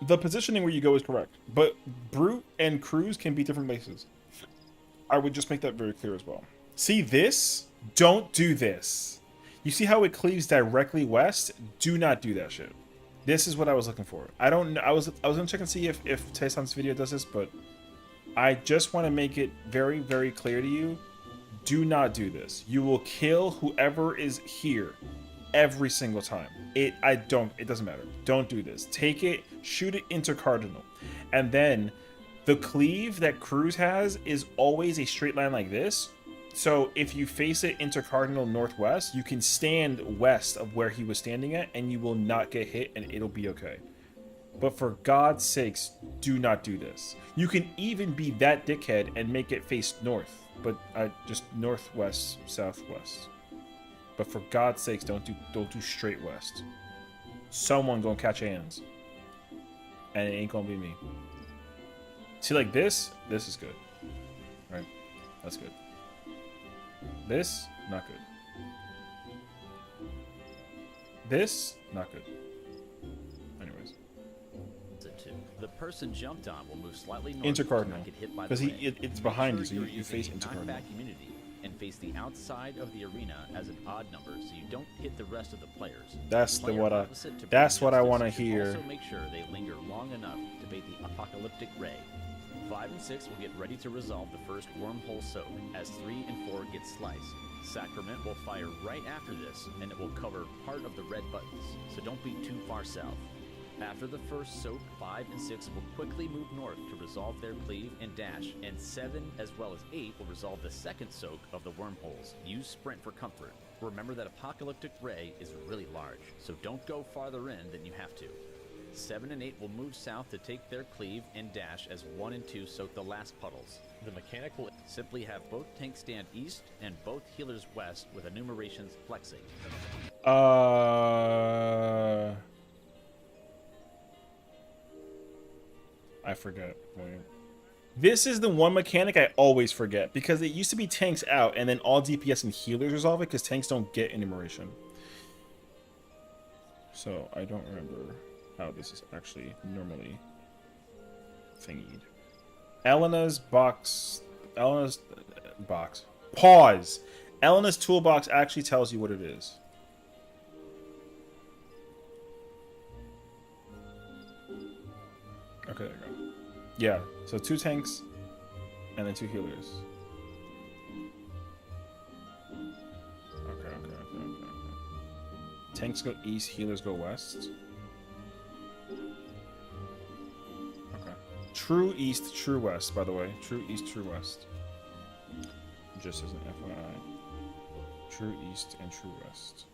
The positioning where you go is correct. But Brute and Cruise can be different bases. I would just make that very clear as well. See this? Don't do this. You see how it cleaves directly west? Do not do that shit. This is what I was looking for. I don't know. I was gonna check and see if Tayson's video does this, but I just want to make it very, very clear to you. Do not do this. You will kill whoever is here every single time. It doesn't matter. Don't do this. Take it, shoot it into cardinal. And then the cleave that Cruz has is always a straight line like this. So if you face it into cardinal northwest, you can stand west of where he was standing at and you will not get hit and it'll be okay. But for God's sakes, do not do this. You can even be that dickhead and make it face north, but just northwest, southwest. But for God's sakes, don't do straight west. Someone gonna catch hands, and it ain't gonna be me. See, like this is good, right? That's good. This, not good. This, not good. Anyways.
The person jumped on will move slightly north
Intercardinal.
because
it's behind you, so you face intercardinal.
Knockback immunity and face the outside of the arena as an odd number, so you don't hit the rest of the players.
That's
Player
what I
opposite to
that's
bring
what I
justice
want to
should
hear.
Also make sure they linger long enough to bait the apocalyptic ray. 5 and 6 will get ready to resolve the first wormhole soak as 3 and 4 get sliced. Sacrament will fire right after this, and it will cover part of the red buttons, so don't be too far south. After the first soak, 5 and 6 will quickly move north to resolve their cleave and dash, and 7 as well as 8 will resolve the second soak of the wormholes. Use sprint for comfort. Remember that Apocalyptic Ray is really large, so don't go farther in than you have to. 7 and 8 will move south to take their cleave and dash as 1 and 2 soak the last puddles. The mechanic will simply have both tanks stand east and both healers west with enumerations flexing.
I forget. Wait. This is the one mechanic I always forget because it used to be tanks out and then all DPS and healers resolve it because tanks don't get enumeration. So I don't remember how this is actually normally thingied. Elena's box. Pause. Elena's toolbox actually tells you what it is. Okay, there you go. Yeah, so 2 tanks and then 2 healers. Okay. Tanks go east, healers go west. Okay. True east, true west, by the way. True east, true west. Just as an FYI. True east and true west.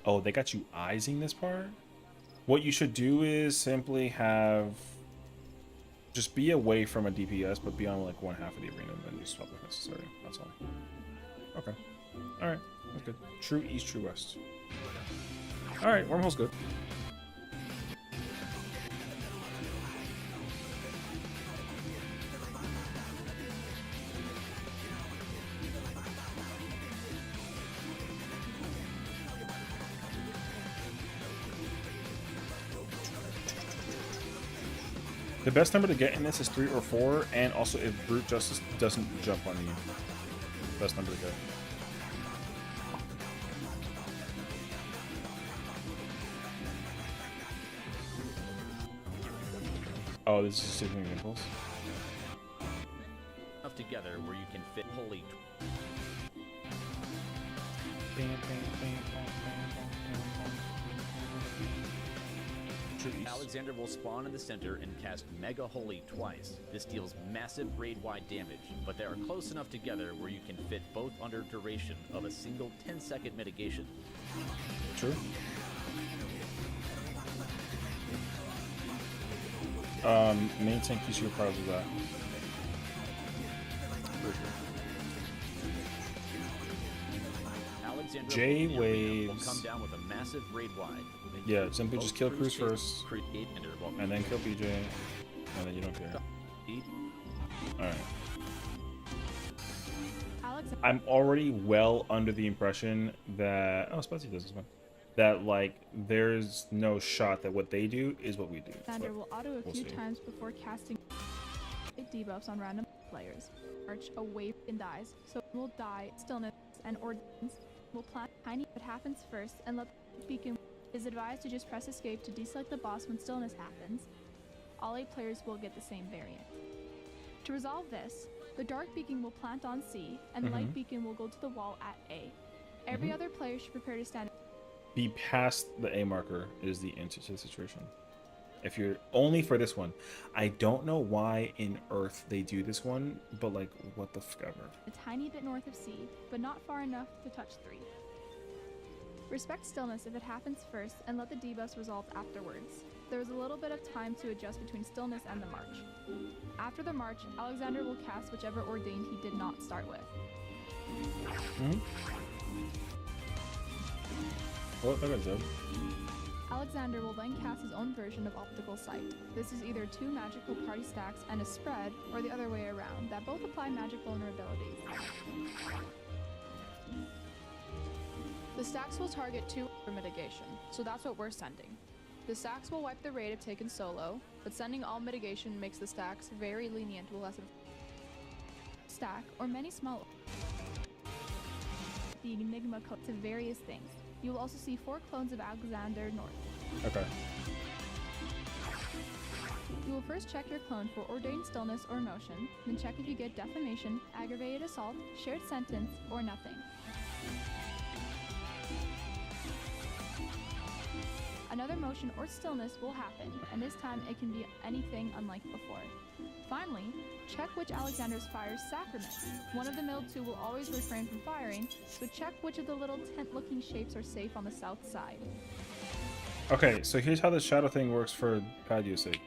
Oh, they got you eyesing this part? What you should do is simply have... Just be away from a DPS, but be on like one half of the arena, and then just swap if necessary. That's all. Okay. Alright, that's good. True east, true west. Alright, wormhole's good. The best number to get in this is 3 or 4, and also if Brute Justice doesn't jump on you. Best number to get. Oh, this is just taking impulse.
Up together where you can fit holy. Alexander will spawn in the center and cast Mega Holy twice. This deals massive raid-wide damage, but they are close enough together where you can fit both under duration of a single 10-second mitigation.
True. Main tank use your probably that.
Alexander
J-Waves.
will come down with a massive raid-wide.
Yeah, simply just kill Cruz first, and then kill BJ, and then you don't care. Alright. I'm already well under the impression that... Oh, Spicy does this one. That, like, there's no shot that what they do is what we do.
Alexander will auto a few
see.
times before casting debuffs on random players. March away and dies, so will die, stillness, and ordinance will plant tiny what happens first and let the beacon It is advised to just press escape to deselect the boss when stillness happens. All 8 players will get the same variant. To resolve this, the dark beacon will plant on C, and the light beacon will go to the wall at A. Every other player should prepare to stand.
Be past the A marker is the answer to the situation. If you're only for this one, I don't know why in Earth they do this one, but like, what the fuck ever.
A tiny bit north of C, but not far enough to touch 3. Respect stillness if it happens first, and let the debuffs resolve afterwards. There is a little bit of time to adjust between stillness and the march. After the march, Alexander will cast whichever ordained he did not start with.
What? Look at Zeb.
Alexander will then cast his own version of Optical Sight. This is either 2 magical party stacks and a spread, or the other way around, that both apply magic vulnerabilities. The stacks will target 2 for mitigation, so that's what we're sending. The stacks will wipe the raid if taken solo, but sending all mitigation makes the stacks very lenient with less of stack or many small the Enigma code to various things. You will also see 4 clones of Alexander North.
Okay.
You will first check your clone for Ordained Stillness or Motion, then check if you get Defamation, Aggravated Assault, Shared Sentence, or nothing. Another motion or stillness will happen, and this time it can be anything unlike before. Finally, check which Alexander's fires Sacrament. One of the middle 2 will always refrain from firing, so check which of the little tent-looking shapes are safe on the south side.
Okay, so here's how the shadow thing works for bad usage.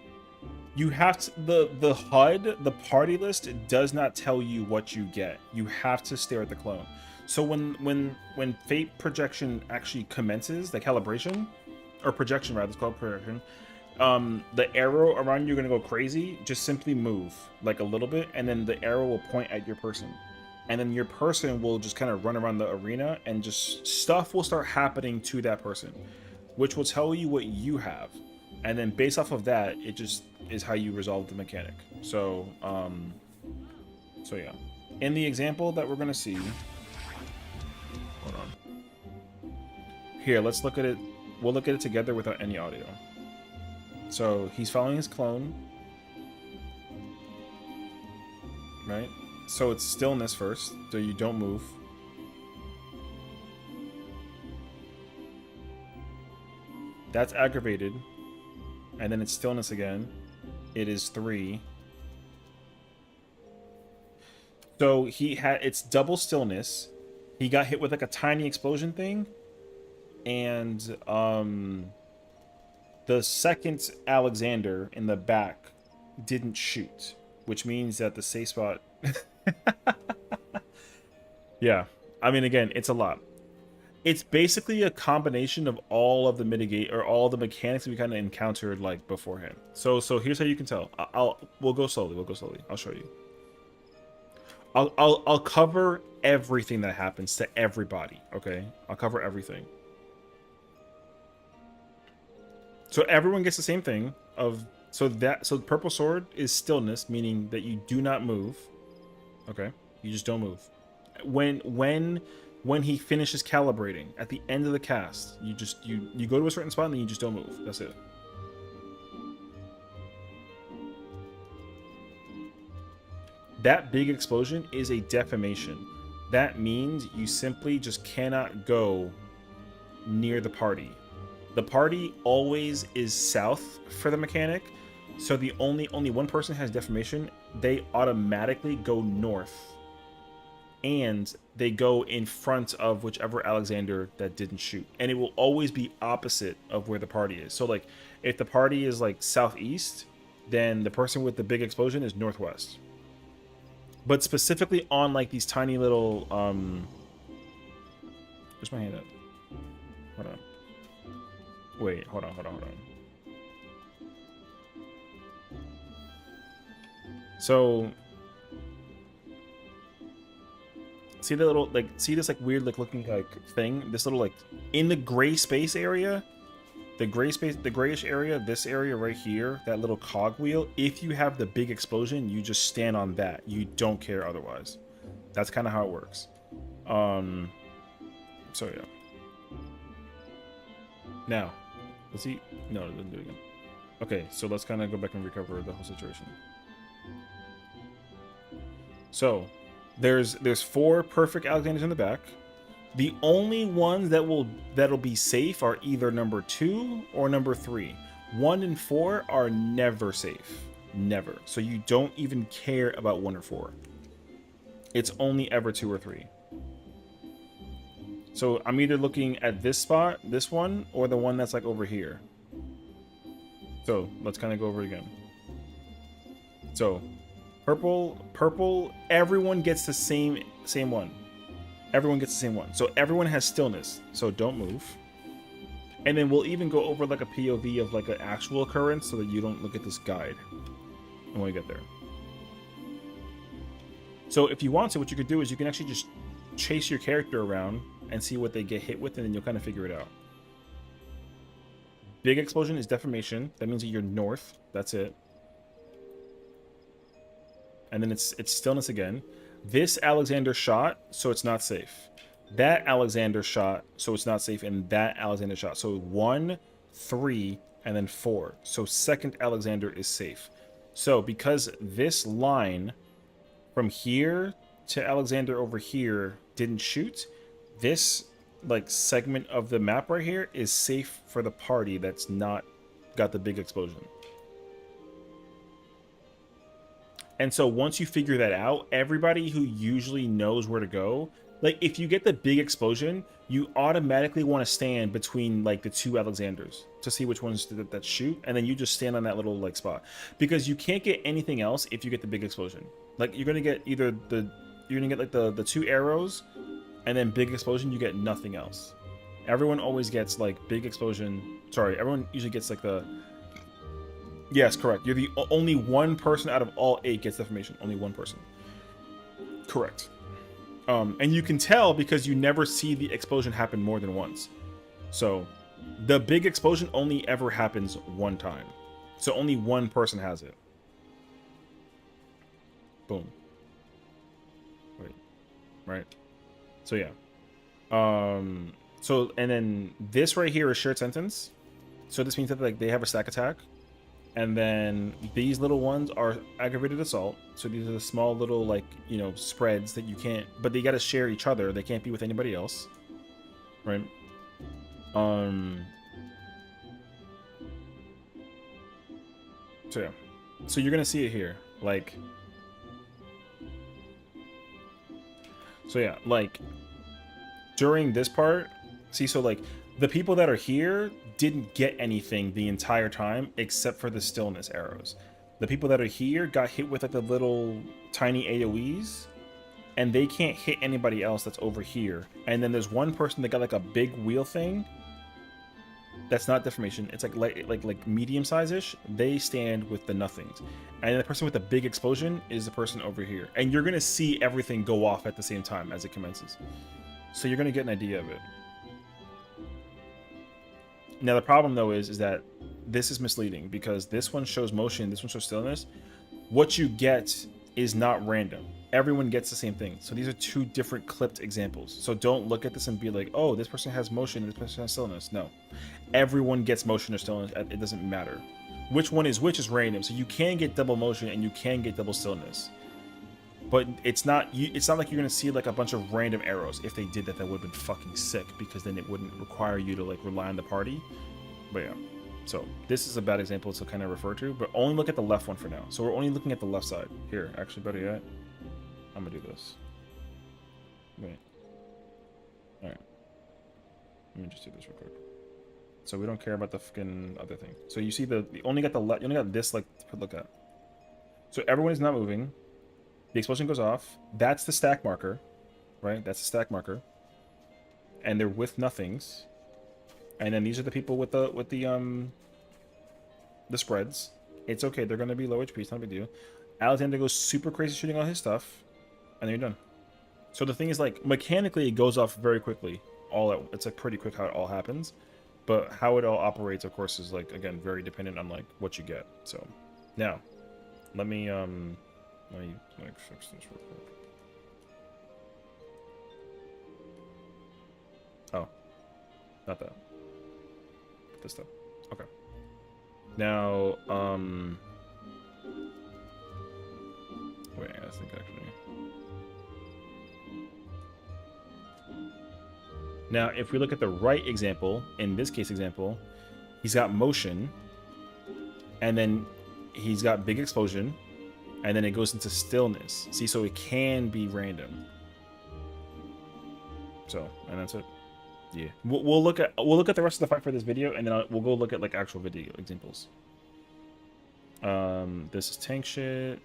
You have to, the HUD, the party list, does not tell you what you get. You have to stare at the clone. So when Fate Projection actually commences, the calibration, or projection rather, it's called projection, the arrow around you are going to go crazy. Just simply move like a little bit, and then the arrow will point at your person, and then your person will just kind of run around the arena, and just stuff will start happening to that person, which will tell you what you have, and then based off of that, it just is how you resolve the mechanic. So so yeah, in the example that we're going to see, hold on here, let's look at it. We'll look at it together without any audio. So he's following his clone, right? So it's stillness first, so you don't move. That's aggravated, and then it's stillness again. It is 3. So it's double stillness. He got hit with like a tiny explosion thing, and the second Alexander in the back didn't shoot, which means that the safe spot yeah, I mean, again, it's a lot. It's basically a combination of all of the all the mechanics we kind of encountered like beforehand. So here's how you can tell. We'll go slowly. I'll show you. I'll cover everything that happens to everybody. Okay, I'll cover everything. So everyone gets the same thing so the purple sword is stillness, meaning that you do not move. Okay, you just don't move. When he finishes calibrating at the end of the cast, you go to a certain spot and then you just don't move. That's it. That big explosion is a defamation. That means you simply just cannot go near the party. The party always is south for the mechanic, so the only one person has defamation, they automatically go north, and they go in front of whichever Alexander that didn't shoot, and it will always be opposite of where the party is. So like if the party is like southeast, then the person with the big explosion is northwest. But specifically on like these tiny little where's my hand at? Hold on. Wait, hold on. So see the little see this like weird looking like thing? This little like in the gray space area, the grayish area, this area right here, that little cogwheel, if you have the big explosion, you just stand on that. You don't care otherwise. That's kind of how it works. So yeah. Now, let's see. No, it didn't do it again. Okay, so let's kind of go back and recover the whole situation. So, there's 4 perfect Alexanders in the back. The only ones that'll be safe are either number 2 or number 3. 1 and 4 are never safe. Never. So you don't even care about 1 or 4. It's only ever 2 or 3. So I'm either looking at this spot, this one, or the one that's like over here. So let's kind of go over it again. So purple, everyone gets the same one. Everyone gets the same one. So everyone has stillness. So don't move. And then we'll even go over like a POV of like an actual occurrence so that you don't look at this guide when we get there. So if you want to, what you could do is you can actually just chase your character around and see what they get hit with, and then you'll kind of figure it out. Big explosion is deformation. That means that you're north. That's it. And then it's stillness again. This Alexander shot, so it's not safe. That Alexander shot, so it's not safe, and that Alexander shot. So 1, 3, and then 4. So second Alexander is safe. So because this line from here to Alexander over here didn't shoot, this like segment of the map right here is safe for the party that's not got the big explosion. And so once you figure that out, everybody who usually knows where to go, like if you get the big explosion, you automatically want to stand between like the 2 Alexanders to see which ones that shoot, and then you just stand on that little like spot, because you can't get anything else if you get the big explosion. Like you're gonna get either you're gonna get like the 2 arrows, and then big explosion. You get nothing else. Everyone always gets like big explosion. Sorry, everyone usually gets like the. Yes, correct. You're the only one person out of all 8 gets deformation. Only one person. Correct. And you can tell because you never see the explosion happen more than once. So the big explosion only ever happens one time. So only one person has it. Boom. Wait. Right. So yeah. So and then this right here is shared sentence. So this means that like they have a stack attack. And then these little ones are aggravated assault. So these are the small little, like, you know, spreads that you can't, but they got to share each other. They can't be with anybody else. Right? So yeah. So you're going to see it here. Like, so yeah, like during this part, see, so like the people that are here didn't get anything the entire time except for the stillness arrows. The people that are here got hit with like the little tiny AoEs, and they can't hit anybody else that's over here. And then there's one person that got like a big wheel thing. That's not deformation. It's like medium size-ish. They stand with the nothings. And the person with the big explosion is the person over here. And you're gonna see everything go off at the same time as it commences. So you're gonna get an idea of it. Now the problem though is that this is misleading because this one shows motion, this one shows stillness. What you get is not random. Everyone gets the same thing. So these are 2 different clipped examples. So don't look at this and be like, oh, this person has motion and this person has stillness. No. Everyone gets motion or stillness. It doesn't matter. Which one is which is random. So you can get double motion and you can get double stillness. But it's not like you're gonna see like a bunch of random arrows. If they did that, that would have been fucking sick, because then it wouldn't require you to like rely on the party. But yeah, so this is a bad example to kind of refer to, but only look at the left one for now. So we're only looking at the left side here. Actually, better yet, I'm gonna do this. Wait. All right. Let me just do this real quick. So we don't care about the fucking other thing. So you see you only got you only got this like to look at. So everyone is not moving. The explosion goes off. That's the stack marker, right? That's the stack marker. And they're with nothings. And then these are the people with the spreads. It's okay. They're going to be low HP. It's not a big deal. Alexander goes super crazy shooting all his stuff. And then you're done. So the thing is, like, mechanically, it goes off very quickly. It's like pretty quick how it all happens. But how it all operates, of course, is like, again, very dependent on like what you get. So now, let me fix this real quick. Oh, not that. put this stuff. Okay. Now, wait, I think actually. Now, if we look at the right example, in this case example, he's got motion, and then he's got big explosion, and then it goes into stillness. See, so it can be random. So, and that's it. Yeah, we'll look at the rest of the fight for this video, and then we'll go look at like actual video examples. This is tank shit.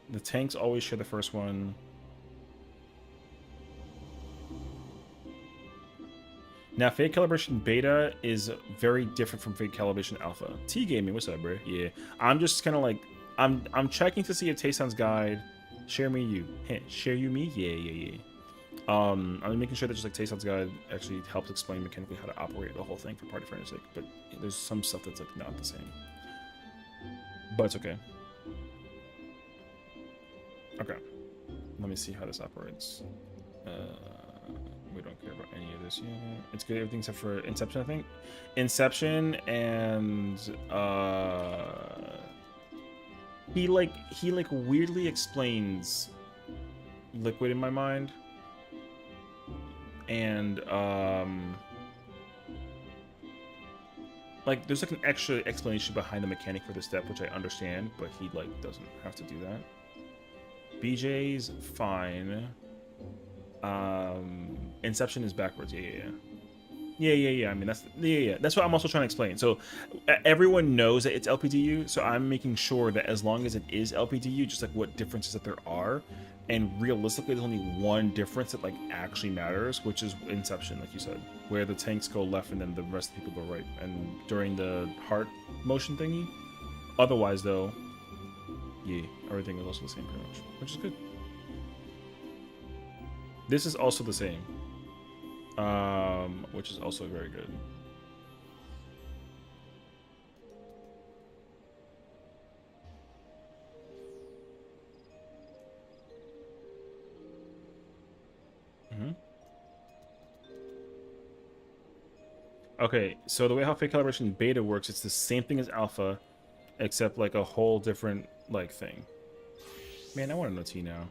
The tanks always share the first one. Now, Fate Calibration Beta is very different from Fate Calibration Alpha. T Gaming, what's up, bro? Yeah, I'm just kind of like, I'm checking to see if Tayson's guide, share me you, share you me, yeah. I'm making sure that just like Tayson's guide actually helps explain mechanically how to operate the whole thing for party friend's sake. But there's some stuff that's like not the same, but it's okay. Okay, let me see how this operates. We don't care about any of this yet. It's good, everything except for Inception, I think. Inception and he weirdly explains Liquid in my mind. And like there's like an extra explanation behind the mechanic for this step, which I understand, but he like doesn't have to do that. BJ's fine. Inception is backwards. Yeah. I mean, that's what I'm also trying to explain. So everyone knows that it's LPDU, so I'm making sure that as long as it is LPDU, just like what differences that there are, and realistically there's only one difference that like actually matters, which is Inception, like you said, where the tanks go left and then the rest of the people go right, and during the heart motion thingy. Otherwise though, yeah, everything is also the same pretty much, which is good. This is also the same, which is also very good. Okay, so the way how Fate Calibration Beta works, it's the same thing as Alpha, except like a whole different like thing. Man, I want to know T now.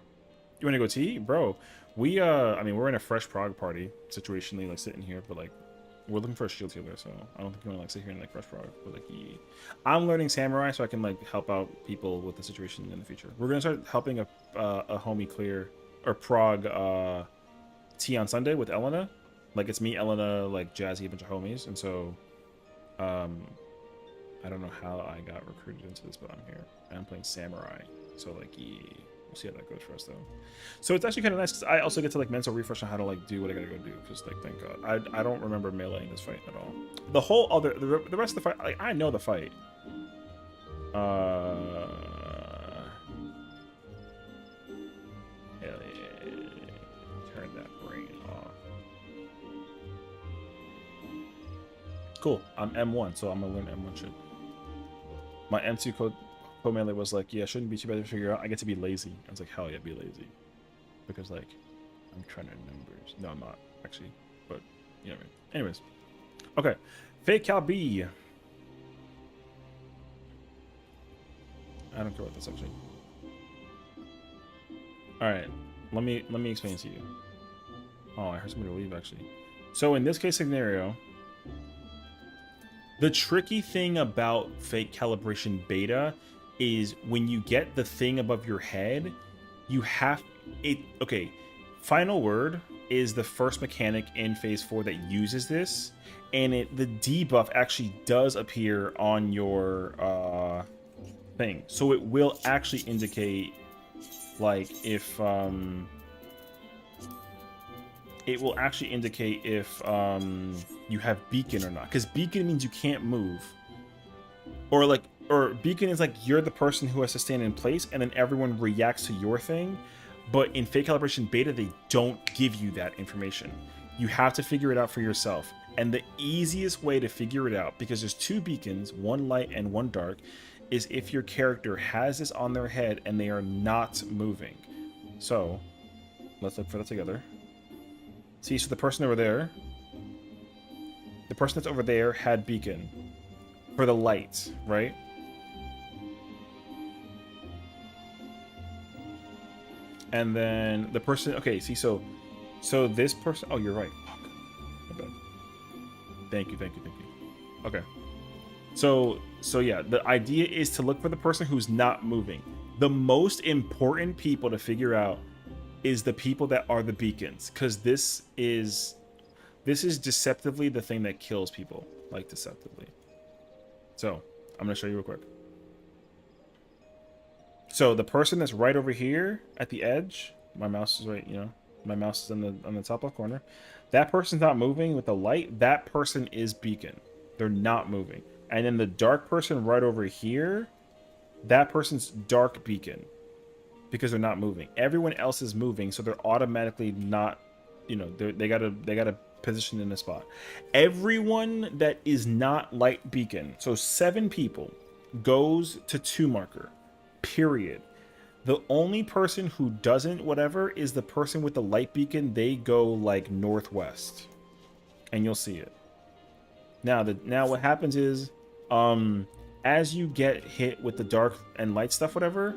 You want to go T? Bro, we, I mean, we're in a fresh prog party, situationally, like, sitting here, but, like, we're looking for a shield healer, so I don't think you want to, like, sit here and, like, fresh prog, but, like, yeah. I'm learning Samurai so I can, like, help out people with the situation in the future. We're going to start helping a homie clear, or prog, T on Sunday with Elena. Like, it's me, Elena, like, Jazzy, a bunch of homies, and so, I don't know how I got recruited into this, but I'm here, and I'm playing Samurai, so, like, yeah. We'll see how that goes for us, though. So it's actually kind of nice because I also get to like mental refresh on how to like do what I gotta go do. Because like, thank God, I don't remember meleeing this fight at all. The whole other, the rest of the fight, like I know the fight. Hell yeah! Turn that brain off. Cool. I'm M1, so I'm gonna learn M1 shit. My M2 code. Melee was like, yeah, shouldn't be too bad to figure out. I get to be lazy. I was like, hell yeah, be lazy. Because, like, I'm trying to numbers. No, I'm not, actually. But, you know what I mean. Anyways. Okay. Fate Cal B. I don't care about this, actually. Alright. Let me explain it to you. Oh, I heard somebody leave, actually. So, in this case scenario, the tricky thing about Fate Calibration Beta is when you get the thing above your head, you have it. Okay, Final Word is the first mechanic in Phase 4 that uses this, and the debuff actually does appear on your thing, so it will actually indicate like if it will actually indicate if you have beacon or not, because beacon means you can't move, or beacon is like you're the person who has to stand in place and then everyone reacts to your thing. But in Fate Calibration Beta, they don't give you that information. You have to figure it out for yourself. And the easiest way to figure it out, because there's two beacons, one light and one dark, is if your character has this on their head and they are not moving. So let's look for that together. See, so the person over there, person that's over there had beacon for the light, right? And then the person, okay, see, so this person, oh, you're right. Fuck. My bad. Thank you. Okay. So yeah, the idea is to look for the person who's not moving. The most important people to figure out is the people that are the beacons, because this is deceptively the thing that kills people, like deceptively. So I'm gonna show you real quick. So the person that's right over here at the edge, my mouse is right, my mouse is on the top left corner. That person's not moving with the light. That person is beacon. They're not moving. And then the dark person right over here, that person's dark beacon, because they're not moving. Everyone else is moving, so they're automatically not, they gotta position in a spot. Everyone that is not light beacon, so 7 people, goes to 2 marker. Period. The only person who doesn't whatever is the person with the light beacon. They go like northwest, and you'll see it. Now what happens is, as you get hit with the dark and light stuff, whatever,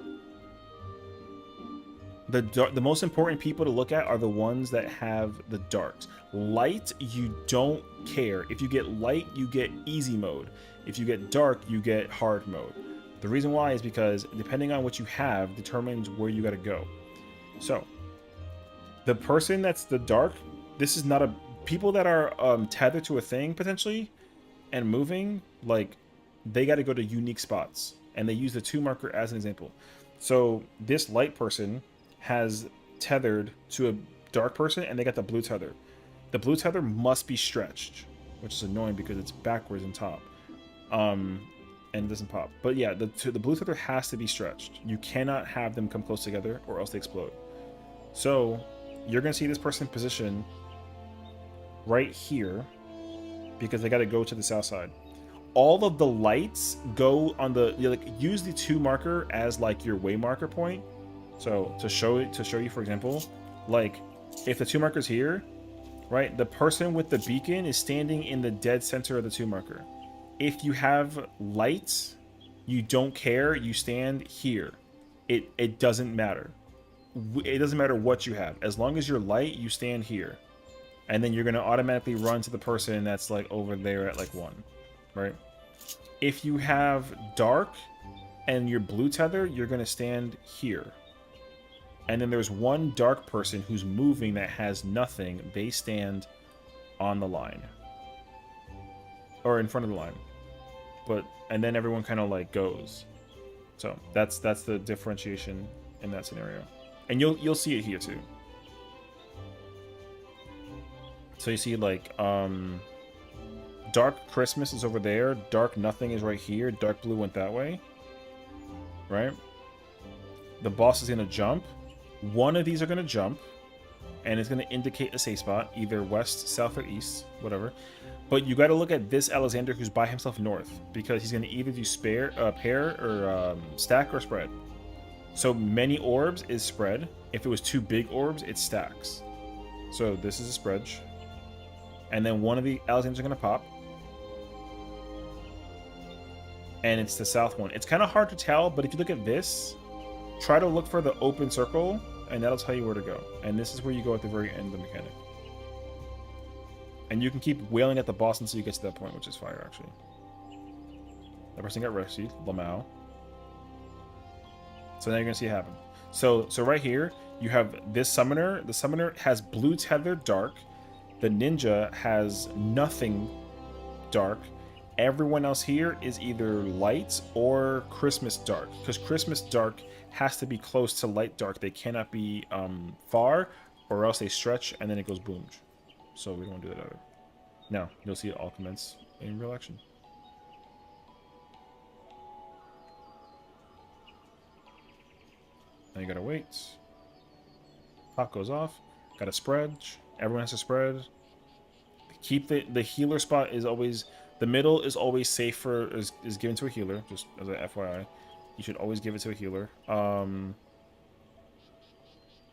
the most important people to look at are the ones that have the darks. Light, you don't care. If you get light, you get easy mode. If you get dark, you get hard mode. The reason why is because depending on what you have determines where you got to go. So the person that's the dark, this is not a people that are tethered to a thing potentially and moving, like they got to go to unique spots, and they use the 2 marker as an example. So this light person has tethered to a dark person, and they got the blue tether. The blue tether must be stretched, which is annoying because it's backwards and top. And it doesn't pop. But yeah, the blue tether has to be stretched. You cannot have them come close together or else they explode. So you're going to see this person position right here because they got to go to the south side. All of the lights go on the, use the 2 marker as like your way marker point. So to show you, for example, like if the 2 marker's here, right, the person with the beacon is standing in the dead center of the 2 marker. If you have lights, you don't care, you stand here. It doesn't matter. It doesn't matter what you have. As long as you're light, you stand here. And then you're going to automatically run to the person that's like over there at like 1, right? If you have dark and your blue tether, you're going to stand here. And then there's 1 dark person who's moving that has nothing. They stand on the line. Or in front of the line. And then everyone kind of like goes. So that's the differentiation in that scenario. And you'll see it here too. So you see like dark Christmas is over there, dark nothing is right here, dark blue went that way. Right? The boss is gonna jump. One of these are gonna jump, and it's gonna indicate a safe spot, either west, south, or east, whatever. But you got to look at this Alexander who's by himself north, because he's going to either do pair or stack or spread. So many orbs is spread. If it was 2 big orbs, it stacks. So this is a spread. And then one of the Alexanders are going to pop. And it's the south one. It's kind of hard to tell, but if you look at this, try to look for the open circle, and that'll tell you where to go. And this is where you go at the very end of the mechanic. And you can keep wailing at the boss until you get to that point, which is fire, actually. That person got rescued, Lamau. So now you're going to see it happen. So right here, you have this summoner. The summoner has blue tether dark. The ninja has nothing dark. Everyone else here is either light or Christmas dark, because Christmas dark has to be close to light dark. They cannot be far, or else they stretch and then it goes boom. So we don't do that either. Now, you'll see it all commence in real action. Now you gotta wait. Pop goes off. Gotta spread. Everyone has to spread. Keep the healer spot is always... The middle is always safe for... is given to a healer, just as a FYI. You should always give it to a healer.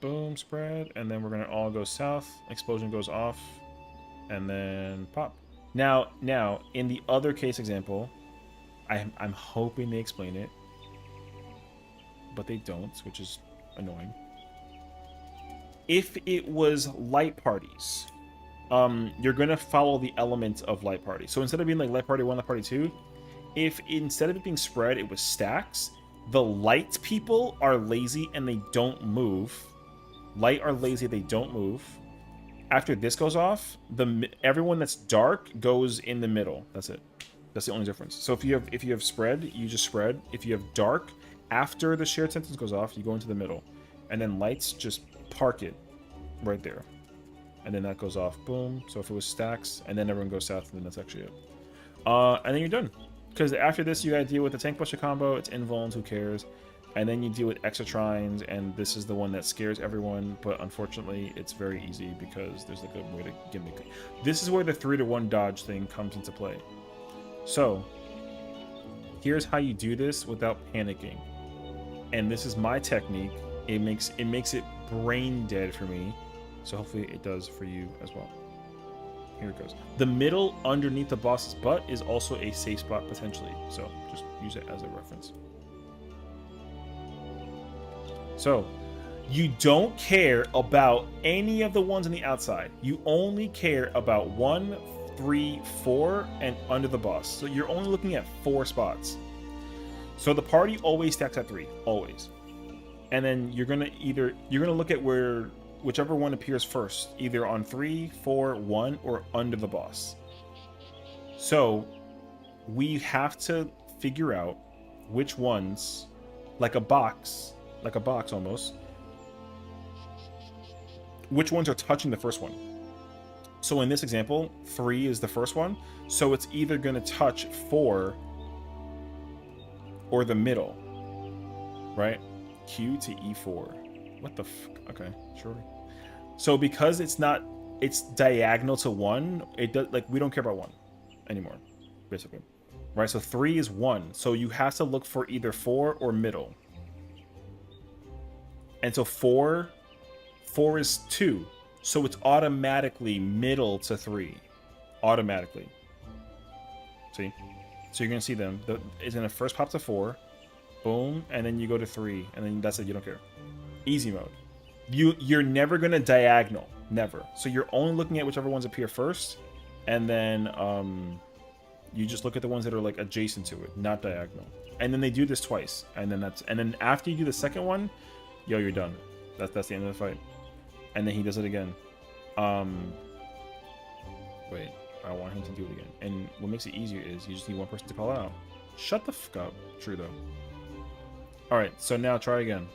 Boom, spread. And then we're gonna all go south. Explosion goes off. And then pop. Now, in the other case example, I'm hoping they explain it, but they don't, which is annoying. If it was light parties, you're gonna follow the elements of light party. So instead of being like light party 1, light party 2, if instead of it being spread, it was stacks, the light people are lazy and they don't move. Light are lazy, they don't move. After this goes off, everyone that's dark goes in the middle. That's it. That's the only difference. So if you have spread, you just spread. If you have dark, after the shared sentence goes off, you go into the middle, and then lights just park it right there, and then that goes off. Boom. So if it was stacks, and then everyone goes south, and then that's actually it. And then you're done. Because after this, you gotta deal with the tank pusher combo. It's invulns, who cares? And then you deal with extra trines, and this is the one that scares everyone, but unfortunately, it's very easy because there's like a way to gimmick. This is where the 3-to-1 dodge thing comes into play. So, here's how you do this without panicking. And this is my technique. It makes it brain dead for me, so hopefully it does for you as well. Here it goes. The middle underneath the boss's butt is also a safe spot potentially, so just use it as a reference. So, you don't care about any of the ones on the outside. You only care about 1, 3, 4, and under the boss. So you're only looking at 4 spots. So the party always stacks at 3, always. And then you're gonna look at whichever one appears first, either on 3, 4, 1, or under the boss. So we have to figure out which ones, like a box almost, which ones are touching the first one. So in this example, 3 is the first one, so it's either going to touch 4 or the middle, right? Q to E4. What the okay, sure. So because it's diagonal to 1, it does, like, we don't care about 1 anymore, basically, right? So 3 is 1, so you have to look for either 4 or middle. And so 4 is 2, so it's automatically middle to 3, automatically. See, so you're gonna see them. It's gonna first pop to 4, boom, and then you go to 3, and then that's it. You don't care. Easy mode. You're never gonna diagonal, never. So you're only looking at whichever ones appear first, and then you just look at the ones that are like adjacent to it, not diagonal. And then they do this twice, and then after you do the second one, yo, you're done. That's the end of the fight. And then he does it again. Wait, I want him to do it again. And what makes it easier is you just need one person to call out. Shut the fuck up. True though. All right, so now try again.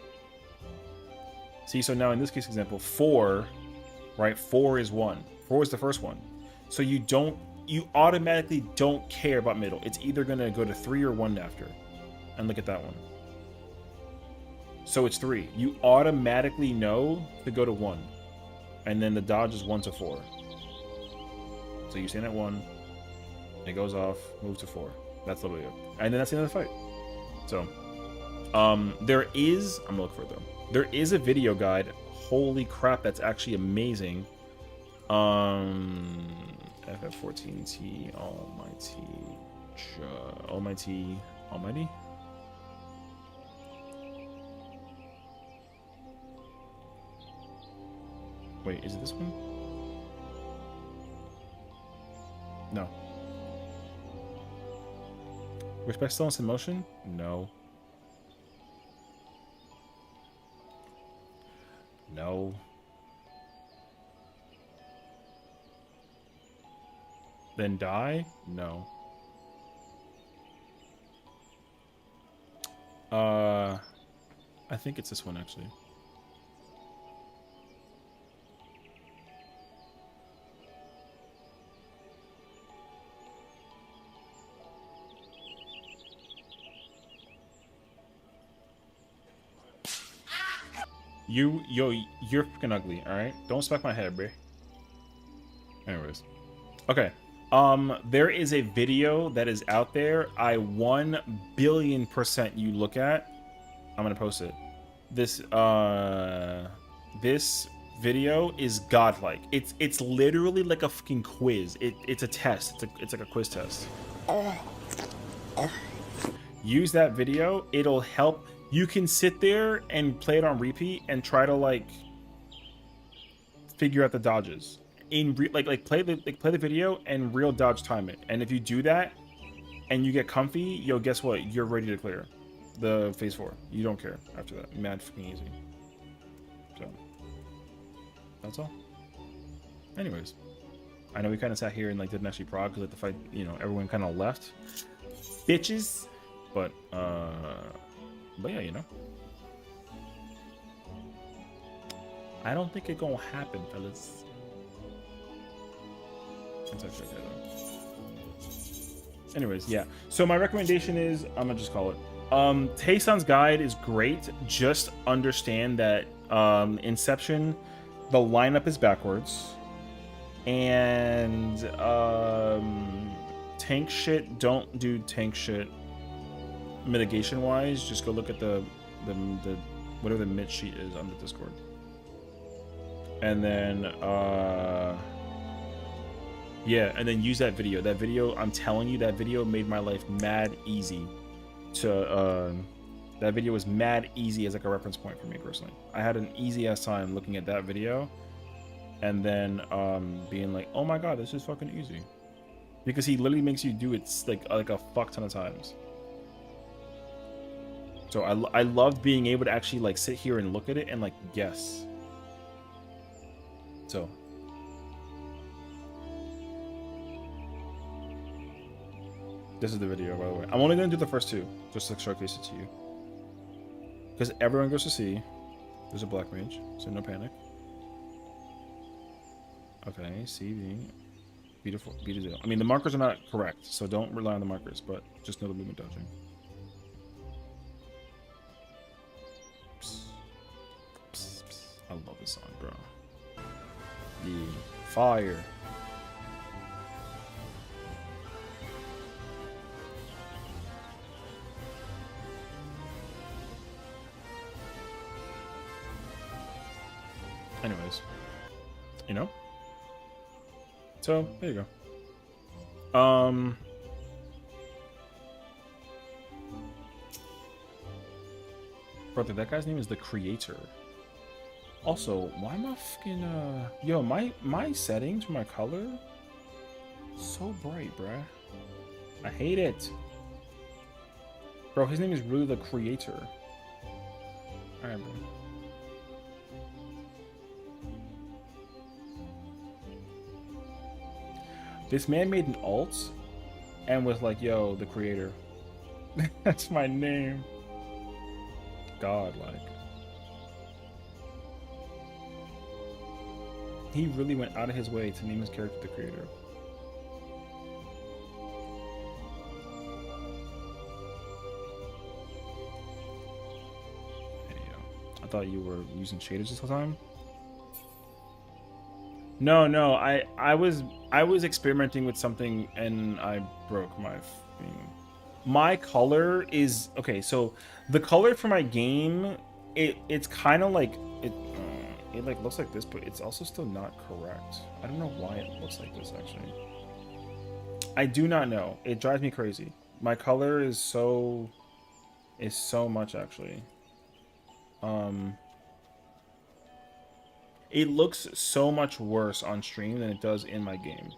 See, so now in this case example, 4, right? 4 is 1. 4 is the first one. So you automatically don't care about middle. It's either gonna go to 3 or 1 after. And look at that one. So it's 3. You automatically know to go to 1. And then the dodge is 1 to 4. So you stand at 1, it goes off, move to 4. That's literally it. And then that's the end of the fight. So, I'm gonna look for it though. There is a video guide. Holy crap, that's actually amazing. FF14T, Almighty? Wait, is it this one? No. Respect stillness in motion? No. No. Then die? No. I think it's this one actually. You're freaking ugly, alright? Don't smack my head, bro. Anyways. Okay. There is a video that is out there. I 1,000,000,000% you look at. I'm gonna post it. This video is godlike. It's literally like a fucking quiz. It's a test. It's like a quiz test. Use that video. It'll help. You can sit there and play it on repeat and try to like figure out the dodges play the video and real dodge time it. And if you do that and you get comfy, yo, guess what? You're ready to clear the phase 4. You don't care after that. Mad fucking easy. So that's all. Anyways, I know we kind of sat here and like didn't actually prog because like the fight, you know, everyone kind of left, bitches. But yeah, you know, I don't think it gonna happen, fellas. It's actually okay though. Anyways, yeah. So my recommendation is, I'm gonna just call it. Tayson's guide is great. Just understand that Inception, the lineup is backwards, and tank shit. Don't do tank shit. Mitigation wise, just go look at the whatever the mid sheet is on the Discord, and then yeah, and then use that video. That video, I'm telling you, that video made my life mad easy. To that video was mad easy as like a reference point for me personally. I had an easy ass time looking at that video, and then being like, oh my god, this is fucking easy, because he literally makes you do it like a fuck ton of times. So I loved being able to actually like sit here and look at it and like guess. So this is the video, by the way. I'm only gonna do the first 2, just to showcase it to you, because everyone goes to C. There's a black mage, so no panic. Okay, C, B, beautiful, B to 0. I mean, the markers are not correct, so don't rely on the markers, but just know the movement dodging. I love this song, bro. Yeah. Fire. Anyways, you know? So, there you go. Brother, that guy's name is The Creator. Also, why am I fucking, yo, my settings for my color, so bright, bruh. I hate it. Bro, his name is really The Creator. Alright, bro. This man made an alt and was like, yo, The Creator. That's my name. God-like. He really went out of his way to name his character The Creator. Hey, I thought you were using shaders this whole time. No, I was experimenting with something and I broke my thing. My color is okay. So the color for my game, it's kind of like it like looks like this, but it's also still not correct. I don't know why it looks like this actually. I do not know. It drives me crazy. My color is so much actually. It looks so much worse on stream than it does in my game.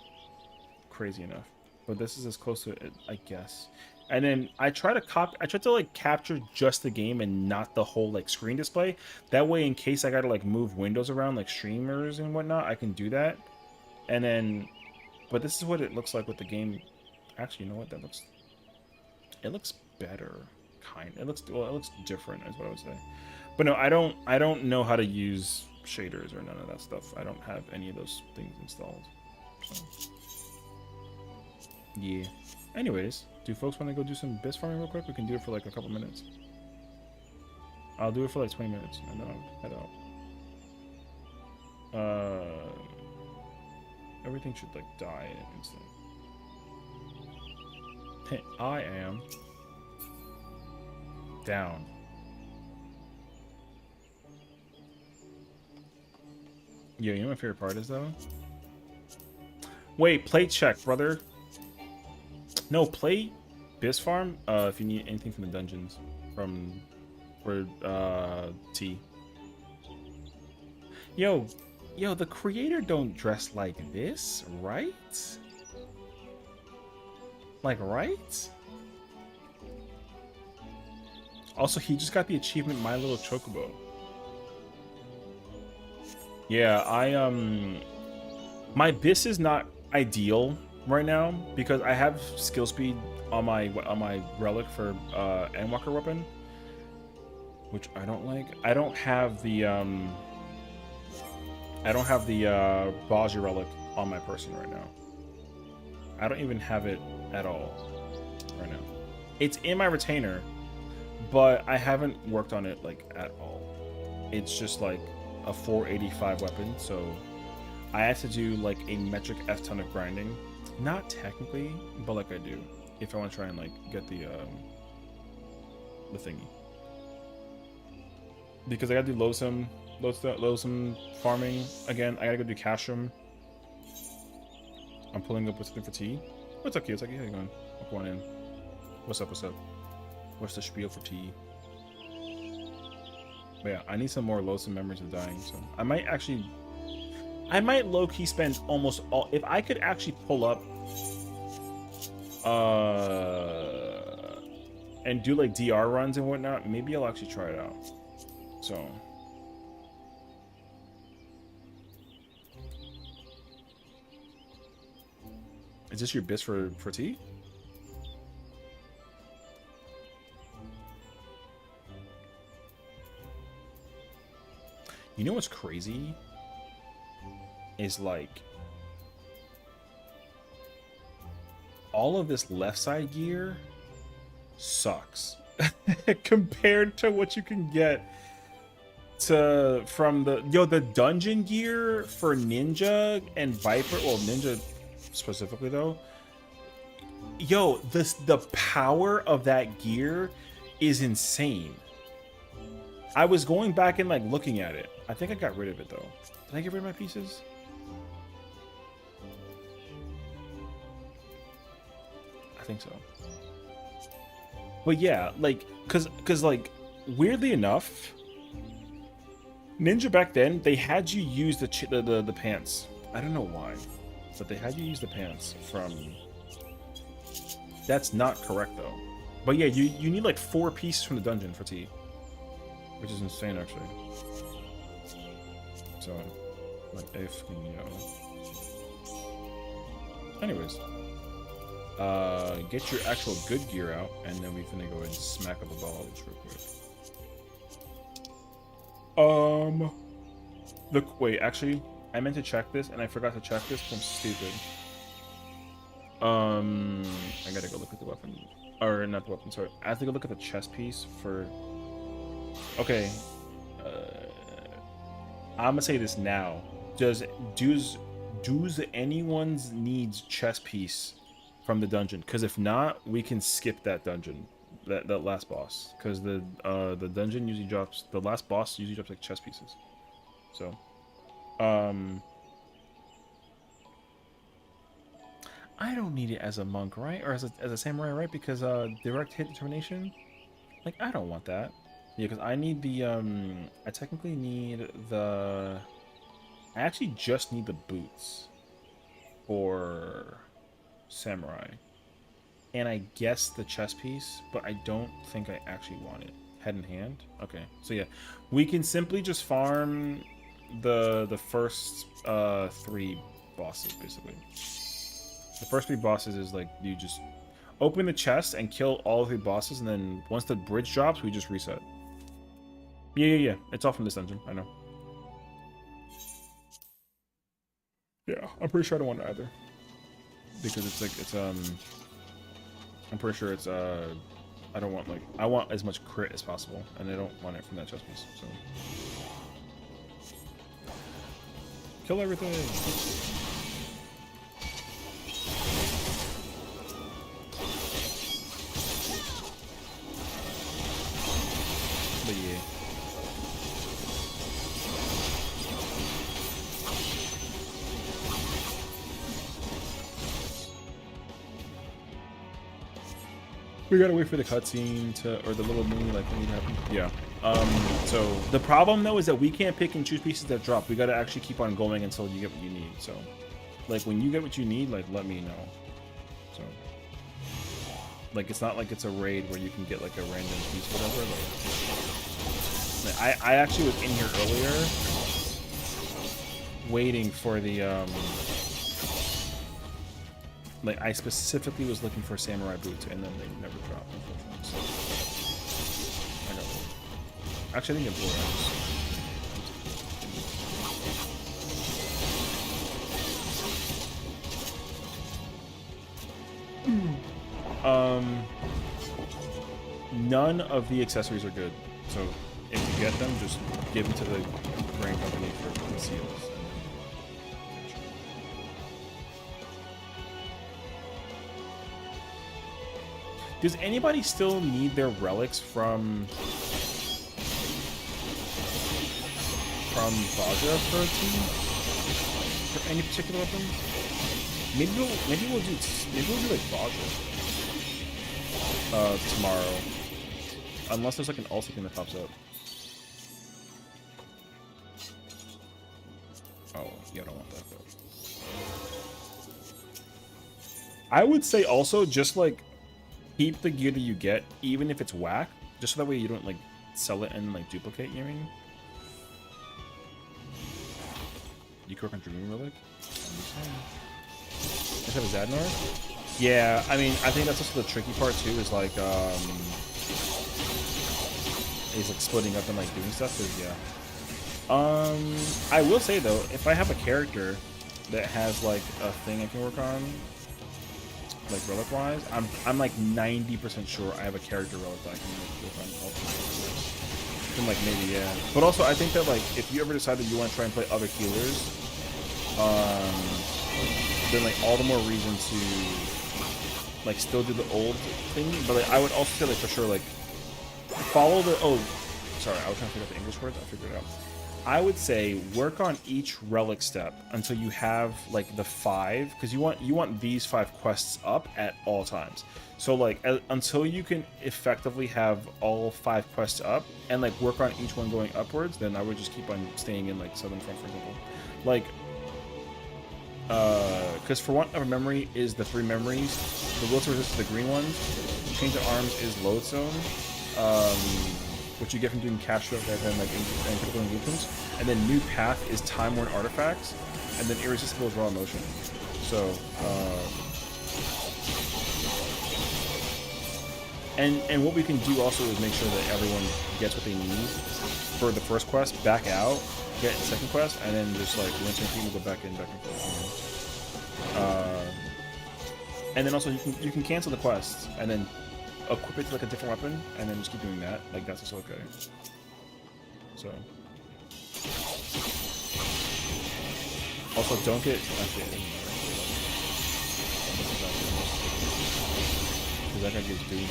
Crazy enough. But this is as close to it, I guess. And then I try to like capture just the game and not the whole like screen display. That way, in case I gotta like move windows around like streamers and whatnot, I can do that. And then, but this is what it looks like with the game. Actually, you know what? It looks better. It looks different, is what I would say. But no, I don't know how to use shaders or none of that stuff. I don't have any of those things installed. So. Yeah. Anyways, do folks want to go do some biz farming real quick? We can do it for like a couple minutes. I'll do it for like 20 minutes and then I'll head out. Everything should like die in an instant. I am down. Yeah, you know what my favorite part is though? Wait, play check, brother. No, play Biz Farm if you need anything from the dungeons. From for T. Yo, the creator don't dress like this, right? Like, right? Also, he just got the achievement My Little Chocobo. Yeah, my bis is not ideal right now because I have skill speed on my relic for Endwalker weapon, which I don't like. I don't have the Baji relic on my person right now. I don't even have it at all right now. It's in my retainer, but I haven't worked on it like at all. It's just like a 485 weapon, so I have to do like a metric F ton of grinding. Not technically, but like I do if I want to try and like get the thingy. Because I gotta do Losum farming again. I gotta go do Cashroom. I'm pulling up with something for tea. What's up, kids? How you going? I'm going in. What's up? What's up? What's the spiel for tea? But yeah, I need some more Losum memories of dying. So I might low-key spend almost all. If I could actually pull up, and do like DR runs and whatnot, maybe I'll actually try it out. So. Is this your bis for tea? You know what's crazy? Is like all of this left side gear sucks compared to what you can get from the dungeon gear for Ninja and Viper. Well, Ninja specifically though, the power of that gear is insane. I was going back and like looking at it. I think I got rid of it though. Did I get rid of my pieces? I think so. But yeah, like cause like weirdly enough, Ninja back then they had you use the pants. I don't know why, but they had you use the pants from. That's not correct though. But yeah, you need like 4 pieces from the dungeon for tea, which is insane actually. So, like if you know. Anyways, get your actual good gear out, and then we finna go ahead and smack up the balls real quick. Look, wait, actually, I meant to check this, and I forgot to check this. I'm stupid. I gotta go look at the weapon, or not the weapon. Sorry, I have to go look at the chest piece for. Okay, I'm gonna say this now. Does anyone's needs chest piece from the dungeon? Because if not, we can skip that dungeon, that last boss. Because the dungeon usually drops, the last boss usually drops like chest pieces. So, I don't need it as a monk, right? Or as a samurai, right? Because direct hit determination, like I don't want that. Yeah, because I need the I technically need the. I actually just need the boots for samurai, and I guess the chest piece, but I don't think I actually want it. Head in hand. Okay, so yeah, we can simply just farm the first 3 bosses basically. The first 3 bosses is like you just open the chest and kill all 3 bosses, and then once the bridge drops, we just reset. Yeah. It's all from this dungeon. I know. Yeah, I'm pretty sure I don't want it either. Because it's like, I'm pretty sure it's, I don't want, like, I want as much crit as possible, and I don't want it from that chest piece, so. Kill everything! But yeah. We gotta wait for the cutscene to, or the little mini like thing to happen. Yeah. So the problem though is that we can't pick and choose pieces that drop. We gotta actually keep on going until you get what you need. So, like when you get what you need, like let me know. So, like it's not like it's a raid where you can get like a random piece, whatever. Like I actually was in here earlier, waiting for the like I specifically was looking for samurai boots, and then they never dropped, unfortunately. So I got one. Actually, I think it's none of the accessories are good. So if you get them, just give them to the brand company for conceals. Does anybody still need their relics from Baja for a team? For any particular weapon? Maybe we'll do like Baja tomorrow. Unless there's like an ulti thing that pops up. Oh, yeah, I don't want that though. I would say also just like keep the gear that you get, even if it's whack, just so that way you don't like sell it and like duplicate, you know what I mean? You can work on Dream Relic? Just have a Zadnor? Yeah, I mean, I think that's also the tricky part too, is like splitting up and like doing stuff, cause yeah. I will say though, if I have a character that has like a thing I can work on, like relic wise, I'm like 90% sure I have a character relic that I can work on. Then like maybe yeah, but also I think that like if you ever decide that you want to try and play other healers, then like all the more reason to like still do the old thing. But like, I would also say like for sure like follow the sorry, I was trying to figure out the English words. I figured it out. I would say work on each relic step until you have like the 5, because you want these 5 quests up at all times. So like until you can effectively have all 5 quests up and like work on each one going upwards, then I would just keep on staying in like Southern Front, for example. Like because for one of memory is the 3 memories. The will to resist the green ones. Change of arms is lodestone. Which you get from doing cash stroke and like critical engagements, and then new path is time worn artifacts, and then irresistible is raw emotion. So and what we can do also is make sure that everyone gets what they need for the first quest, back out, get the second quest, and then just like rinse and repeat, go back and forth. And then also you can cancel the quests and then equip it to like a different weapon, and then just keep doing that. Like that's also okay. So also don't get actually because that guy gives dude.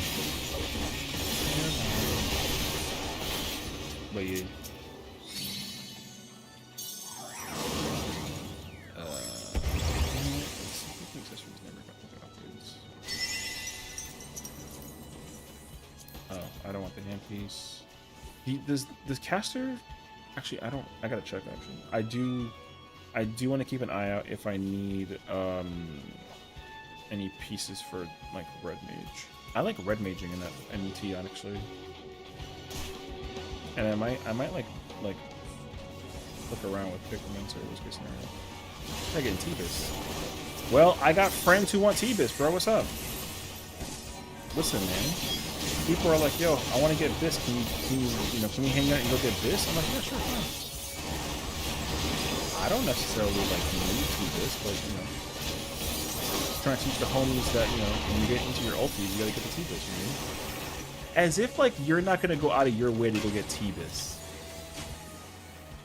But yeah. I don't want the handpiece. Does caster? Actually, I don't. I gotta check. Actually, I do want to keep an eye out if I need any pieces for like red mage. I like red maging in that NET actually, and I might like look around with Pickerments or worst case scenario. I get T-Bis. Well, I got friends who want T-Bis, bro. What's up? Listen, man. People are like, yo, I want to get this. Can we hang out and go get this? I'm like, yeah, sure, fine. I don't necessarily like need to do this, but trying to teach the homies that when you get into your ulti, you gotta get the T-Bis. You know? As if like you're not gonna go out of your way to go get T-Bis.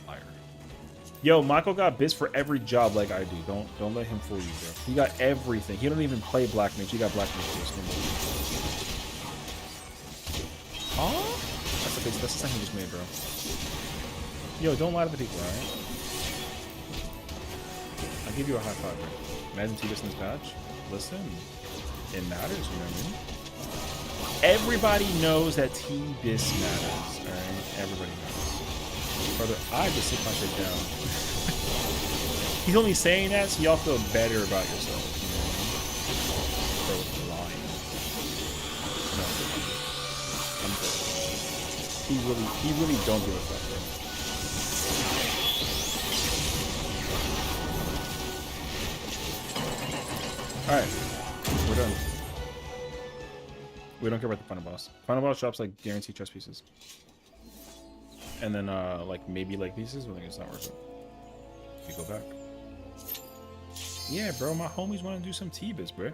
Liar. Yo, Michael got Bis for every job like I do. Don't let him fool you, bro. He got everything. He don't even play Black Mage. He got Black Mage Bis. Huh? That's the second he just made, bro. Yo, don't lie to the people, alright? I'll give you a high five, bro. Imagine T-Bis in this patch. Listen, it matters, you know what I mean? Everybody knows that T-Bis matters, alright? Everybody knows. Brother, I just sit my shit down. He's only saying that so y'all feel better about yourself. You know what I mean? Bro's lying. No, I'm good. He really don't give a fuck, bro. Alright, we're done. We don't care about the final boss. Final boss drops like guaranteed chest pieces. And then like maybe like pieces, but I think it's not worth it. We go back. Yeah, bro, my homies want to do some T-Biz, bro.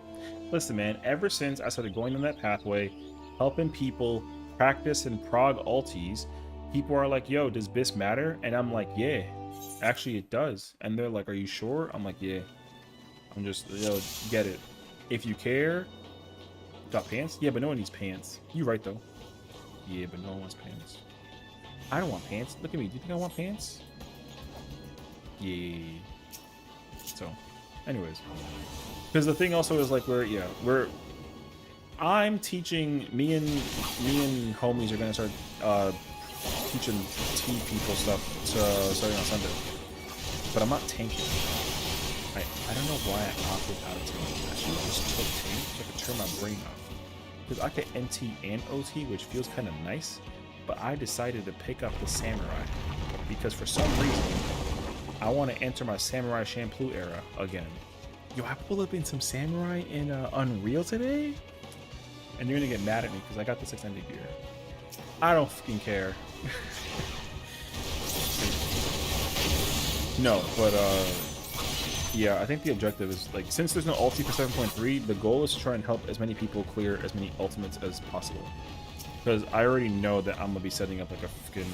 Listen, man, ever since I started going on that pathway, helping people practice and prog ultis, people are like, yo, does Bis matter? And I'm like, yeah, actually it does. And they're like, are you sure? I'm like, yeah. I'm just, yo, get it. If you care, got pants? Yeah, but no one needs pants. You right, though. Yeah, but no one wants pants. I don't want pants. Look at me. Do you think I want pants? Yeah. So, anyways. Because the thing also is like, I'm teaching, me and homies are going to start teaching T people stuff starting on Sunday. But I'm not tanking. I don't know why I opted out of tank. I should have just took tank so I could turn my brain off. Because I could NT and OT, which feels kind of nice, but I decided to pick up the Samurai. Because for some reason, I want to enter my Samurai Shampoo era again. Yo, I pulled up in some Samurai in Unreal today? And you're going to get mad at me because I got this extended gear. I don't fucking care. No, but yeah, I think the objective is, like, since there's no ulti for 7.3, the goal is to try and help as many people clear as many ultimates as possible. Because I already know that I'm going to be setting up, like, a fucking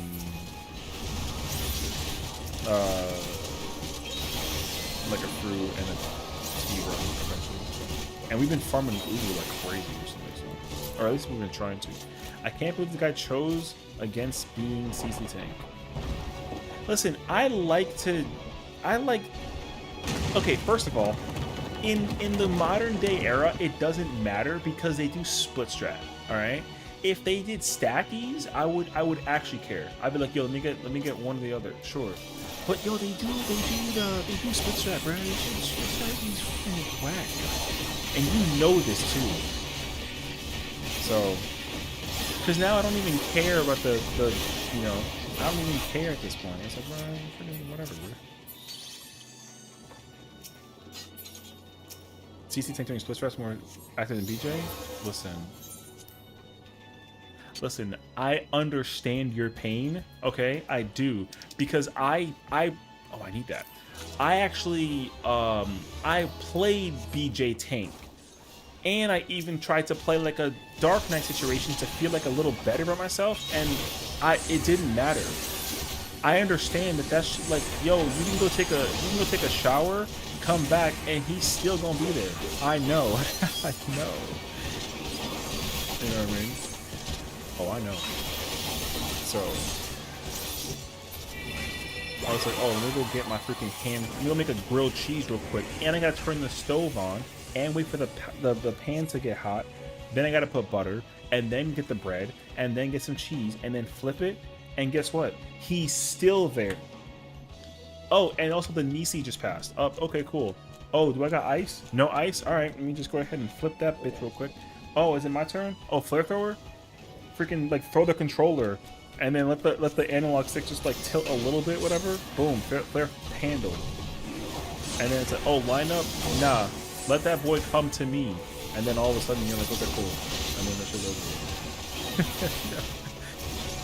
like a crew and a T run eventually. And we've been farming Ubu like crazy recently, so. Or at least we've been trying to. I can't believe the guy chose against being CC tank. Listen, okay, first of all, in the modern day era, it doesn't matter because they do split strat, all right? If they did stackies, I would actually care. I'd be like, yo, let me get one or the other, sure. But yo, they do split strat, bro. Split strat is fucking whack, and you know this too. So, because now I don't even care about the you know, I don't even care at this point. It's like, well, whatever, bro. CC tank doing split strats more active than BJ? Listen, I understand your pain, okay? I do. Because I need that. I actually, I played BJ tank. And I even tried to play like a Dark Knight situation to feel like a little better about myself, and it didn't matter. I understand that that's like, yo, you can go take a shower, come back, and he's still gonna be there. I know. I know. You know what I mean? Oh, I know. So I was like, oh, let me go get my freaking ham. Let me go make a grilled cheese real quick, and I gotta turn the stove on and wait for the pan to get hot. Then I gotta put butter, and then get the bread, and then get some cheese, and then flip it. And guess what? He's still there. Oh, and also the Nisi just passed. Oh, okay, cool. Oh, do I got ice? No ice? Alright, let me just go ahead and flip that bitch real quick. Oh, is it my turn? Oh, flare thrower? Freaking, like, throw the controller. And then let the analog stick just, like, tilt a little bit, whatever. Boom, flare handle. And then it's like, oh, line up? Nah. Let that boy come to me. And then all of a sudden you're like, okay, cool. And then that shit over.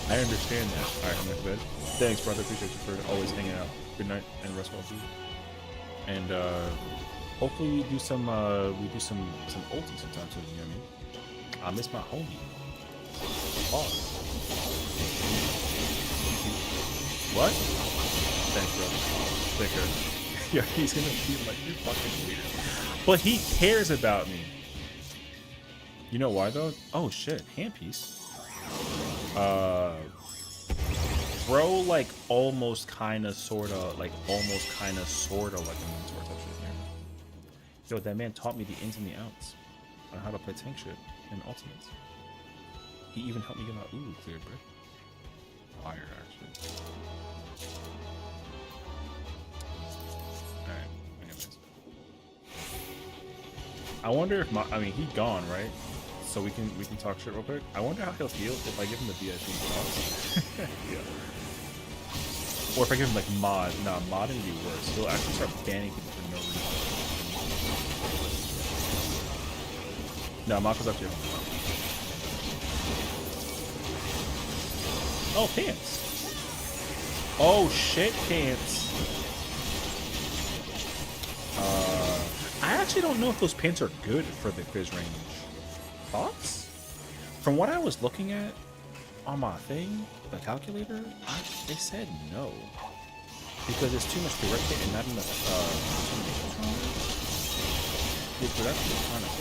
I understand that. Alright, I'm going to bed. Thanks, brother. Appreciate you for always hanging out. Good night and rest well, dude. And hopefully we do some ulti sometime too, you know what I mean? I miss my homie. Oh. What? Thanks, brother. Take care. Yeah, he's gonna be like, you fucking weird. But he cares about me. You know why though? Oh shit, handpiece. Bro, like almost kinda sorta like a mentor type shit here. Yo, that man taught me the ins and the outs on how to play tank shit and ultimates. He even helped me get out. Ooh, clear brick. Fire, actually. Alright, anyways. I wonder if I mean, he gone, right? So we can talk shit real quick. I wonder how he'll feel if I give him the VIP box. Yeah. Or if I give him like mod. Nah, mod would be worse. He'll actually start banning people for no reason. No, mod goes up to you. Oh, pants. Oh shit, pants. I actually don't know if those pants are good for the quiz range. Thoughts? From what I was looking at on my thing, the calculator, they said no. Because it's too much direct hit and not enough the production is kind of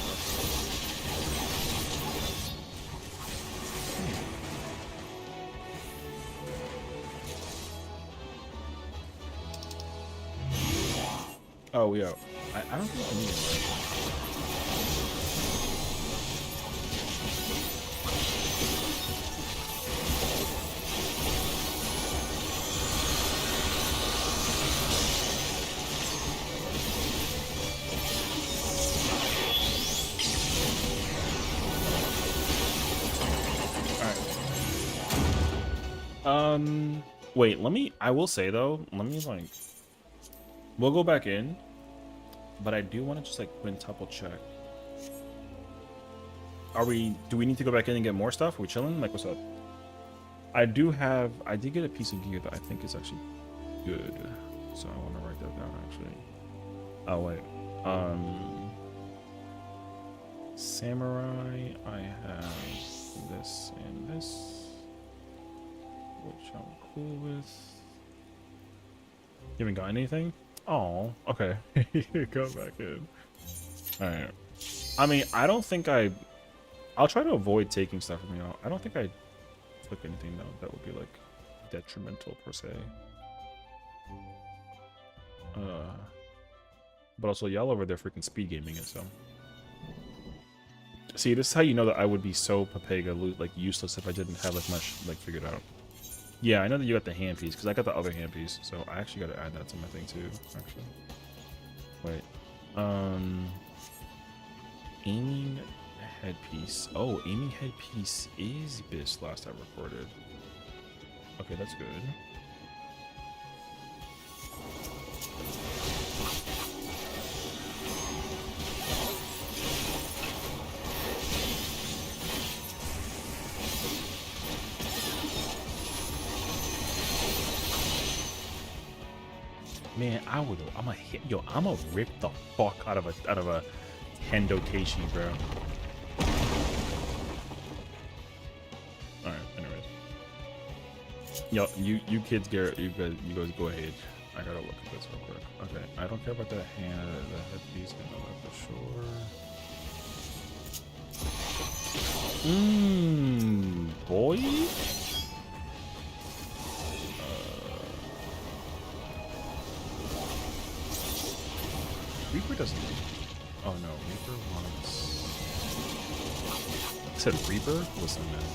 Oh, yeah. I don't think I need it. Wait, I will say though, we'll go back in, but I do want to just quintuple check. Do we need to go back in and get more stuff? Are we chilling? Like, what's up? I did get a piece of gear that I think is actually good. So I want to write that down actually. Oh, wait. Samurai, I have this and this, which I'm cool with. You haven't got anything? Oh, okay. Go back in. Alright. I mean, I don't think I'll try to avoid taking stuff from you. I don't think I took anything, though, that would be, detrimental, per se. But also, y'all over there freaking speed gaming it, so. See, this is how you know that I would be so Papega, useless if I didn't have as much, figured out. Yeah, I know that you got the handpiece, because I got the other handpiece, so I actually got to add that to my thing, too, actually. Wait. Aiming headpiece. Oh, aiming headpiece is this last I recorded. Okay, that's good. Man, I'm gonna rip the fuck out of a Hendo Teishi, bro. Alright, anyways. Yo, you kids, Garrett, you guys go ahead. I gotta look at this real quick. Okay, I don't care about the headpiece, I know that for sure. Boy. Reaper doesn't. Oh no, Reaper wants. I said Reaper? Listen, man.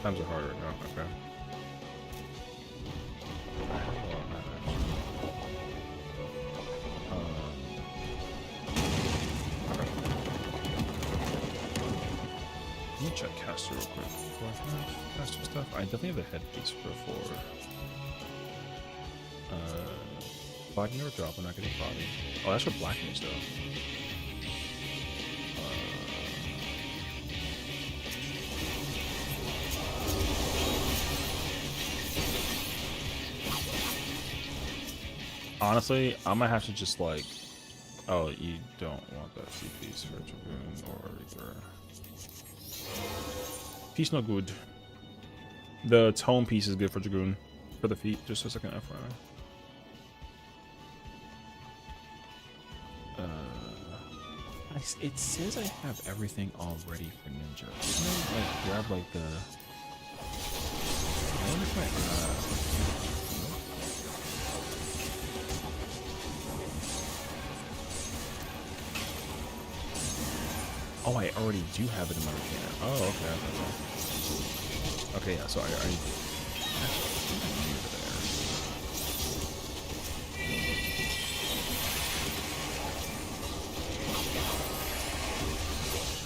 Times are harder. No, okay. Let me check caster real quick. Do I have caster stuff? I definitely have the headpiece for 4. Body never drop, I'm not getting body. Oh, that's for blackness though. Honestly, I might have to just oh, you don't want that C piece for Dragoon or Reaper. Piece no good. The tone piece is good for Dragoon. For the feet, just a second FYI. It says I have everything all ready for Ninja. Didn't I grab the... I wonder if Oh, I already do have it in my retainer. Oh, okay. Okay, yeah, so I actually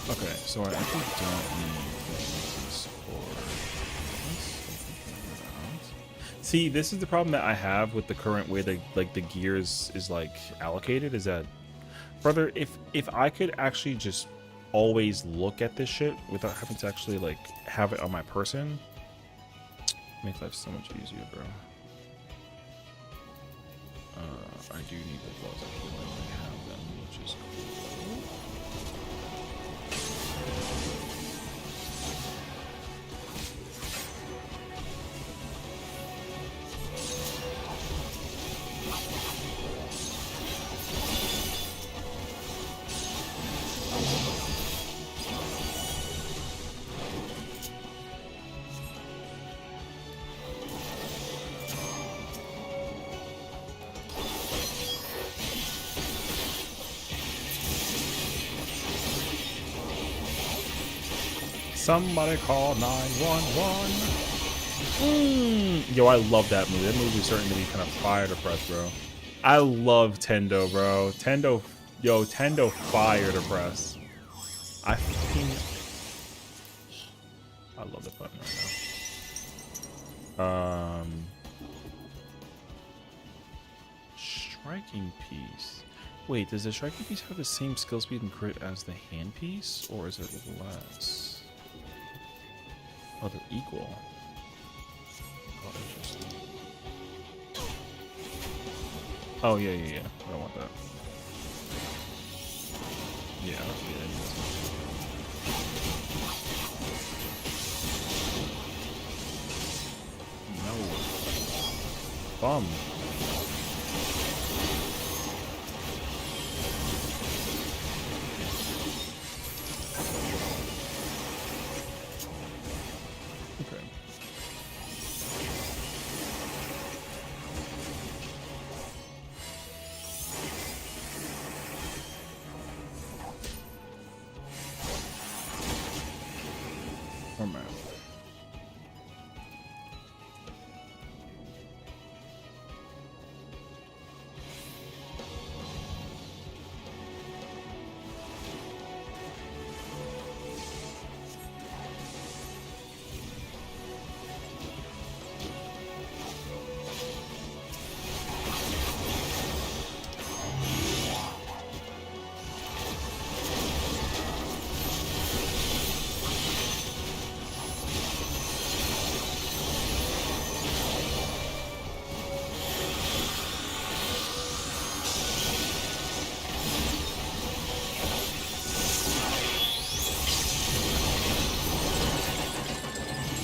okay, so I actually don't need these for... See, this is the problem that I have with the current way that like the gears is like allocated, is that, brother, if I could actually just always look at this shit without having to actually like have it on my person, makes life so much easier, bro. I do need the gloves actually when I have them, which is cool. Somebody call 911. Yo, I love that movie. That movie is starting to be kind of fire to press, bro. I love Tendo, bro. Tendo, yo, Tendo fire to press. I love the button right now. Striking piece. Wait, does the striking piece have the same skill speed and crit as the hand piece, or is it less? Oh, they're equal. Oh, interesting. Oh, yeah. I don't want that. Yeah. No. Bum.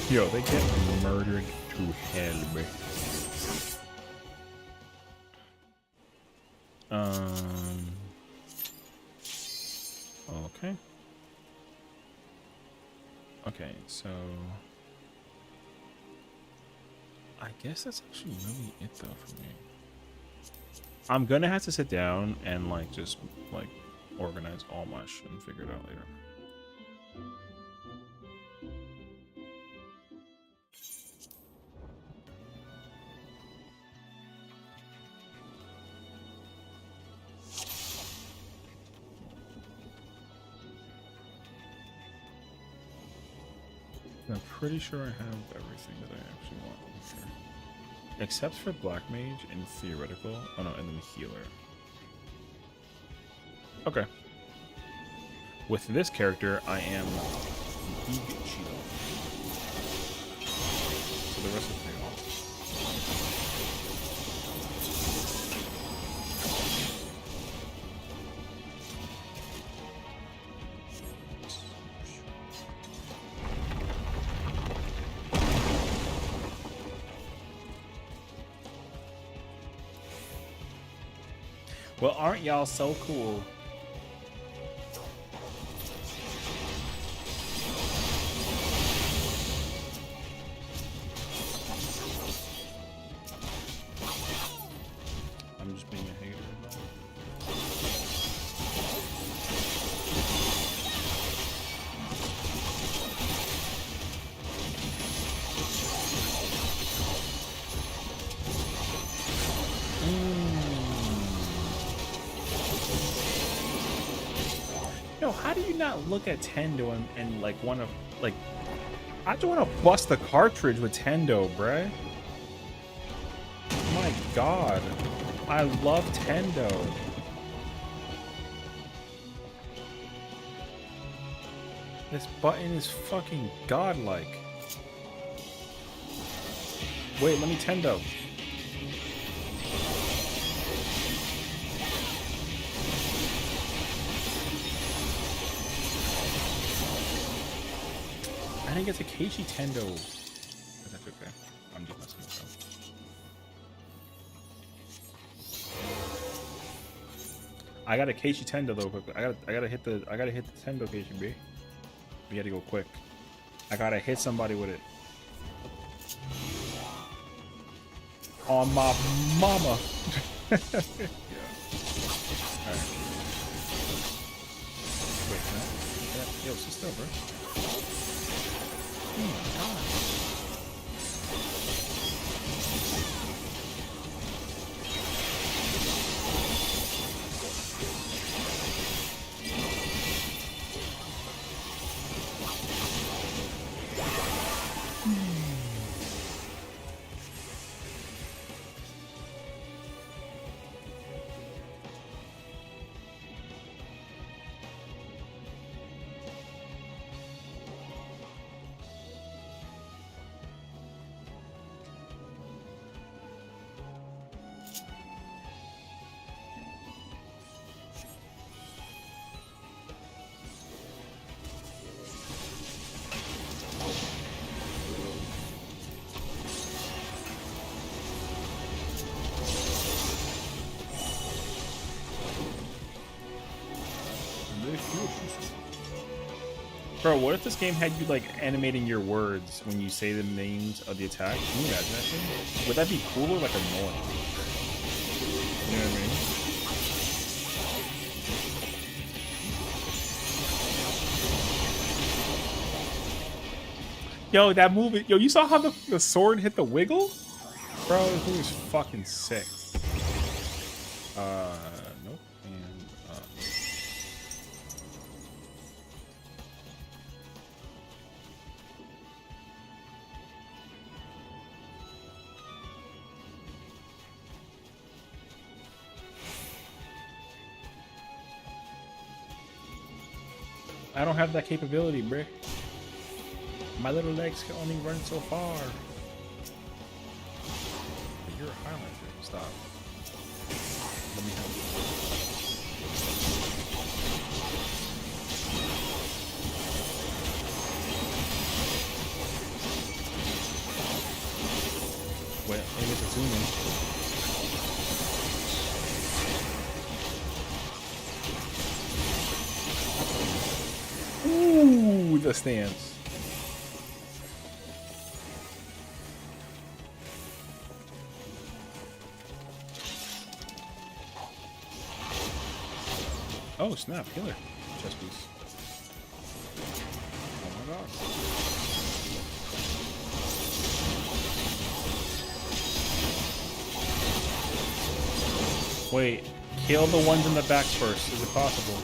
Yo, they get murdered to hell, bro. Okay. Okay, so I guess that's actually really it though for me. I'm gonna have to sit down and like just like organize all my shit and figure it out later. I'm pretty sure I have everything that I actually want here. Except for Black Mage and Theoretical. Oh no, and then Healer. Okay. With this character, I am Big Shield. So the rest is pretty awesome. Well, aren't y'all so cool? I'm just being a hater. Yo, how do you not look at Tendo and like want to like? I just want to bust the cartridge with Tendo, bruh. My God, I love Tendo. This button is fucking godlike. Wait, let me Tendo. I didn't get Takeshi Tendo. That's actually okay. I'm just messing with them. I got a Keishi Tendo though. Quickly. I gotta hit the Tendo Keishi, B. We gotta go quick. I gotta hit somebody with it. On my mama. Yeah. Alright. Wait, no? Yeah. Yo, sit still, bro. Oh my God. Bro, what if this game had you like animating your words when you say the names of the attack? Can you imagine that shit? Would that be cool or like annoying? You know what I mean? Yo, that movie. Yo, you saw how the sword hit the wiggle? Bro, this movie's fucking sick. Nope. And, I don't have that capability, bruh. My little legs can only run so far. You're a Highlander. Stop. Let me help you. Wait, maybe it's a zoom in. Ooh, the stance. Oh snap, killer. Chest piece. Oh my god. Wait, kill the ones in the back first. Is it possible?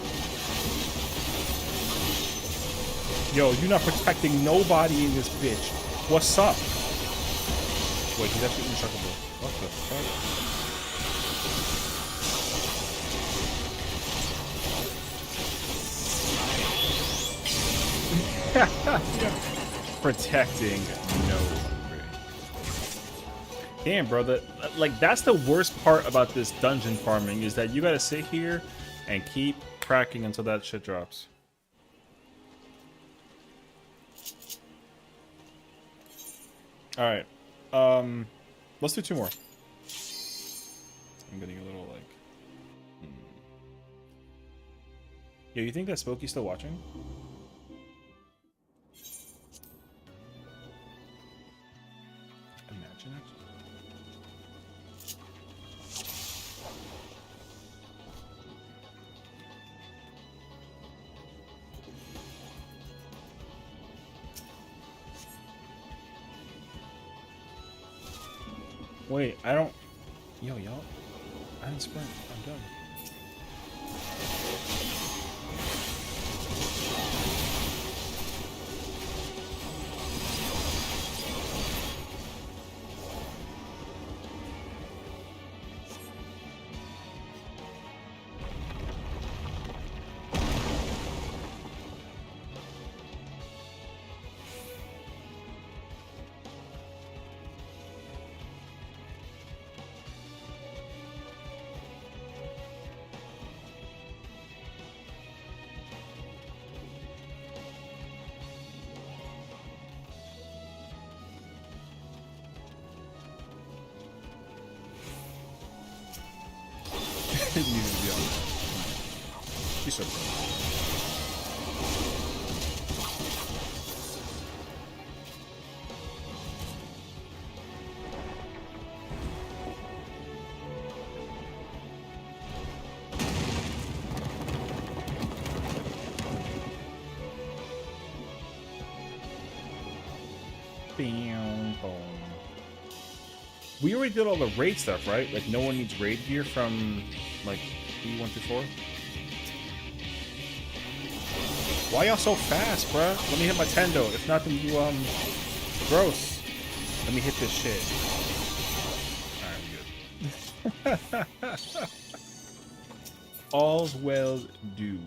Yo, you're not protecting nobody in this bitch. What's up? Wait, he's actually indestructible. What the fuck? Protecting nobody. Damn, bro. That's the worst part about this dungeon farming is that you gotta sit here and keep cracking until that shit drops. All right. Let's do 2 more. I'm getting a little like. Yo, you think that Smokey's still watching? Imagine it. Wait, I don't. Yo, y'all. I didn't sprint. I'm done. Didn't need to be on that. He's so pro. We already did all the raid stuff, right? Like, no one needs raid gear from, like, E1 through 4? Why y'all so fast, bruh? Let me hit my Tendo. If not, then you, gross. Let me hit this shit. Alright, I'm good. All's well do.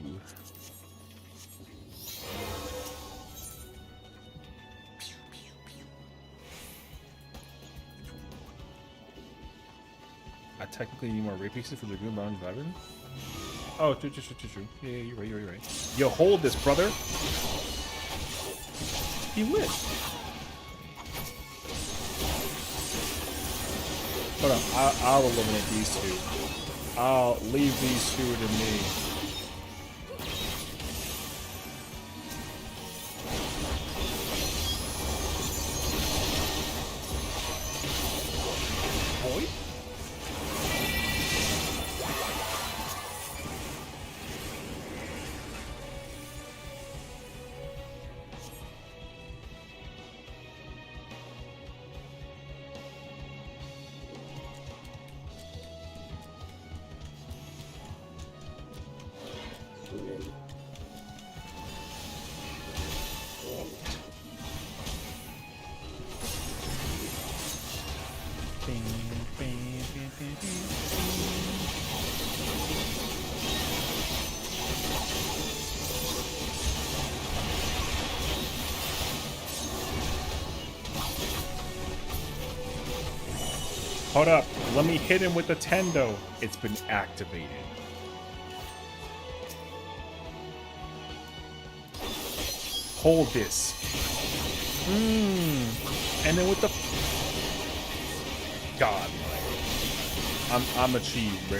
I technically need more raid pieces for the Dragoon Bound Dragon. Oh, true. Yeah, you're right. Yo, hold this, brother. He lit. Hold on, I'll eliminate these two. I'll leave these two to me. Boy? Hold up. Let me hit him with the Tendo. It's been activated. Hold this. And then with the... God. I'm achieved, bro.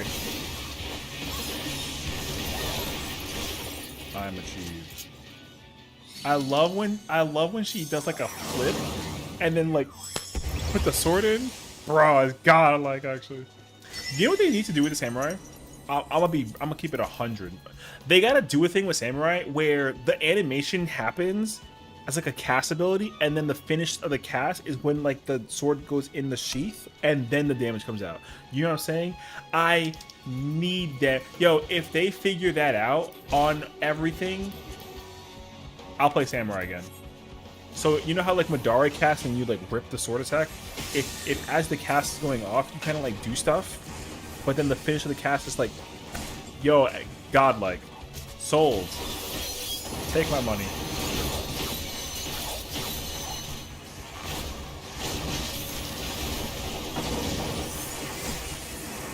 I'm achieved. I love when she does like a flip and then like put the sword in. Bro, it's godlike actually. You know what they need to do with the samurai? I'm gonna keep it 100. They gotta do a thing with samurai where the animation happens as like a cast ability, and then the finish of the cast is when like the sword goes in the sheath, and then the damage comes out. You know what I'm saying? I need that. Yo, if they figure that out on everything, I'll play samurai again. So you know how like Madara casts and you like rip the sword attack? If as the cast is going off, you kind of like do stuff, but then the finish of the cast is like, yo, godlike, sold. Take my money.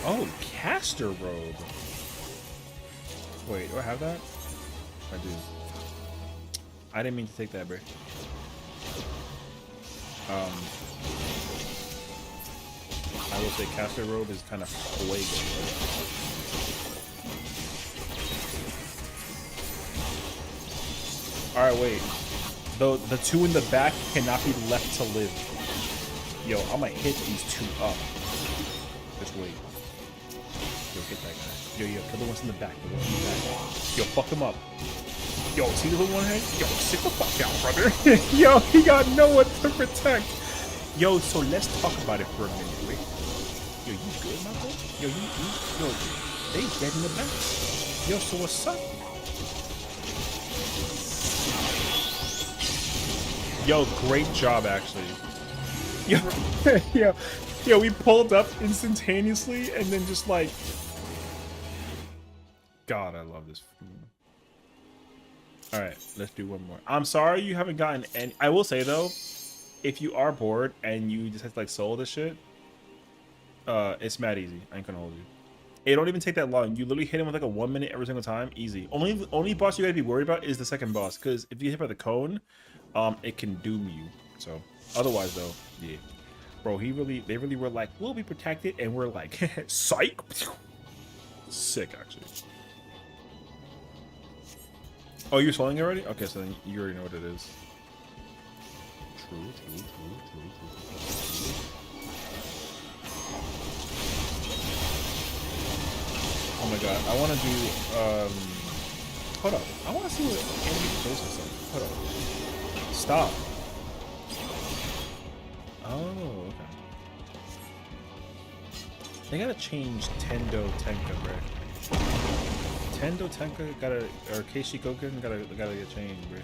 Oh, caster robe. Wait, do I have that? I do. I didn't mean to take that, bro. I will say caster robe is kind of way good. Alright, wait. The two in the back cannot be left to live. Yo, I'm gonna hit these two up. Just wait. Yo, hit that guy. Yo, kill the ones in the back. The ones in the back. Yo, fuck him up. Yo, see the little one head? Yo, sit the fuck down, brother. Yo, he got no one to protect. Yo, so let's talk about it for a minute, wait. Yo, you good, my boy? Yo, yo, they dead in the back. Yo, so what's up? Yo, great job, actually. Yo, we pulled up instantaneously and then just like... God, I love this. Alright, let's do one more. I'm sorry you haven't gotten any... I will say, though, if you are bored and you just have to, like, solo this shit, it's mad easy. I ain't gonna hold you. It don't even take that long. You literally hit him with, like, a 1 minute every single time. Easy. Only boss you gotta be worried about is the second boss, because if you get hit by the cone, it can doom you. So, otherwise, though, yeah. Bro, they really were like, we'll be protected, and we're like, psych! Sick, actually. Oh, you're swallowing it already? Okay, so then you already know what it is. True. Oh my god, I want to do, hold up. I want to see what enemy kills or something. Hold up. Stop. Oh, okay. They gotta change Tendo Tenka, right? Tendo Tenka gotta, or Keishi Goken gotta get changed, bro.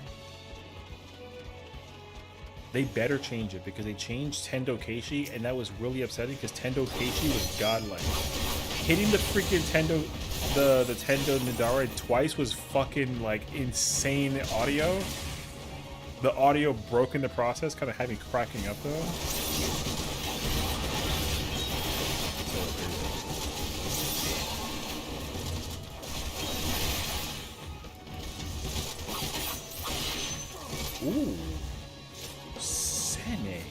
They better change it because they changed Tendo Keishi and that was really upsetting because Tendo Keishi was godlike. Hitting the freaking Tendo, the Tendo Nidare twice was fucking like insane audio. The audio broke in the process, kind of had me cracking up though. Ooh, Sene.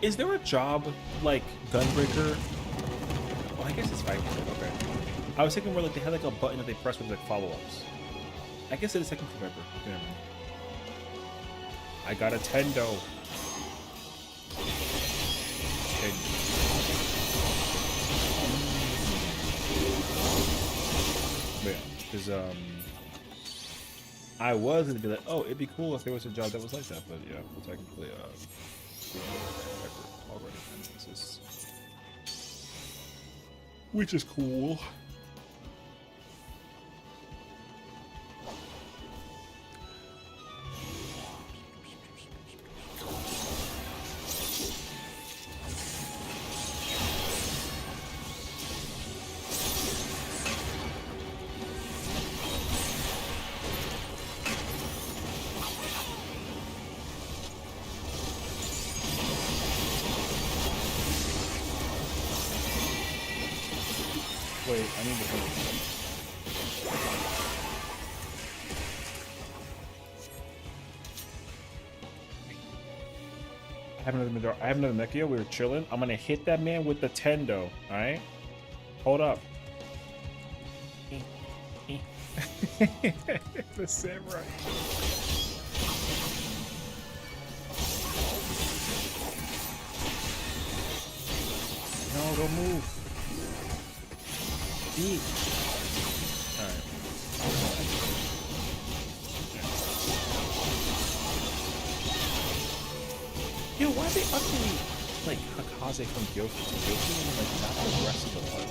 Is there a job like Gunbreaker? Well, I guess it's fighting. Okay. I was thinking more like they had like a button that they press with like follow-ups. I guess it is technically Viper. Yeah. I got a Tendo. But yeah, because I was gonna be like, oh, it'd be cool if there was a job that was like that, but yeah, well, technically, already, which is cool. Wait, I need to finish. I have another Nekio. We were chilling. I'm gonna hit that man with the Tendo. All right, hold up. The samurai. No, don't move. Eat. Alright. Yo, why are they upping like Hakaze from Gyoku to Gyoku and like not the rest of the life?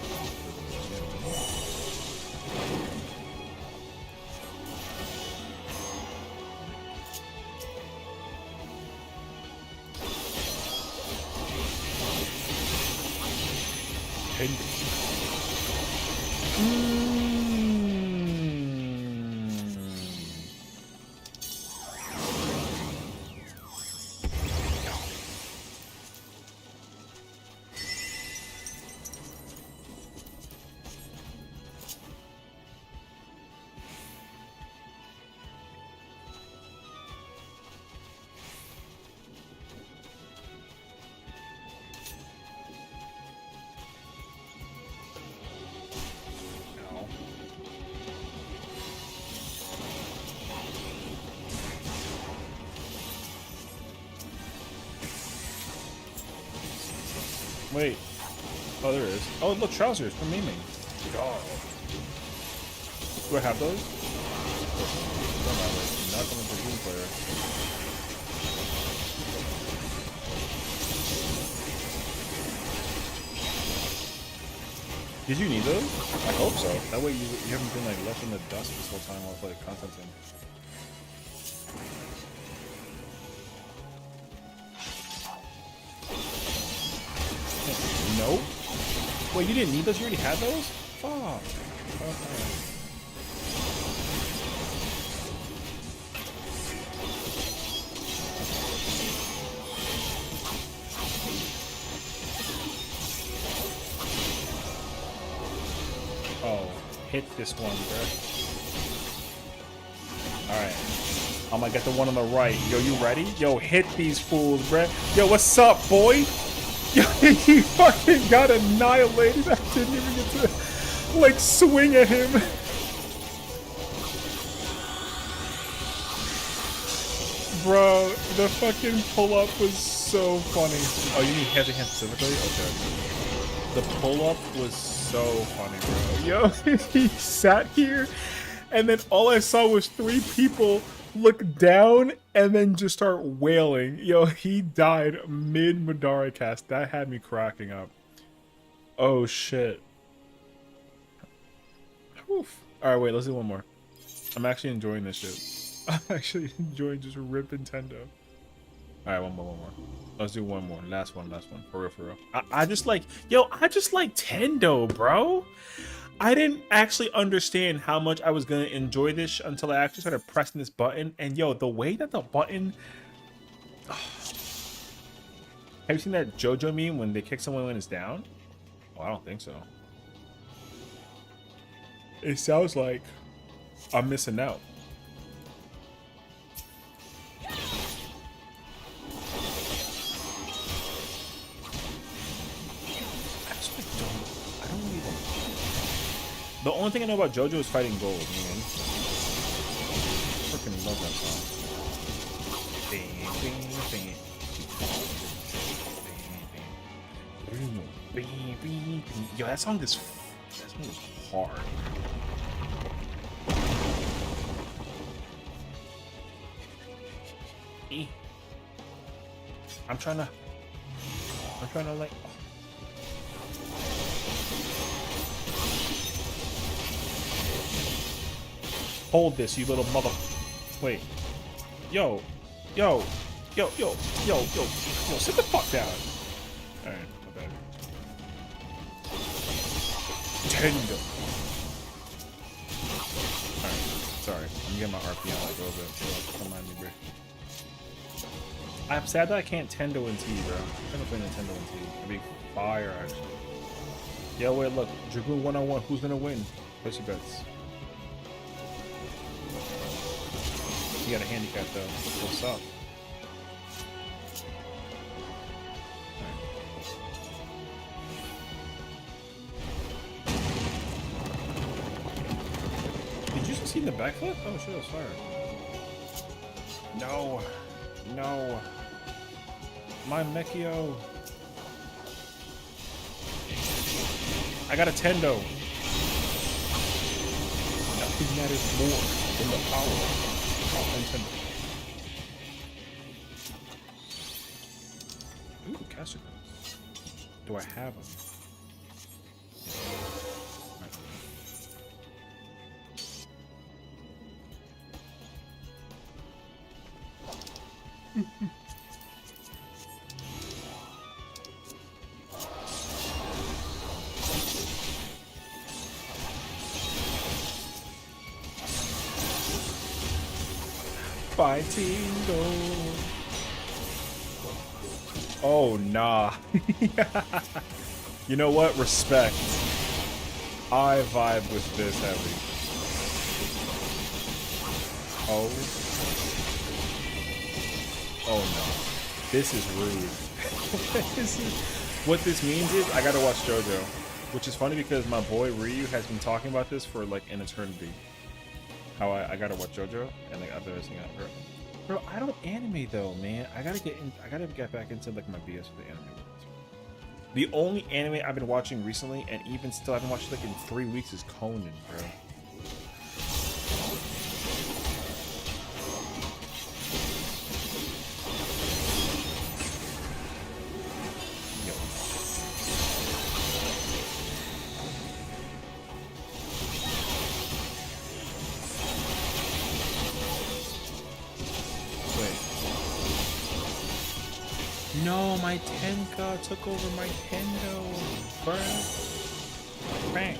Wait. Oh, there is. Oh, look, trousers for memeing. God. Do I have those? Don't matter. Not going to Dragoon player. Did you need those? I hope so. That way you haven't been like left in the dust this whole time while like contenting. No? Wait, you didn't need those? You already had those? Fuck. Okay. Oh, hit this one, bro. Alright. I'm gonna get the one on the right. Yo, you ready? Yo, hit these fools, bruh. Yo, what's up, boy? He fucking got annihilated. I didn't even get to, like, swing at him. Bro, the fucking pull-up was so funny. Oh, you mean heavy hand specifically? Okay. The pull-up was so funny, bro. Yo, he sat here, and then all I saw was 3 people look down and then just start wailing. Yo, he died mid Madara cast. That had me cracking up. Oh shit. Oof. Alright, wait, let's do one more. I'm actually enjoying this shit. I'm actually enjoying just rip Nintendo. Alright, one more. Let's do one more. Last one. For real. I just like, yo, I just like Tendo, bro. I didn't actually understand how much I was gonna enjoy this until I actually started pressing this button. And yo, the way that the button... Have you seen that JoJo meme when they kick someone when it's down? Oh, I don't think so. It sounds like I'm missing out. The only thing I know about JoJo is fighting gold, man. Freaking love that song. Yo, that song is hard. I'm trying to like. Hold this, you little mother. Wait. Yo, sit the fuck down. Alright, my bad. Tendo. Alright, sorry. I'm getting my RP on like a little bit. Don't mind me, bro. I'm sad that I can't Tendo in T, bro. I'm gonna play Nintendo in T. It'd be fire, actually. Yo, wait, look. Dragoon 101. Who's gonna win? Place your bets. You got a handicap though. What's up? Right. Did you just see the backflip? Oh shit, that was fire. No. My Mechio. I got a Tendo. Nothing matters more than the power. Ooh, casicles. Do I have them? Fighting gold. Oh nah. You know what? Respect. I vibe with this heavy. Oh no. This is rude. What this means is I gotta watch JoJo, which is funny because my boy Ryu has been talking about this for like an eternity. How I gotta watch JoJo and like I've been listening out, bro. I don't anime though, man. I gotta get back into like my BS for the anime world. The only anime I've been watching recently, and even still I haven't watched like in 3 weeks, is Conan, bro. No, my Tenka took over my Tendo, bruh. Bang.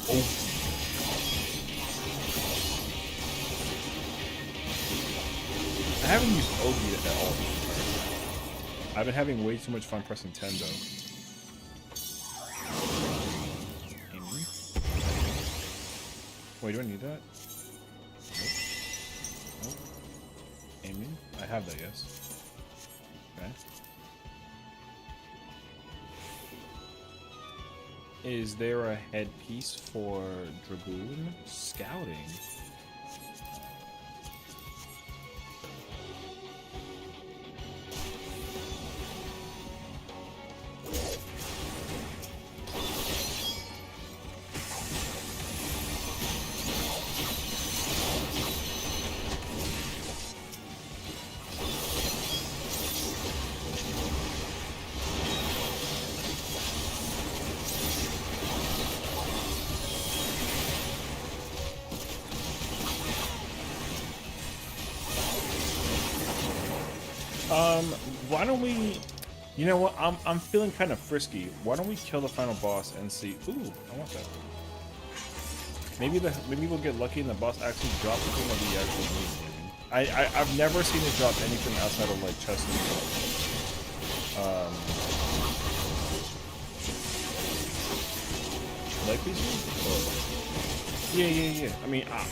Oh. I haven't used Ogi at all. I've been having way too much fun pressing Tendo. Wait, do I need that? Nope. Nope. Aiming? I have that, yes. Okay. Is there a headpiece for Dragoon? Scouting? Why don't we, you know what, I'm feeling kind of frisky. Why don't we kill the final boss and see, ooh, I want that. Maybe we'll get lucky and the boss actually drops the thing that we actually need. I've never seen it drop anything outside of like chest and leg pieces? Yeah.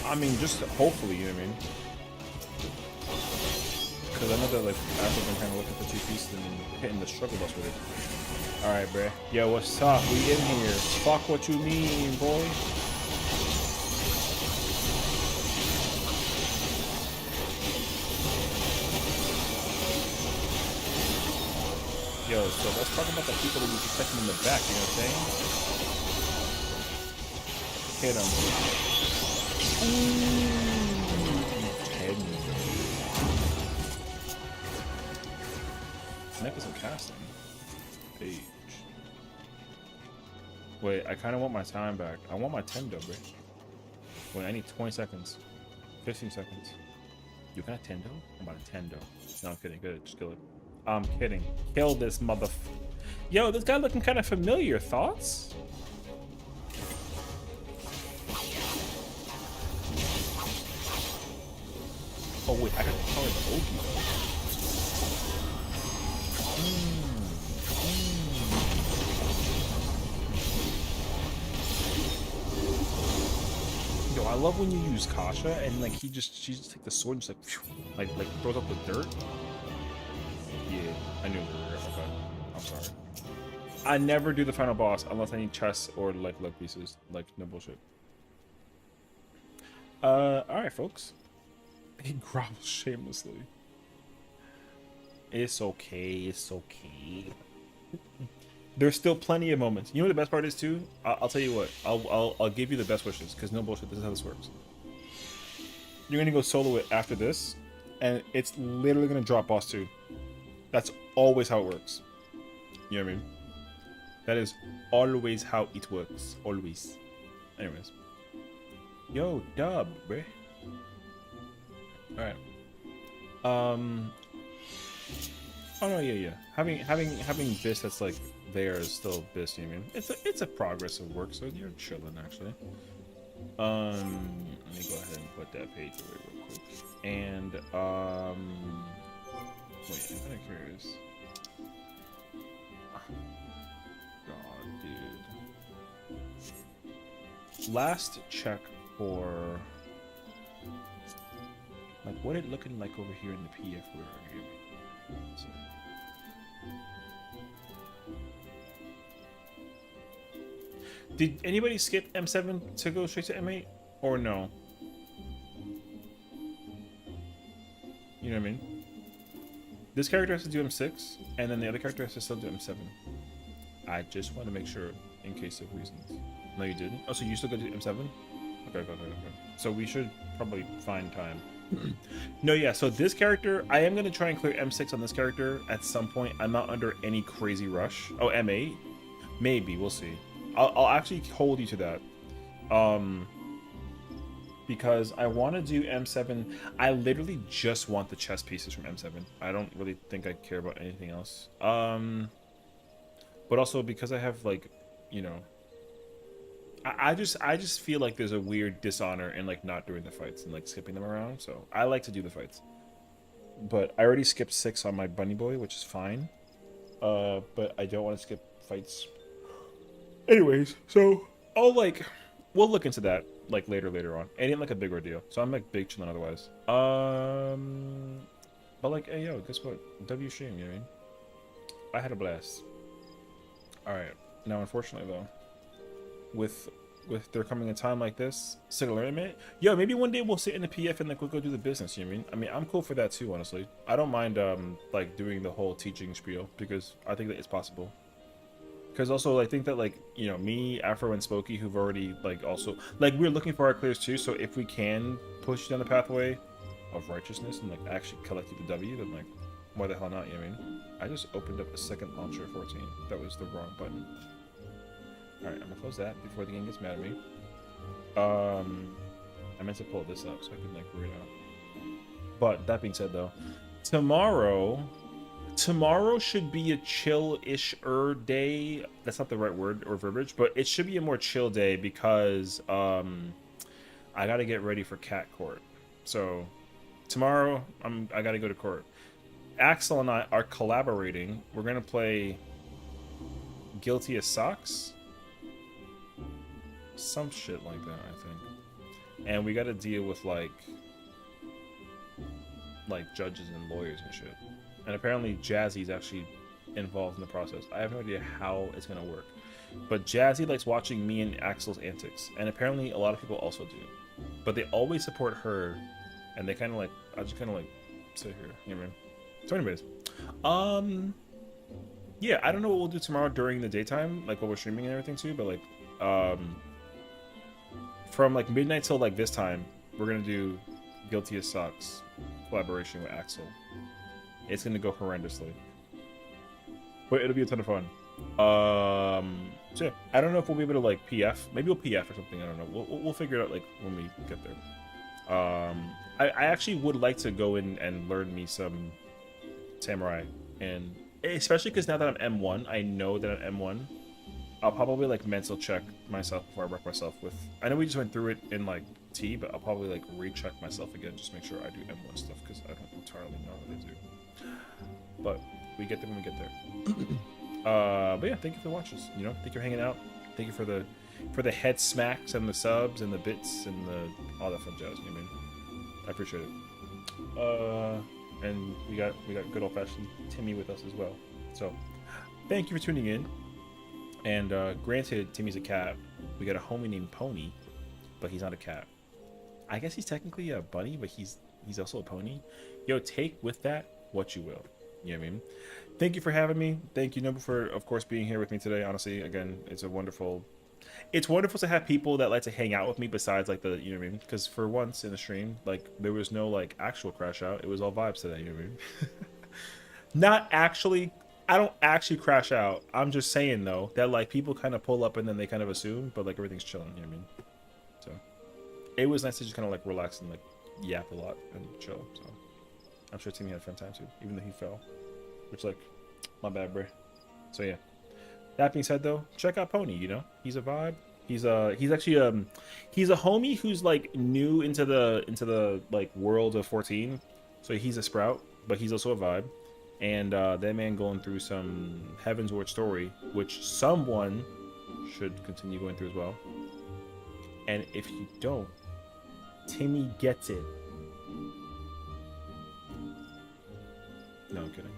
I mean, just hopefully, you know what I mean? Because I know that like I've been kind of looking for 2 pieces and hitting the struggle bus with it. All right, bruh. Yo, what's up? We in here. Fuck what you mean, boy. Yo, so let's talk about the people that we protecting in the back. You know what I'm saying? Hit them. Head me. Necklace of casting. Page. Wait, I kind of want my time back. I want my Tendo, bro. Wait, I need 20 seconds. 15 seconds. You got a Tendo? I'm about a Tendo. No, I'm kidding. Good, just kill it. I'm kidding. Kill this mother. Yo, this guy looking kind of familiar. Thoughts? Oh wait, I gotta color the old people. Yo, I love when you use Kasha and like she just take the sword and just like throws up the dirt. Yeah, I knew it was okay. I'm sorry. I never do the final boss unless I need chests or like leg pieces. Like no bullshit. Alright folks. He grovels shamelessly. It's okay, it's okay. There's still plenty of moments. You know what the best part is too? I'll tell you what. I'll give you the best wishes because no bullshit. This is how this works. You're gonna go solo it after this, and it's literally gonna drop boss 2. That's always how it works. You know what I mean? That is always how it works. Always. Anyways. Yo, dub, bruh. Alright. Oh no, yeah. Having this that's like there is still this, you know what I mean? It's a progressive work, so you're chilling actually. Let me go ahead and put that page away real quick. And wait, I'm kind of curious. God, dude. Last check for like what it looking like over here in the PF where let's see. Did anybody skip M7 to go straight to M8 or no? You know what I mean? This character has to do M6 and then the other character has to still do M7. I just want to make sure in case of reasons. No, you didn't? Oh, so you still go to M7? Okay. So we should probably find time. No, yeah, so this character, I am going to try and clear M6 on this character at some point. I'm not under any crazy rush. Oh, M8? Maybe, we'll see. I'll actually hold you to that. Because I want to do M7. I literally just want the chess pieces from M7. I don't really think I care about anything else. But also because I have, like, you know... I just feel like there's a weird dishonor in like not doing the fights and like skipping them around. So I like to do the fights. But I already skipped 6 on my bunny boy, which is fine. But I don't want to skip fights. Anyways, so I'll we'll look into that like later on. It ain't like a big ordeal, so I'm like big chilling otherwise. But like, hey yo, guess what? W stream, you know what I mean? I had a blast. All right, now unfortunately though, with there coming a time like this, sick of learning, man. Yo, maybe one day we'll sit in the PF and like we'll go do the business. You know what I mean? I mean, I'm cool for that too, honestly. I don't mind like doing the whole teaching spiel because I think that it's possible. Because also, I think that like, you know, me, Afro, and Spooky, who've already like also like we're looking for our clears too. So if we can push down the pathway of righteousness and like actually collect the W, then like why the hell not? You know what I mean? I just opened up a second launcher at 14. That was the wrong button. Alright, I'm gonna close that before the game gets mad at me. I meant to pull this up so I can like read it out. But that being said though, tomorrow should be a chill-ish-er day. That's not the right word or verbiage, but it should be a more chill day because I gotta get ready for cat court. So tomorrow I gotta go to court. Axel and I are collaborating. We're gonna play Guilty as Socks. Some shit like that, I think. And we gotta deal with like judges and lawyers and shit. And apparently Jazzy's actually involved in the process. I have no idea how it's gonna work. But Jazzy likes watching me and Axel's antics. And apparently a lot of people also do. But they always support her. And they kind of like, I just kind of like sit here. You know what I mean? So anyways. Yeah, I don't know what we'll do tomorrow during the daytime. Like while we're streaming and everything too. But like, from like midnight till like this time, we're gonna do Guilty as Socks collaboration with Axel. It's gonna go horrendously, but it'll be a ton of fun. So yeah, I don't know if we'll be able to like PF. Maybe we'll PF or something. I don't know. We'll figure it out like when we get there. I actually would like to go in and learn me some samurai, and especially because now that I'm M1, I know that I'm M1. I'll probably like mental check myself before I wreck myself with. I know we just went through it in like T, but I'll probably like recheck myself again, just make sure I do M1 stuff because I don't entirely know what they do. But we get there when we get there. But yeah, thank you for watching. You know, thank you for hanging out. Thank you for the head smacks and the subs and the bits and the all that fun jazz. You know what I mean? I appreciate it. And we got good old fashioned Timmy with us as well. So thank you for tuning in. And granted, Timmy's a cat. We got a homie named Pony, but he's not a cat. I guess he's technically a bunny, but he's also a pony. Yo, take with that what you will. You know what I mean? Thank you for having me. Thank you, Nobu, for of course being here with me today. Honestly, again, it's wonderful to have people that like to hang out with me besides like the, you know what I mean? Because for once in the stream, like there was no like actual crash out. It was all vibes today. You know what I mean? Not actually. I don't actually crash out. I'm just saying though that like people kind of pull up and then they kind of assume, but like everything's chilling. You know what I mean? So it was nice to just kind of like relax and like yap a lot and chill. So I'm sure Timmy had a fun time too, even though he fell. Which like, my bad, bro. So yeah. That being said though, check out Pony. You know, he's a vibe. He's actually he's a homie who's like new into the like world of 14. So he's a sprout, but he's also a vibe. And that man going through some Heaven's Ward story, which someone should continue going through as well. And if you don't, Timmy gets it. No, I'm kidding.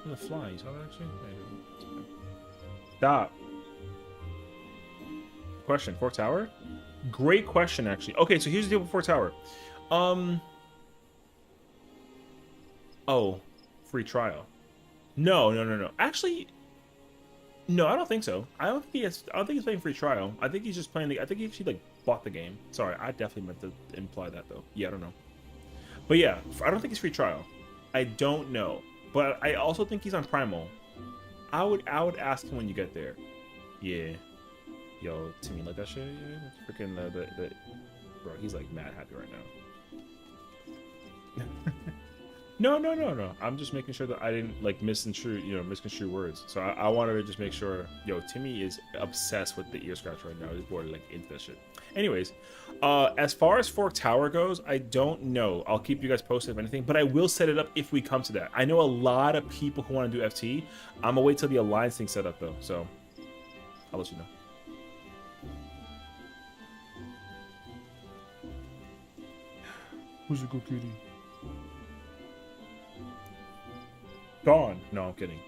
There's a fly. You saw that actually? Stop. Question. Fork Tower? Great question, actually. Okay, so here's the deal with Fork Tower. Oh. Free trial. No. Actually, no, I don't think so. I don't think he's playing free trial. I think he's just playing I think he actually like bought the game. Sorry, I definitely meant to imply that though. Yeah, I don't know. But yeah, I don't think he's free trial. I don't know. But I also think he's on Primal. I would ask him when you get there. Yeah. Yo, Timmy, like that shit? Yeah. Freaking the bro, he's like mad happy right now. No. I'm just making sure that I didn't like misconstrue words. So I wanted to just make sure. Yo, Timmy is obsessed with the ear scratch right now. He's bored like into that shit. Anyways, as far as Fork Tower goes, I don't know. I'll keep you guys posted if anything, but I will set it up if we come to that. I know a lot of people who want to do FT. I'm gonna wait till the alliance thing set up though. So I'll let you know. Who's a good kitty? Gone. No, I'm kidding.